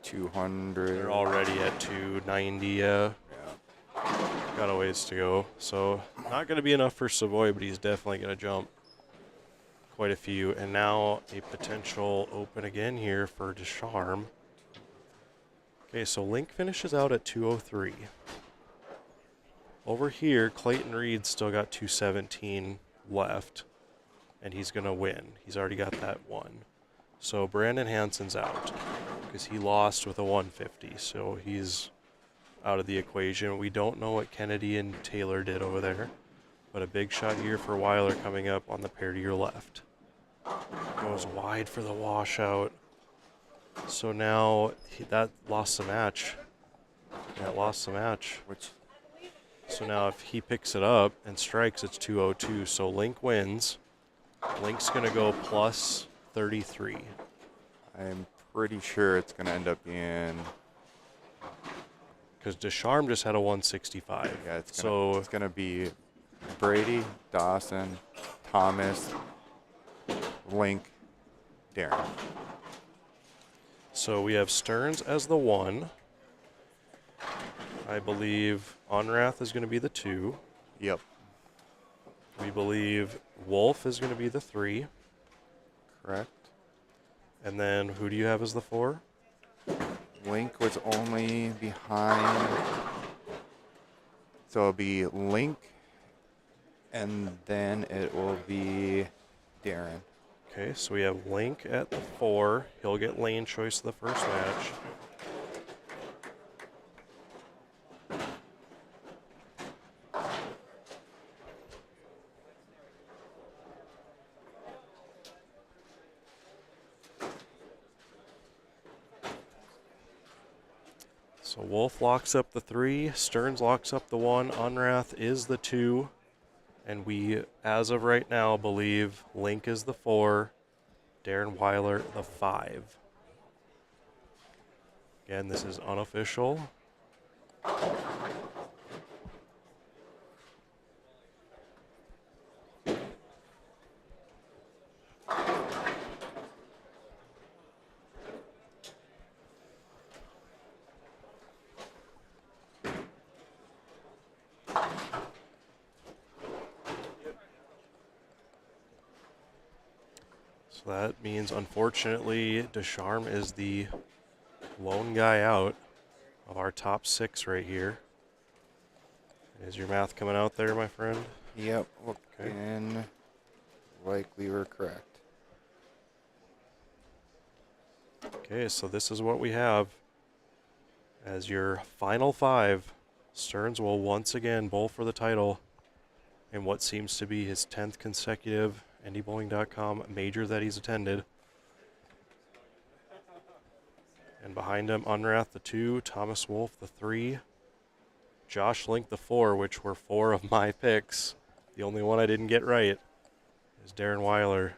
200. They're already at 290, yeah. Got a ways to go. So not going to be enough for Savoy, but he's definitely going to jump quite a few. And now a potential open again here for Descharme. Okay, so Link finishes out at 203. Over here, Clayton Reed's still got 217 left, and he's going to win. He's already got that one. So Brandon Hansen's out because he lost with a 150, so he's out of the equation. We don't know what Kennedy and Taylor did over there, but a big shot here for Weiler coming up on the pair to your left. Goes wide for the washout. So now that lost the match. That lost the match. So now if he picks it up and strikes, it's 202. So Link wins. Link's going to go plus 33. I'm pretty sure it's going to end up being... Because Descharme just had a 165. Yeah, it's going to be Brady, Dawson, Thomas, Link, Darren. So we have Stearns as the 1. I believe Onrath is going to be the 2. Yep. We believe Wolf is going to be the 3. Correct. And then who do you have as the 4? Link was only behind. So it'll be Link, and then it will be Darren. Okay, so we have Link at the 4. He'll get lane choice of the first match. So Wolf locks up the 3, Stearns locks up the 1, Unrath is the 2, and we, as of right now, believe Link is the 4, Darren Weiler the 5. Again, this is unofficial. So that means, unfortunately, Descharme is the lone guy out of our top 6 right here. Is your math coming out there, my friend? Yep, looking like we were correct. Okay, so this is what we have as your final 5. Stearns will once again bowl for the title in what seems to be his 10th consecutive NDBowling.com major that he's attended. And behind him, Unrath the 2, Thomas Wolf the 3, Josh Link the 4, which were 4 of my picks. The only one I didn't get right is Darren Weiler.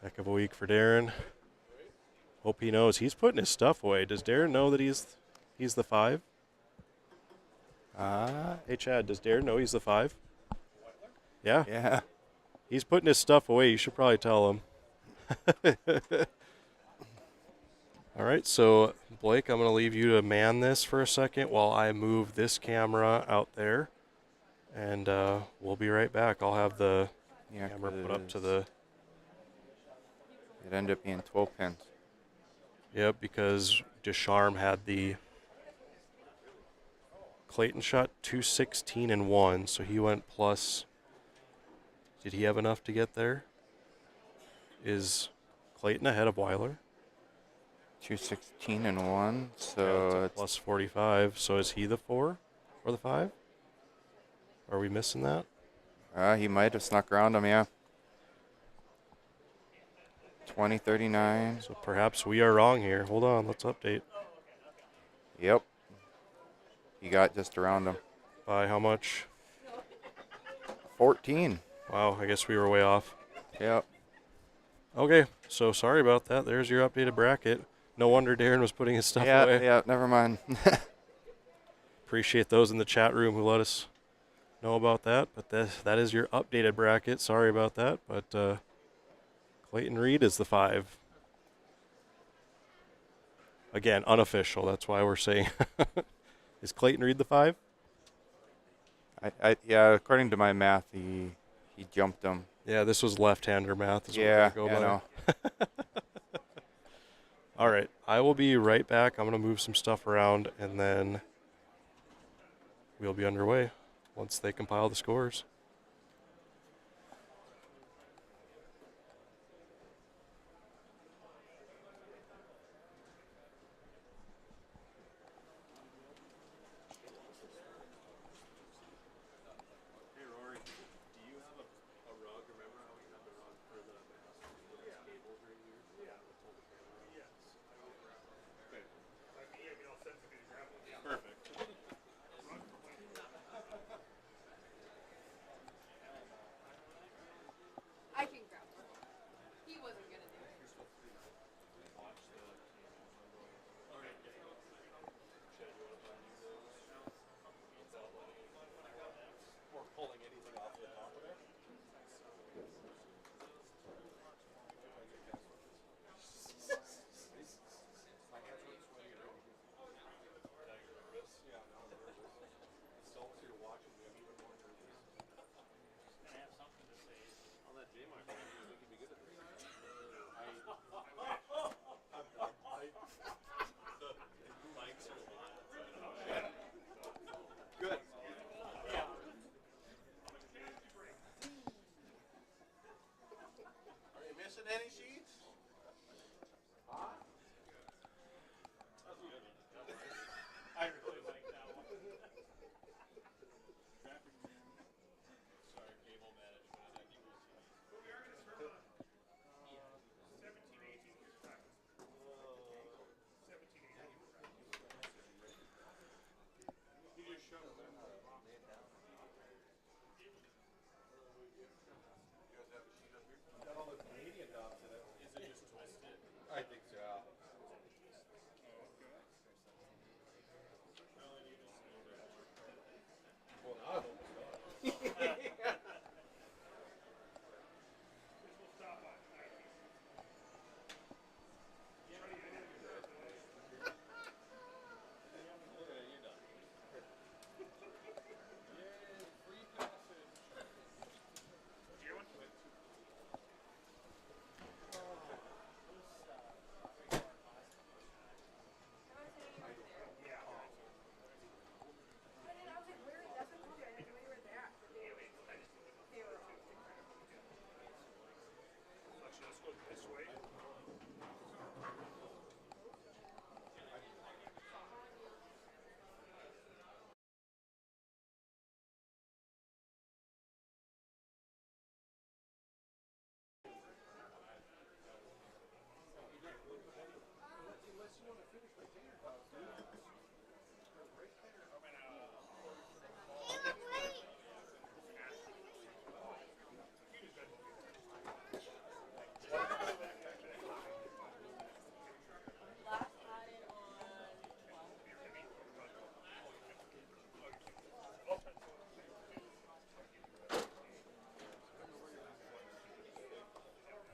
Heck of a week for Darren. Hope he knows. He's putting his stuff away. Does Darren know that he's the 5? Hey, Chad, does Darren know he's the 5? Yeah? Yeah. He's putting his stuff away. You should probably tell him. All right, so Blake, I'm going to leave you to man this for a second while I move this camera out there. And we'll be right back. I'll have the camera put up to the... It ended up being 12 pins. Yep, because Descharme had the... Clayton shot 216 and 1, so he went plus... Did he have enough to get there? Is Clayton ahead of Weiler? 216 and 1, Yeah, so it's plus 45. So is he the 4 or the 5? Are we missing that? he might have snuck around him, yeah. 2039. So perhaps we are wrong here. Hold on, let's update. Yep. He got just around him. By how much? 14. Wow, I guess we were way off. Yep. Okay, so sorry about that. There's your updated bracket. No wonder Darren was putting his stuff away. Yeah, never mind. Appreciate those in the chat room who let us know about that. But that is your updated bracket. Sorry about that. But Clayton Reed is the 5. Again, unofficial. That's why we're saying. Is Clayton Reed the 5? Yeah, according to my math, he jumped him. Yeah, this was left-hander math. Is Yeah, what we're gonna I go know. by. All right, I will be right back. I'm going to move some stuff around, and then we'll be underway once they compile the scores.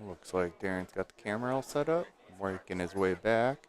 Looks like Darren's got the camera all set up, working his way back.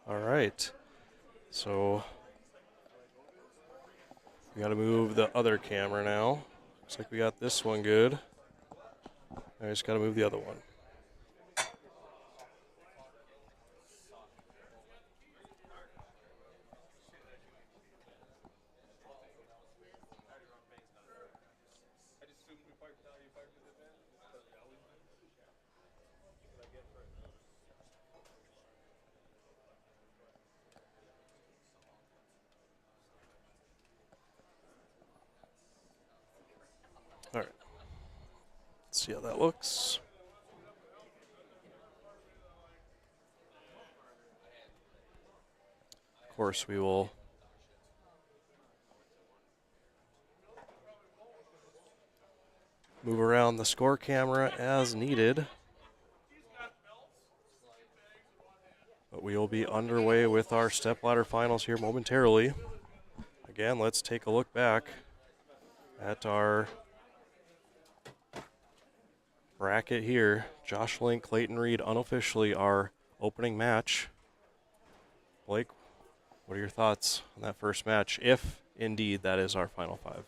All right. So we got to move the other camera now. Looks like we got this one good. I just got to move the other one. All right. Let's see how that looks. Of course, we will move around the score camera as needed. But we will be underway with our stepladder finals here momentarily. Again, let's take a look back at our bracket here. Josh Link, Clayton Reed, unofficially our opening match. Blake, what are your thoughts on that first match, if indeed that is our final five?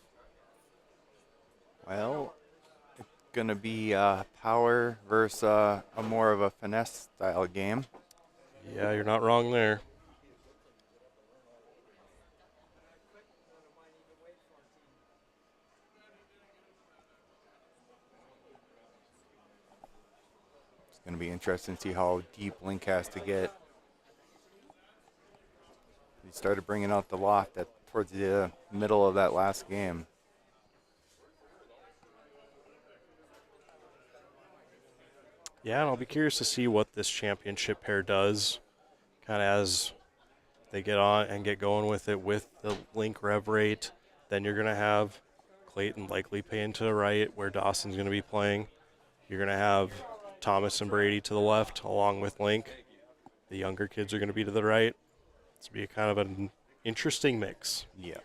Well, it's going to be power versus a more of a finesse style game. Yeah, you're not wrong there. It's going to be interesting to see how deep Link has to get. he started bringing out the loft towards the middle of that last game. Yeah, and I'll be curious to see what this championship pair does, kind of as they get on and get going with it with the link rev rate. Then you're going to have Clayton likely paying to the right where Dawson's going to be playing. You're going to have Thomas and Brady to the left along with Link. The younger kids are going to be to the right. It's going to be kind of an interesting mix. Yeah.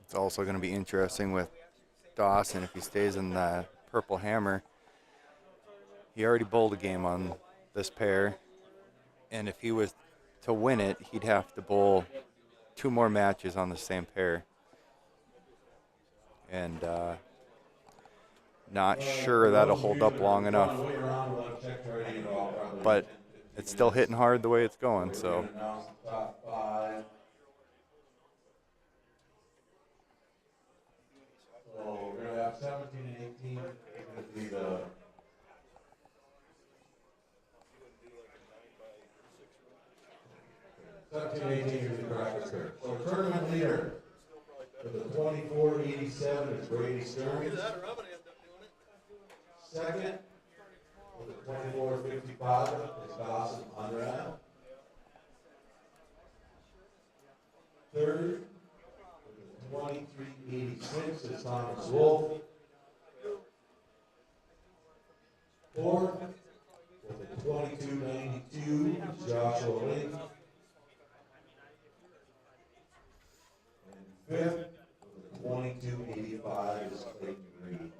It's also going to be interesting with Dawson if he stays in the Purple Hammer. He already bowled a game on this pair, and if he was to win it, he'd have to bowl 2 more matches on the same pair. And not sure that'll hold up long enough. But it's still hitting hard the way it's going, so. So we're going to have 17 and 18. It's going to be the 17 and 18 is the correct record. So tournament leader for the 24-87 is Brady Stearns. Second for the 24-55 is Dawson Unrad. Third for the 23-86 is Thomas Wolf. Fourth for the 22-92 is Joshua Link. And fifth for the 22-85 is Clayton Reed.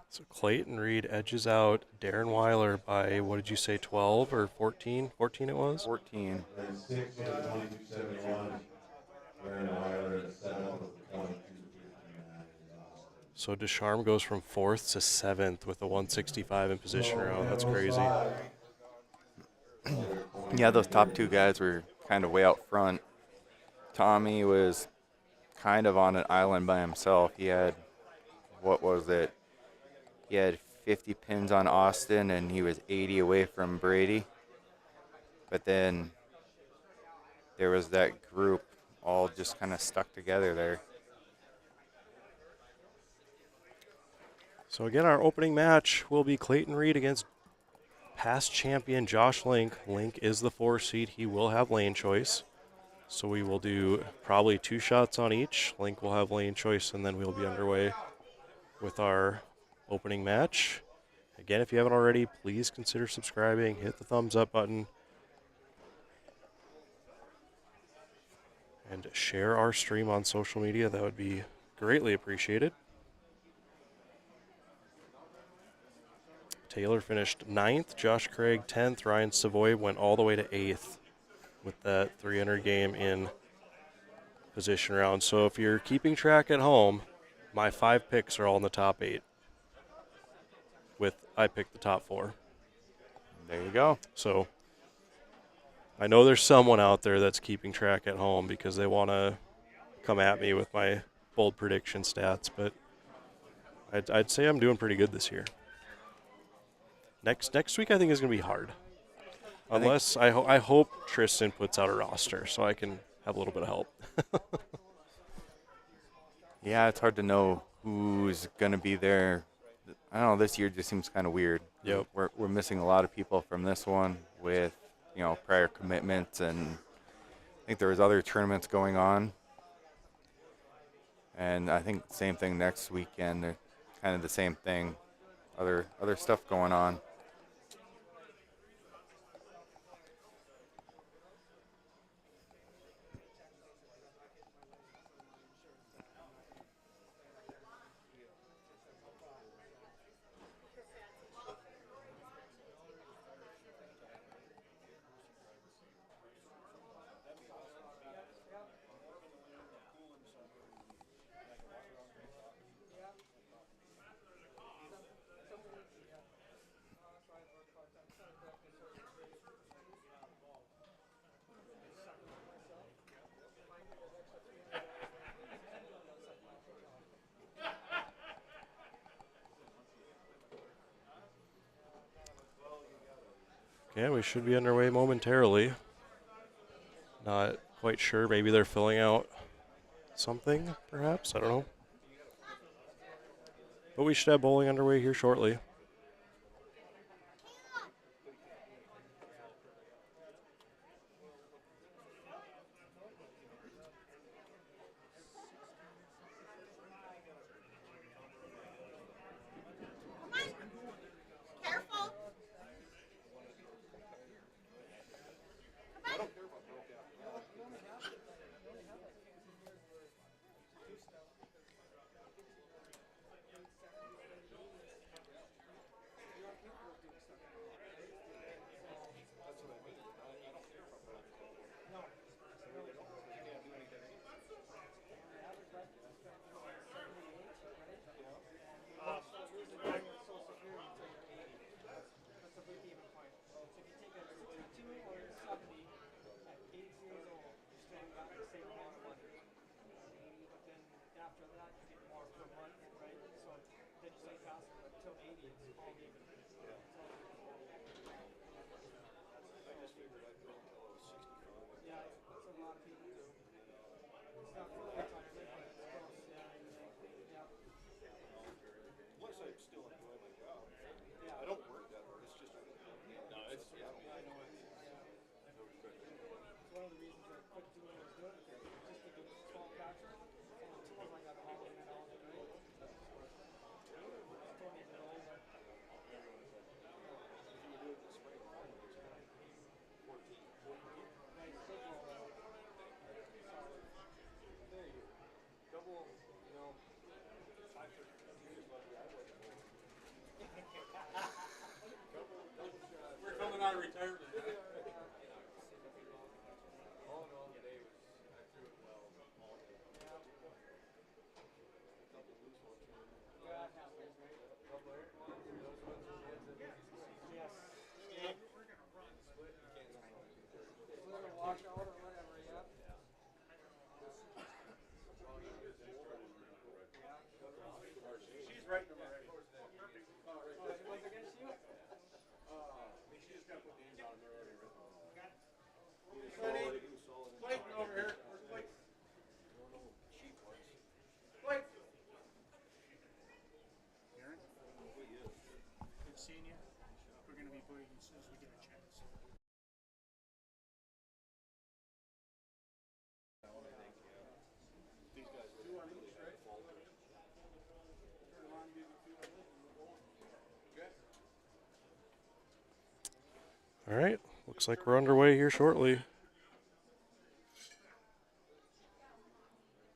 So Clayton Reed edges out Darren Weiler by, what did you say, 12 or 14? 14 it was? 14. And sixth for the 22-71 Aaron Weiler, and seventh for the 22-59 is Austin. So Descharme goes from 4th to 7th with a 165 in position round. That's crazy. Yeah, those top 2 guys were kind of way out front. Tommy was kind of on an island by himself. He had, what was it? He had 50 pins on Austin, and he was 80 away from Brady. But then there was that group all just kind of stuck together there. So again, our opening match will be Clayton Reed against past champion Josh Link. Link is the 4 seed. He will have lane choice. So we will do probably 2 shots on each. Link will have lane choice, and then we'll be underway with our opening match. Again, if you haven't already, please consider subscribing. Hit the thumbs up button. And share our stream on social media. That would be greatly appreciated. Taylor finished 9th, Josh Craig 10th, Ryan Savoy went all the way to 8th with that 300 game in position round. So if you're keeping track at home, my 5 picks are all in the top 8. I picked the top 4. There you go. So I know there's someone out there that's keeping track at home because they want to come at me with my bold prediction stats, but I'd say I'm doing pretty good this year. Next week I think is going to be hard. Unless I hope Tristan puts out a roster so I can have a little bit of help. Yeah, it's hard to know who's going to be there. I don't know, this year just seems kind of weird. Yep. We're missing a lot of people from this one with, prior commitments, and I think there was other tournaments going on. And I think same thing next weekend. They're kind of the same thing. Other stuff going on. Okay, we should be underway momentarily. Not quite sure. Maybe they're filling out something, perhaps. I don't know. But we should have bowling underway here shortly. All right, looks like we're underway here shortly.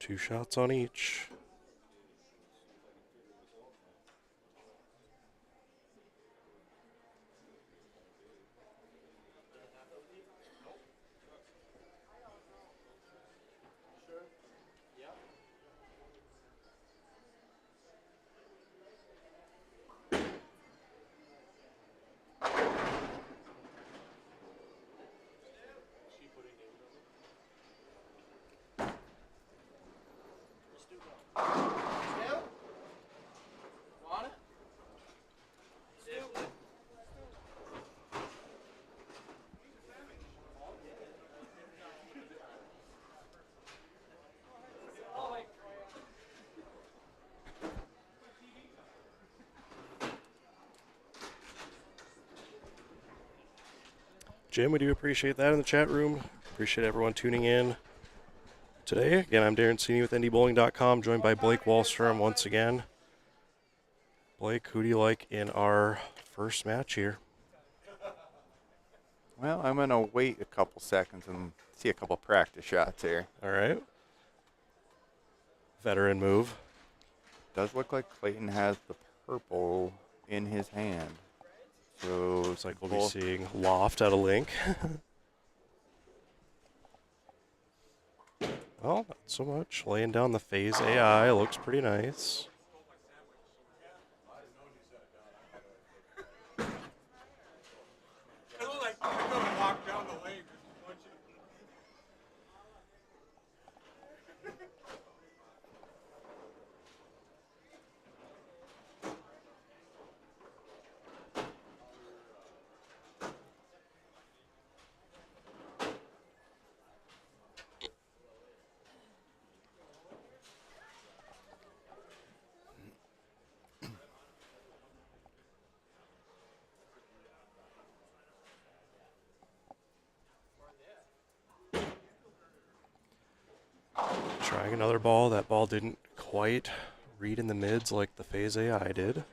2 shots on each. Jim, we do appreciate that in the chat room. Appreciate everyone tuning in today. Again, I'm Darren Sini with NDBowling.com, joined by Blake Wallstrom once again. Blake, who do you like in our first match here? Well, I'm going to wait a couple seconds and see a couple practice shots here. All right. Veteran move. Does look like Clayton has the purple in his hand. So Looks like we'll be seeing Loft out of Link. Well, not so much. Laying down the phase AI looks pretty nice. Trying another ball. That ball didn't quite read in the mids like the Phase AI did.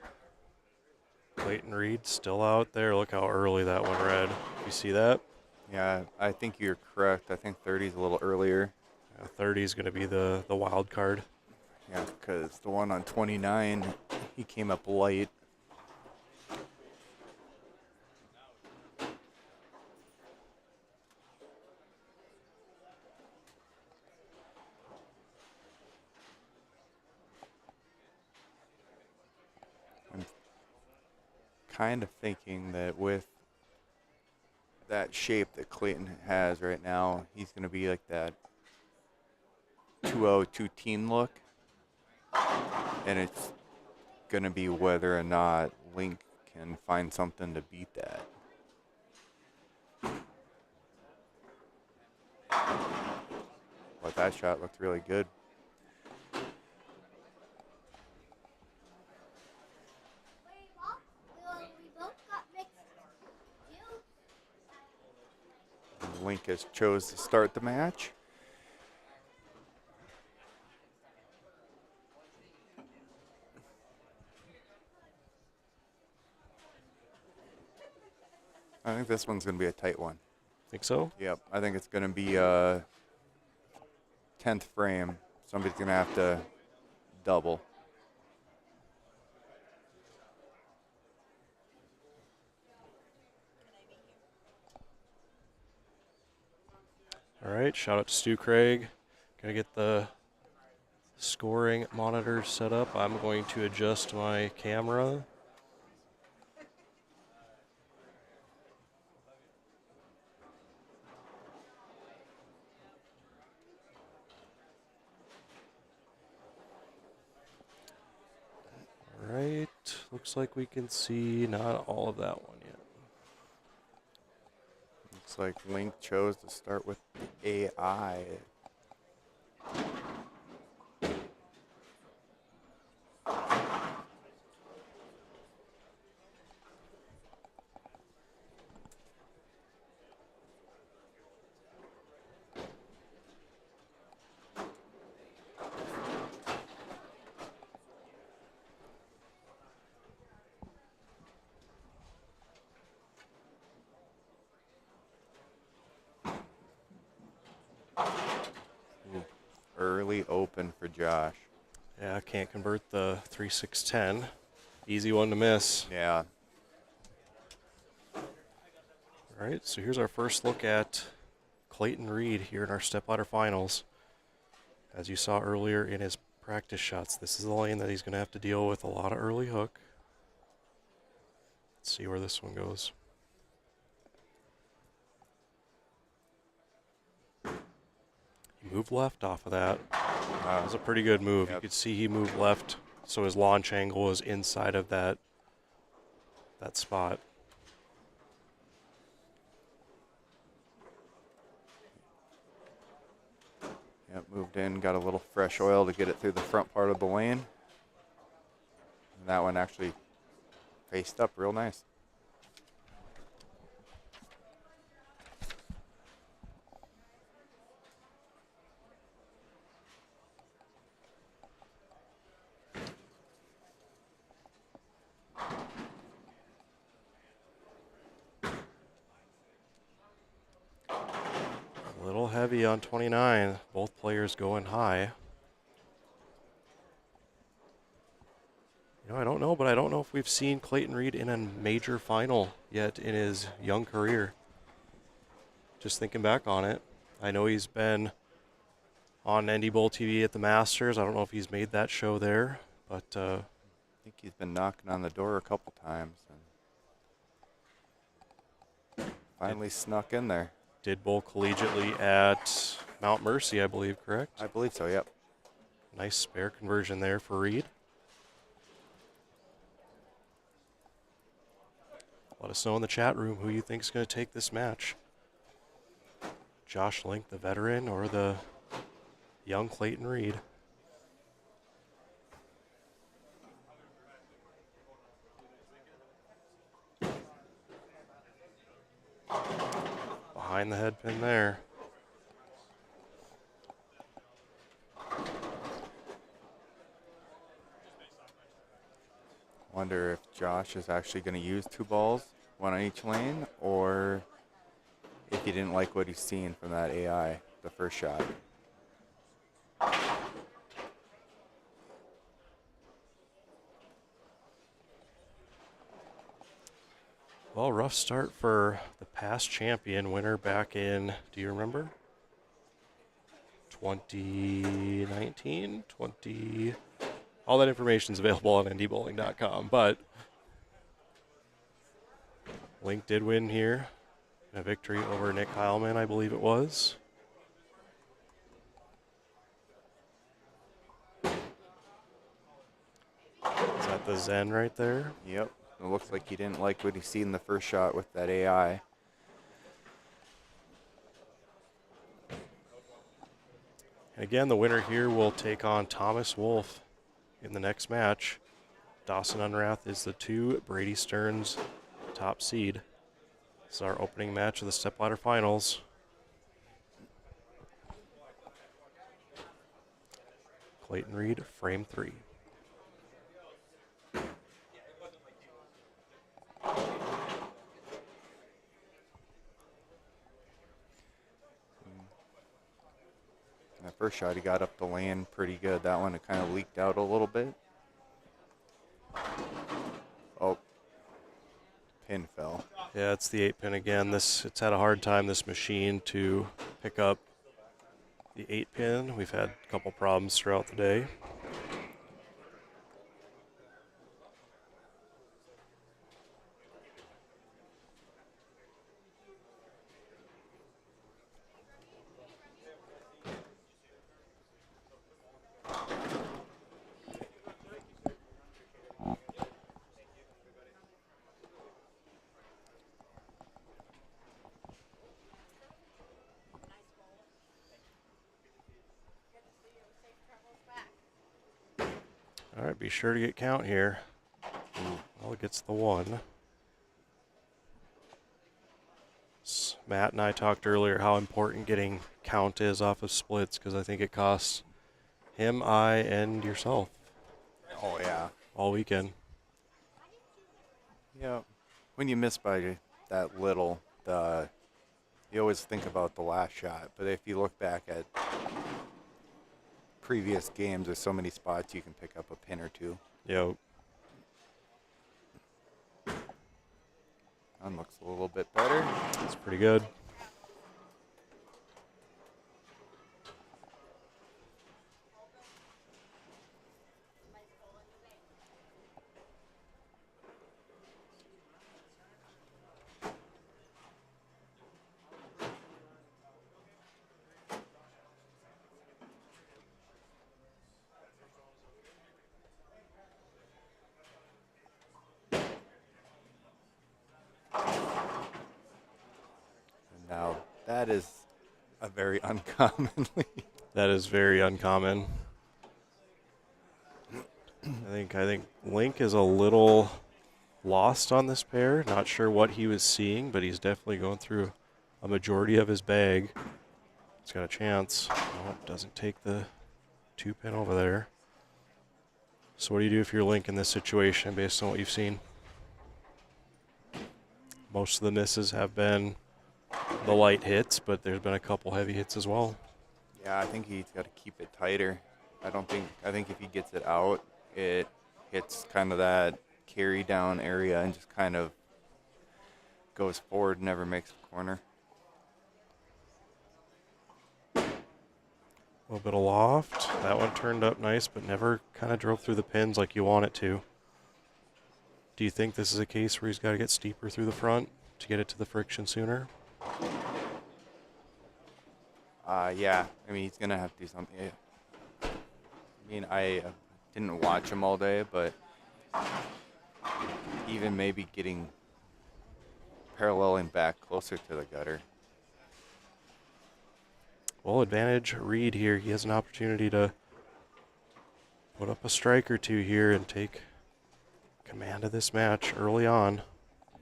Clayton Reed still out there. Look how early that one read. You see that? Yeah, I think you're correct. I think 30 is a little earlier. 30 is going to be the wild card. Yeah, because the one on 29, he came up light. I'm kind of thinking that with that shape that Clayton has right now, he's going to be like that 2-0 teen look. And it's going to be whether or not Link can find something to beat that. But that shot looked really good. We both got mixed juice. Link has chose to start the match. I think this one's going to be a tight one. Think so? Yep, I think it's going to be a 10th frame. Somebody's going to have to double. All right, shout out to Stu Craig. Gonna get the scoring monitor set up. I'm going to adjust my camera. All right, looks like we can see not all of that one yet. Looks like Link chose to start with the AI. Early open for Josh. Yeah, can't convert the 3-6-10. Easy one to miss. Yeah. All right, so here's our first look at Clayton Reed here in our Stepladder finals. As you saw earlier in his practice shots, this is the lane that he's going to have to deal with a lot of early hook. Let's see where this one goes. He moved left off of that. That was a pretty good move. Yep. You could see he moved left, so his launch angle was inside of that spot. Yep, moved in, got a little fresh oil to get it through the front part of the lane. And that one actually faced up real nice. A little heavy on 29. Both players going high. You know, I don't know, but I don't know if we've seen Clayton Reed in a major final yet in his young career. Just thinking back on it, I know he's been on NDBowlTV at the Masters. I don't know if he's made that show there, but I think he's been knocking on the door a couple times and finally snuck in there. did bowl collegiately at Mount Mercy, I believe, correct? I believe so, yep. Nice spare conversion there for Reed. Let us know in the chat room who you think is going to take this match. Josh Link, the veteran, or the young Clayton Reed. Behind the head pin there. wonder if Josh is actually going to use 2 balls, 1 on each lane, or if he didn't like what he's seeing from that AI, the first shot. Well, rough start for the past champion winner back in, do you remember? 2019, 20. All that information is available on NDBowling.com. But Link did win here. A victory over Nick Heilman, I believe it was. Is that the Zen right there? Yep. It looks like he didn't like what he seen in the first shot with that AI. And again, the winner here will take on Thomas Wolf in the next match. Dawson Unrath is the 2, Brady Stearns top seed. This is our opening match of the Stepladder Finals. Clayton Reed, frame 3. That first shot, he got up the lane pretty good. That one, it kind of leaked out a little bit. Oh, pin fell. Yeah, it's the 8-pin again. It's had a hard time, this machine, to pick up the 8-pin. We've had a couple problems throughout the day. All right, be sure to get count here. Well, it gets the 1. Matt and I talked earlier how important getting count is off of splits, because I think it costs him, I, and yourself Oh, yeah. all weekend. Yeah. When you miss by that little, you always think about the last shot. But if you look back at previous games, there's so many spots you can pick up a pin or 2. Yo, That looks a little bit better. it's pretty good. And now that is a very uncommonly. That is very uncommon. I think Link is a little lost on this pair. Not sure what he was seeing, but he's definitely going through a majority of his bag. He's got a chance. Oh, doesn't take the 2-pin over there. So what do you do if you're Link in this situation based on what you've seen? Most of the misses have been the light hits, but there's been a couple heavy hits as well. Yeah, I think he's got to keep it tighter. I think if he gets it out, it hits kind of that carry down area and just kind of goes forward, never makes a corner. A little bit of loft. That one turned up nice, but never kind of drove through the pins like you want it to. Do you think this is a case where he's got to get steeper through the front to get it to the friction sooner? Yeah, I mean, he's going to have to do something. I mean, I didn't watch him all day, but even maybe paralleling back closer to the gutter. Well, advantage Reed here. He has an opportunity to put up a strike or 2 here and take command of this match early on.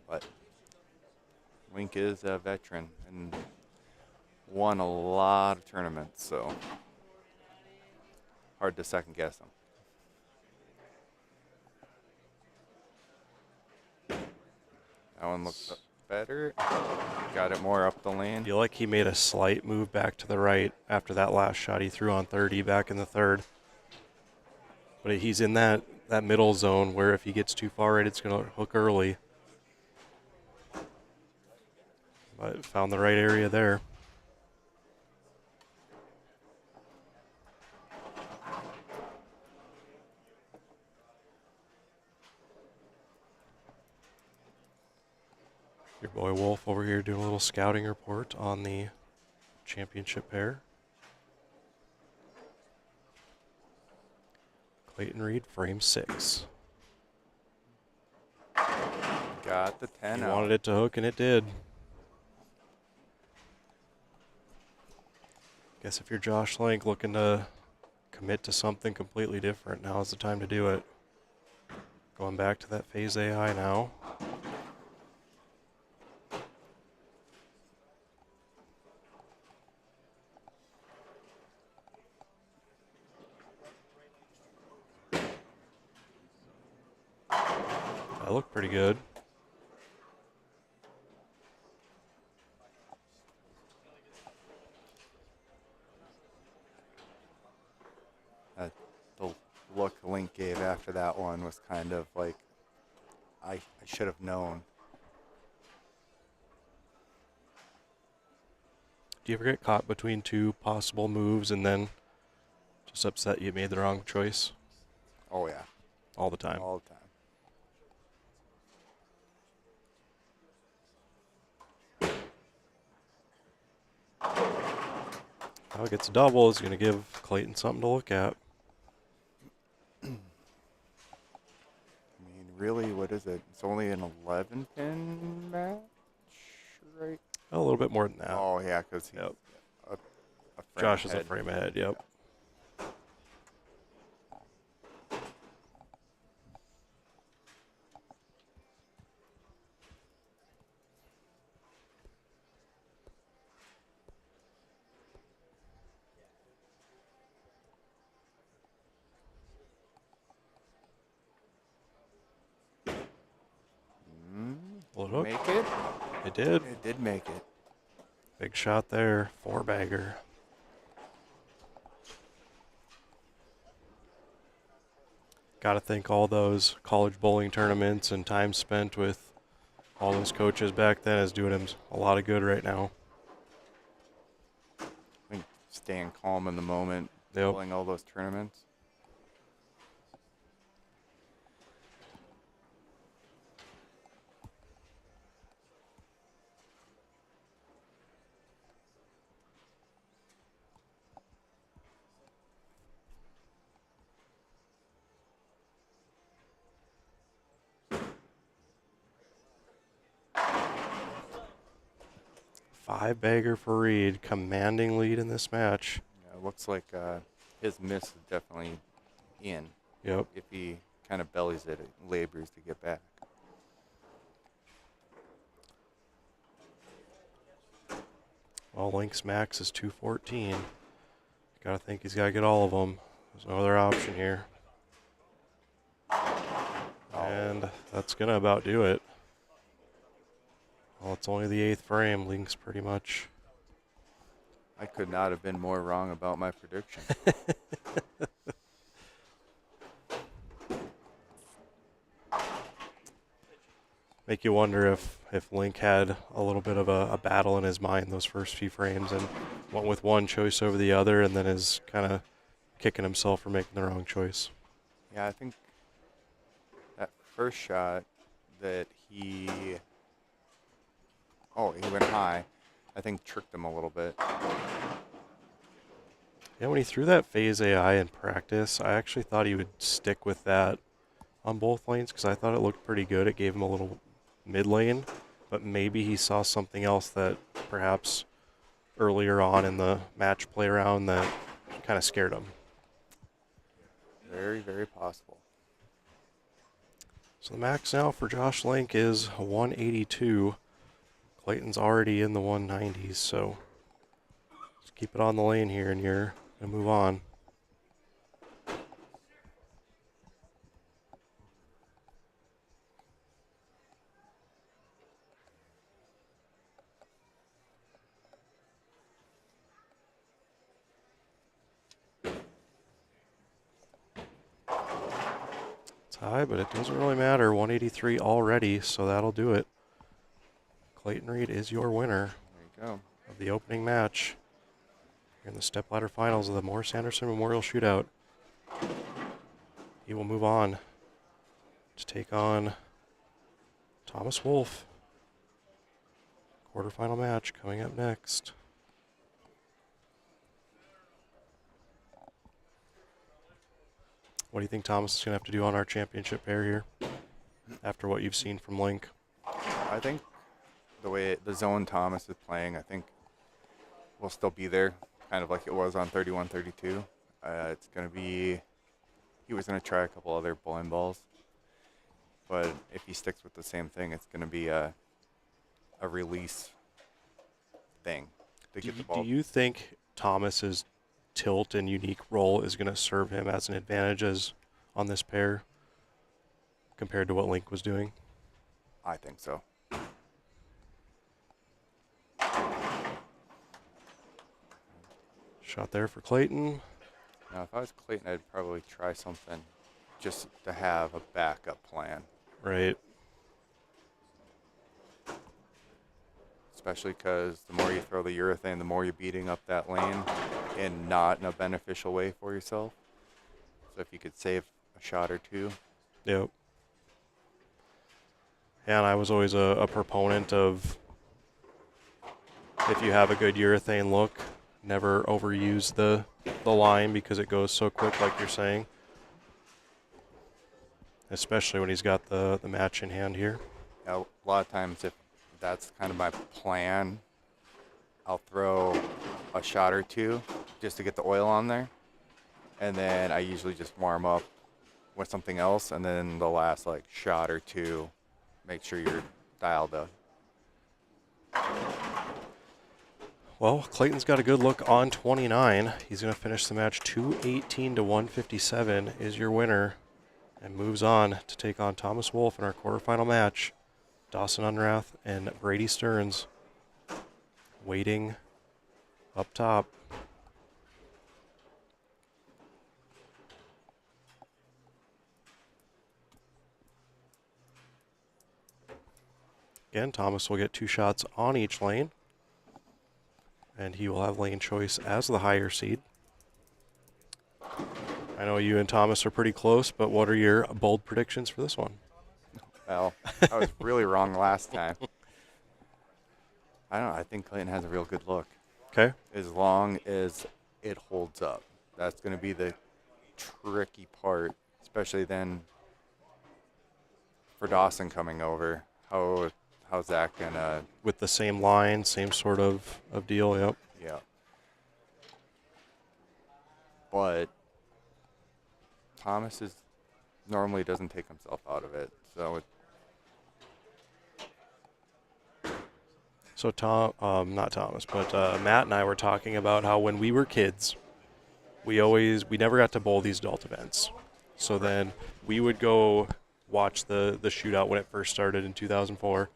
But Link is a veteran and won a lot of tournaments, so hard to second guess him. That one looked better. Got it more up the lane. I feel like he made a slight move back to the right after that last shot he threw on 30 back in the third. But he's in that middle zone where if he gets too far right, it's going to hook early. But found the right area there. Your boy Wolf over here doing a little scouting report on the championship pair. Clayton Reed, frame 6. Got the 10 He out. wanted it to hook, and it did. Guess if you're Josh Lank looking to commit to something completely different, now is the time to do it. Going back to that phase AI now. That looked pretty good. The look Link gave after that one was kind of like, I should have known. Do you ever get caught between two possible moves and then just upset you made the wrong choice? Oh, yeah. All the time. All the time. Now it gets a double. Is going to give Clayton something to look at. I mean, really, what is it? It's only an 11-pin match, right? A little bit more than that. Oh, yeah, because Yep. a frame Josh is a ahead. frame ahead, yep. Will it hook? Make it? It did. It did make it. Big shot there. 4-bagger. Got to think all those college bowling tournaments and time spent with all those coaches back then is doing him a lot of good right now. I think staying calm in the moment, Yep. pulling all those tournaments. Five-bagger for Reed. Commanding lead in this match. Yeah, it looks like his miss is definitely in. Yep. If he kind of bellies it, it labors to get back. Well, Link's max is 214. Got to think he's got to get all of them. There's no other option here. And that's going to about do it. Well, it's only the 8th frame. Link's pretty much... I could not have been more wrong about my prediction. Make you wonder if Link had a little bit of a battle in his mind those first few frames and went with one choice over the other and then is kind of kicking himself for making the wrong choice. Yeah, I think that first shot that he went high, I think tricked him a little bit. Yeah, when he threw that phase AI in practice, I actually thought he would stick with that on both lanes because I thought it looked pretty good. It gave him a little mid lane, but maybe he saw something else that perhaps earlier on in the match play around that kind of scared him. Very, very possible. So the max now for Josh Link is 182. Clayton's already in the 190s, so just keep it on the lane here and you're going to move on. tie, but it doesn't really matter. 183 already, so that'll do it. Clayton Reed is your winner There you go. of the opening match here in the Stepladder Finals of the Morris Anderson Memorial Shootout. He will move on to take on Thomas Wolf. Quarterfinal match coming up next. What do you think Thomas is going to have to do on our championship pair here after what you've seen from Link? I think the way the zone Thomas is playing, I think we'll still be there, kind of like it was on 31-32. It's going to be, he was going to try a couple other bowling balls, but if he sticks with the same thing, it's going to be a release thing to get the ball. Do you think Thomas's tilt and unique role is going to serve him as an advantage as on this pair compared to what Link was doing? I think so. Shot there for Clayton. Now, if I was Clayton, I'd probably try something just to have a backup plan, Right. especially because the more you throw the urethane, the more you're beating up that lane and not in a beneficial way for yourself. So if you could save a shot or two. Yep. And I was always a proponent of, if you have a good urethane look, never overuse the line because it goes so quick, like you're saying. Especially when he's got the match in hand here. A lot of times, if that's kind of my plan, I'll throw a shot or two just to get the oil on there. And then I usually just warm up with something else. And then the last like shot or two, make sure you're dialed up. Well, Clayton's got a good look on 29. He's going to finish the match 218 to 157 is your winner and moves on to take on Thomas Wolf in our quarterfinal match. Dawson Unrath and Brady Stearns waiting up top. Again, Thomas will get 2 shots on each lane, and he will have lane choice as the higher seed. I know you and Thomas are pretty close, but what are your bold predictions for this one? Well, I was really wrong last time. I don't know. I think Clayton has a real good look. Okay. As long as it holds up. That's going to be the tricky part, especially then for Dawson coming over. How's that going to... With the same line, same sort of deal, yep. Yeah. But Thomas normally doesn't take himself out of it. So not Thomas, but Matt and I were talking about how when we were kids, we never got to bowl these adult events. So then we would go watch the shootout when it first started in 2004,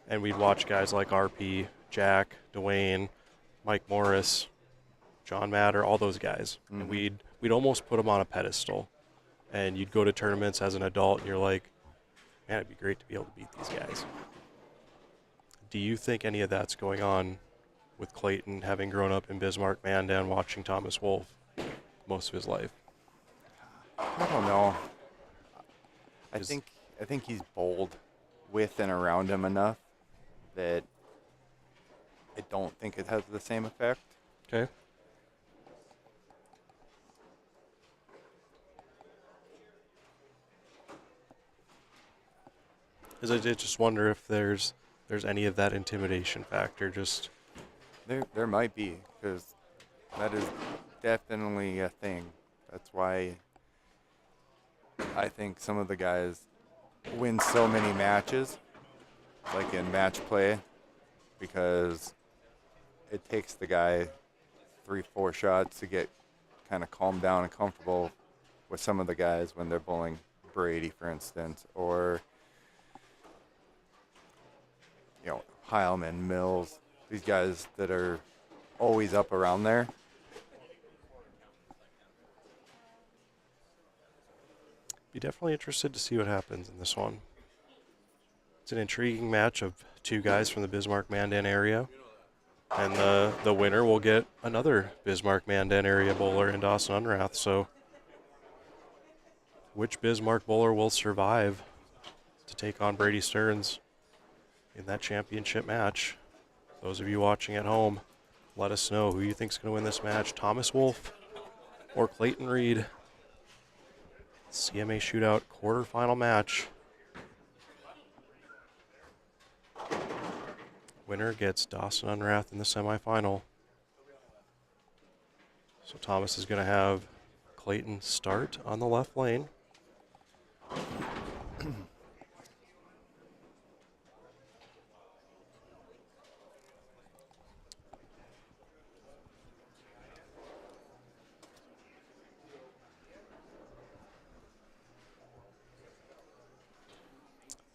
and we'd watch guys like RP, Jack, Dwayne, Mike Morris, John Matter, all those guys. Mm-hmm. And we'd almost put them on a pedestal. And you'd go to tournaments as an adult, and you're like, man, it'd be great to be able to beat these guys. Do you think any of that's going on with Clayton, having grown up in Bismarck, Mandan, watching Thomas Wolf most of his life? I don't know. I think he's bold with and around him enough that I don't think it has the same effect. Okay. I just wonder if there's any of that intimidation factor. Just There might be, because that is definitely a thing. That's why I think some of the guys win so many matches, like in match play, because it takes the guy 3-4 shots to get kind of calmed down and comfortable with some of the guys when they're bowling Brady, for instance, or Heilman, Mills, these guys that are always up around there. Be definitely interested to see what happens in this one. It's an intriguing match of two guys from the Bismarck-Mandan area. And the winner will get another Bismarck-Mandan area bowler in Dawson Unrath. So which Bismarck bowler will survive to take on Brady Stearns in that championship match? Those of you watching at home, let us know who you think is going to win this match, Thomas Wolf or Clayton Reed. CMA Shootout quarterfinal match. Winner gets Dawson Unrath in the semifinal. So Thomas is going to have Clayton start on the left lane.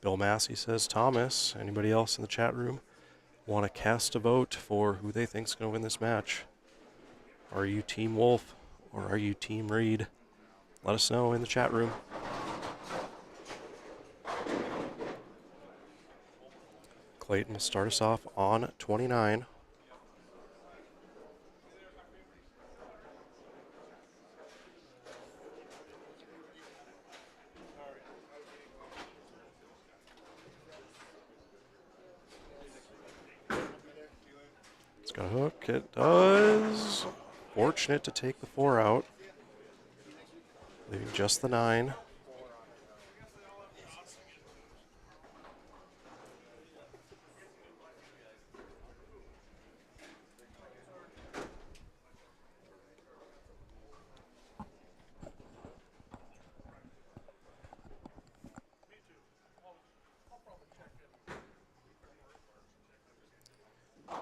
Bill Massey says Thomas. Anybody else in the chat room want to cast a vote for who they think is going to win this match? Are you Team Wolf or are you Team Reed? Let us know in the chat room. Clayton will start us off on 29. It's got a hook. It does. Fortunate to take the 4 out, leaving just the 9.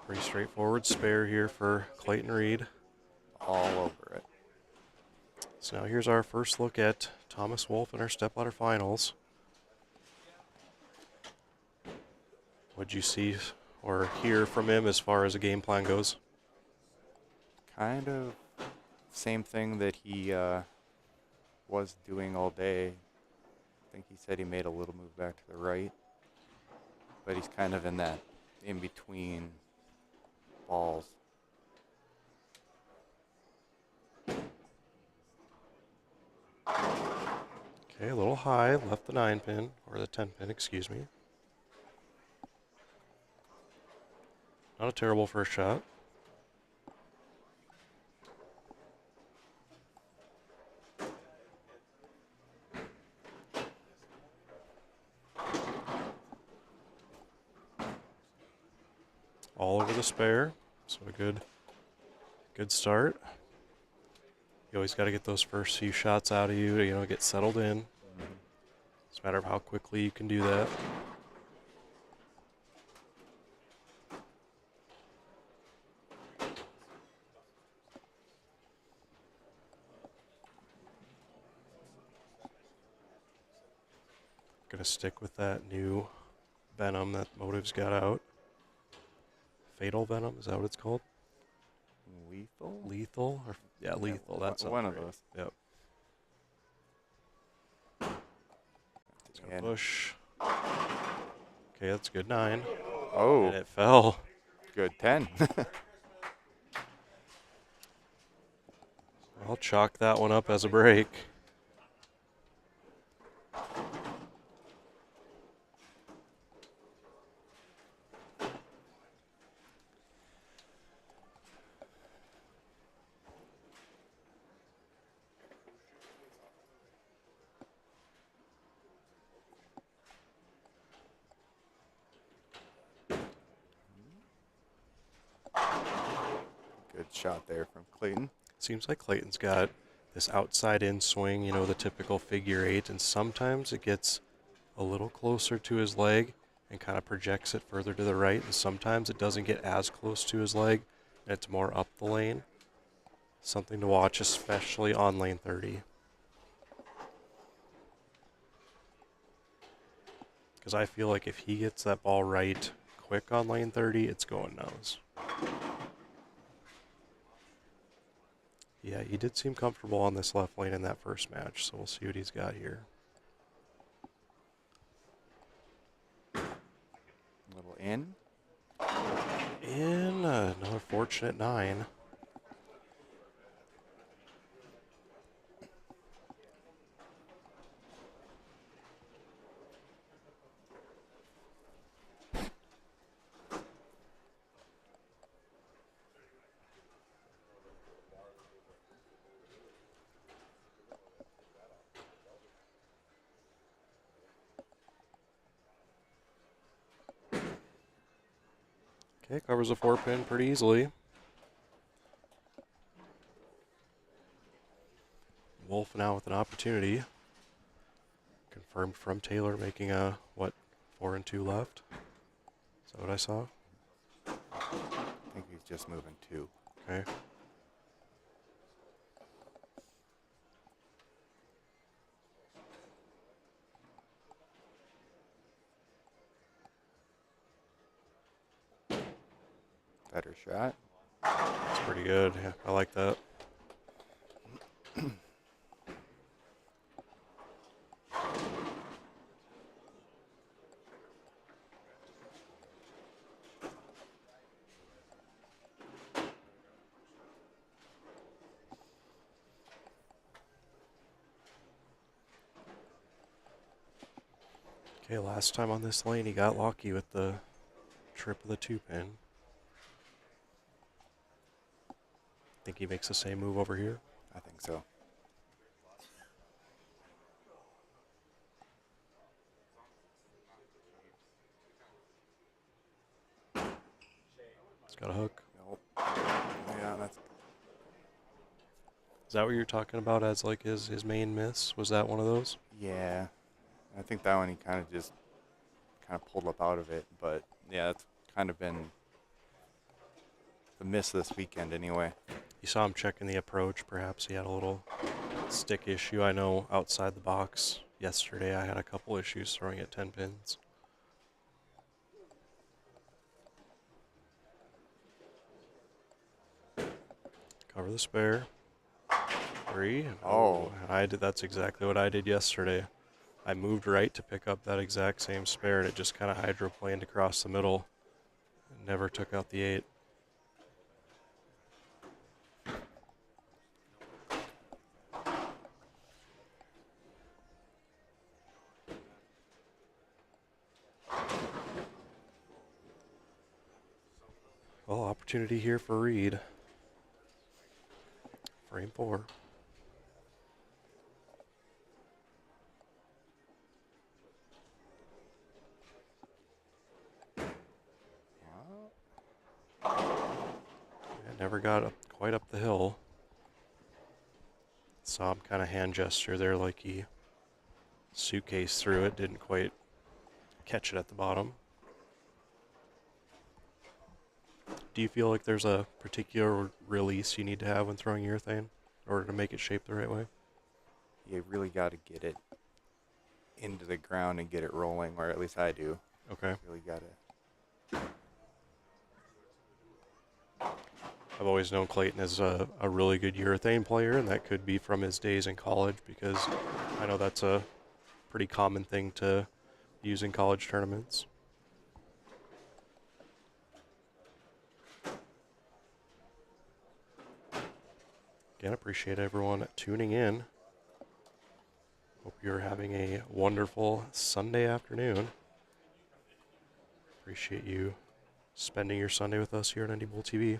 Pretty straightforward spare here for Clayton Reed. All over it. So now here's our first look at Thomas Wolf in our Stepladder finals. What'd you see or hear from him as far as a game plan goes? Kind of same thing that he was doing all day. I think he said he made a little move back to the right, but he's kind of in that in-between balls. Okay, a little high, left the 9 pin, or the 10 pin, excuse me. Not a terrible first shot. All over the spare, so a good start. You always got to get those first few shots out of you to, get settled in. It's a matter of how quickly you can do that. Gonna stick with that new venom that Motive's got out. Fatal venom, is that what it's called? Lethal? Lethal? Or, yeah, lethal. That's one of those. Yep. It's gonna And- push. Okay, that's a good 9. Oh, And it fell. good 10. I'll chalk that one up as a break. Good shot there from Clayton. Seems like Clayton's got this outside in swing, the typical figure 8, and sometimes it gets a little closer to his leg and kind of projects it further to the right, and sometimes it doesn't get as close to his leg and it's more up the lane. Something to watch, especially on lane 30. Because I feel like if he gets that ball right quick on lane 30, it's going nose. Yeah, he did seem comfortable on this left lane in that first match, so we'll see what he's got here. In. In another fortunate 9. Okay, covers a 4-pin pretty easily. Wolf now with an opportunity. Confirmed from Taylor, making a, 4 and 2 left? Is that what I saw? I think he's just moving 2. Okay. Better shot. That's pretty good. Yeah, I like that. Okay, last time on this lane, he got lucky with the trip of the 2-pin. Think he makes the same move over here? I think so. It's got a hook. Nope. Yeah, that's. Is that what you're talking about as like his main miss? Was that one of those? Yeah. I think that one he kind of pulled up out of it, but yeah, that's kind of been the miss this weekend anyway. You saw him checking the approach. Perhaps he had a little stick issue. I know outside the box yesterday I had a couple issues throwing at 10 pins. Cover the spare. 3. Oh. I did. That's exactly what I did yesterday. I moved right to pick up that exact same spare, and it just kind of hydroplaned across the middle. Never took out the 8. Well, opportunity here for Reed. Frame 4. It never got quite up the hill. Saw him kind of hand gesture there like he suitcase through it. Didn't quite catch it at the bottom. Do you feel like there's a particular release you need to have when throwing urethane in order to make it shape the right way? You really got to get it into the ground and get it rolling, or at least I do. Okay. Really got to. I've always known Clayton as a really good urethane player, and that could be from his days in college because I know that's a pretty common thing to use in college tournaments. Again, appreciate everyone tuning in. Hope you're having a wonderful Sunday afternoon. Appreciate you spending your Sunday with us here at NDBowlTV.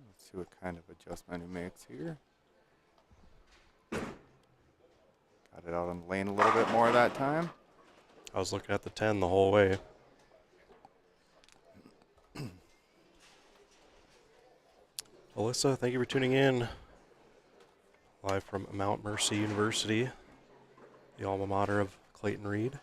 Let's see what kind of adjustment he makes here. Got it out on the lane a little bit more that time. I was looking at the 10 the whole way. Alyssa, thank you for tuning in. Live from Mount Mercy University, the alma mater of Clayton Reed.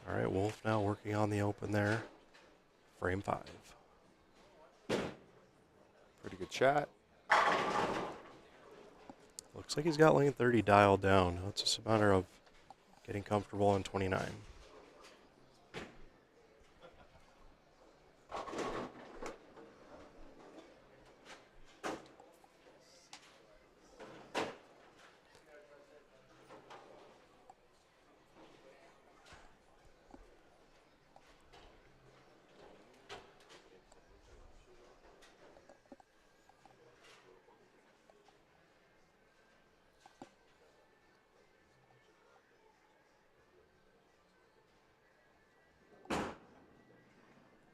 All right, Wolf now working on the open there. Frame 5. Pretty good shot. Looks like he's got lane 30 dialed down. Now it's just a matter of getting comfortable on 29.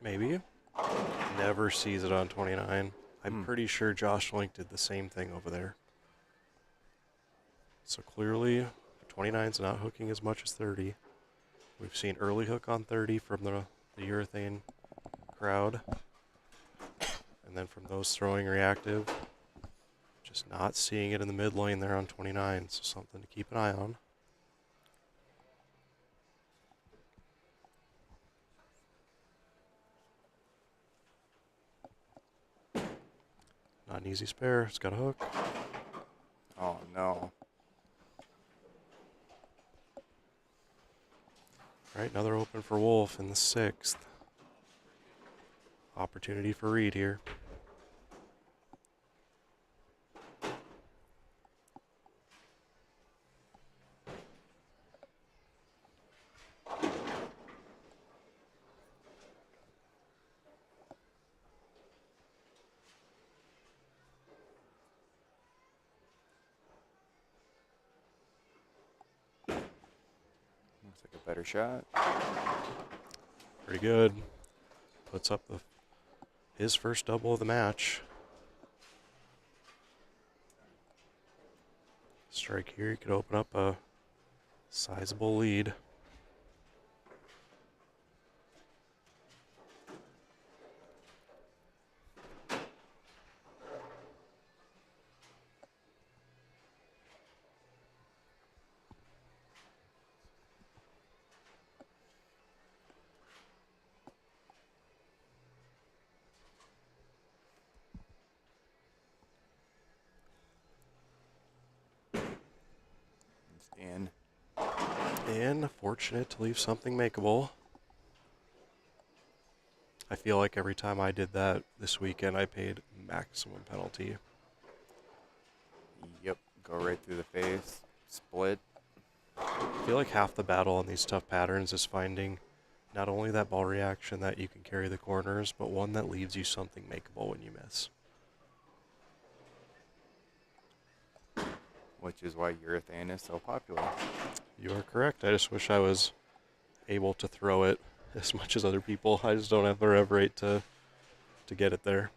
maybe. Never sees it on 29. I'm Hmm. pretty sure Josh Link did the same thing over there. So clearly, 29's not hooking as much as 30. We've seen early hook on 30 from the urethane crowd. And then from those throwing reactive, just not seeing it in the mid lane there on 29. So something to keep an eye on. Not an easy spare. It's got a hook. Oh no. All right, another open for Wolf in the 6th. Opportunity for Reed here. Looks like a better shot. Pretty good. Puts up his first double of the match. Strike here, you could open up a sizable lead. Stand. And fortunate to leave something makeable. I feel like every time I did that this weekend, I paid maximum penalty. Yep. Go right through the face. Split. I feel like half the battle on these tough patterns is finding not only that ball reaction that you can carry the corners, but one that leaves you something makeable when you miss. Which is why urethane is so popular. You are correct. I just wish I was able to throw it as much as other people. I just don't have the rev rate to get it there.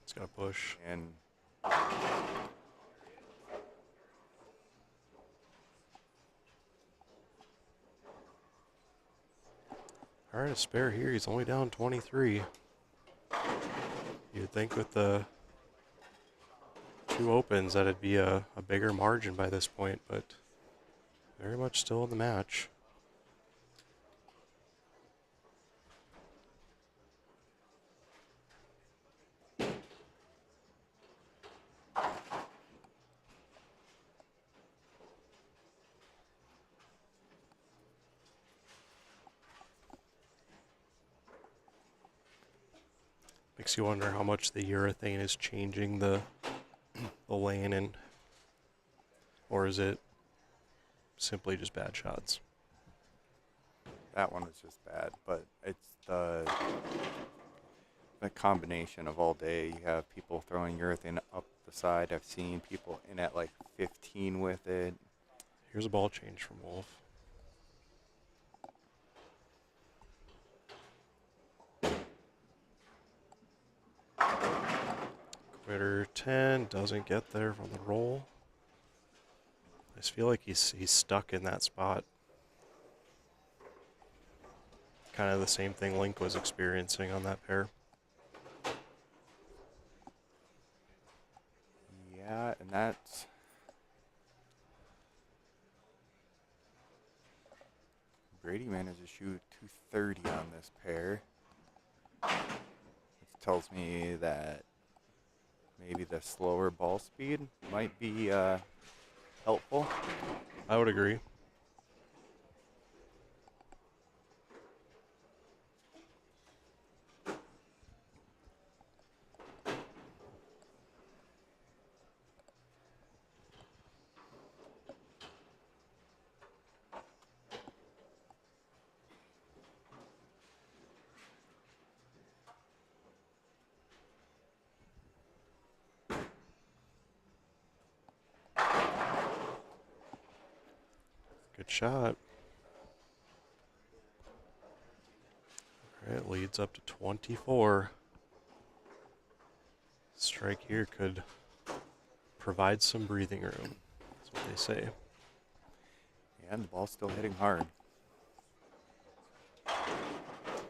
It's gonna push. And All right, a spare here. He's only down 23. You'd think with the 2 opens that it'd be a bigger margin by this point, but very much still in the match. Makes you wonder how much the urethane is changing the lane, and or is it simply just bad shots? that one was just bad, but it's the combination of all day. You have people throwing urethane up the side. I've seen people in at like 15 with it. Here's a ball change from Wolf. Quitter 10 doesn't get there from the roll. I just feel like he's stuck in that spot. Kind of the same thing Link was experiencing on that pair. Yeah, and that's Brady managed to shoot 230 on this pair. This tells me that maybe the slower ball speed might be helpful. I would agree. Good shot. All right, leads up to 24. Strike here could provide some breathing room. That's what they say. And the ball's still hitting hard.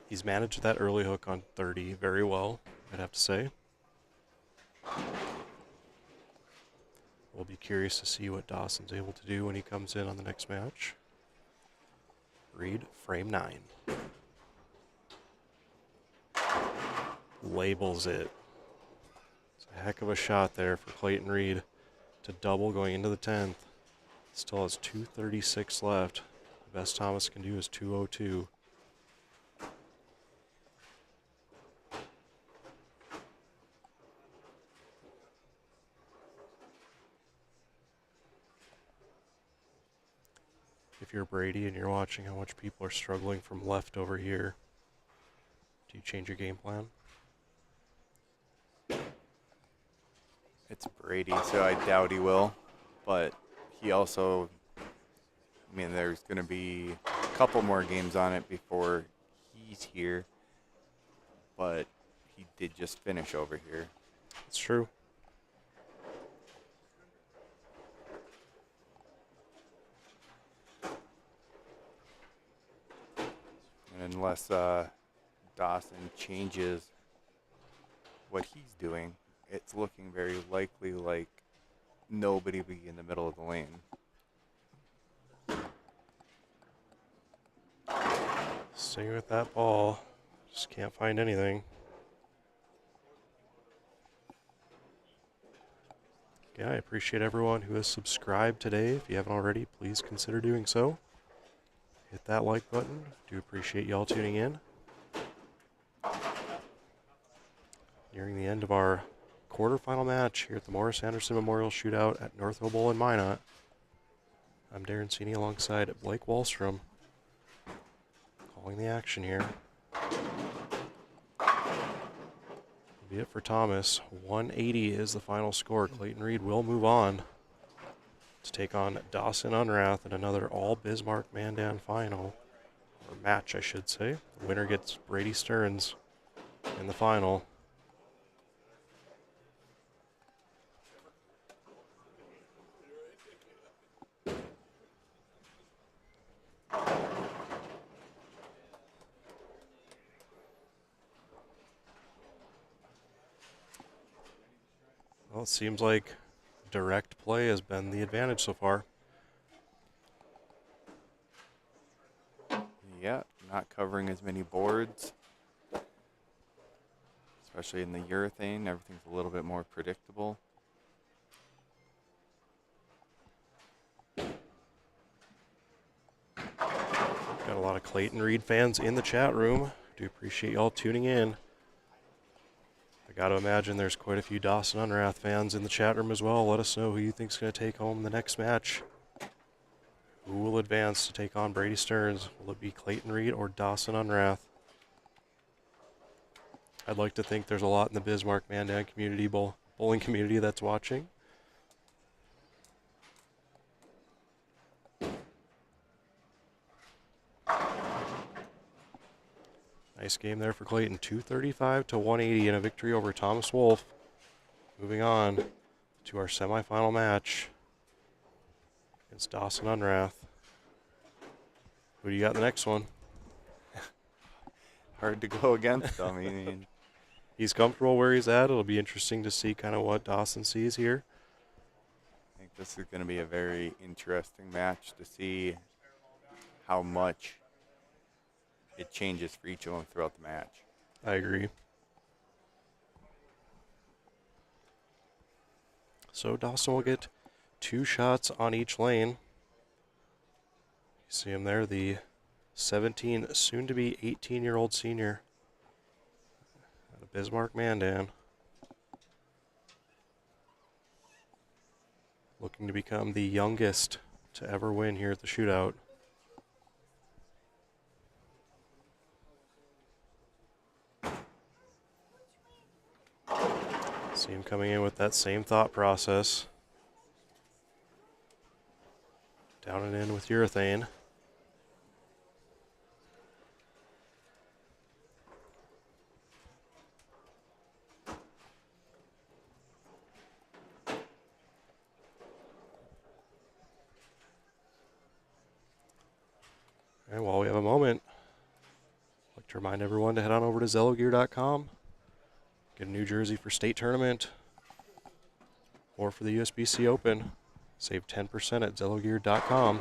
He's managed that early hook on 30 very well, I'd have to say. We'll be curious to see what Dawson's able to do when he comes in on the next match. Reed, frame 9. Labels it. It's a heck of a shot there for Clayton Reed to double going into the 10th. Still has 2:36 left. The best Thomas can do is 2:02. If you're Brady and you're watching how much people are struggling from left over here, do you change your game plan? It's Brady, so I doubt he will. But he also, I mean, there's going to be a couple more games on it before he's here. But he did just finish over here. It's true. And unless Dawson changes what he's doing, it's looking very likely like nobody will be in the middle of the lane. Staying with that ball. Just can't find anything. Yeah, I appreciate everyone who has subscribed today. If you haven't already, please consider doing so. Hit that like button. Do appreciate y'all tuning in. Nearing the end of our quarterfinal match here at the Morris Anderson Memorial Shootout at Northville Bowl in Minot. I'm Darren Sini alongside Blake Wallstrom. Calling the action here. That'll be it for Thomas. 180 is the final score. Clayton Reed will move on to take on Dawson Unrath in another all-Bismarck Mandan final. Or match, I should say. The winner gets Brady Stearns in the final. Well, it seems like direct play has been the advantage so far. Yeah, not covering as many boards. Especially in the urethane, everything's a little bit more predictable. Got a lot of Clayton Reed fans in the chat room. Do appreciate y'all tuning in. I got to imagine there's quite a few Dawson Unrath fans in the chat room as well. Let us know who you think's going to take home the next match. Who will advance to take on Brady Stearns? Will it be Clayton Reed or Dawson Unrath? I'd like to think there's a lot in the Bismarck Mandan community, bowling community that's watching. Nice game there for Clayton. 235 to 180 in a victory over Thomas Wolf. Moving on to our semifinal match against Dawson Unrath. Who do you got in the next one? Hard to go against him. I mean, He's comfortable where he's at. It'll be interesting to see kind of what Dawson sees here. I think this is going to be a very interesting match to see how much it changes for each of them throughout the match. I agree. So Dawson will get 2 shots on each lane. You see him there, the 17, soon-to-be 18-year-old senior out of Bismarck Mandan. Looking to become the youngest to ever win here at the Shootout. See him coming in with that same thought process. Down and in with urethane. And while we have a moment, I'd like to remind everyone to head on over to zellogear.com, get a new jersey for state tournament or for the USBC Open. Save 10% at zellogear.com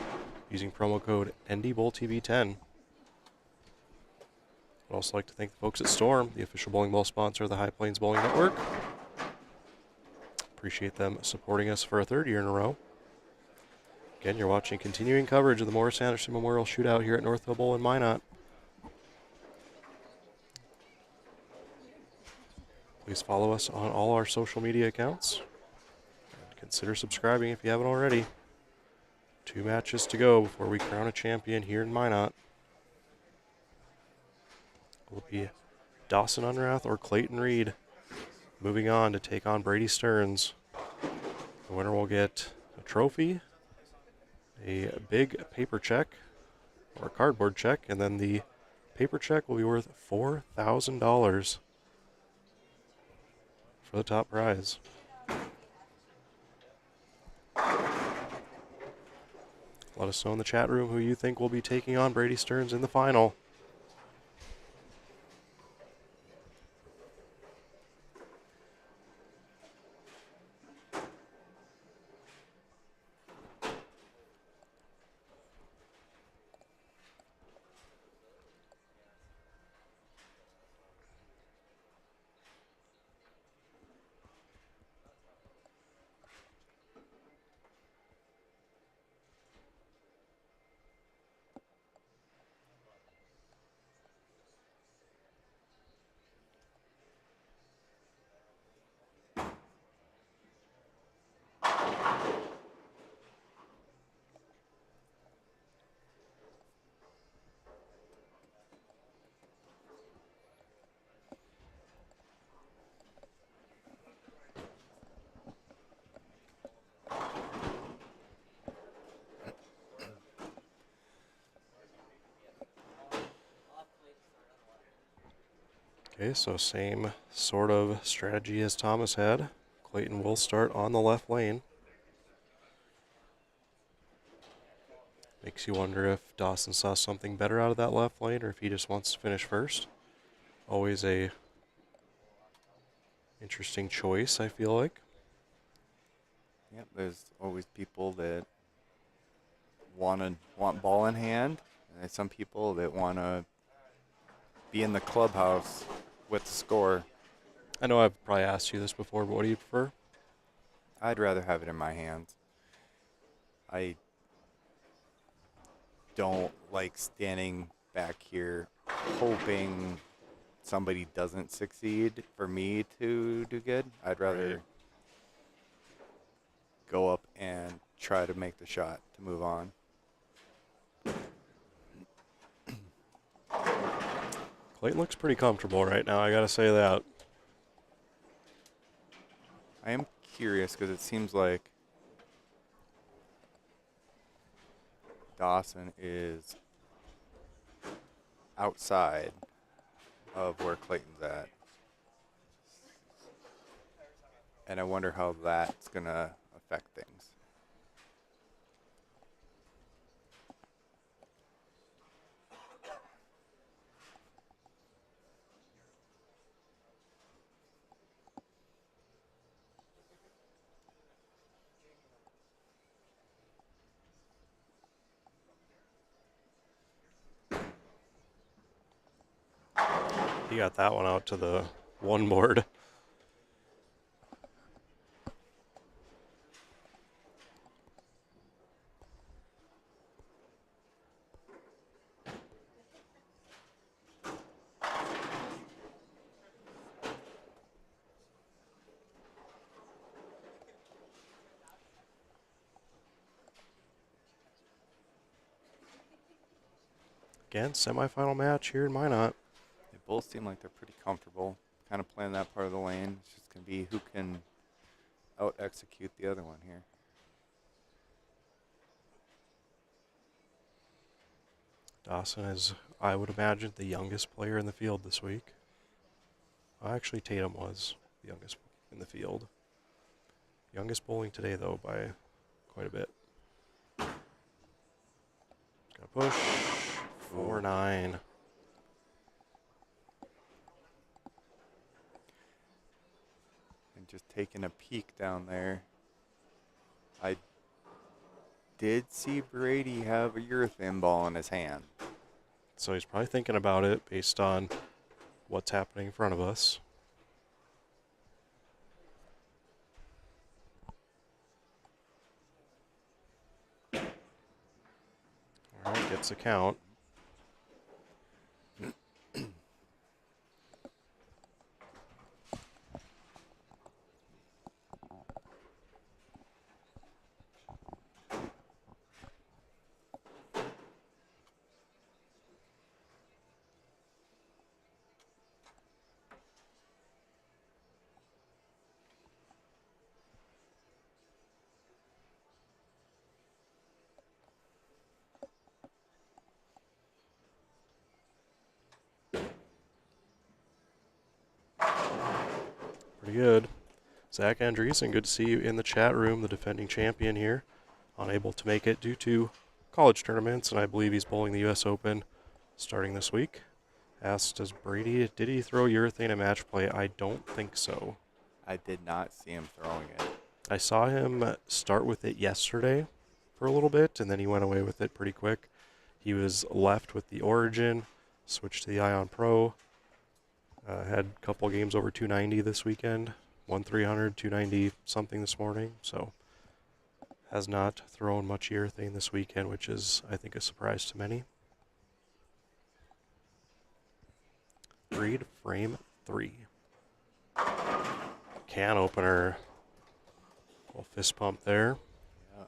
using promo code NDBowlTV10. I'd also like to thank the folks at Storm, the official bowling ball sponsor of the High Plains Bowling Network. Appreciate them supporting us for a third year in a row. Again, you're watching continuing coverage of the Morris Anderson Memorial Shootout here at Northville Bowl in Minot. Please follow us on all our social media accounts. And consider subscribing if you haven't already. 2 matches to go before we crown a champion here in Minot. It will be Dawson Unrath or Clayton Reed moving on to take on Brady Stearns. The winner will get a trophy, a big paper check, or a cardboard check, and then the paper check will be worth $4,000 for the top prize. Let us know in the chat room who you think will be taking on Brady Stearns in the final. Okay, so same sort of strategy as Thomas had. Clayton will start on the left lane. Makes you wonder if Dawson saw something better out of that left lane or if he just wants to finish first. Always a interesting choice, I feel like. Yep, there's always people that want ball in hand, and there's some people that want to be in the clubhouse with the score. I know I've probably asked you this before, but what do you prefer? I'd rather have it in my hands. I don't like standing back here hoping somebody doesn't succeed for me to do good. I'd rather go up and try to make the shot to move on. Clayton looks pretty comfortable right now, I gotta say that. I am curious because it seems like Dawson is outside of where Clayton's at. And I wonder how that's going to affect things. He got that one out to the one board. Again, semifinal match here in Minot. They both seem like they're pretty comfortable, kind of playing that part of the lane. It's just going to be who can out-execute the other one here. Dawson is, I would imagine, the youngest player in the field this week. Actually, Tatum was the youngest in the field. Youngest bowling today, though, by quite a bit. Got push. 4-9. And just taking a peek down there, I did see Brady have a urethane ball in his hand. So he's probably thinking about it based on what's happening in front of us. All right, gets a count. Pretty good. Zach Andreessen, good to see you in the chat room, the defending champion here. Unable to make it due to college tournaments, and I believe he's bowling the U.S. Open starting this week. Asked, does Brady, did he throw urethane at match play? I don't think so. I did not see him throwing it. I saw him start with it yesterday for a little bit, and then he went away with it pretty quick. He was left with the Origin, switched to the Ion Pro. Had a couple games over 290 this weekend. Won 300, 290 something this morning. So has not thrown much urethane this weekend, which is, I think, a surprise to many. Read frame 3. Can opener. Little fist pump there. Yeah,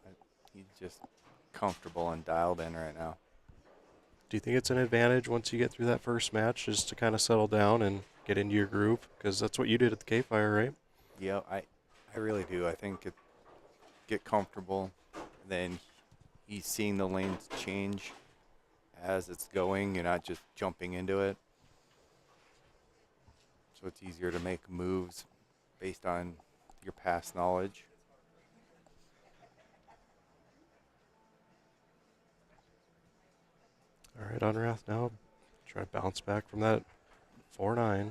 he's just comfortable and dialed in right now. Do you think it's an advantage once you get through that first match just to kind of settle down and get into your groove? Because that's what you did at the K-Fire, right? Yeah, I really do. I think get comfortable. Then he's seeing the lanes change as it's going. You're not just jumping into it. So it's easier to make moves based on your past knowledge. All right, Unrath now. Try to bounce back from that 4-9.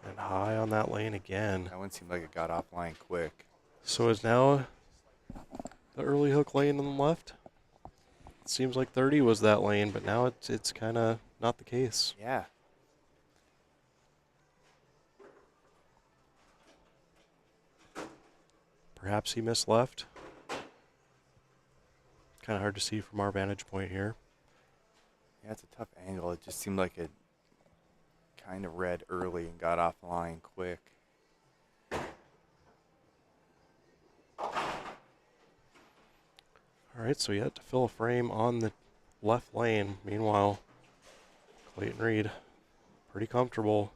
And high on that lane again. That one seemed like it got offline quick. So is now the early hook lane on the left? It seems like 30 was that lane, but now it's kind of not the case. Yeah. Perhaps he missed left. Kind of hard to see from our vantage point here. Yeah, it's a tough angle. It just seemed like it kind of read early and got offline quick. All right, so yet to fill a frame on the left lane. Meanwhile, Clayton Reed, pretty comfortable.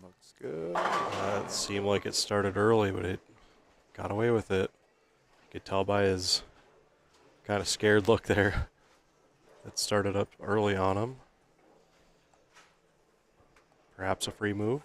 Looks good. It seemed like it started early, but it got away with it. You could tell by his kind of scared look there. It started up early on him. Perhaps a free move.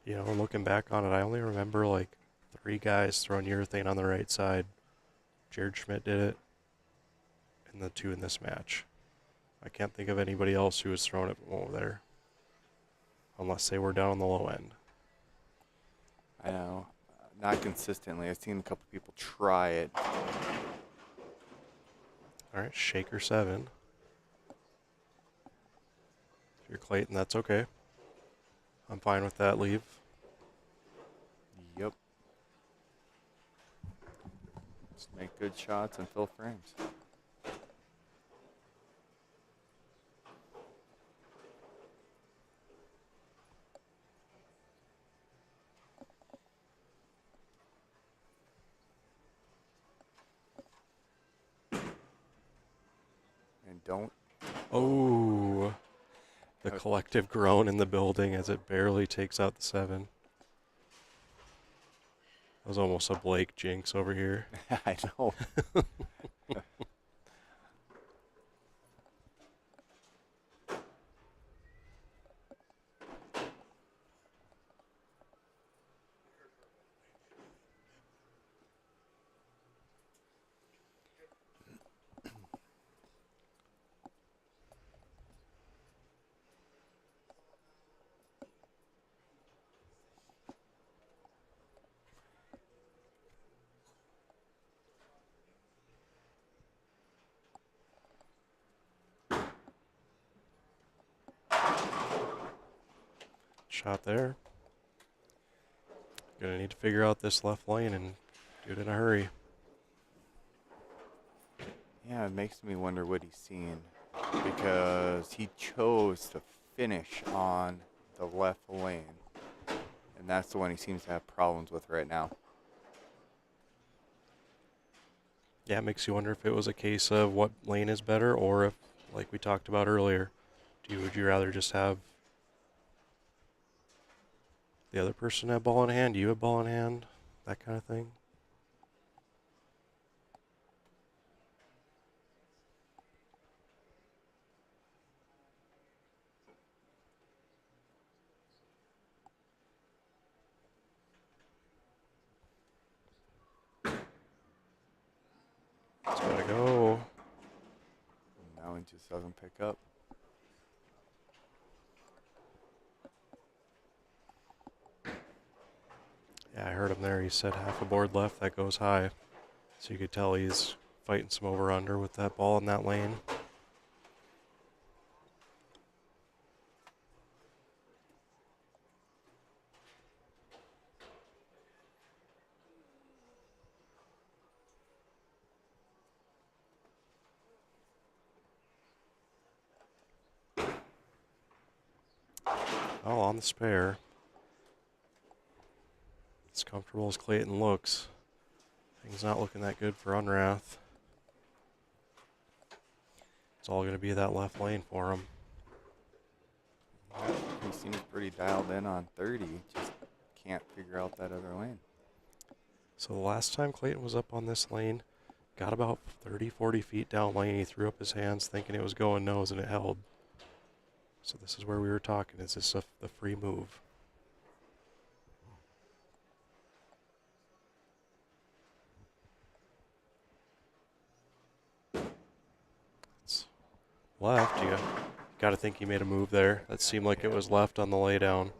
You know, looking back on it, I only remember like 3 guys throwing urethane on the right side. Jared Schmidt did it, and the 2 in this match. I can't think of anybody else who was throwing it from over there, unless they were down on the low end. I know. Not consistently. I've seen a couple people try it. All right, shaker 7. If you're Clayton, that's okay. I'm fine with that leave. Yep. Just make good shots and fill frames. And don't. Oh, the That- collective groan in the building as it barely takes out the 7. That was almost a Blake jinx over here. I know. Shot there. Gonna need to figure out this left lane and do it in a hurry. Yeah, it makes me wonder what he's seeing, because he chose to finish on the left lane, and that's the one he seems to have problems with right now. Yeah, it makes you wonder if it was a case of what lane is better, or if, like we talked about earlier, would you rather just have the other person have ball in hand, you have ball in hand, that kind of thing? It's gotta go. Now he just doesn't pick up. Yeah, I heard him there. He said half a board left, that goes high. So you could tell he's fighting some over-under with that ball in that lane. Oh, on the spare. As comfortable as Clayton looks, things not looking that good for Unrath. It's all going to be that left lane for him. He seems pretty dialed in on 30, just can't figure out that other lane. So the last time Clayton was up on this lane, got about 30, 40 feet down lane. He threw up his hands thinking it was going nose, and it held. So this is where we were talking. Is this the free move? It's left. You got to think he made a move there. That seemed like it was left on the laydown.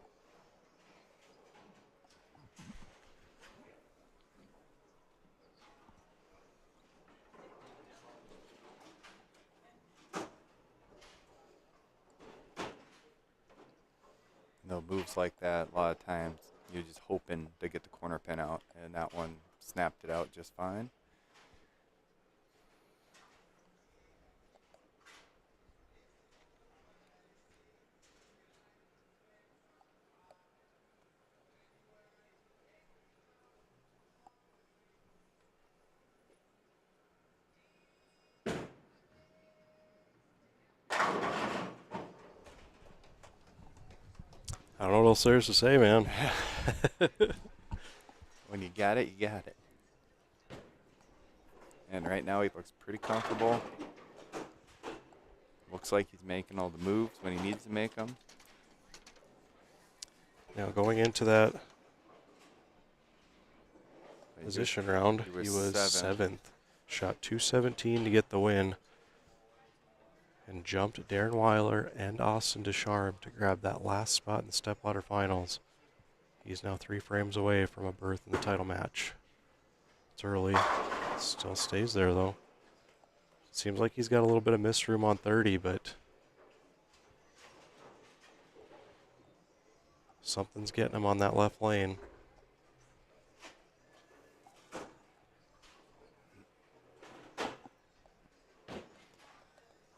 No moves like that, a lot of times you're just hoping to get the corner pin out, and that one snapped it out just fine. I don't know what else there's to say, man. When you got it, you got it. And right now he looks pretty comfortable. Looks like he's making all the moves when he needs to make them. Now going into that position round, he was seventh. Shot 217 to get the win. And jumped Darren Weiler and Austin Descharme to grab that last spot in the Stepladder finals. He's now 3 frames away from a berth in the title match. It's early. Still stays there, though. Seems like he's got a little bit of miss room on 30, but something's getting him on that left lane.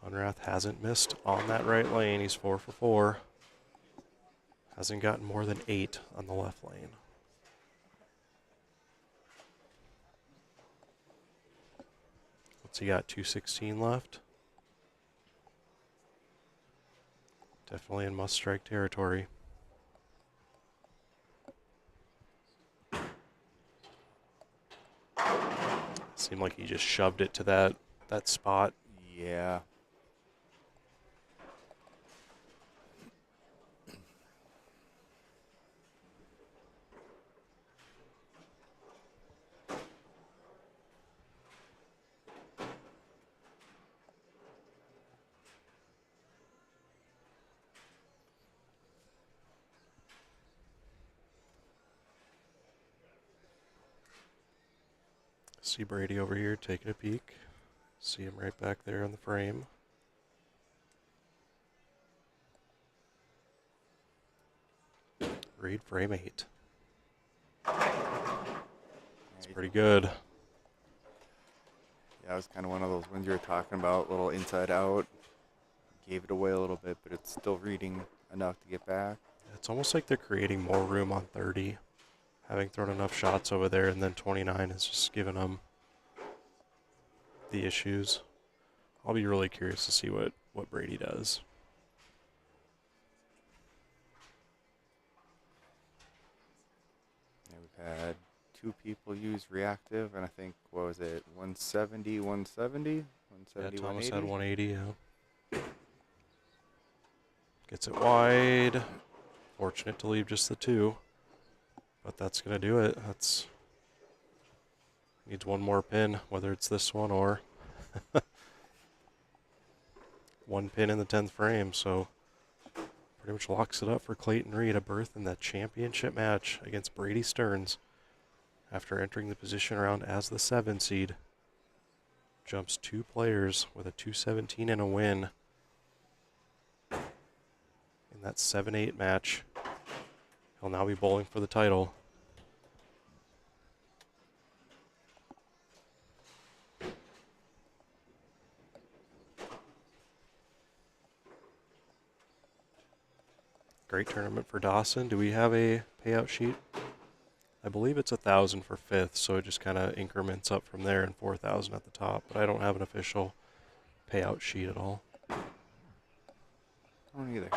Unrath hasn't missed on that right lane. He's 4 for 4. Hasn't gotten more than 8 on the left lane. What's he got? 216 left. Definitely in must-strike territory. Seemed like he just shoved it to that spot. Yeah. See Brady over here taking a peek. See him right back there on the frame. Read frame 8. That's pretty good. Yeah, it was kind of one of those ones you were talking about, little inside out. Gave it away a little bit, but it's still reading enough to get back. It's almost like they're creating more room on 30. Having thrown enough shots over there, and then 29 is just giving them the issues. I'll be really curious to see what Brady does. Yeah, we've had 2 people use reactive, and I think, what was it, 170, 170? 170, Yeah, Thomas 180? had 180, yeah. Gets it wide. Fortunate to leave just the 2. But that's going to do it. That's needs one more pin, whether it's this one or one pin in the 10th frame. So pretty much locks it up for Clayton Reed, a berth in the championship match against Brady Stearns after entering the position round as the 7 seed. Jumps 2 players with a 217 and a win in that 7-8 match. He'll now be bowling for the title. Great tournament for Dawson. Do we have a payout sheet? I believe it's 1,000 for 5th, so it just kind of increments up from there and 4,000 at the top. But I don't have an official payout sheet at all. I don't either.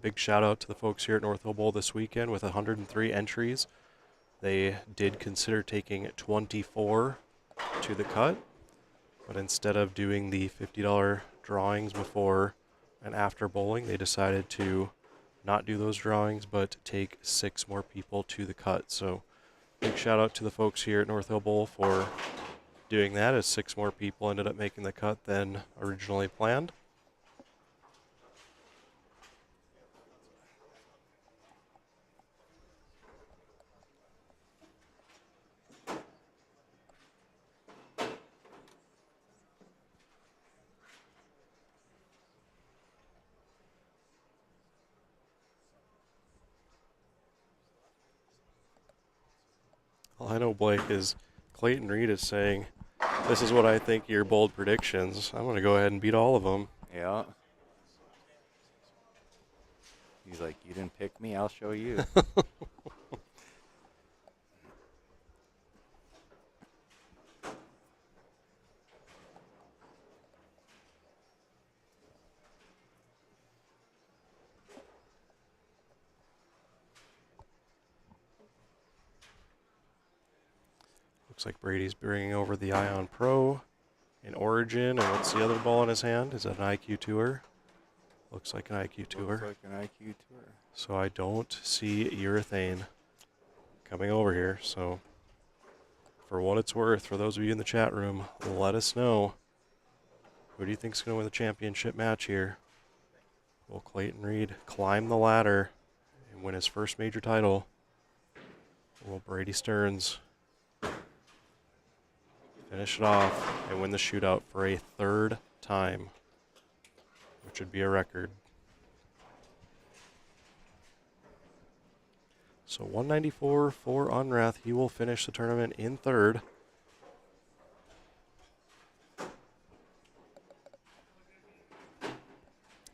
Big shout out to the folks here at North Hill Bowl this weekend with 103 entries. They did consider taking 24 to the cut, but instead of doing the $50 drawings before and after bowling, they decided to not do those drawings, but take 6 more people to the cut. So big shout out to the folks here at North Hill Bowl for doing that, as 6 more people ended up making the cut than originally planned. All I know, Blake, is Clayton Reed is saying, this is what I think your bold predictions. I'm going to go ahead and beat all of them. Yeah. He's like, you didn't pick me, I'll show you. Looks like Brady's bringing over the Ion Pro in Origin. And what's the other ball in his hand? Is that an IQ Tour? Looks like an IQ Tour. Looks like an IQ Tour. So I don't see urethane coming over here. So for what it's worth, for those of you in the chat room, let us know. Who do you think is going to win the championship match here? Will Clayton Reed climb the ladder and win his first major title? Or will Brady Stearns finish it off and win the shootout for a third time, which would be a record? So 194 for Unrath. He will finish the tournament in third.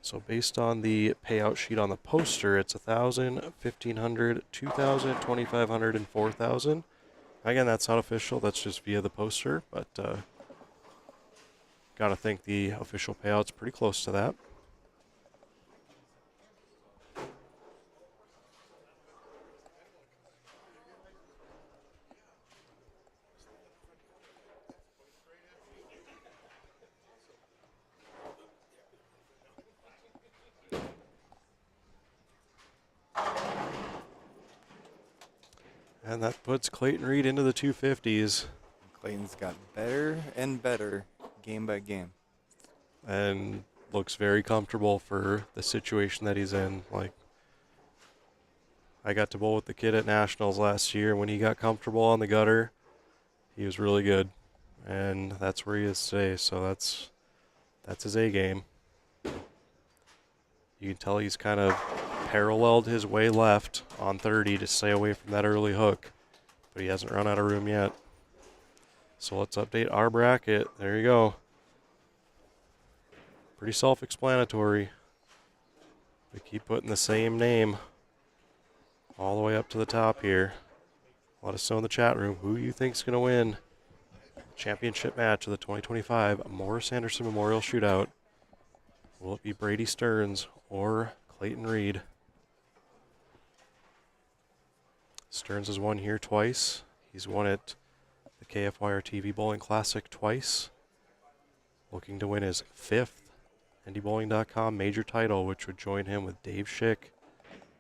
So based on the payout sheet on the poster, it's 1,000, 1,500, 2,000, 2,500, and 4,000. Again, that's not official. That's just via the poster, but gotta think the official payout's pretty close to that. And that puts Clayton Reed into the 250s. Clayton's got better and better game by game. And looks very comfortable for the situation that he's in. Like, I got to bowl with the kid at Nationals last year. When he got comfortable on the gutter, he was really good. And that's where he is today. So that's his A game. You can tell he's kind of paralleled his way left on 30 to stay away from that early hook. But he hasn't run out of room yet. So let's update our bracket. There you go. Pretty self-explanatory. We keep putting the same name all the way up to the top here. Let us know in the chat room who you think's going to win championship match of the 2025 Morris Anderson Memorial Shootout. Will it be Brady Stearns or Clayton Reed? Stearns has won here twice. He's won at the KFYR TV Bowling Classic twice. Looking to win his 5th NDBowling.com major title, which would join him with Dave Schick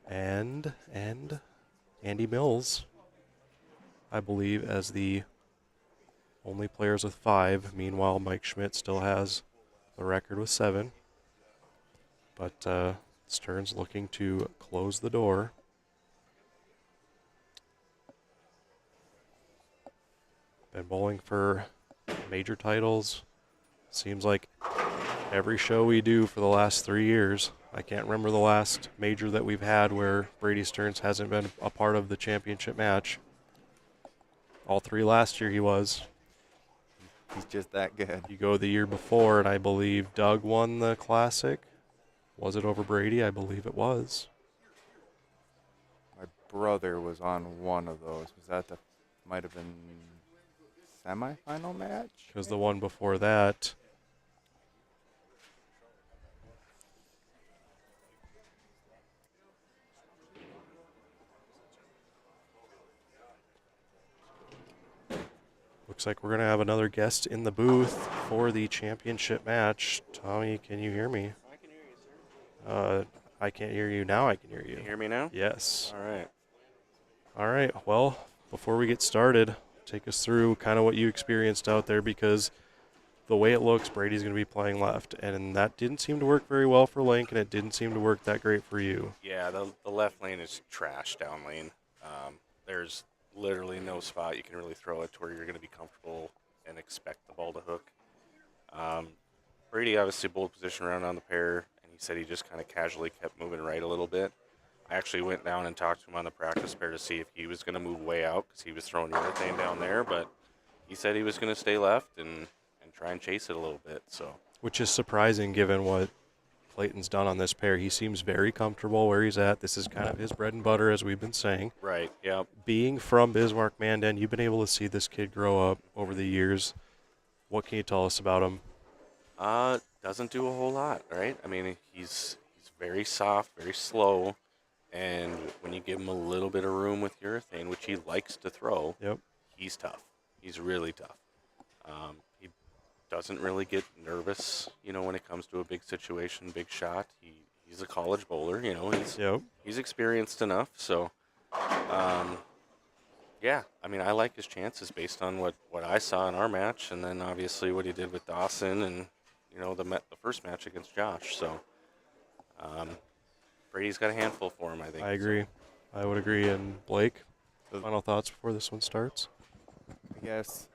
and Andy Mills, I believe, as the only players with 5. Meanwhile, Mike Schmidt still has the record with 7. But Stearns looking to close the door. Been bowling for major titles. Seems like every show we do for the last 3 years. I can't remember the last major that we've had where Brady Stearns hasn't been a part of the championship match. All 3 last year he was. He's just that good. You go the year before, and I believe Doug won the Classic. Was it over Brady? I believe it was. My brother was on one of those. Was that the, might have been semifinal match? Because the one before that, looks like we're going to have another guest in the booth for the championship match. Tommy, can you hear me? I can hear you, sir. I can't hear you now. I can hear you. Can you hear me now? Yes. All right. All right. Well, before we get started, take us through kind of what you experienced out there, because the way it looks, Brady's going to be playing left, and that didn't seem to work very well for Link, and it didn't seem to work that great for you. Yeah, the left lane is trash down lane. There's literally no spot you can really throw it to where you're going to be comfortable and expect the ball to hook. Brady obviously bowled position around on the pair, and he said he just kind of casually kept moving right a little bit. I actually went down and talked to him on the practice pair to see if he was going to move way out, because he was throwing urethane down there, but he said he was going to stay left and try and chase it a little bit. So, which is surprising given what Clayton's done on this pair. He seems very comfortable where he's at. This is kind of his bread and butter, as we've been saying. right, yeah. Being from Bismarck, Mandan, you've been able to see this kid grow up over the years. What can you tell us about him? Doesn't do a whole lot, right? I mean, he's very soft, very slow, and when you give him a little bit of room with urethane, which he likes to throw, Yep. he's tough. He's really tough. He doesn't really get nervous, when it comes to a big situation, big shot. He's a college bowler, Yep. he's experienced enough. So, yeah, I mean, I like his chances based on what I saw in our match, and then obviously what he did with Dawson, and the first match against Josh. So, Brady's got a handful for him, I think. I agree. I would agree. And Blake, So- final thoughts before this one starts? I guess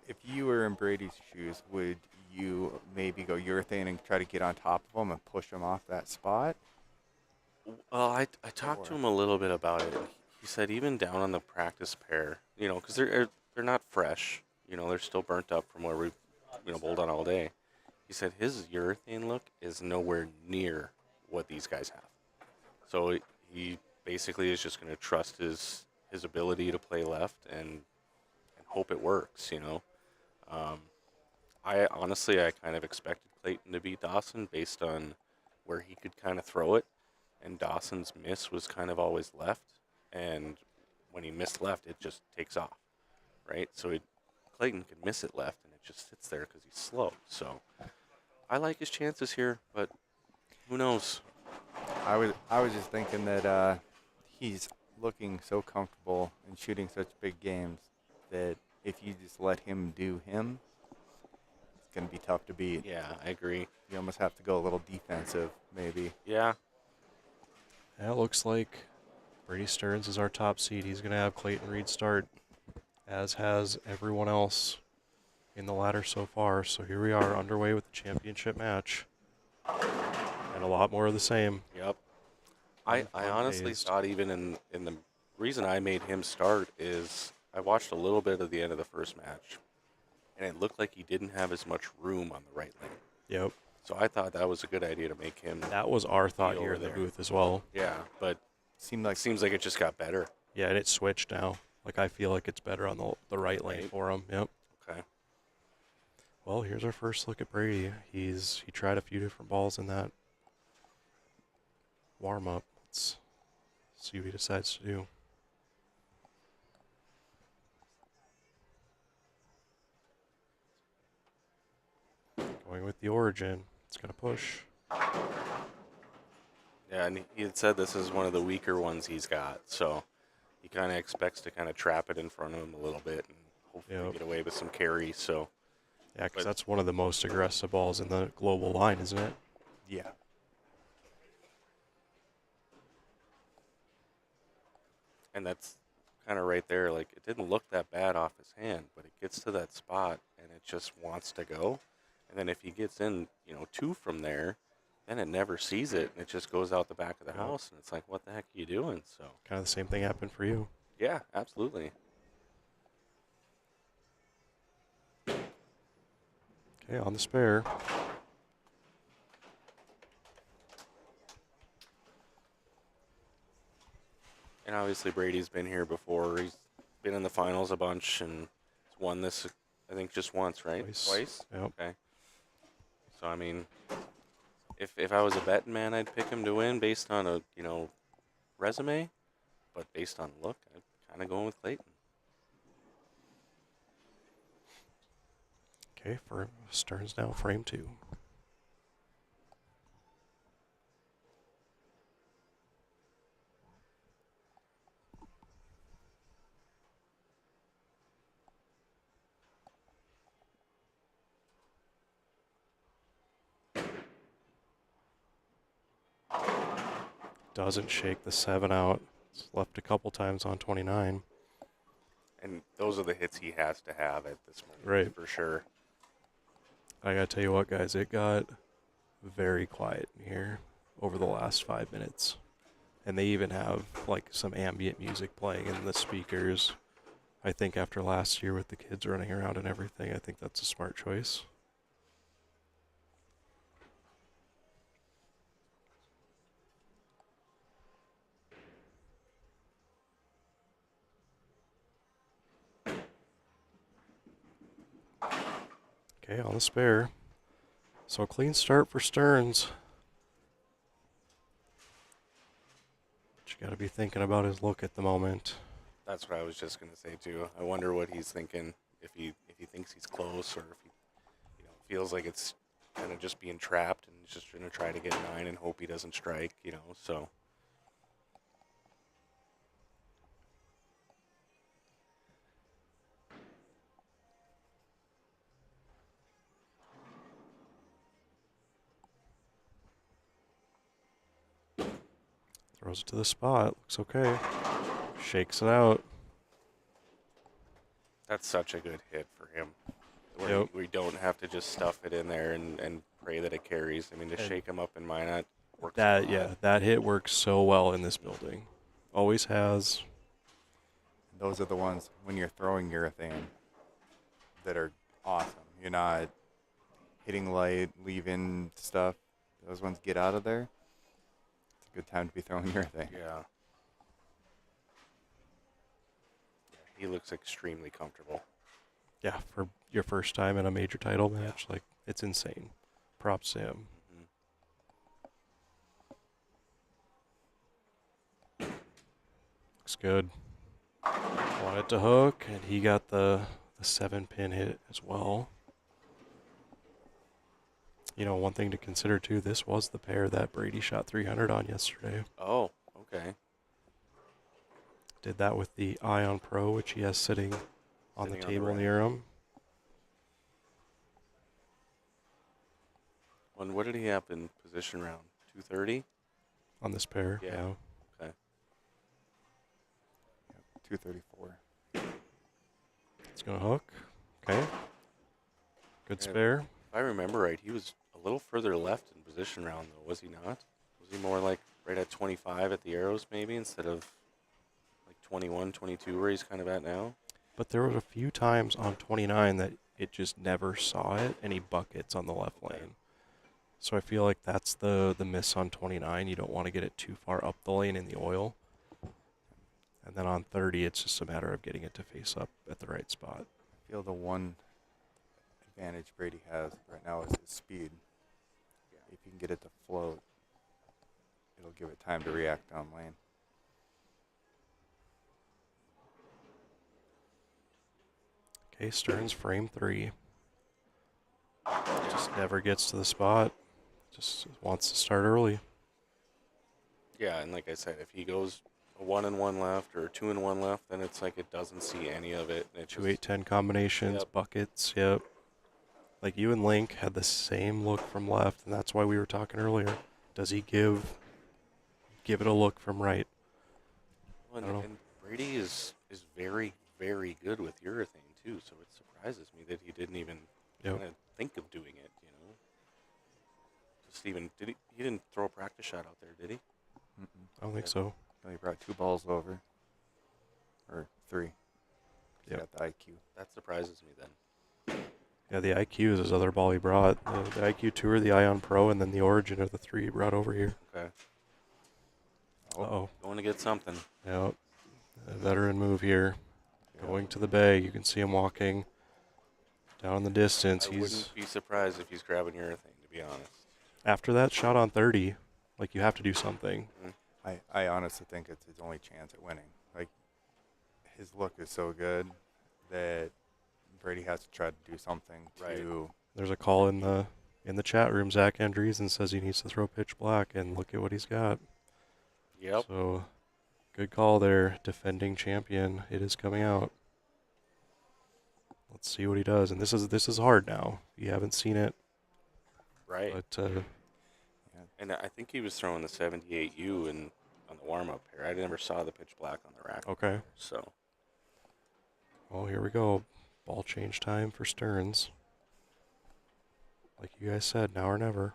if you were in Brady's shoes, would you maybe go urethane and try to get on top of him and push him off that spot? Well, I talked to him a little bit about it. He said even down on the practice pair, because they're not fresh. They're still burnt up from where we, bowled on all day. He said his urethane look is nowhere near what these guys have. So he basically is just going to trust his ability to play left and hope it works. I honestly kind of expected Clayton to beat Dawson based on where he could kind of throw it, and Dawson's miss was kind of always left, and when he missed left, it just takes off, right? So Clayton could miss it left, and it just sits there because he's slow. So I like his chances here, but who knows? I was just thinking that he's looking so comfortable and shooting such big games that if you just let him do him, it's going to be tough to beat. Yeah, I agree. You almost have to go a little defensive, maybe. Yeah. Yeah, it looks like Brady Stearns is our top seed. He's going to have Clayton Reed start, as has everyone else in the ladder so far. So here we are underway with the championship match. And a lot more of the same. Yep. I honestly Unfazed. thought even in the reason I made him start is I watched a little bit of the end of the first match, and it looked like he didn't have as much room on the right lane. Yep. So I thought that was a good idea to make him. That was our thought Be here over in the there. booth as well. Yeah, but Seemed like it seems like it just got better. Yeah, and it switched now. Like, I feel like it's better on the right lane Right. for him. Yep. Okay. Well, here's our first look at Brady. He tried a few different balls in that warm-up. Let's see what he decides to do. Going with the origin. It's going to push. Yeah, and he had said this is one of the weaker ones he's got, so he kind of expects to kind of trap it in front of him a little bit and hopefully Yep. get away with some carry. So Yeah, because But- that's one of the most aggressive balls in the global line, isn't it? yeah. And that's kind of right there. Like, it didn't look that bad off his hand, but it gets to that spot and it just wants to go. And then if he gets in, two from there, then it never sees it and it just goes out the back of the Yep. house. And it's like, what the heck are you doing? So, Kind of the same thing happened for you. yeah, absolutely. Okay, on the spare. And obviously Brady's been here before. He's been in the finals a bunch and won this, I think, just once, right? Twice. Yep. Okay. So, I mean, if I was a betting man, I'd pick him to win based on a, resume. But based on look, I'm kind of going with Clayton. Okay, for Stearns now, frame 2. Doesn't shake the 7 out. It's left a couple times on 29. And those are the hits he has to have at this moment, Right. for sure. I gotta tell you what, guys, it got very quiet in here over the last 5 minutes. And they even have like some ambient music playing in the speakers. I think after last year with the kids running around and everything, I think that's a smart choice. Okay, on the spare. So clean start for Stearns. But you got to be thinking about his look at the moment. That's what I was just going to say, too. I wonder what he's thinking. if he thinks he's close, or if he feels like it's kind of just being trapped and he's just going to try to get 9 and hope he doesn't strike. So. Throws it to the spot. Looks okay. Shakes it out. That's such a good hit for him. Yep. We don't have to just stuff it in there and pray that it carries. I mean, to shake him up in Minot works. That hit works so well in this building. Always has. Those are the ones when you're throwing urethane that are awesome. You're not hitting light, leaving stuff. Those ones get out of there. It's a good time to be throwing urethane. Yeah. He looks extremely comfortable. Yeah, for your first time in a major title match, like, it's insane. Props to him. Looks good. Wanted to hook, and he got the 7-pin hit as well. One thing to consider, too, this was the pair that Brady shot 300 on yesterday. Oh, okay. Did that with the Ion Pro, which he has sitting on the table near him. And what did he have in position round? 230? On this pair, Yeah. yeah. Okay. 234. It's going to hook. Okay. Good spare. If I remember right, he was a little further left in position round, though, was he not? Was he more like right at 25 at the arrows, maybe, instead of like 21, 22, where he's kind of at now? But there were a few times on 29 that it just never saw it, and he buckets on the left lane. So I feel like that's the miss on 29. You don't want to get it too far up the lane in the oil. And then on 30, it's just a matter of getting it to face up at the right spot. I feel the one advantage Brady has right now is his speed. If you can get it to float, it'll give it time to react down lane. Okay, Stearns frame 3. Just never gets to the spot. Just wants to start early. Yeah, and like I said, if he goes a 1 and 1 left or 2 and 1 left, then it's like it doesn't see any of it. And 2-8-10 combinations, Yep. buckets, yep. Like you and Link had the same look from left, and that's why we were talking earlier. Does he give it a look from right? Well, I don't know. and Brady is very, very good with urethane, too, so it surprises me that he didn't even Yep. kind of think of doing it, Just even, he didn't throw a practice shot out there, did he? I don't think so. No, he brought 2 balls over. Or 3. He's Yep. got the IQ. That surprises me then. Yeah, the IQ is his other ball he brought. The IQ 2 or the Ion Pro, and then the Origin are the 3 he brought over here. Okay. Uh-oh. Going to get something. Yep. A veteran move here. Going to the bay. You can see him walking down in the distance. I wouldn't be surprised if he's grabbing urethane, to be honest. After that shot on 30, like, you have to do something. I honestly think it's his only chance at winning. Like, his look is so good that Brady has to try to do something to... There's a call in the chat room. Zach Andreessen says he needs to throw pitch black, and look at what he's got. Yep. So, good call there. Defending champion. It is coming out. Let's see what he does. And this is hard now. You haven't seen it. Right. But And I think he was throwing the 78U on the warm-up here. I never saw the pitch black on the rack. okay. So, Well, here we go. Ball change time for Stearns. Like you guys said, now or never.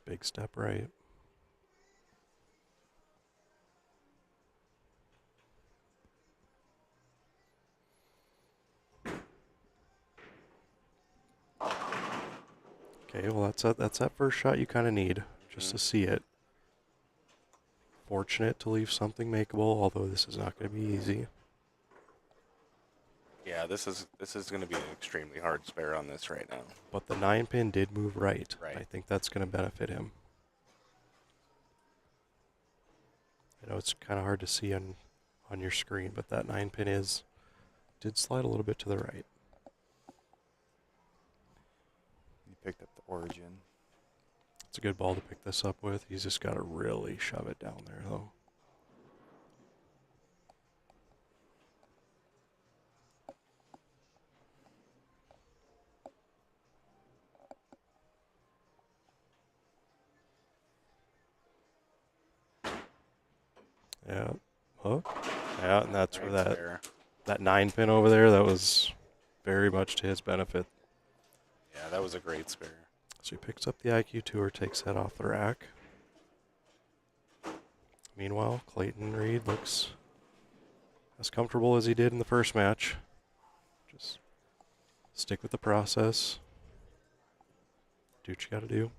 Big step right. Okay, well that's that first shot you kind of need just to see it. Fortunate to leave something makeable, although this is not going to be easy. yeah, this is going to be an extremely hard spare on this right now. But the 9-pin did move right. Right. I think that's going to benefit him. I know it's kind of hard to see on your screen, but that 9-pin did slide a little bit to the right. You picked up the origin. It's a good ball to pick this up with. He's just got to really shove it down there, though. Yeah, hook. Yeah, and that's where Great that spare. 9-pin over there, that was very much to his benefit. Yeah, that was a great spare. So he picks up the IQ Tour, takes that off the rack. Meanwhile, Clayton Reed looks as comfortable as he did in the first match. Just stick with the process. Do what you got to do.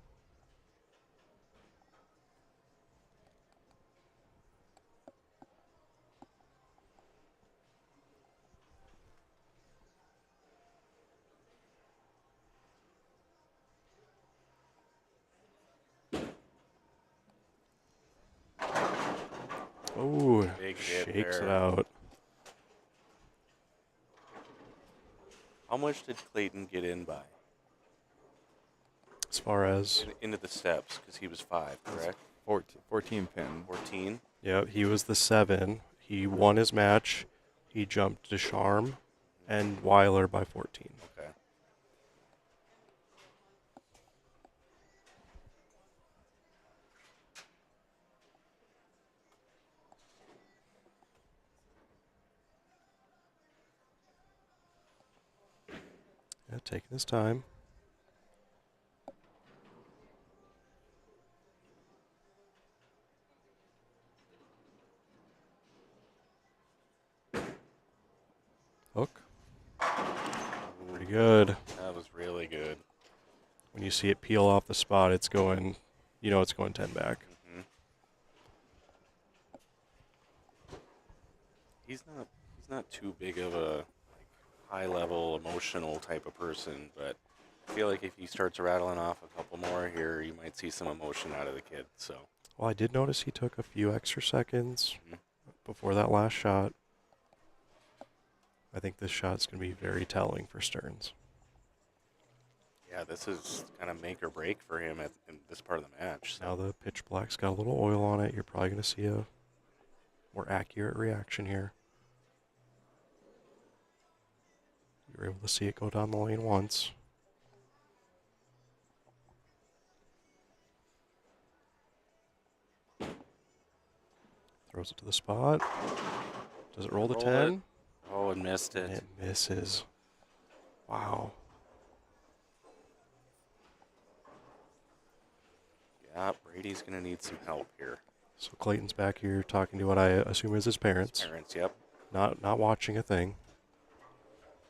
Oh, Big hit shakes it there. out. How much did Clayton get in by? As far as, Into the steps, because he was 5, correct? 14 pin. 14. yeah, he was the 7. He won his match. He jumped Descharm and Weiler by 14. Okay. Yeah, taking his time. Hook. Pretty good. That was really good. When you see it peel off the spot, it's going, you know it's going 10 back. Hmm. He's not too big of a high level emotional type of person, but I feel like if he starts rattling off a couple more here, you might see some emotion out of the kid. So Well, I did notice he took a few extra seconds Mhm. before that last shot. I think this shot's going to be very telling for Stearns. yeah, this is kind of make or break for him in this part of the match. So. Now the pitch black's got a little oil on it. You're probably going to see a more accurate reaction here. You were able to see it go down the lane once. Throws it to the spot. Does it roll to Roll 10? it. Oh, and missed And it. it misses. Wow. Yeah, Brady's gonna need some help here. So Clayton's back here talking to what I assume is his parents. Parents, yep. Not watching a thing.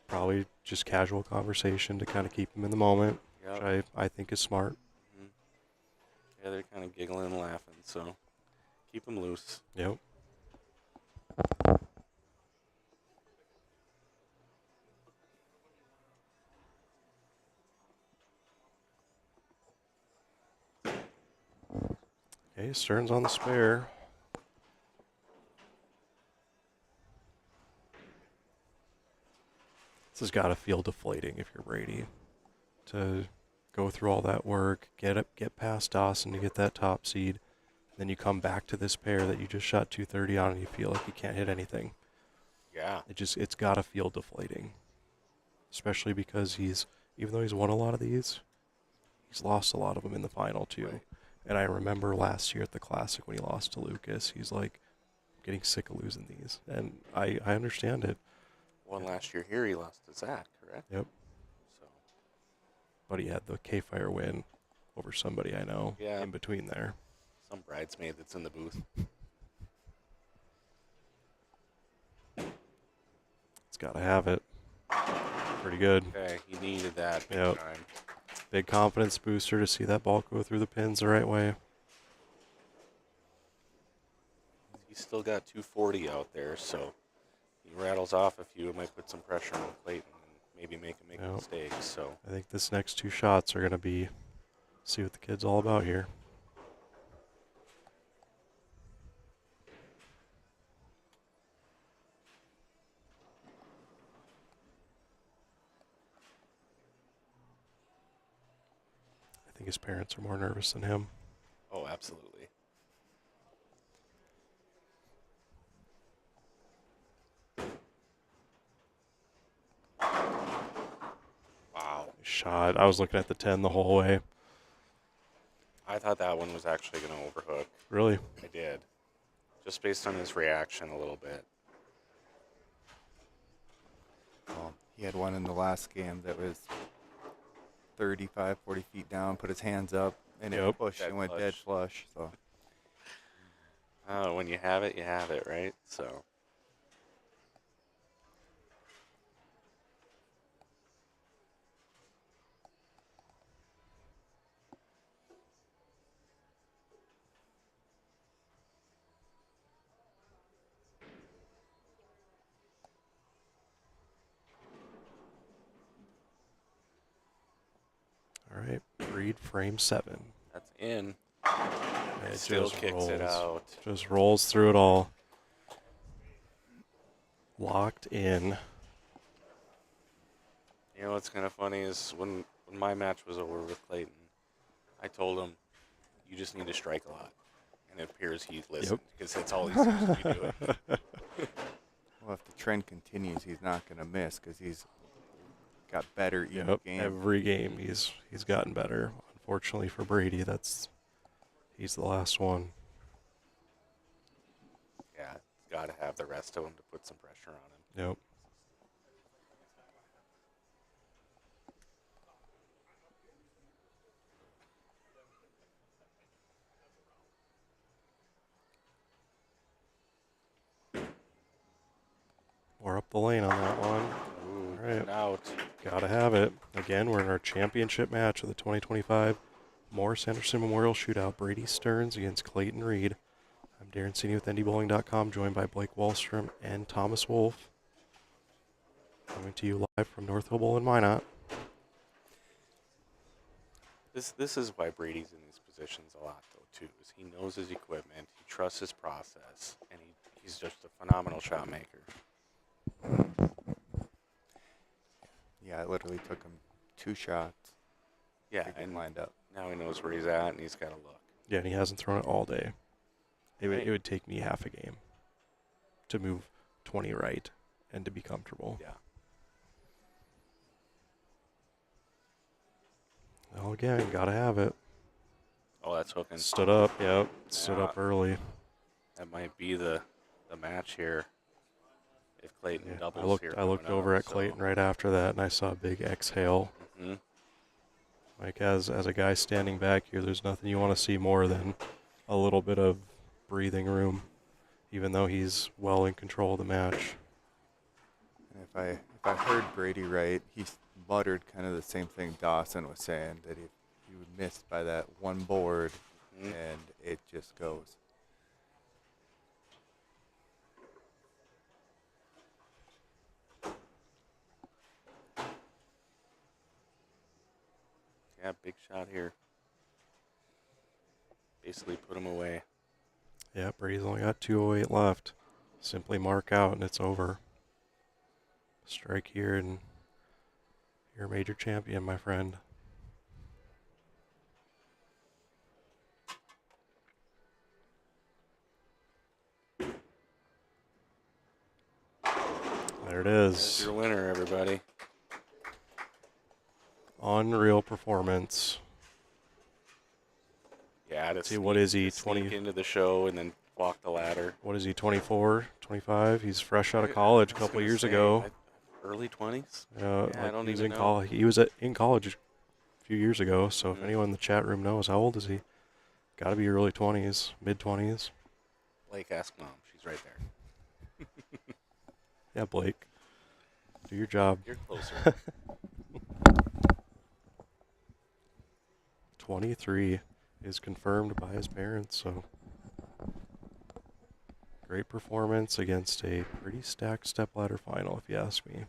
Probably just casual conversation to kind of keep him in the moment, Yep. which I think is smart. Mhm. Yeah, they're kind of giggling and laughing, so keep them loose. Yep. Okay, Stearns on the spare. This has got to feel deflating if you're Brady to go through all that work, get past Dawson to get that top seed, then you come back to this pair that you just shot 230 on and you feel like you can't hit anything. Yeah. It's got to feel deflating, especially because even though he's won a lot of these, he's lost a lot of them in the final too. Right. And I remember last year at the Classic when he lost to Lucas, he's like, I'm getting sick of losing these, and I understand it. One last year here, he lost to Zach, correct? Yep. So But he had the K-Fire win over somebody I know Yeah. in between there. some bridesmaid that's in the booth. It's got to have it. Pretty good. Okay, he needed that big Yep. time. Big confidence booster to see that ball go through the pins the right way. He's still got 240 out there, so he rattles off a few. It might put some pressure on Clayton and maybe make him make a Yep. mistake. So I think this next two shots are going to be see what the kid's all about here. think his parents are more nervous than him. Oh, absolutely. Wow. Shot. I was looking at the 10 the whole way. I thought that one was actually going to overhook. Really? I did. Just based on his reaction a little bit. Well, he had one in the last game that was 35, 40 feet down, put his hands up, and Yep. it pushed Dead and went flush. dead flush. So Oh, when you have it, right? So. All right. Breed frame 7. That's in. It Still just kicks it rolls. out. Just rolls through it all. Locked in. You know what's kind of funny is when my match was over with Clayton, I told him, you just need to strike a lot. And it appears he listened because that's all he seems to be doing. well, if the trend continues, he's not going to miss because he's got better each Yep. game. Every game he's gotten better. Unfortunately for Brady, he's the last one. Yeah, got to have the rest of them to put some pressure on him. Yep. We're up the lane on that one. Ooh, All right. and out. Gotta have it. Again, we're in our championship match of the 2025 Morris Anderson Memorial Shootout. Brady Stearns against Clayton Reed. I'm Darren Sini with NDBowling.com, joined by Blake Wallstrom and Thomas Wolf. Coming to you live from North Hill Bowl in Minot. This is why Brady's in these positions a lot, though, too, is he knows his equipment, he trusts his process, and he's just a phenomenal shot maker. Yeah, it literally took him 2 shots Yeah, to get and lined up. now he knows where he's at, and he's got to look. Yeah, and he hasn't thrown it all day. Right. It would take me half a game to move 20 right and to be comfortable. Yeah. Well, again, gotta have it. Oh, that's hooking. Stood up, yep. Stood Yeah. up early. That might be the match here. If Clayton Yeah, doubles here. I looked coming over up, at Clayton right after that, and I saw a big exhale. Mm-hmm. Like, as a guy standing back here, there's nothing you want to see more than a little bit of breathing room, even though he's well in control of the match. And if I heard Brady right, he muttered kind of the same thing Dawson was saying, that he missed by that one board, Mm-hmm. and it just goes. Yeah, big shot here. Basically put him away. Yeah, Brady's only got 208 left. Simply mark out, and it's over. Strike here, and you're a major champion, my friend. There it There's is. your winner, everybody. Unreal performance. Yeah, to See, what is he, to sneak 20 into the show and then walk the ladder. What is he, 24, 25? He's fresh out of college a I was couple gonna years say, ago. Early 20s? Yeah, I don't he was even in know. college. He was in college a few years ago. So if anyone in the chat room knows, how old is he? Got to be early 20s, mid 20s. Blake, ask Mom. She's right there. Yeah, Blake, do your job. You're closer. 23 is confirmed by his parents. So great performance against a pretty stacked stepladder final, if you ask me.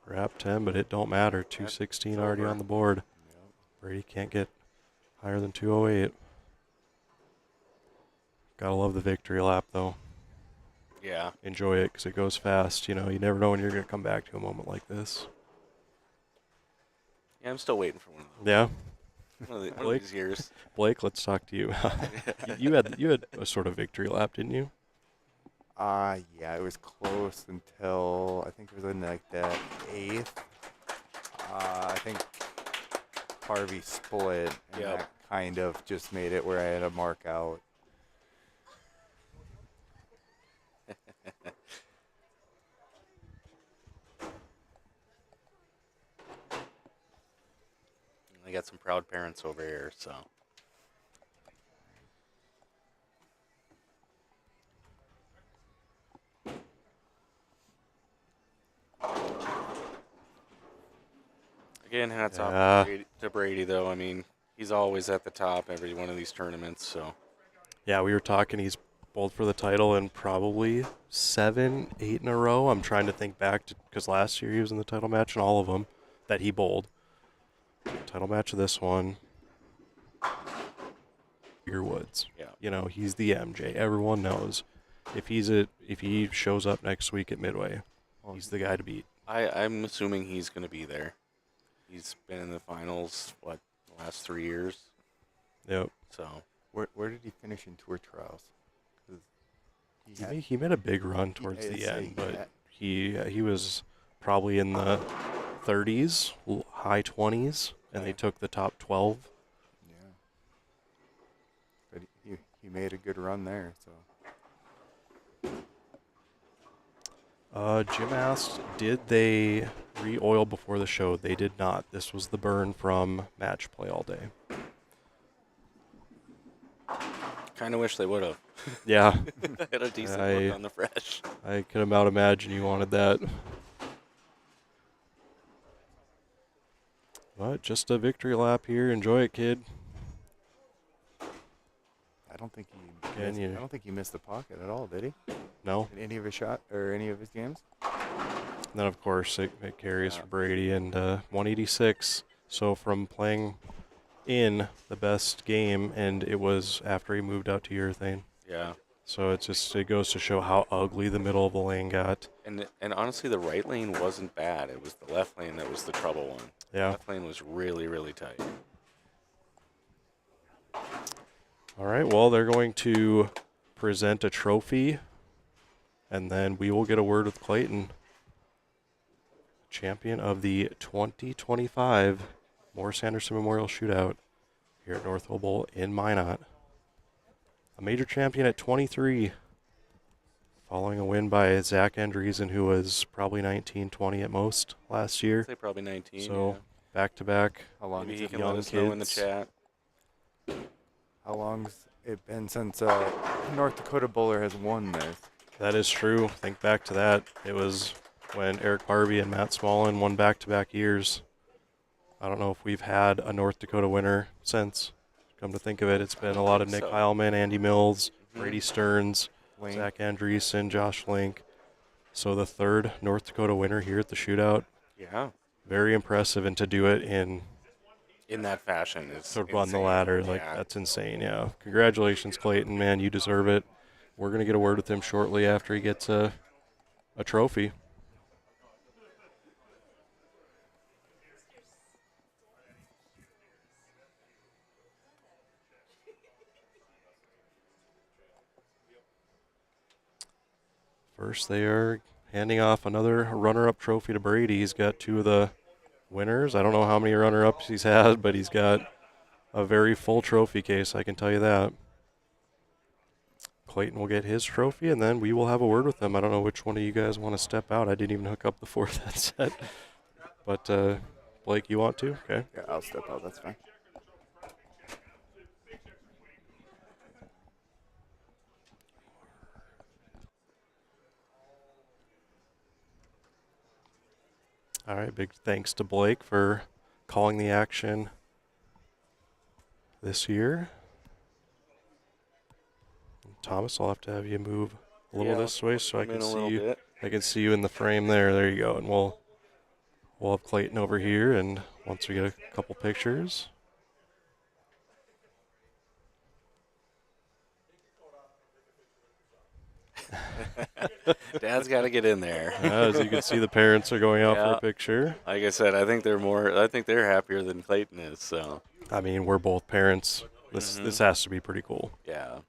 Wrap 10, but it don't matter. 216 it's already over. on the board. Yep. Brady can't get higher than 208. Gotta love the victory lap, though. Yeah. enjoy it because it goes fast. You know, you never know when you're going to come back to a moment like this. Yeah, I'm still waiting for one of Yeah. those. One of Blake? these years. Blake, let's talk to you. You had a sort of victory lap, didn't you? Yeah, it was close until I think it was in like the 8th. I think Harvey split, and Yep. that kind of just made it where I had to mark out. I got some proud parents over here, so. Again, hats off to Brady, though. I mean, he's always at the top every one of these tournaments, so. Yeah, we were talking. He's bowled for the title in probably 7, 8 in a row. I'm trying to think back to because last year he was in the title match in all of them that he bowled. Title match of this one. Tiger Woods. Yeah. You know, he's the MJ. Everyone knows. If he shows up next week at Midway, he's the guy to beat. I'm assuming he's going to be there. He's been in the finals, the last 3 years? Yep. So. Where did he finish in tour trials? 'Cause He made a big run towards the end, but he was probably in the 30s, high 20s, and they took the top 12. Yeah. But he made a good run there, so. Jim asked, did they re-oil before the show? They did not. This was the burn from match play all day. Kind of wish they would have. Yeah. Had a decent look on the fresh. I can about imagine you wanted that. But just a victory lap here. Enjoy it, kid. I don't think he missed the pocket at all, did he? No. In any of his shot or any of his games? And then, of course, it carries for Brady and 186. So from playing in the best game, and it was after he moved out to urethane. Yeah. So it goes to show how ugly the middle of the lane got. And honestly, the right lane wasn't bad. It was the left lane that was the trouble one. Yeah. The left lane was really, really tight. All right, well, they're going to present a trophy, and then we will get a word with Clayton, champion of the 2025 Morris Anderson Memorial Shootout here at Northville Bowl in Minot. A major champion at 23, following a win by Zach Andreessen, who was probably 19, 20 at most last year. I'd say probably 19. So back-to-back. How long Maybe he has can young let us know in the kids. chat. How long's it been since North Dakota Bowler has won this? That is true. Think back to that. It was when Eric Barbie and Matt Smallin won back-to-back years. I don't know if we've had a North Dakota winner since. Come to think of it, it's been a lot of Nick Heilman, Andy Mills, Brady Stearns, Link. Zach Andreessen, Josh Link. So the third North Dakota winner here at the Shootout. Yeah. Very impressive, and to do it in that fashion is to run the insane. ladder, Yeah. that's insane. Yeah, congratulations, Clayton. Man, you deserve it. We're gonna get a word with him shortly after he gets a trophy. First, they are handing off another runner-up trophy to Brady. He's got two of the winners. I don't know how many runner-ups he's had, but he's got a very full trophy case, I can tell you that. Clayton will get his trophy, and then we will have a word with him. I don't know which one of you guys want to step out. I didn't even hook up the fourth headset. But, Blake, you want to? Okay. Yeah, I'll step out. That's fine. All right, big thanks to Blake for calling the action this year. Thomas, I'll have to have you move a little this way so I can see you. Bit. I can see you in the frame there. There you go. And we'll have Clayton over here, and once we get a couple pictures. Dad's got to get in there. As you can see, the parents are going out for Yeah. a picture. Like I said, I think they're happier than Clayton is. So I mean, we're both parents. This has to be pretty cool. yeah.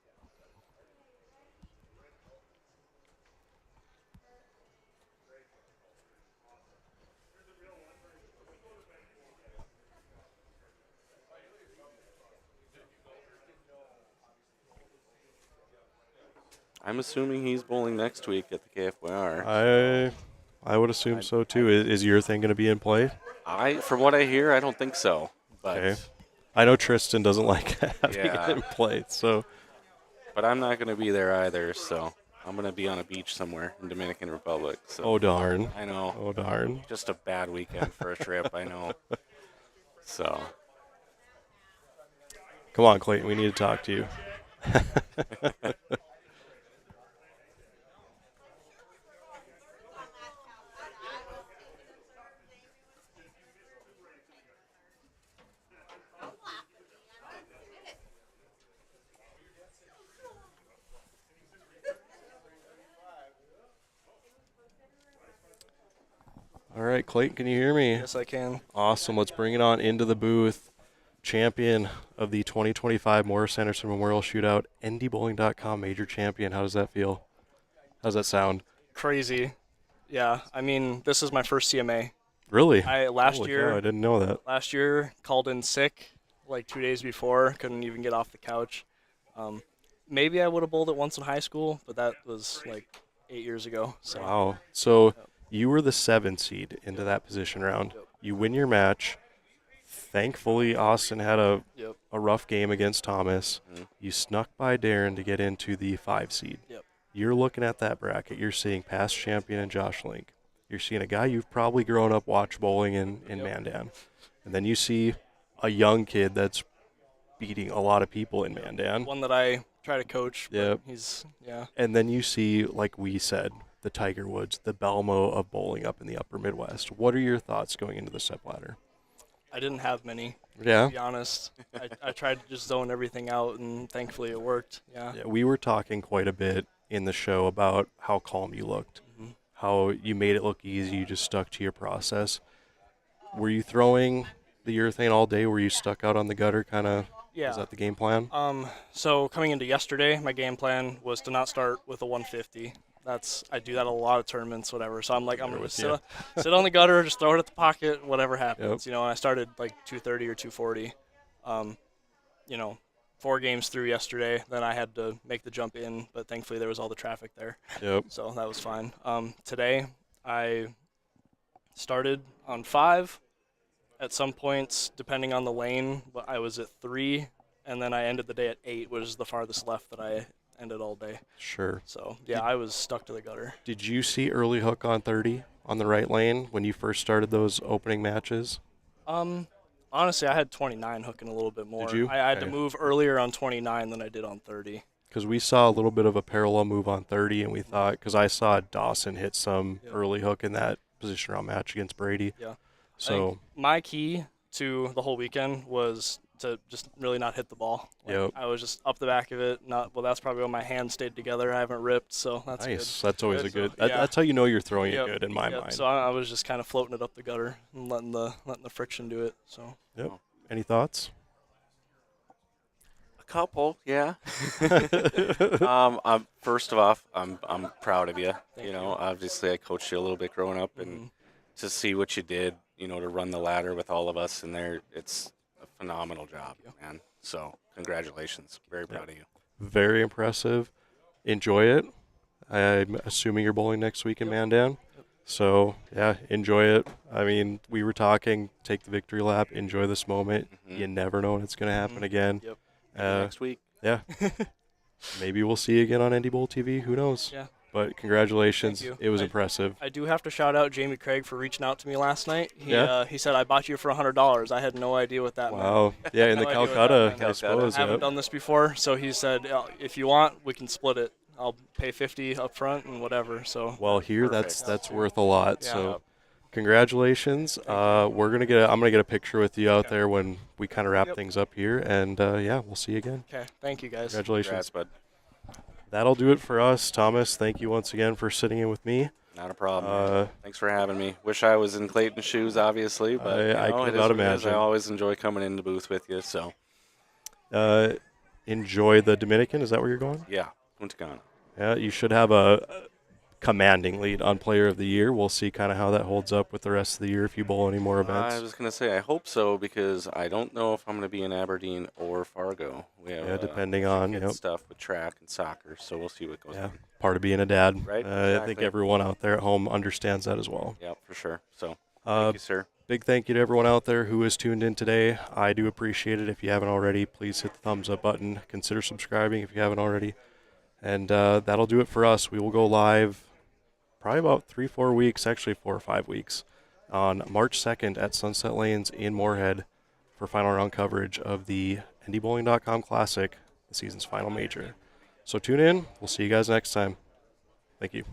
I'm assuming he's bowling next week at the KFYR. I would assume so too. Is your thing going to be in play? From what I hear, I don't think so. But Okay. I know Tristan doesn't like having Yeah. it in play, so but I'm not going to be there either. So I'm going to be on a beach somewhere in Dominican Republic. So oh darn. I know. Oh darn. Just a bad weekend for a trip. I know. So Come on, Clayton, we need to talk to you. All right, Clayton, can you hear me? Yes, I can. Awesome. Let's bring it on into the booth. Champion of the 2025 Morris Anderson Memorial Shootout, NDBowling.com major champion. How does that feel? How's that sound? Crazy. Yeah, I mean, this is my first CMA. Really? Last Holy year cow, I didn't know that. Last year, called in sick like 2 days before. Couldn't even get off the couch. Maybe I would have bowled it once in high school, but that was like 8 years ago. So. Wow. So you were the 7 seed into that position round. You win your match. Thankfully, Austin had a rough game against Thomas. You snuck by Darren to get into the 5 seed. You're looking at that bracket. You're seeing past champion and Josh Link. You're seeing a guy you've probably grown up watch bowling in Mandan. And then you see a young kid that's beating a lot of people in Mandan. One that I try to coach. But he's And then you see, like we said, the Tiger Woods, the Belmo of bowling up in the upper Midwest. What are your thoughts going into the Stepladder? I didn't have many. Yeah. To be honest, I tried to just zone everything out, and thankfully it worked. Yeah. We were talking quite a bit in the show about how calm you looked, how you made it look easy. You just stuck to your process. Were you throwing the urethane all day? Were you stuck out on the gutter kind of? Yeah. Was that the game plan? So coming into yesterday, my game plan was to not start with a 150. I do that at a lot of tournaments, whatever. So I'm going to sit on the gutter, just throw it at the pocket, whatever happens. And I started like 230 or 240. 4 games through yesterday. Then I had to make the jump in, but thankfully there was all the traffic there. So that was fine. Today I started on 5. At some points, depending on the lane, I was at 3, and then I ended the day at 8, which is the farthest left that I ended all day. Sure. So, I was stuck to the gutter. Did you see early hook on 30 on the right lane when you first started those opening matches? Honestly, I had 29 hooking a little bit more. Did you? I had to move earlier on 29 than I did on 30. Because we saw a little bit of a parallel move on 30, and we thought, because I saw Dawson hit some early hook in that position round match against Brady. Yeah. So my key to the whole weekend was to just really not hit the ball. I was just up the back of it. That's probably when my hands stayed together. I haven't ripped, so that's nice. good. That's always a good. That's how you know you're throwing it good in my mind. So I was just kind of floating it up the gutter and letting the friction do it. So. Yep. Any thoughts? a couple, yeah. First off, I'm proud of you. Thank you. Obviously I coached you a little bit growing up, and to see what you did, to run the ladder with all of us in there, it's a phenomenal job, man. So congratulations. Very proud of you. Very impressive. Enjoy it. I'm assuming you're bowling next week in Mandan. So, enjoy it. I mean, we were talking, take the victory lap, enjoy this moment. You never know when it's going to happen again. Next week. Yeah. Maybe we'll see you again on NDBowlTV. Who knows? Yeah. But congratulations. Thank you. It was impressive. I do have to shout out Jamie Craig for reaching out to me last night. He said, I bought you for $100. I had no idea what that meant. Wow. Yeah, in the No idea what Calcutta, that I suppose. I haven't done this before, so he said, if you want, we can split it. I'll pay $50 up front and whatever. So. Well, here that's worth a lot. Yeah. So, congratulations. I'm gonna get a picture with you out there when we kind of wrap things up here, and we'll see you again. Okay. Thank you, guys. Congratulations. Congrats, bud. that'll do it for us. Thomas, thank you once again for sitting in with me. Not a problem. Man. Thanks for having me. Wish I was in Clayton's shoes, obviously, but I it could is not what it is. imagine. I always enjoy coming in the booth with you. So enjoy the Dominican. Is that where you're going? yeah, Punta Cana. Yeah, you should have a commanding lead on Player of the Year. We'll see kind of how that holds up with the rest of the year if you bowl any more events. I was going to say, I hope so, because I don't know if I'm going to be in Aberdeen or Fargo. We have, depending on stuff with track and soccer, so we'll see what goes on. Part of being a dad. Right, I think everyone out there at home understands that as well. Yeah, for sure. So, thank you, sir. Big thank you to everyone out there who is tuned in today. I do appreciate it. If you haven't already, please hit the thumbs up button. Consider subscribing if you haven't already. And that'll do it for us. We will go live probably about 3-4 weeks, actually 4 or 5 weeks, on March 2nd at Sunset Lanes in Moorhead for final round coverage of the NDBowling.com Classic, the season's final major. So tune in. We'll see you guys next time. Thank you.